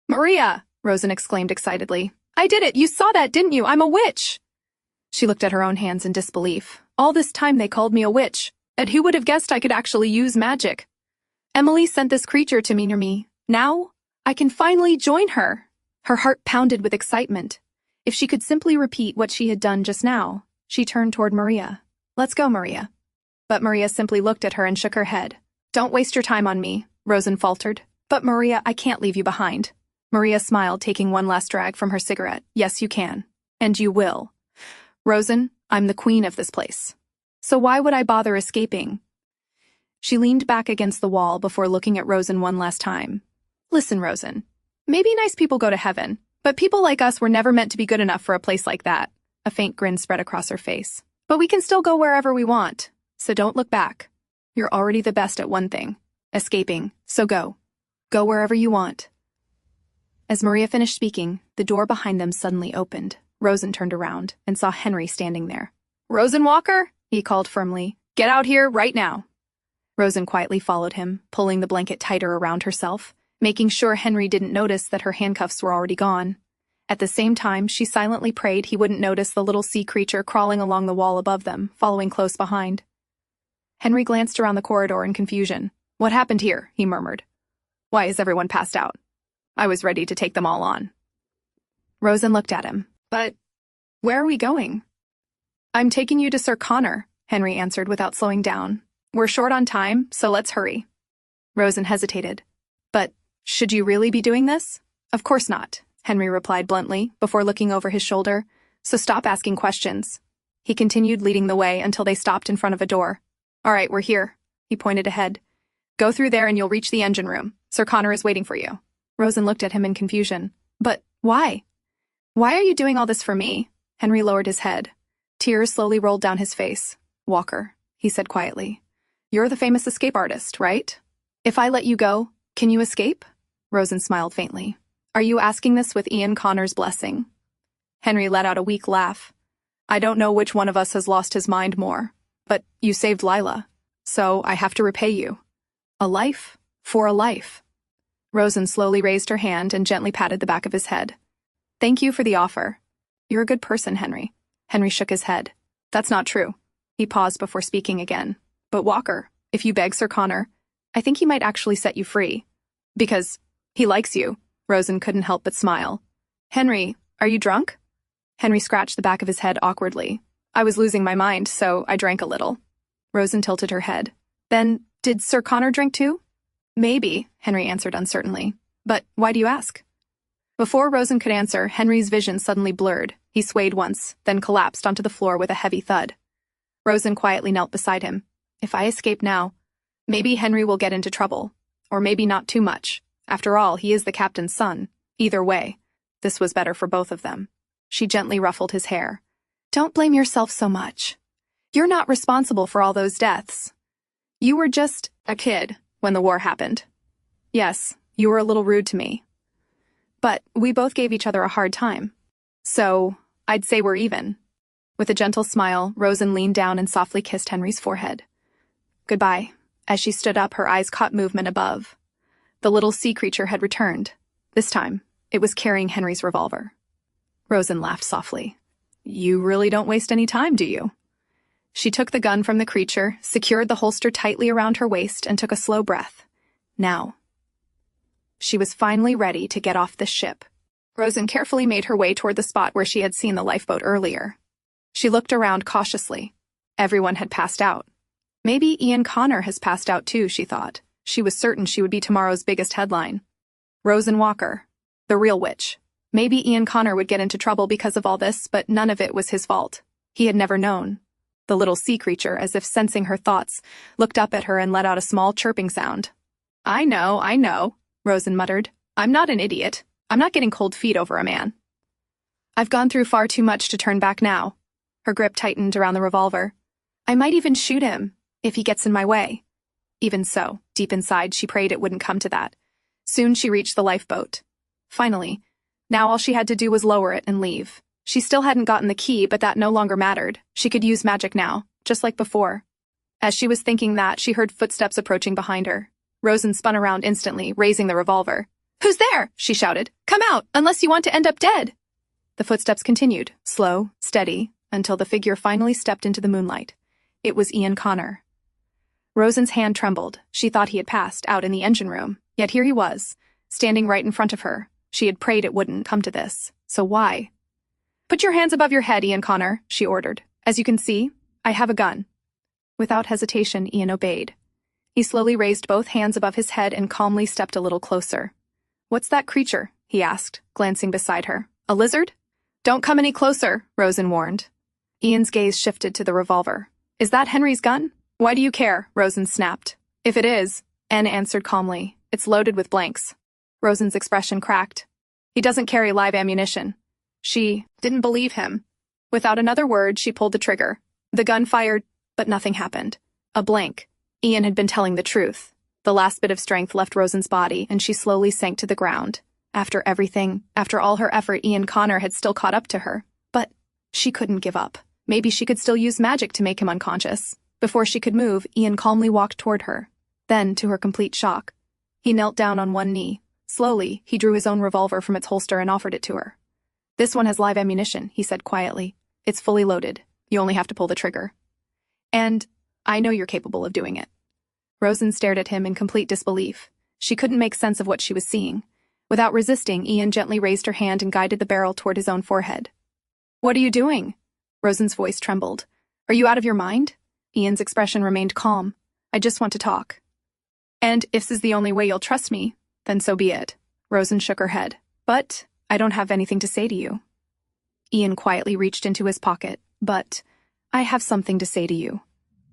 Maria! Rosen exclaimed excitedly. I did it! You saw that, didn't you? I'm a witch! She looked at her own hands in disbelief. All this time they called me a witch. And who would have guessed I could actually use magic? Emily sent this creature to me near me. Now, I can finally join her. Her heart pounded with excitement. If she could simply repeat what she had done just now, she turned toward Maria. Let's go, Maria. But Maria simply looked at her and shook her head. Don't waste your time on me, Rosen faltered. But Maria, I can't leave you behind. Maria smiled, taking one last drag from her cigarette. Yes, you can. And you will. Rosen, I'm the queen of this place. So why would I bother escaping? She leaned back against the wall before looking at Rosen one last time. Listen, Rosen. Maybe nice people go to heaven, but people like us were never meant to be good enough for a place like that. A faint grin spread across her face. But we can still go wherever we want, so don't look back. You're already the best at one thing, escaping, so go. Go wherever you want. As Maria finished speaking, the door behind them suddenly opened. Rosen turned around and saw Henry standing there. Rosen Walker, he called firmly. Get out here right now. Rosen quietly followed him, pulling the blanket tighter around herself, making sure Henry didn't notice that her handcuffs were already gone. At the same time, she silently prayed he wouldn't notice the little sea creature crawling along the wall above them, following close behind. Henry glanced around the corridor in confusion. "What happened here?" he murmured. "Why is everyone passed out? I was ready to take them all on." Rosen looked at him. "But where are we going?" "I'm taking you to Sir Connor," Henry answered without slowing down. "We're short on time, so let's hurry." Rosen hesitated. "But should you really be doing this?" "Of course not," Henry replied bluntly, before looking over his shoulder. "So stop asking questions." He continued leading the way until they stopped in front of a door. "All right, we're here." He pointed ahead. "Go through there and you'll reach the engine room. Sir Connor is waiting for you." Rosen looked at him in confusion. "But why? Why are you doing all this for me?" Henry lowered his head. Tears slowly rolled down his face. "Walker," he said quietly. "You're the famous escape artist, right? If I let you go, can you escape?" Rosen smiled faintly. "Are you asking this with Ian Connor's blessing?" Henry let out a weak laugh. "I don't know which one of us has lost his mind more, but you saved Lila, so I have to repay you. A life for a life." Rosen slowly raised her hand and gently patted the back of his head. "Thank you for the offer. You're a good person, Henry." Henry shook his head. "That's not true." He paused before speaking again. "But Walker, if you beg Sir Connor, I think he might actually set you free. Because he likes you." Rosen couldn't help but smile. "Henry, are you drunk?" Henry scratched the back of his head awkwardly. "I was losing my mind, so I drank a little." Rosen tilted her head. "Then, did Sir Connor drink too?" "Maybe," Henry answered uncertainly. "But why do you ask?" Before Rosen could answer, Henry's vision suddenly blurred. He swayed once, then collapsed onto the floor with a heavy thud. Rosen quietly knelt beside him. "If I escape now, maybe Henry will get into trouble. Or maybe not too much. After all, he is the captain's son. Either way, this was better for both of them." She gently ruffled his hair. "Don't blame yourself so much. You're not responsible for all those deaths. You were just a kid when the war happened. Yes, you were a little rude to me. But we both gave each other a hard time. So, I'd say we're even." With a gentle smile, Rosen leaned down and softly kissed Henry's forehead. "Goodbye." As she stood up, her eyes caught movement above. The little sea creature had returned. This time, it was carrying Henry's revolver. Rosen laughed softly. "You really don't waste any time, do you?" She took the gun from the creature, secured the holster tightly around her waist, and took a slow breath. Now. She was finally ready to get off the ship. Rosen carefully made her way toward the spot where she had seen the lifeboat earlier. She looked around cautiously. Everyone had passed out. Maybe Ian Connor has passed out too, she thought. She was certain she would be tomorrow's biggest headline. Rosen Walker, the real witch. Maybe Ian Connor would get into trouble because of all this, but none of it was his fault. He had never known. The little sea creature, as if sensing her thoughts, looked up at her and let out a small chirping sound. I know, Rosen muttered. "I'm not an idiot. I'm not getting cold feet over a man. I've gone through far too much to turn back now." Her grip tightened around the revolver. "I might even shoot him, if he gets in my way." Even so, deep inside, she prayed it wouldn't come to that. Soon she reached the lifeboat. Finally, now all she had to do was lower it and leave. She still hadn't gotten the key, but that no longer mattered. She could use magic now, just like before. As she was thinking that, she heard footsteps approaching behind her. Rosen spun around instantly, raising the revolver. "Who's there?" she shouted. "Come out, unless you want to end up dead." The footsteps continued, slow, steady, until the figure finally stepped into the moonlight. It was Ian Connor. Rosen's hand trembled. She thought he had passed out in the engine room. Yet here he was, standing right in front of her. She had prayed it wouldn't come to this. So why? "Put your hands above your head, Ian Connor," she ordered. "As you can see, I have a gun." Without hesitation, Ian obeyed. He slowly raised both hands above his head and calmly stepped a little closer. "What's that creature?" he asked, glancing beside her. "A lizard?" "Don't come any closer," Rosen warned. Ian's gaze shifted to the revolver. "Is that Henry's gun?" "Why do you care?" Rosen snapped. "If it is," Anne answered calmly, "it's loaded with blanks." Rosen's expression cracked. "He doesn't carry live ammunition." She didn't believe him. Without another word, she pulled the trigger. The gun fired, but nothing happened. A blank. Ian had been telling the truth. The last bit of strength left Rosen's body, and she slowly sank to the ground. After everything, after all her effort, Ian Connor had still caught up to her. But she couldn't give up. Maybe she could still use magic to make him unconscious. Before she could move, Ian calmly walked toward her. Then, to her complete shock, he knelt down on one knee. Slowly, he drew his own revolver from its holster and offered it to her. "This one has live ammunition," he said quietly. "It's fully loaded. You only have to pull the trigger. And I know you're capable of doing it." Rosen stared at him in complete disbelief. She couldn't make sense of what she was seeing. Without resisting, Ian gently raised her hand and guided the barrel toward his own forehead. "What are you doing?" Rosen's voice trembled. "Are you out of your mind?" Ian's expression remained calm. "I just want to talk. And if this is the only way you'll trust me, then so be it." Rosen shook her head. "But I don't have anything to say to you." Ian quietly reached into his pocket. "But I have something to say to you."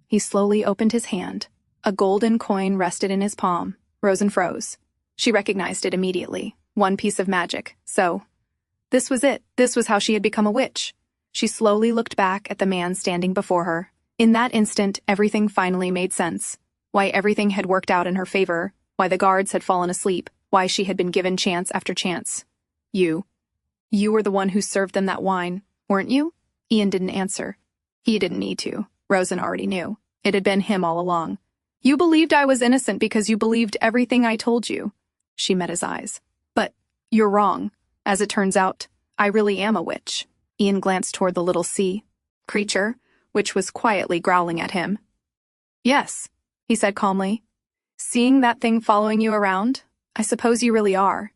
He slowly opened his hand. A golden coin rested in his palm. Rosen froze. She recognized it immediately. One piece of magic. So, this was it. This was how she had become a witch. She slowly looked back at the man standing before her. In that instant, everything finally made sense. Why everything had worked out in her favor, why the guards had fallen asleep, why she had been given chance after chance. You were the one who served them that wine, weren't you? Ian didn't answer. He didn't need to. Rosen already knew. It had been him all along. "You believed I was innocent because you believed everything I told you." She met his eyes. "But you're wrong. As it turns out, I really am a witch." Ian glanced toward the little sea creature, which was quietly growling at him. "Yes," he said calmly. "Seeing that thing following you around, I suppose you really are."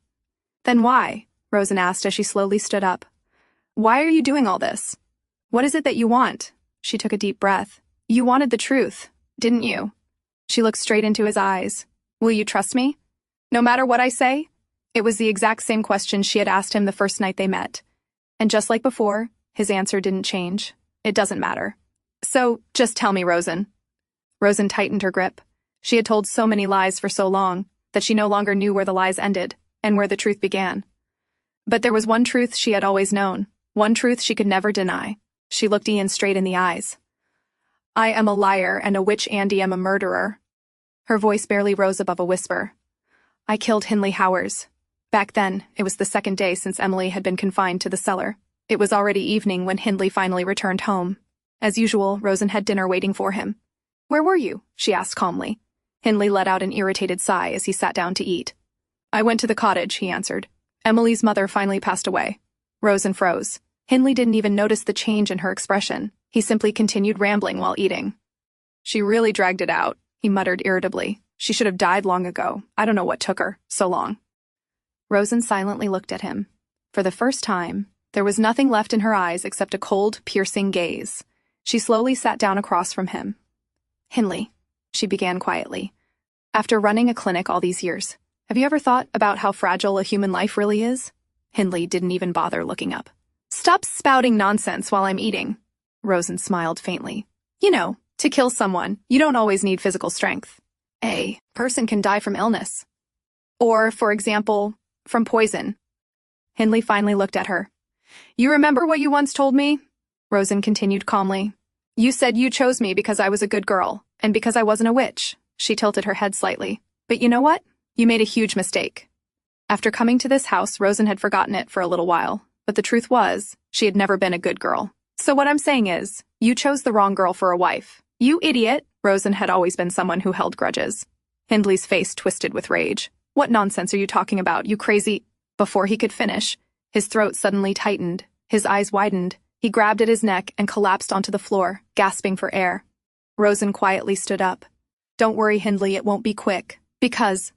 "Then why?" Rosen asked as she slowly stood up. "Why are you doing all this? What is it that you want?" She took a deep breath. "You wanted the truth, didn't you?" She looked straight into his eyes. "Will you trust me? No matter what I say?" It was the exact same question she had asked him the first night they met. And just like before, his answer didn't change. "It doesn't matter." "So, just tell me, Rosen." Rosen tightened her grip. She had told so many lies for so long that she no longer knew where the lies ended and where the truth began. But there was one truth she had always known, one truth she could never deny. She looked Ian straight in the eyes. "I am a liar and a witch, and am a murderer." Her voice barely rose above a whisper. "I killed Hindley Howers. Back then, it was the second day since Emily had been confined to the cellar. It was already evening when Hindley finally returned home. As usual, Rosen had dinner waiting for him. "Where were you?" she asked calmly. Hindley let out an irritated sigh as he sat down to eat. "I went to the cottage," he answered. "Emily's mother finally passed away." Rosen froze. Hindley didn't even notice the change in her expression. He simply continued rambling while eating. "She really dragged it out," he muttered irritably. "She should have died long ago. I don't know what took her so long." Rosen silently looked at him. For the first time, there was nothing left in her eyes except a cold, piercing gaze. She slowly sat down across from him. "Hindley," she began quietly, "after running a clinic all these years, have you ever thought about how fragile a human life really is?" Hindley didn't even bother looking up. "Stop spouting nonsense while I'm eating." Rosen smiled faintly. "You know, to kill someone, you don't always need physical strength. A person can die from illness. Or, for example, from poison." Hindley finally looked at her. "You remember what you once told me?" Rosen continued calmly. "You said you chose me because I was a good girl, and because I wasn't a witch." She tilted her head slightly. "But you know what? You made a huge mistake." After coming to this house, Rosen had forgotten it for a little while, but the truth was, she had never been a good girl. "So what I'm saying is, you chose the wrong girl for a wife." "You idiot!" Rosen had always been someone who held grudges. Hindley's face twisted with rage. "What nonsense are you talking about, you crazy—" Before he could finish, his throat suddenly tightened, his eyes widened. He grabbed at his neck and collapsed onto the floor, gasping for air. Rosen quietly stood up. "Don't worry, Hindley, it won't be quick. Because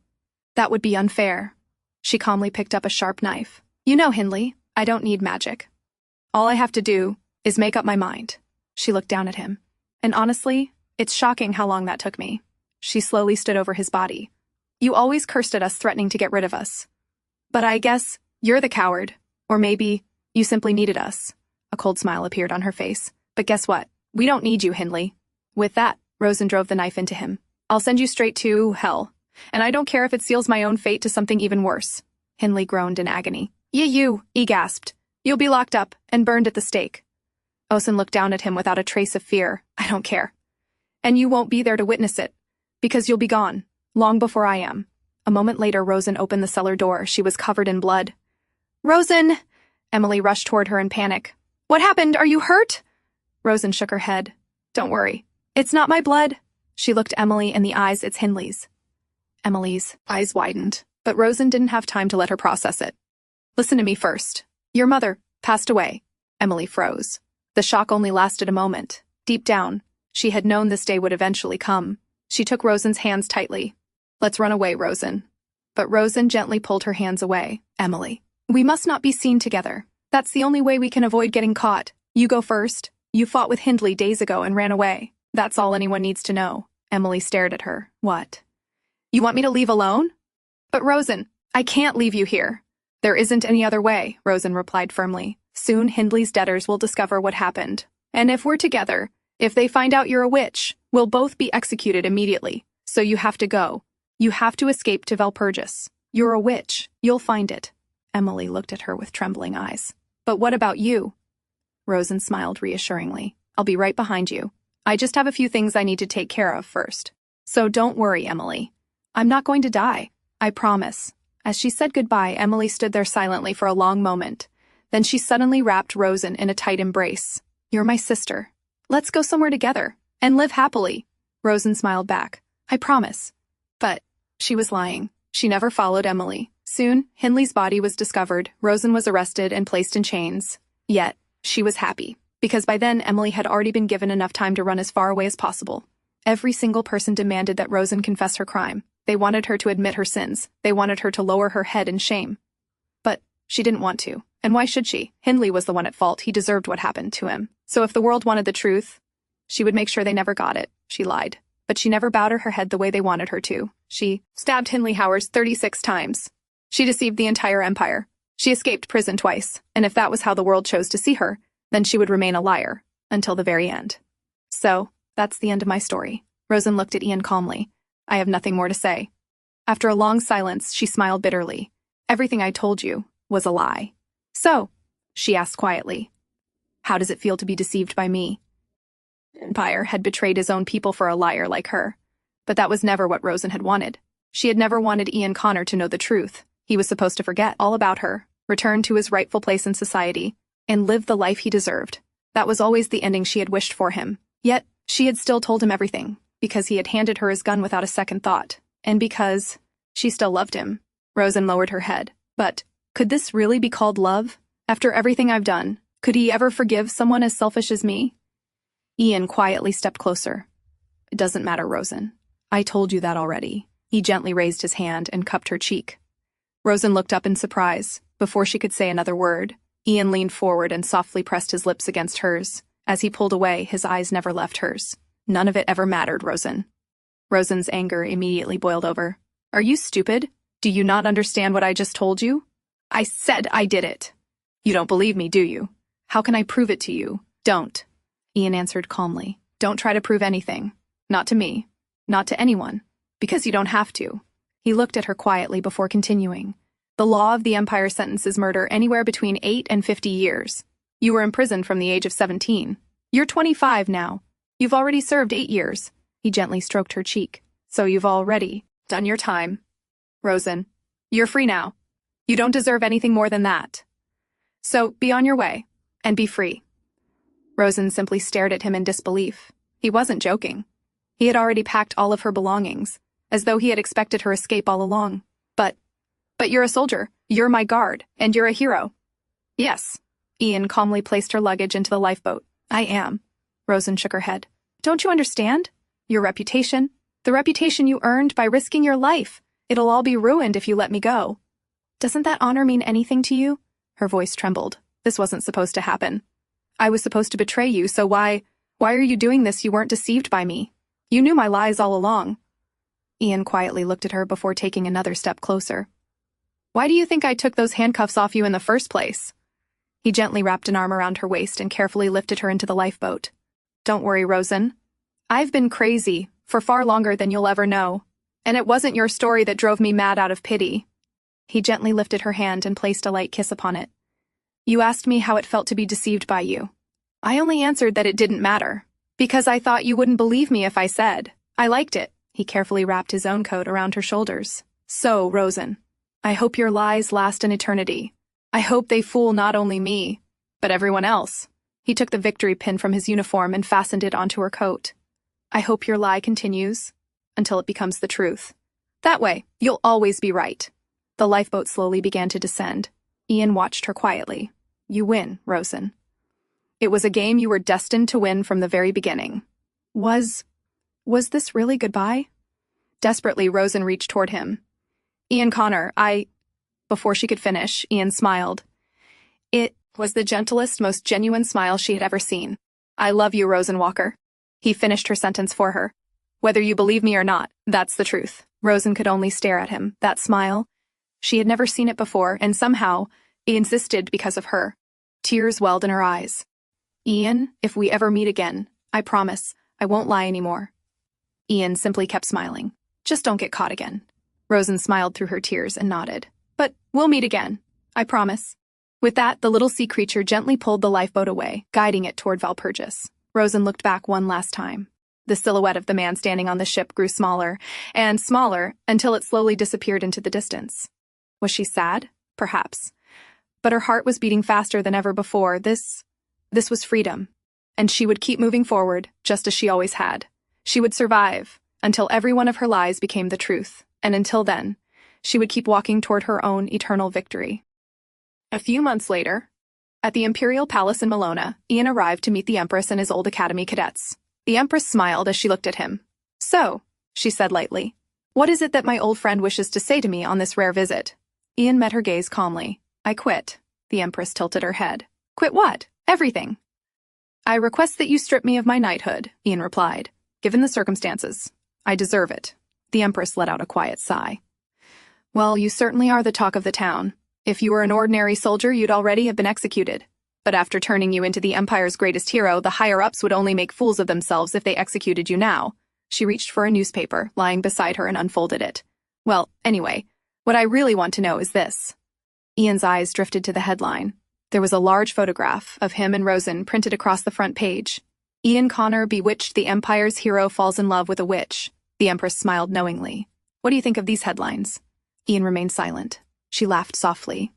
that would be unfair." She calmly picked up a sharp knife. "You know, Hindley, I don't need magic. All I have to do is make up my mind." She looked down at him. "And honestly, it's shocking how long that took me." She slowly stood over his body. "You always cursed at us, threatening to get rid of us. But I guess you're the coward. Or maybe you simply needed us." A cold smile appeared on her face. "But guess what? We don't need you, Hindley." With that, Rosen drove the knife into him. "I'll send you straight to hell. And I don't care if it seals my own fate to something even worse." Hindley groaned in agony. He gasped. "You'll be locked up and burned at the stake." Osen looked down at him without a trace of fear. "I don't care. And you won't be there to witness it, because you'll be gone, long before I am." A moment later, Rosen opened the cellar door. She was covered in blood. "Rosen!" Emily rushed toward her in panic. "What happened? Are you hurt?" Rosen shook her head. "Don't worry. It's not my blood. She looked Emily in the eyes. It's Hindley's. Emily's eyes widened, but Rosen didn't have time to let her process it. Listen to me first. Your mother passed away. Emily froze. The shock only lasted a moment. Deep down, she had known this day would eventually come. She took Rosen's hands tightly. Let's run away, Rosen. But Rosen gently pulled her hands away. Emily, we must not be seen together. That's the only way we can avoid getting caught. You go first. You fought with Hindley days ago and ran away. That's all anyone needs to know. Emily stared at her. What? You want me to leave alone? But Rosen, I can't leave you here. There isn't any other way, Rosen replied firmly. Soon Hindley's debtors will discover what happened. And if we're together, if they find out you're a witch, we'll both be executed immediately. So you have to go. You have to escape to Valpurgis. You're a witch. You'll find it. Emily looked at her with trembling eyes. But what about you? Rosen smiled reassuringly. I'll be right behind you. I just have a few things I need to take care of first. So don't worry, Emily. I'm not going to die. I promise. As she said goodbye, Emily stood there silently for a long moment. Then she suddenly wrapped Rosen in a tight embrace. You're my sister. Let's go somewhere together and live happily. Rosen smiled back. I promise. But she was lying. She never followed Emily. Soon, Hindley's body was discovered, Rosen was arrested and placed in chains. Yet, she was happy, because by then Emily had already been given enough time to run as far away as possible. Every single person demanded that Rosen confess her crime. They wanted her to admit her sins. They wanted her to lower her head in shame. But she didn't want to. And why should she? Hindley was the one at fault. He deserved what happened to him. So if the world wanted the truth, she would make sure they never got it. She lied. But she never bowed her head the way they wanted her to. She stabbed Hindley Howers 36 times. She deceived the entire empire. She escaped prison twice. And if that was how the world chose to see her, then she would remain a liar until the very end. So, that's the end of my story. Rosen looked at Ian calmly. I have nothing more to say. After a long silence, she smiled bitterly. Everything I told you was a lie. So, she asked quietly, how does it feel to be deceived by me? Empire had betrayed his own people for a liar like her. But that was never what Rosen had wanted. She had never wanted Ian Connor to know the truth. He was supposed to forget all about her, return to his rightful place in society, and live the life he deserved. That was always the ending she had wished for him. Yet, she had still told him everything, because he had handed her his gun without a second thought, and because she still loved him. Rosen lowered her head. But could this really be called love? After everything I've done, could he ever forgive someone as selfish as me? Ian quietly stepped closer. It doesn't matter, Rosen. I told you that already. He gently raised his hand and cupped her cheek. Rosen looked up in surprise. Before she could say another word, Ian leaned forward and softly pressed his lips against hers. As he pulled away, his eyes never left hers. None of it ever mattered, Rosen. Rosen's anger immediately boiled over. Are you stupid? Do you not understand what I just told you? I said I did it. You don't believe me, do you? How can I prove it to you? Don't. Ian answered calmly. Don't try to prove anything. Not to me. Not to anyone. Because you don't have to. He looked at her quietly before continuing. The law of the Empire sentences murder anywhere between 8 and 50 years. You were imprisoned from the age of 17. You're 25 now. You've already served 8 years. He gently stroked her cheek. So you've already done your time. Rosen, you're free now. You don't deserve anything more than that. So be on your way, and be free. Rosen simply stared at him in disbelief. He wasn't joking. He had already packed all of her belongings, as though he had expected her escape all along. But you're a soldier, you're my guard, and you're a hero. Yes. Ian calmly placed her luggage into the lifeboat. I am. Rosen shook her head. Don't you understand? Your reputation, the reputation you earned by risking your life. It'll all be ruined if you let me go. Doesn't that honor mean anything to you? Her voice trembled. This wasn't supposed to happen. I was supposed to betray you, so why are you doing this? You weren't deceived by me. You knew my lies all along. Ian quietly looked at her before taking another step closer. Why do you think I took those handcuffs off you in the first place? He gently wrapped an arm around her waist and carefully lifted her into the lifeboat. Don't worry, Rosen. I've been crazy for far longer than you'll ever know. And it wasn't your story that drove me mad out of pity. He gently lifted her hand and placed a light kiss upon it. You asked me how it felt to be deceived by you. I only answered that it didn't matter, because I thought you wouldn't believe me if I said. I liked it. He carefully wrapped his own coat around her shoulders. So, Rosen, I hope your lies last an eternity. I hope they fool not only me, but everyone else. He took the victory pin from his uniform and fastened it onto her coat. I hope your lie continues until it becomes the truth. That way, you'll always be right. The lifeboat slowly began to descend. Ian watched her quietly. You win, Rosen. It was a game you were destined to win from the very beginning. Was this really goodbye? Desperately, Rosen reached toward him. Ian Connor, Before she could finish, Ian smiled. It was the gentlest, most genuine smile she had ever seen. I love you, Rosen Walker. He finished her sentence for her. Whether you believe me or not, that's the truth. Rosen could only stare at him. That smile. She had never seen it before, and somehow, he insisted because of her. Tears welled in her eyes. Ian, if we ever meet again, I promise, I won't lie anymore. Ian simply kept smiling. Just don't get caught again. Rosen smiled through her tears and nodded. But we'll meet again. I promise. With that, the little sea creature gently pulled the lifeboat away, guiding it toward Valpurgis. Rosen looked back one last time. The silhouette of the man standing on the ship grew smaller and smaller until it slowly disappeared into the distance. Was she sad? Perhaps. But her heart was beating faster than ever before. This was freedom. And she would keep moving forward, just as she always had. She would survive until every one of her lies became the truth. And until then, she would keep walking toward her own eternal victory. A few months later, at the Imperial Palace in Malona, Ian arrived to meet the Empress and his old Academy cadets. The Empress smiled as she looked at him. So, she said lightly, what is it that my old friend wishes to say to me on this rare visit? Ian met her gaze calmly. I quit. The Empress tilted her head. Quit what? Everything. I request that you strip me of my knighthood, Ian replied. Given the circumstances, I deserve it. The Empress let out a quiet sigh. Well, you certainly are the talk of the town. If you were an ordinary soldier, you'd already have been executed. But after turning you into the Empire's greatest hero, the higher-ups would only make fools of themselves if they executed you now. She reached for a newspaper lying beside her and unfolded it. Well, anyway, what I really want to know is this. Ian's eyes drifted to the headline. There was a large photograph of him and Rosen printed across the front page. Ian Connor bewitched the Empire's hero falls in love with a witch. The Empress smiled knowingly. What do you think of these headlines? Ian remained silent. She laughed softly.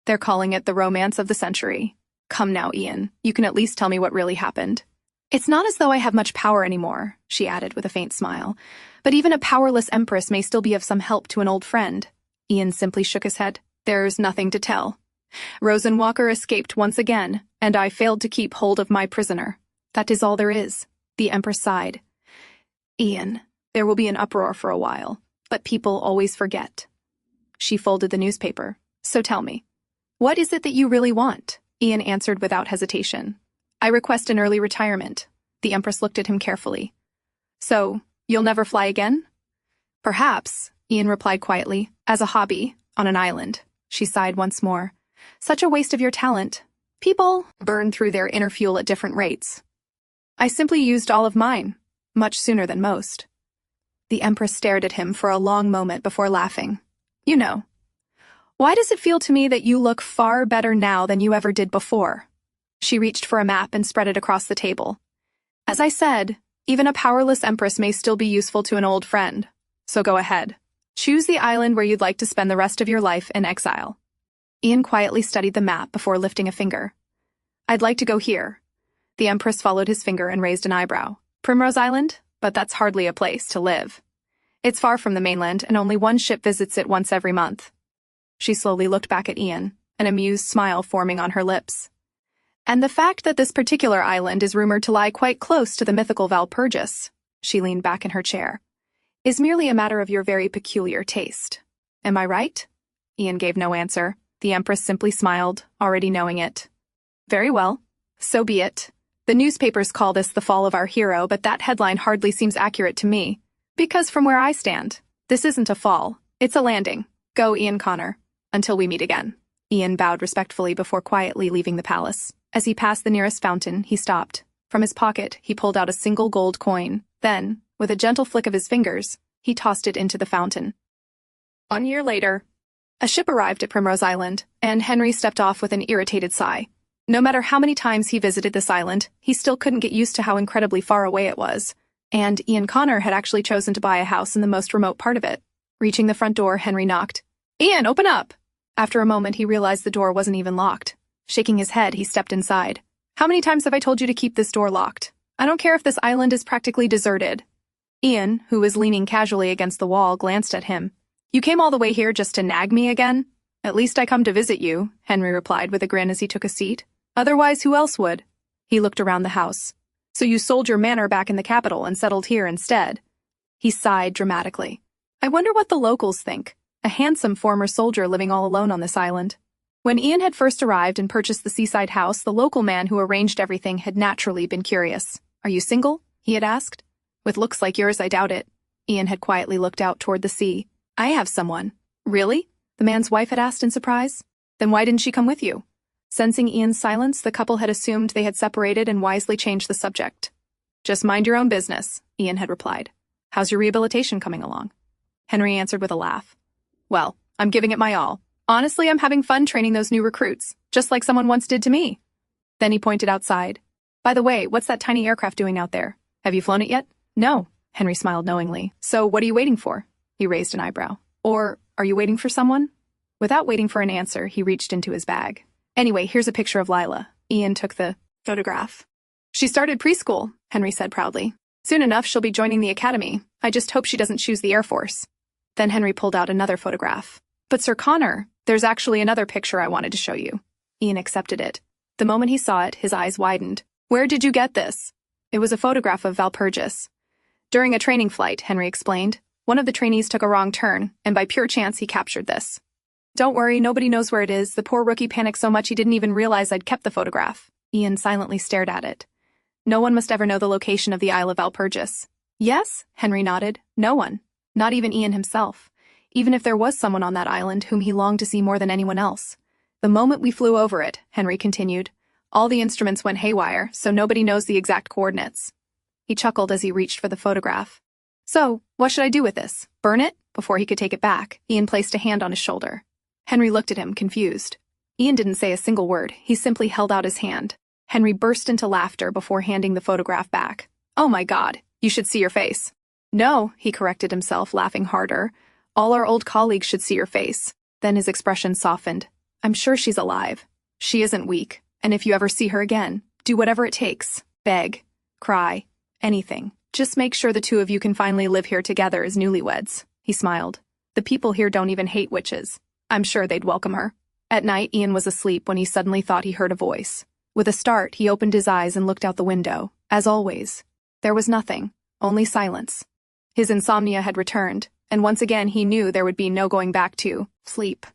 They're calling it the romance of the century. Come now, Ian. You can at least tell me what really happened. It's not as though I have much power anymore, she added with a faint smile. But even a powerless empress may still be of some help to an old friend. Ian simply shook his head. There's nothing to tell. Rosen Walker escaped once again, and I failed to keep hold of my prisoner. That is all there is. The Empress sighed. Ian, there will be an uproar for a while, but people always forget. She folded the newspaper. So tell me, what is it that you really want? Ian answered without hesitation. I request an early retirement. The Empress looked at him carefully. So, you'll never fly again? Perhaps, Ian replied quietly, as a hobby, on an island. She sighed once more. Such a waste of your talent. People burn through their inner fuel at different rates. I simply used all of mine, much sooner than most. The Empress stared at him for a long moment before laughing. You know, why does it feel to me that you look far better now than you ever did before? She reached for a map and spread it across the table. As I said, even a powerless empress may still be useful to an old friend. So go ahead. Choose the island where you'd like to spend the rest of your life in exile. Ian quietly studied the map before lifting a finger. I'd like to go here. The Empress followed his finger and raised an eyebrow. Primrose Island? But that's hardly a place to live. It's far from the mainland, and only one ship visits it once every month. She slowly looked back at Ian, an amused smile forming on her lips. And the fact that this particular island is rumored to lie quite close to the mythical Valpurgis, she leaned back in her chair, is merely a matter of your very peculiar taste. Am I right? Ian gave no answer. The Empress simply smiled, already knowing it. Very well. So be it. The newspapers call this the fall of our hero, but that headline hardly seems accurate to me. Because from where I stand, this isn't a fall, it's a landing. Go, Ian Connor. Until we meet again. Ian bowed respectfully before quietly leaving the palace. As he passed the nearest fountain, he stopped. From his pocket, he pulled out a single gold coin. Then, with a gentle flick of his fingers, he tossed it into the fountain. 1 year later, a ship arrived at Primrose Island, and Henry stepped off with an irritated sigh. No matter how many times he visited this island, he still couldn't get used to how incredibly far away it was. And Ian Connor had actually chosen to buy a house in the most remote part of it. Reaching the front door, Henry knocked. Ian, open up! After a moment, he realized the door wasn't even locked. Shaking his head, he stepped inside. How many times have I told you to keep this door locked? I don't care if this island is practically deserted. Ian, who was leaning casually against the wall, glanced at him. You came all the way here just to nag me again? At least I come to visit you, Henry replied with a grin as he took a seat. Otherwise, who else would? He looked around the house. So you sold your manor back in the capital and settled here instead. He sighed dramatically. I wonder what the locals think. A handsome former soldier living all alone on this island. When Ian had first arrived and purchased the seaside house, the local man who arranged everything had naturally been curious. Are you single? He had asked. With looks like yours, I doubt it. Ian had quietly looked out toward the sea. I have someone. Really? The man's wife had asked in surprise. Then why didn't she come with you? Sensing Ian's silence, the couple had assumed they had separated and wisely changed the subject. Just mind your own business, Ian had replied. How's your rehabilitation coming along? Henry answered with a laugh. Well, I'm giving it my all. Honestly, I'm having fun training those new recruits, just like someone once did to me. Then he pointed outside. By the way, what's that tiny aircraft doing out there? Have you flown it yet? No, Henry smiled knowingly. So what are you waiting for? He raised an eyebrow. Or, are you waiting for someone? Without waiting for an answer, he reached into his bag. Anyway, here's a picture of Lila. Ian took the photograph. She started preschool, Henry said proudly. Soon enough, she'll be joining the academy. I just hope she doesn't choose the Air Force. Then Henry pulled out another photograph. But Sir Connor, there's actually another picture I wanted to show you. Ian accepted it. The moment he saw it, his eyes widened. Where did you get this? It was a photograph of Valpurgis. During a training flight, Henry explained. One of the trainees took a wrong turn, and by pure chance he captured this. Don't worry, nobody knows where it is. The poor rookie panicked so much he didn't even realize I'd kept the photograph. Ian silently stared at it. No one must ever know the location of the Isle of Valpurgis. Yes, Henry nodded. No one. Not even Ian himself. Even if there was someone on that island whom he longed to see more than anyone else. The moment we flew over it, Henry continued, all the instruments went haywire, so nobody knows the exact coordinates. He chuckled as he reached for the photograph. So, what should I do with this? Burn it? Before he could take it back, Ian placed a hand on his shoulder. Henry looked at him, confused. Ian didn't say a single word. He simply held out his hand. Henry burst into laughter before handing the photograph back. Oh my God, you should see your face. No, he corrected himself, laughing harder. All our old colleagues should see your face. Then his expression softened. I'm sure she's alive. She isn't weak. And if you ever see her again, do whatever it takes. Beg. Cry. Anything. Just make sure the two of you can finally live here together as newlyweds. He smiled. The people here don't even hate witches. I'm sure they'd welcome her. At night, Ian was asleep when he suddenly thought he heard a voice. With a start, he opened his eyes and looked out the window. As always, there was nothing, only silence. His insomnia had returned, and once again he knew there would be no going back to sleep.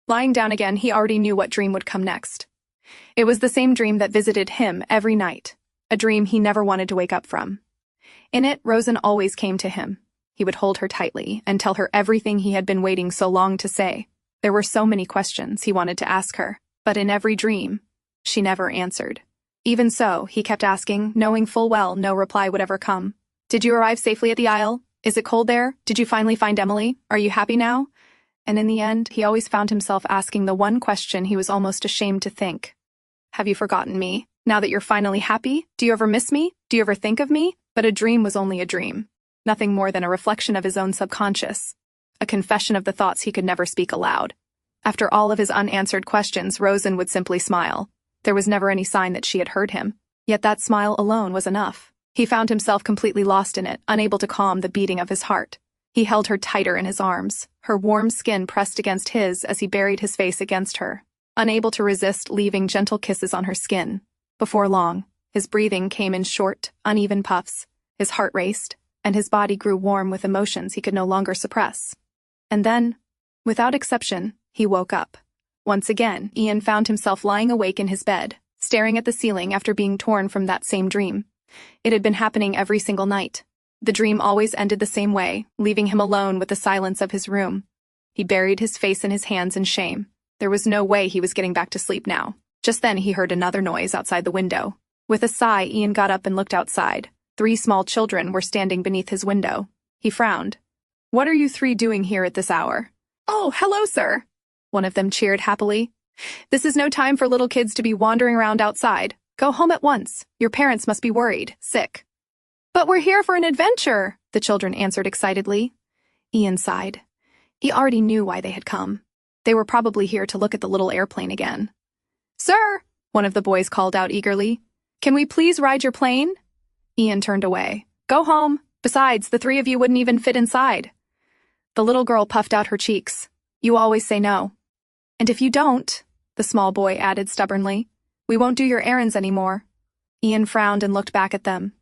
Lying down again, he already knew what dream would come next. It was the same dream that visited him every night, a dream he never wanted to wake up from. In it, Rosen always came to him. He would hold her tightly and tell her everything he had been waiting so long to say. There were so many questions he wanted to ask her, but in every dream, she never answered. Even so, he kept asking, knowing full well no reply would ever come. Did you arrive safely at the Isle? Is it cold there? Did you finally find Emily? Are you happy now? And in the end, he always found himself asking the one question he was almost ashamed to think. Have you forgotten me? Now that you're finally happy? Do you ever miss me? Do you ever think of me? But a dream was only a dream. Nothing more than a reflection of his own subconscious. A confession of the thoughts he could never speak aloud. After all of his unanswered questions, Rosen would simply smile. There was never any sign that she had heard him. Yet that smile alone was enough. He found himself completely lost in it, unable to calm the beating of his heart. He held her tighter in his arms, her warm skin pressed against his as he buried his face against her, unable to resist leaving gentle kisses on her skin. Before long, his breathing came in short, uneven puffs, his heart raced, and his body grew warm with emotions he could no longer suppress. And then, without exception, he woke up. Once again, Ian found himself lying awake in his bed, staring at the ceiling after being torn from that same dream. It had been happening every single night. The dream always ended the same way, leaving him alone with the silence of his room. He buried his face in his hands in shame. There was no way he was getting back to sleep now. Just then he heard another noise outside the window. With a sigh, Ian got up and looked outside. 3 small children were standing beneath his window. He frowned. What are you 3 doing here at this hour? Oh, hello, sir. One of them cheered happily. This is no time for little kids to be wandering around outside. Go home at once. Your parents must be worried, sick. But we're here for an adventure, the children answered excitedly. Ian sighed. He already knew why they had come. They were probably here to look at the little airplane again. Sir, one of the boys called out eagerly. Can we please ride your plane? Ian turned away. Go home. Besides, the three of you wouldn't even fit inside. The little girl puffed out her cheeks. You always say no. And if you don't, the small boy added stubbornly, we won't do your errands anymore. Ian frowned and looked back at them.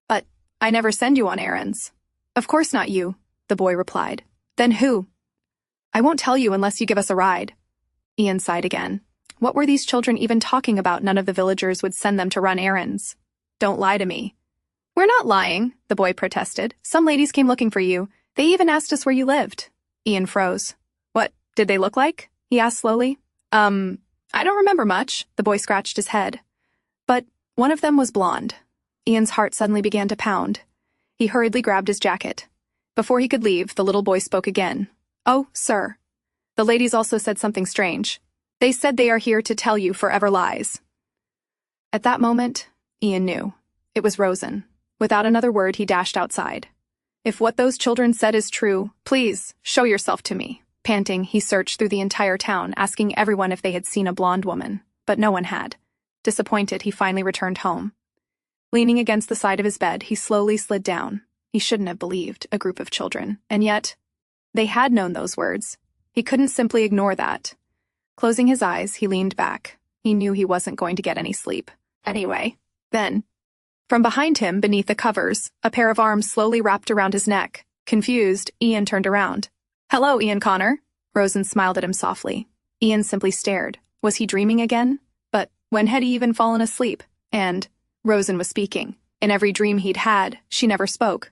But I never send you on errands. Of course not you, the boy replied. Then who? I won't tell you unless you give us a ride. Ian sighed again. What were these children even talking about? None of the villagers would send them to run errands. Don't lie to me. We're not lying, the boy protested. Some ladies came looking for you. They even asked us where you lived. Ian froze. What did they look like? He asked slowly. I don't remember much, the boy scratched his head. But one of them was blonde. Ian's heart suddenly began to pound. He hurriedly grabbed his jacket. Before he could leave, the little boy spoke again. Oh, sir. The ladies also said something strange. They said they are here to tell you forever lies. At that moment, Ian knew. It was Rosen. Without another word, he dashed outside. If what those children said is true, please, show yourself to me. Panting, he searched through the entire town, asking everyone if they had seen a blonde woman, but no one had. Disappointed, he finally returned home. Leaning against the side of his bed, he slowly slid down. He shouldn't have believed a group of children, and yet, they had known those words. He couldn't simply ignore that. Closing his eyes, he leaned back. He knew he wasn't going to get any sleep. Anyway, then, from behind him, beneath the covers, a pair of arms slowly wrapped around his neck. Confused, Ian turned around. Hello, Ian Connor. Rosen smiled at him softly. Ian simply stared. Was he dreaming again? But when had he even fallen asleep? And Rosen was speaking. In every dream he'd had, she never spoke.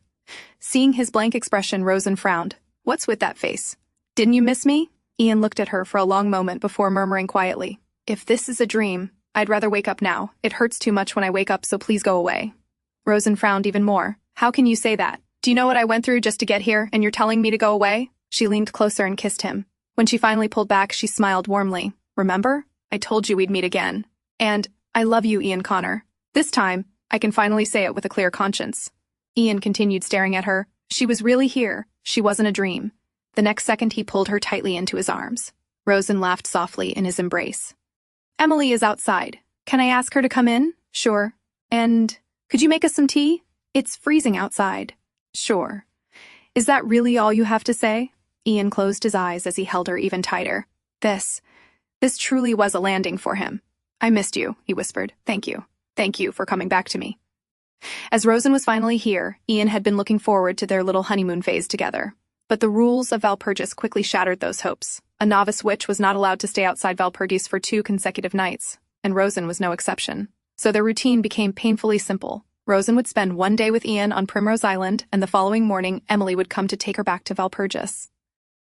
Seeing his blank expression, Rosen frowned. What's with that face? Didn't you miss me? Ian looked at her for a long moment before murmuring quietly. If this is a dream, I'd rather wake up now. It hurts too much when I wake up, so please go away. Rosen frowned even more. How can you say that? Do you know what I went through just to get here, and you're telling me to go away? She leaned closer and kissed him. When she finally pulled back, she smiled warmly. Remember? I told you we'd meet again. And I love you, Ian Connor. This time, I can finally say it with a clear conscience. Ian continued staring at her. She was really here. She wasn't a dream. The next second, he pulled her tightly into his arms. Rosen laughed softly in his embrace. Emily is outside. Can I ask her to come in? Sure. And could you make us some tea? It's freezing outside. Sure. Is that really all you have to say? Ian closed his eyes as he held her even tighter. This truly was a landing for him. I missed you, he whispered. Thank you. Thank you for coming back to me. As Rosen was finally here, Ian had been looking forward to their little honeymoon phase together. But the rules of Valpurgis quickly shattered those hopes. A novice witch was not allowed to stay outside Valpurgis for 2 consecutive nights, and Rosen was no exception. So their routine became painfully simple. Rosen would spend one day with Ian on Primrose Island, and the following morning, Emily would come to take her back to Valpurgis.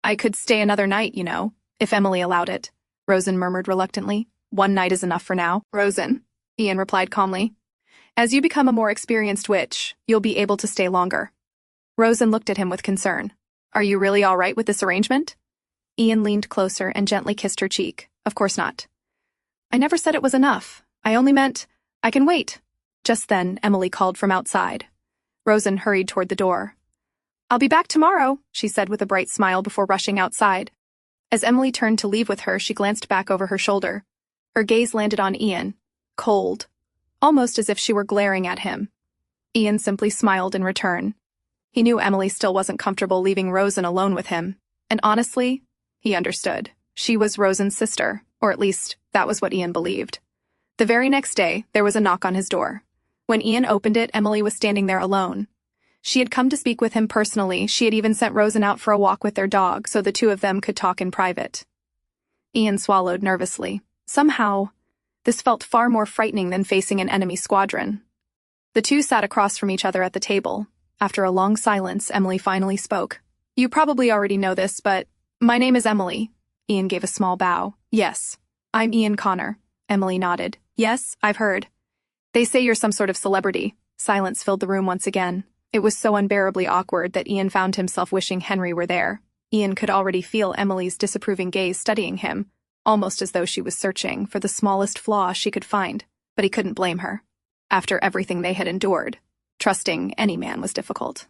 I could stay another night, you know, if Emily allowed it, Rosen murmured reluctantly. 1 night is enough for now. Rosen, Ian replied calmly. As you become a more experienced witch, you'll be able to stay longer. Rosen looked at him with concern. Are you really all right with this arrangement? Ian leaned closer and gently kissed her cheek. Of course not. I never said it was enough. I only meant, I can wait. Just then, Emily called from outside. Rosen hurried toward the door. I'll be back tomorrow, she said with a bright smile before rushing outside. As Emily turned to leave with her, she glanced back over her shoulder. Her gaze landed on Ian, cold, almost as if she were glaring at him. Ian simply smiled in return. He knew Emily still wasn't comfortable leaving Rosen alone with him, and honestly, he understood. She was Rosen's sister, or at least that was what Ian believed. The very next day, there was a knock on his door. When Ian opened it, Emily was standing there alone. She had come to speak with him personally. She had even sent Rosen out for a walk with their dog so the two of them could talk in private. Ian swallowed nervously. Somehow, this felt far more frightening than facing an enemy squadron. The two sat across from each other at the table. After a long silence, Emily finally spoke. You probably already know this, but my name is Emily. Ian gave a small bow. Yes, I'm Ian Connor. Emily nodded. Yes, I've heard. They say you're some sort of celebrity. Silence filled the room once again. It was so unbearably awkward that Ian found himself wishing Henry were there. Ian could already feel Emily's disapproving gaze studying him, almost as though she was searching for the smallest flaw she could find, but he couldn't blame her. After everything they had endured, trusting any man was difficult.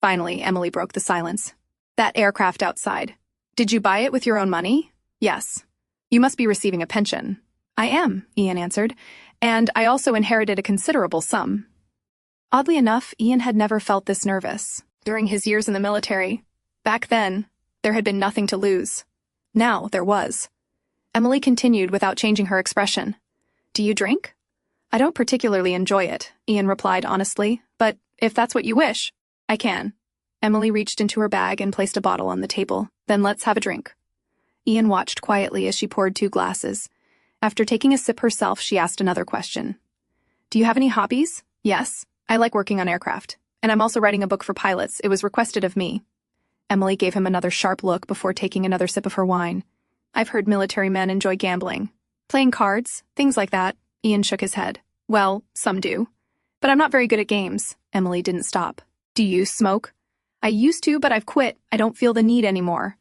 Finally, Emily broke the silence. That aircraft outside. Did you buy it with your own money? Yes. You must be receiving a pension. I am, Ian answered, and I also inherited a considerable sum. Oddly enough, Ian had never felt this nervous. During his years in the military, back then, there had been nothing to lose. Now there was. Emily continued without changing her expression. Do you drink? I don't particularly enjoy it, Ian replied honestly, but if that's what you wish, I can. Emily reached into her bag and placed a bottle on the table. Then let's have a drink. Ian watched quietly as she poured 2 glasses. After taking a sip herself, she asked another question. Do you have any hobbies? Yes, I like working on aircraft. And I'm also writing a book for pilots. It was requested of me. Emily gave him another sharp look before taking another sip of her wine. I've heard military men enjoy gambling. Playing cards, things like that. Ian shook his head. Well, some do. But I'm not very good at games. Emily didn't stop. Do you smoke? I used to, but I've quit. I don't feel the need anymore.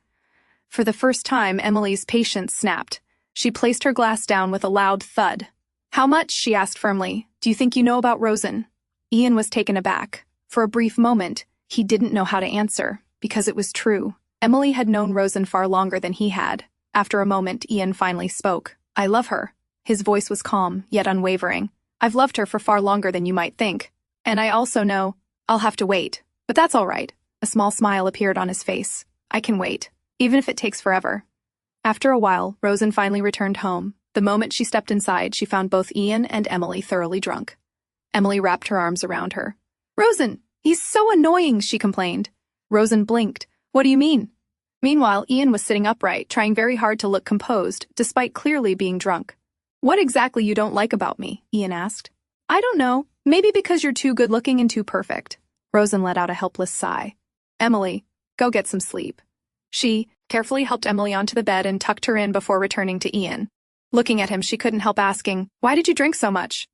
For the first time, Emily's patience snapped. She placed her glass down with a loud thud. How much? She asked firmly. Do you think you know about Rosen? Ian was taken aback. For a brief moment, he didn't know how to answer, because it was true. Emily had known Rosen far longer than he had. After a moment, Ian finally spoke. I love her. His voice was calm, yet unwavering. I've loved her for far longer than you might think. And I also know I'll have to wait. But that's all right. A small smile appeared on his face. I can wait, even if it takes forever. After a while, Rosen finally returned home. The moment she stepped inside, she found both Ian and Emily thoroughly drunk. Emily wrapped her arms around her. Rosen, he's so annoying, she complained. Rosen blinked. What do you mean? Meanwhile, Ian was sitting upright, trying very hard to look composed, despite clearly being drunk. What exactly you don't like about me? Ian asked. I don't know. Maybe because you're too good-looking and too perfect. Rosen let out a helpless sigh. Emily, go get some sleep. She carefully helped Emily onto the bed and tucked her in before returning to Ian. Looking at him, she couldn't help asking, why did you drink so much?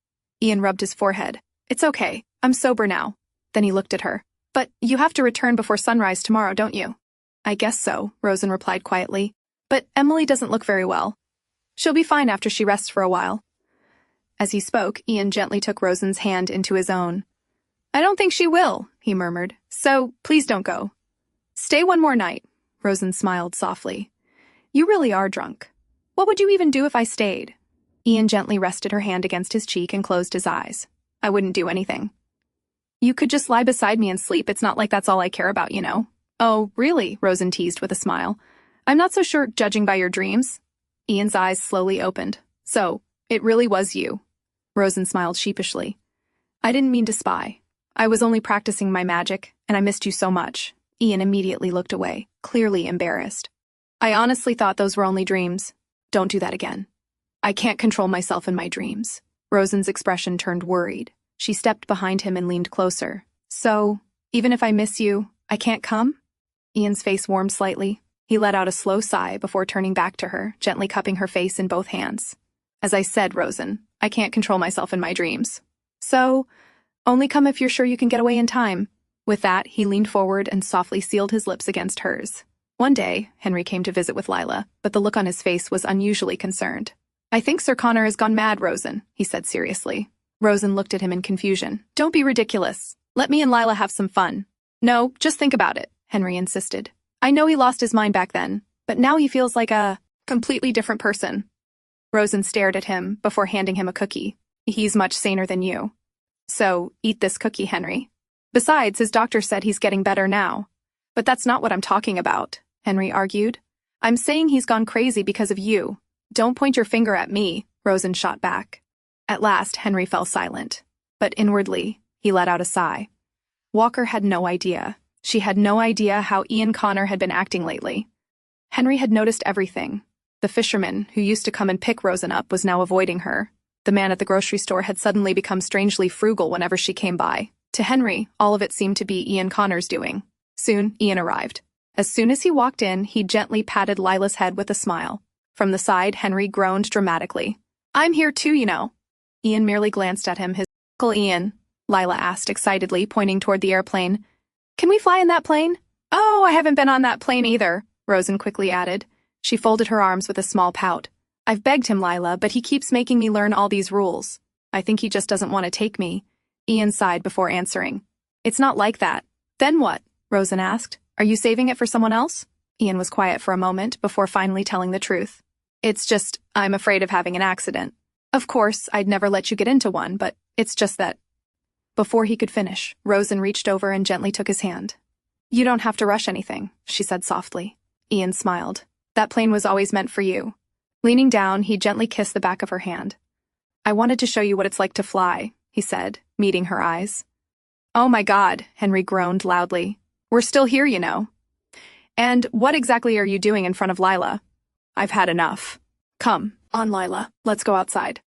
Ian rubbed his forehead. It's okay. I'm sober now. Then he looked at her. But you have to return before sunrise tomorrow, don't you? I guess so, Rosen replied quietly. But Emily doesn't look very well. She'll be fine after she rests for a while. As he spoke, Ian gently took Rosen's hand into his own. I don't think she will, he murmured. So, please don't go. Stay one more night. Rosen smiled softly. You really are drunk. What would you even do if I stayed? Ian gently rested her hand against his cheek and closed his eyes. I wouldn't do anything. You could just lie beside me and sleep. It's not like that's all I care about, you know. Oh, really? Rosen teased with a smile. I'm not so sure, judging by your dreams. Ian's eyes slowly opened. So, it really was you. Rosen smiled sheepishly. I didn't mean to spy. I was only practicing my magic, and I missed you so much. Ian immediately looked away, clearly embarrassed. I honestly thought those were only dreams. Don't do that again. I can't control myself in my dreams. Rosen's expression turned worried. She stepped behind him and leaned closer. So, even if I miss you, I can't come? Ian's face warmed slightly. He let out a slow sigh before turning back to her, gently cupping her face in both hands. As I said, Rosen, I can't control myself in my dreams. So, only come if you're sure you can get away in time. With that, he leaned forward and softly sealed his lips against hers. One day, Henry came to visit with Lila, but the look on his face was unusually concerned. I think Sir Connor has gone mad, Rosen, he said seriously. Rosen looked at him in confusion. Don't be ridiculous. Let me and Lila have some fun. No, just think about it, Henry insisted. I know he lost his mind back then, but now he feels like a completely different person. Rosen stared at him before handing him a cookie. He's much saner than you. So, eat this cookie, Henry. Besides, his doctor said he's getting better now. But that's not what I'm talking about, Henry argued. I'm saying he's gone crazy because of you. Don't point your finger at me, Rosen shot back. At last, Henry fell silent. But inwardly, he let out a sigh. Walker had no idea. She had no idea how Ian Connor had been acting lately. Henry had noticed everything. The fisherman, who used to come and pick Rosen up, was now avoiding her. The man at the grocery store had suddenly become strangely frugal whenever she came by. To Henry, all of it seemed to be Ian Connor's doing. Soon, Ian arrived. As soon as he walked in, he gently patted Lila's head with a smile. From the side, Henry groaned dramatically. I'm here too, you know. Ian merely glanced at him. His Uncle Ian, Lila asked excitedly, pointing toward the airplane. Can we fly in that plane? Oh, I haven't been on that plane either, Rosen quickly added. She folded her arms with a small pout. I've begged him, Lila, but he keeps making me learn all these rules. I think he just doesn't want to take me. Ian sighed before answering. It's not like that. Then what? Rosen asked. Are you saving it for someone else? Ian was quiet for a moment before finally telling the truth. It's just, I'm afraid of having an accident. Of course, I'd never let you get into one, but it's just that. Before he could finish, Rosen reached over and gently took his hand. "You don't have to rush anything," she said softly. Ian smiled. "That plane was always meant for you." Leaning down, he gently kissed the back of her hand. "I wanted to show you what it's like to fly," he said, meeting her eyes. "Oh my God," Henry groaned loudly. "We're still here, you know." "And what exactly are you doing in front of Lila?" "I've had enough." "Come on, Lila, let's go outside."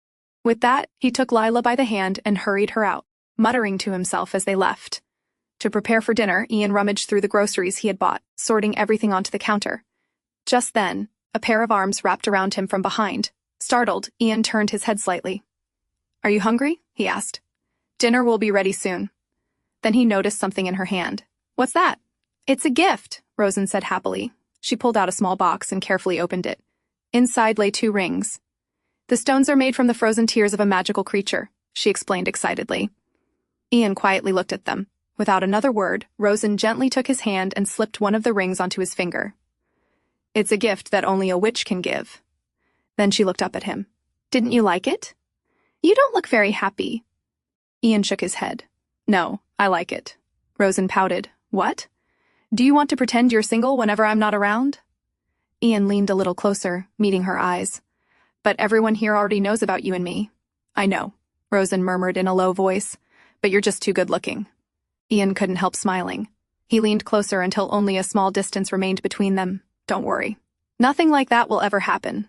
With that, he took Lila by the hand and hurried her out, muttering to himself as they left. To prepare for dinner, Ian rummaged through the groceries he had bought, sorting everything onto the counter. Just then, a pair of arms wrapped around him from behind. Startled, Ian turned his head slightly. "Are you hungry?" he asked. "Dinner will be ready soon." Then he noticed something in her hand. "What's that?" "It's a gift," Rosen said happily. She pulled out a small box and carefully opened it. Inside lay 2 rings. "The stones are made from the frozen tears of a magical creature," she explained excitedly. Ian quietly looked at them. Without another word, Rosen gently took his hand and slipped one of the rings onto his finger. "It's a gift that only a witch can give." Then she looked up at him. "Didn't you like it?" "You don't look very happy." Ian shook his head. "No, I like it." Rosen pouted. "What? Do you want to pretend you're single whenever I'm not around?" Ian leaned a little closer, meeting her eyes. "But everyone here already knows about you and me." "I know," Rosen murmured in a low voice, "but you're just too good-looking." Ian couldn't help smiling. He leaned closer until only a small distance remained between them. "Don't worry. Nothing like that will ever happen."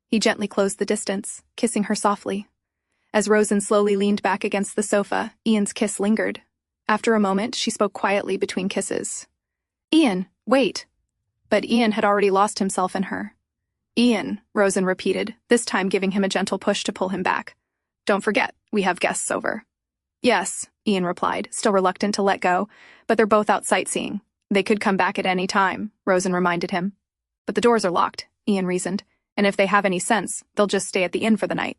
He gently closed the distance, kissing her softly. As Rosen slowly leaned back against the sofa, Ian's kiss lingered. After a moment, she spoke quietly between kisses. "Ian, wait." But Ian had already lost himself in her. "Ian," Rosen repeated, this time giving him a gentle push to pull him back. "Don't forget, we have guests over." "Yes," Ian replied, still reluctant to let go, "but they're both out sightseeing. They could come back at any time," Rosen reminded him. "But the doors are locked," Ian reasoned, "and if they have any sense, they'll just stay at the inn for the night."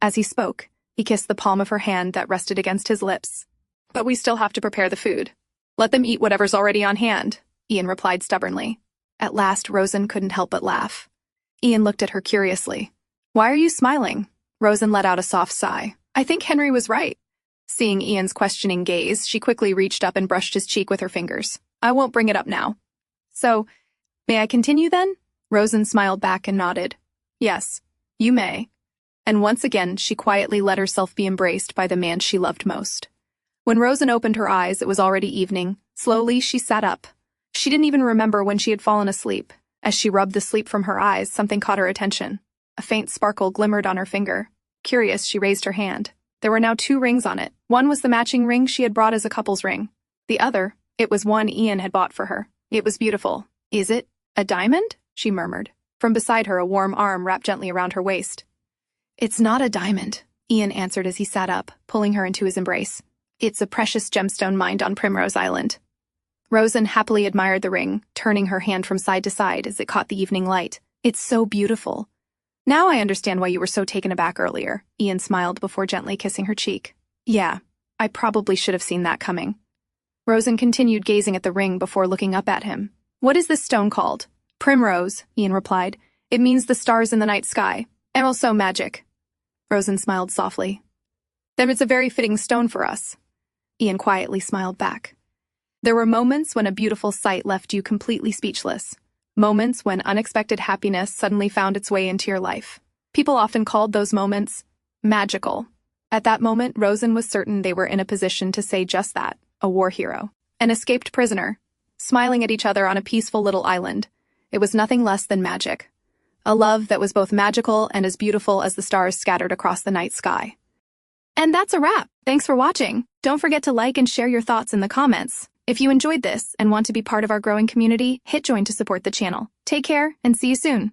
As he spoke, he kissed the palm of her hand that rested against his lips. "But we still have to prepare the food." "Let them eat whatever's already on hand," Ian replied stubbornly. At last, Rosen couldn't help but laugh. Ian looked at her curiously. "Why are you smiling?" Rosen let out a soft sigh. "I think Henry was right." Seeing Ian's questioning gaze, she quickly reached up and brushed his cheek with her fingers. "I won't bring it up now." "So, may I continue then?" Rosen smiled back and nodded. "Yes, you may." And once again, she quietly let herself be embraced by the man she loved most. When Rosen opened her eyes, it was already evening. Slowly, she sat up. She didn't even remember when she had fallen asleep. As she rubbed the sleep from her eyes, something caught her attention. A faint sparkle glimmered on her finger. Curious, she raised her hand. There were now 2 rings on it. One was the matching ring she had brought as a couple's ring. The other, it was one Ian had bought for her. It was beautiful. "Is it a diamond?" she murmured. From beside her, a warm arm wrapped gently around her waist. "It's not a diamond," Ian answered as he sat up, pulling her into his embrace. "It's a precious gemstone mined on Primrose Island." Rosen happily admired the ring, turning her hand from side to side as it caught the evening light. "It's so beautiful." "Now I understand why you were so taken aback earlier," Ian smiled before gently kissing her cheek. "Yeah, I probably should have seen that coming." Rosen continued gazing at the ring before looking up at him. "What is this stone called?" "Primrose," Ian replied. "It means the stars in the night sky, and also magic." Rosen smiled softly. "Then it's a very fitting stone for us." Ian quietly smiled back. There were moments when a beautiful sight left you completely speechless. Moments when unexpected happiness suddenly found its way into your life. People often called those moments magical. At that moment, Rosen was certain they were in a position to say just that, a war hero, an escaped prisoner, smiling at each other on a peaceful little island. It was nothing less than magic. A love that was both magical and as beautiful as the stars scattered across the night sky. And that's a wrap. Thanks for watching. Don't forget to like and share your thoughts in the comments. If you enjoyed this and want to be part of our growing community, hit join to support the channel. Take care and see you soon.